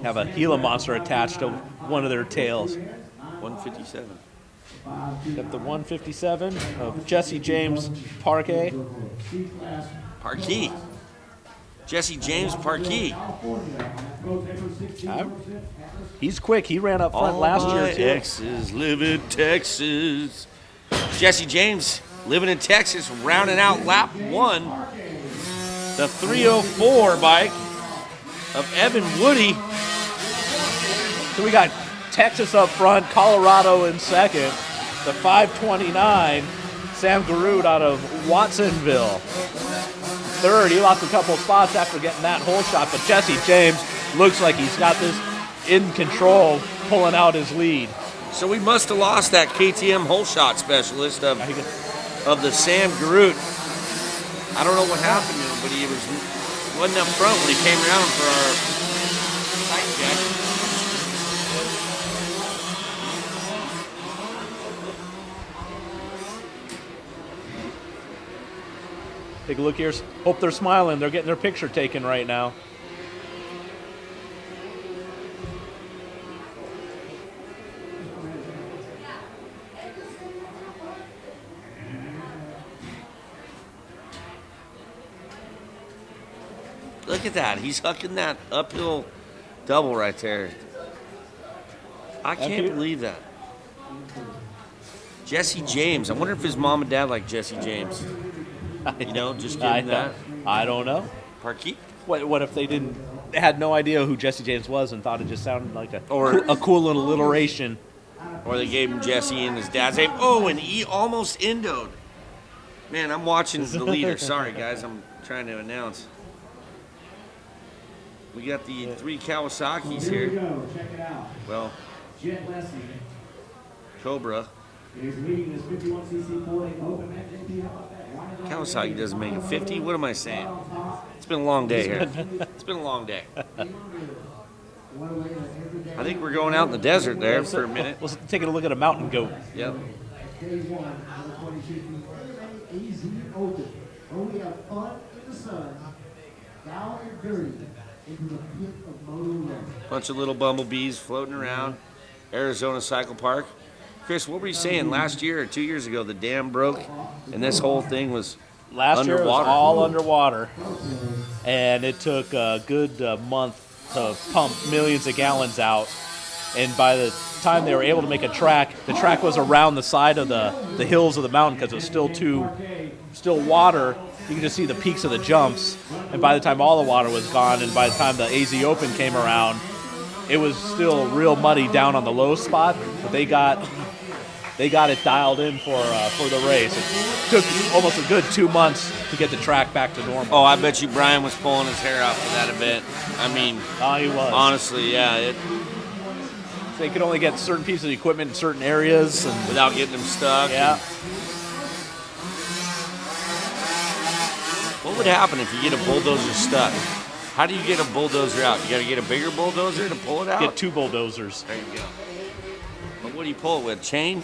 Have a Gila monster attached to one of their tails. 157. Got the 157 of Jesse James Parquet. Parkey. Jesse James Parkey. He's quick. He ran up front last year, too. Exes live in Texas. Jesse James living in Texas, rounding out lap 1. The 304 bike of Evan Woody. So we got Texas up front, Colorado in second. The 529, Sam Garut out of Watsonville. third. He lost a couple spots after getting that hole shot, but Jesse James looks like he's got this in control, pulling out his lead. So we must have lost that KTM hole shot specialist of the Sam Garut. I don't know what happened to him, but he wasn't up front when he came around for our sight check. Take a look here. Hope they're smiling. They're getting their picture taken right now. Look at that. He's hucking that uphill double right there. I can't believe that. Jesse James. I wonder if his mom and dad like Jesse James. You know, just getting that. I don't know. Parkeet? What if they had no idea who Jesse James was and thought it just sounded like a cool little alliteration? Or they gave him Jesse and his dad's name. Oh, and he almost endoed. Man, I'm watching the leader. Sorry, guys. I'm trying to announce. We got the 3 Kawasaki's Here we here. go. Check it out. Well, Jet Leslie Cobra. is leading this 51cc 4-lane open match. JP, how about that? Kawasaki doesn't make it 50. What am I saying? It's been a long day here. It's been a long day. I think we're going out in the desert there for a minute. Let's take a look at a mountain goat. Yep. Day 1 of the 2022 AZ Open, where we have fun in the sun, down and dirty, into the pit of motor racing. Bunch of little bumblebees floating around. Arizona Cycle Park. Chris, what were you saying? Last year or 2 years ago, the dam broke, and this whole thing was Last year it was underwater. all underwater, and it took a good month to pump millions of gallons out. And by the time they were able to make a track, the track was around the side of the hills of the mountain because it was still water. You could just see the peaks of the jumps. And by the time all the water was gone, and by the time the AZ Open came around, it was still real muddy down on the low spot. But they got it dialed in for the race. It took almost a good 2 months to get the track back to normal. Oh, I bet you Brian was pulling his hair out for that event. I mean, he was. Honestly, yeah. They could only get certain pieces of equipment in certain areas and without getting them stuck. Yeah. What would happen if you get a bulldozer stuck? How do you get a bulldozer out? You got to get a bigger bulldozer to pull it out? Get 2 bulldozers. There you go. But what do you pull it with? Chain?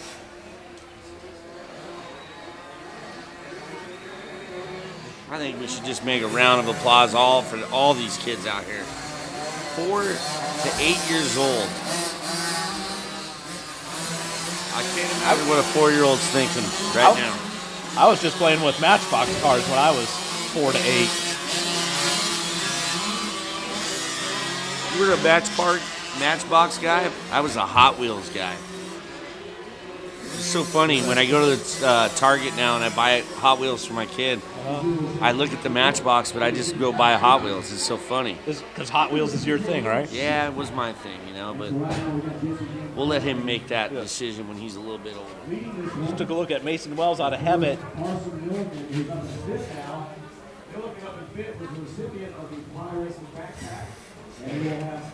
I think we should just make a round of applause for all these kids out here. 4 to 8 years old. I can't imagine what a 4-year-old's thinking right now. I was just playing with Matchbox cars when I was 4 to 8. You were a Matchbox guy? I was a Hot Wheels guy. It's so funny. When I go to the Target now and I buy Hot Wheels for my kid, I look at the Matchbox, but I just go buy Hot Wheels. It's so funny. Because Hot Wheels is your thing, right? Yeah, it was my thing, but we'll let him make that decision when he's a little bit older. Just took a look at Mason Wells out of Hemet.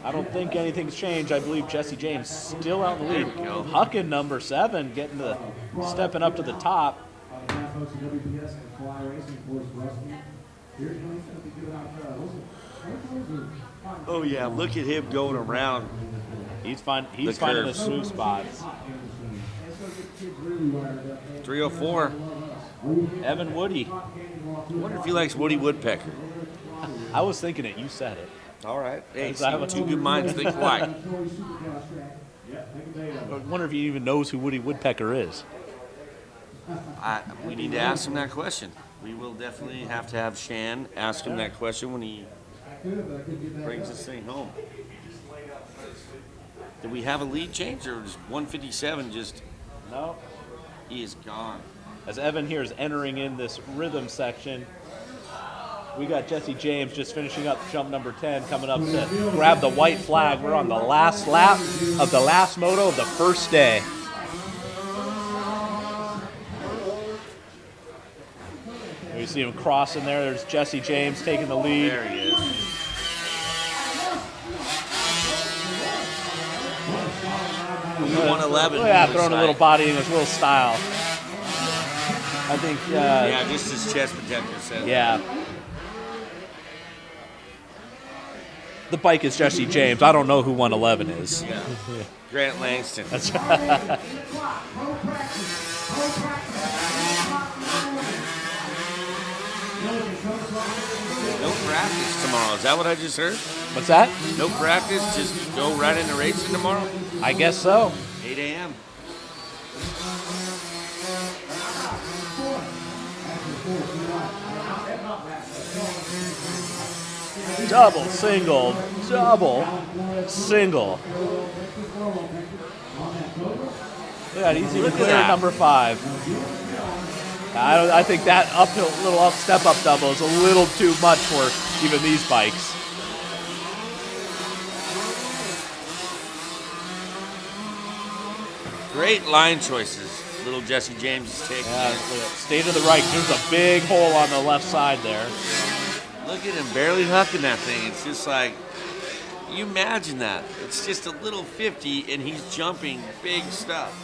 I don't think anything's changed. I believe Jesse James still out in the lead. Huckin, number 7, stepping up to the top. Oh yeah, look at him going around. He's finding the smooth spots. 304. Evan Woody. I wonder if he likes Woody Woodpecker. I was thinking it. You said it. All right. Hey, I have 2 good minds think alike. I wonder if he even knows who Woody Woodpecker is. We need to ask him that question. We will definitely have to have Shan ask him that question when he brings this thing home. Did we have a lead change, or was 157 just... No. He is gone. As Evan here is entering in this rhythm section, we got Jesse James just finishing up jump number 10, coming up to grab the white flag. We're on the last lap of the last moto of the first day. You see him crossing there. There's Jesse James taking the lead. There he is. 111. Yeah, throwing a little body in his little style. I think. Yeah, just his chest protector said. Yeah. The bike is Jesse James. I don't know who 111 is. Yeah. Grant Langston. That's right. No practice tomorrow. Is that what I just heard? What's that? No practice, just go right into racing tomorrow? I guess so. 8 a.m. Double, single, double, single. Look at that, he's even clear at number 5. I think that uphill, little step up double is a little too much for even these bikes. Great line choices. Little Jesse James is taking. Yeah, stay to the right. There's a big hole on the left side there. Look at him barely hucking that thing. It's just like, you imagine that. It's just a little 50 and he's jumping big stuff.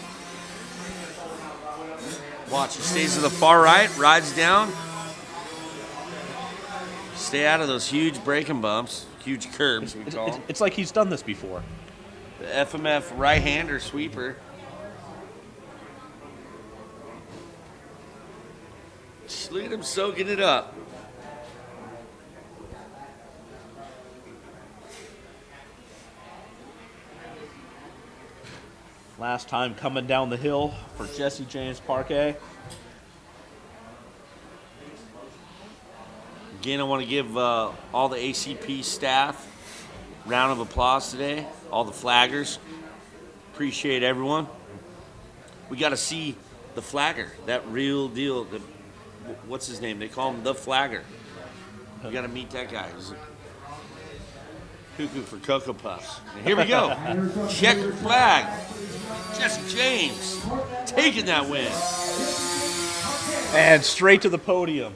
Watch, he stays to the far right, rides down. Stay out of those huge braking bumps, huge curbs we call them. It's like he's done this before. The FMF right-hander sweeper. Just look at him soaking it up. Last time coming down the hill for Jesse James Parquet. Again, I want to give all the ACP staff a round of applause today, all the flaggers. Appreciate everyone. We got to see the flagger, that real deal. What's his name? They call him the flagger. We got to meet that guy. He's cuckoo for Cocoa Puffs. And here we go. Check flag. Jesse James taking that win. And straight to the podium.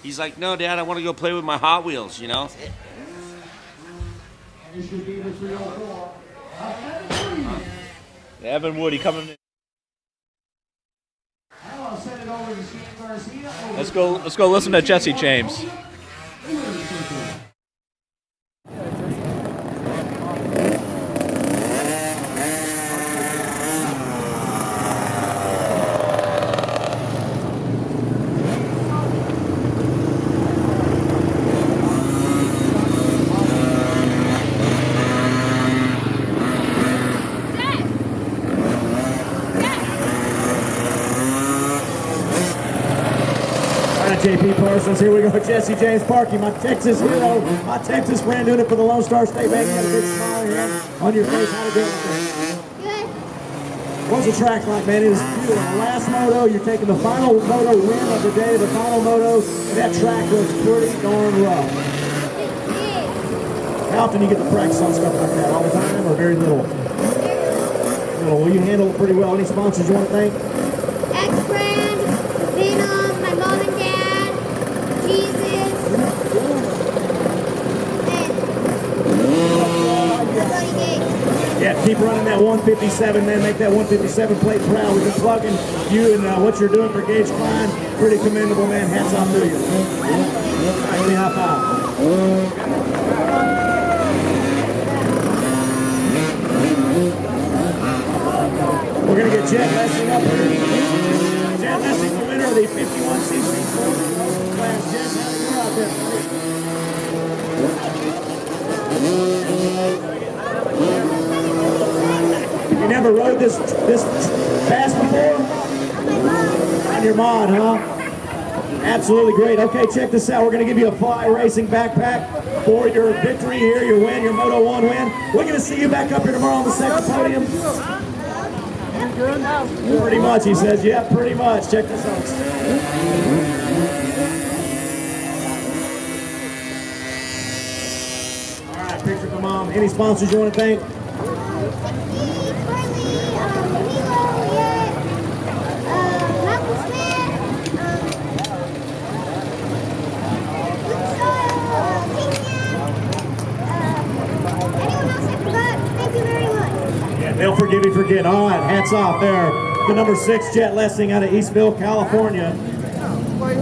He's like, no, Dad, I want to go play with my Hot Wheels, you know? Evan Woody coming in. Let's go listen to Jesse James. JP Parsons, here we go. Jesse James Parkey, my Texas hero, my Texas friend, doing it for the Lone Star State Bank. You had a big smile here on your face. How'd it go? Good. What's the track like, man? It was beautiful. Last moto, you're taking the final moto win of the day, the final moto, and that track looks pretty darn rough. How often do you get to practice on stuff like that? All the time or very little? Little. Well, you handle it pretty well. Any sponsors you want to thank? X-Brand, Venom, my mom and dad, Jesus, and Buddy Gates. Yeah, keep running that 157, man. Make that 157 plate proud. We've been plugging you and what you're doing for Gage Klein. Pretty commendable, man. Hats off to you. All right, give me a high five. We're going to get Jet Lessing up here. Jet Lessing, the winner of the 51cc class. Jet, how do you out there? You never rode this fast before? On your mod, huh? Absolutely great. Okay, check this out. We're going to give you a Fly Racing backpack for your victory here, your win, your Moto 1 win. We're going to see you back up here tomorrow on the second podium. Pretty much, he says. Yeah, pretty much. Check this out. All right, picture for Mom. Any sponsors you want to thank? Gibby for getting. All right, hats off there. The number 6 Jet Lessing out of Eastville, California.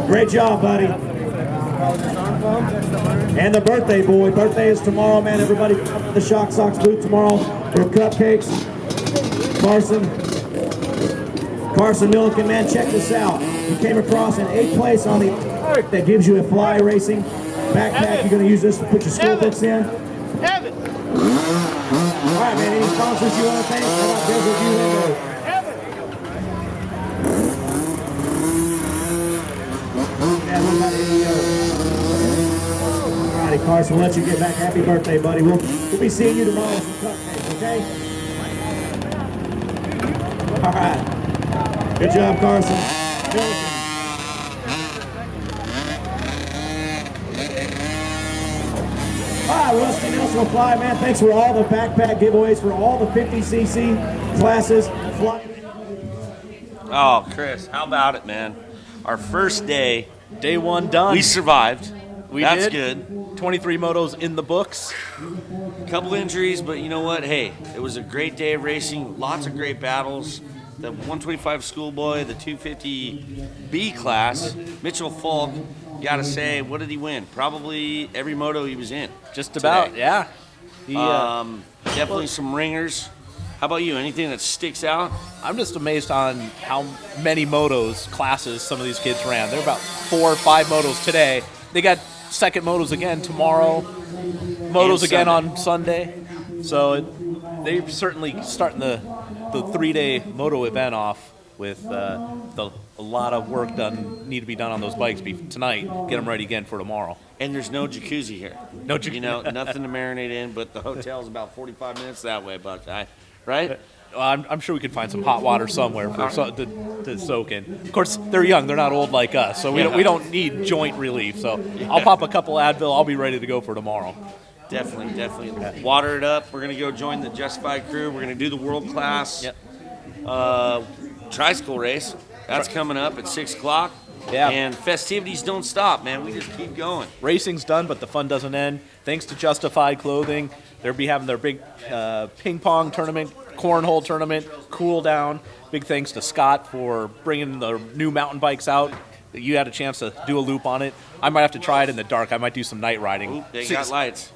Great job, buddy. And the birthday boy. Birthday is tomorrow, man. Everybody come to the Shock Sox booth tomorrow with cupcakes. Carson Milliken, man, check this out. You came across an 8th place on the that gives you a fly racing backpack. You're going to use this to put your school books in. All right, man. Any sponsors you want to thank? How about Desert View Windows? Yeah, what about All righty, Carson, we'll let you get back. Happy birthday, buddy. We'll be seeing you tomorrow with some cupcakes, okay? All right. Good job, Carson. All right, Rusty Nelson will fly, man. Thanks for all the backpack giveaways for all the 50cc classes. Oh, Chris, how about it, man? Our first day. Day 1 done. We survived. That's good. 23 motos in the books. Couple injuries, but you know what? Hey, it was a great day of racing. Lots of great battles. The 125 schoolboy, the 250B class, Mitchell Falk, gotta say, what did he win? Probably every moto he was in. Just about, today. yeah. Definitely some ringers. How about you? Anything that sticks out? I'm just amazed on how many motos, classes some of these kids ran. There are about 4 or 5 motos today. They got second motos again tomorrow, motos again on Sunday. So they're certainly starting the 3-day moto event off with a lot of work need to be done on those bikes tonight. Get them ready again for tomorrow. And there's no jacuzzi here. No jacuzzi. You know, nothing to marinate in, but the hotel's about 45 minutes that way, Buckeye. Right? I'm sure we could find some hot water somewhere for to soak in. Of course, they're young; they're not old like us, so we don't need joint relief. So I'll pop a couple Advil. I'll be ready to go for tomorrow. Definitely. Water it up. We're gonna go join the Justified crew. We're gonna do the world class tricycle race. That's coming up at 6 o'clock. Yeah. And festivities don't stop, man. We just keep going. Racing's done, but the fun doesn't end. Thanks to Justified Clothing, they'll be having their big ping pong tournament, cornhole tournament, cool down. Big thanks to Scott for bringing the new mountain bikes out. You had a chance to do a loop on it. I might have to try it in the dark. I might do some night riding. Ooh, they got lights.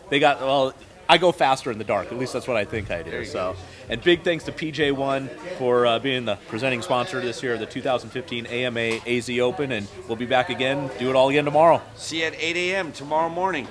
I go faster in the dark. At least that's what I think I do. So, and big thanks to PJ1 for being the presenting sponsor this year of the 2015 AMA AZ Open. And we'll be back again. Do it all again tomorrow. See you at 8 a.m. tomorrow morning.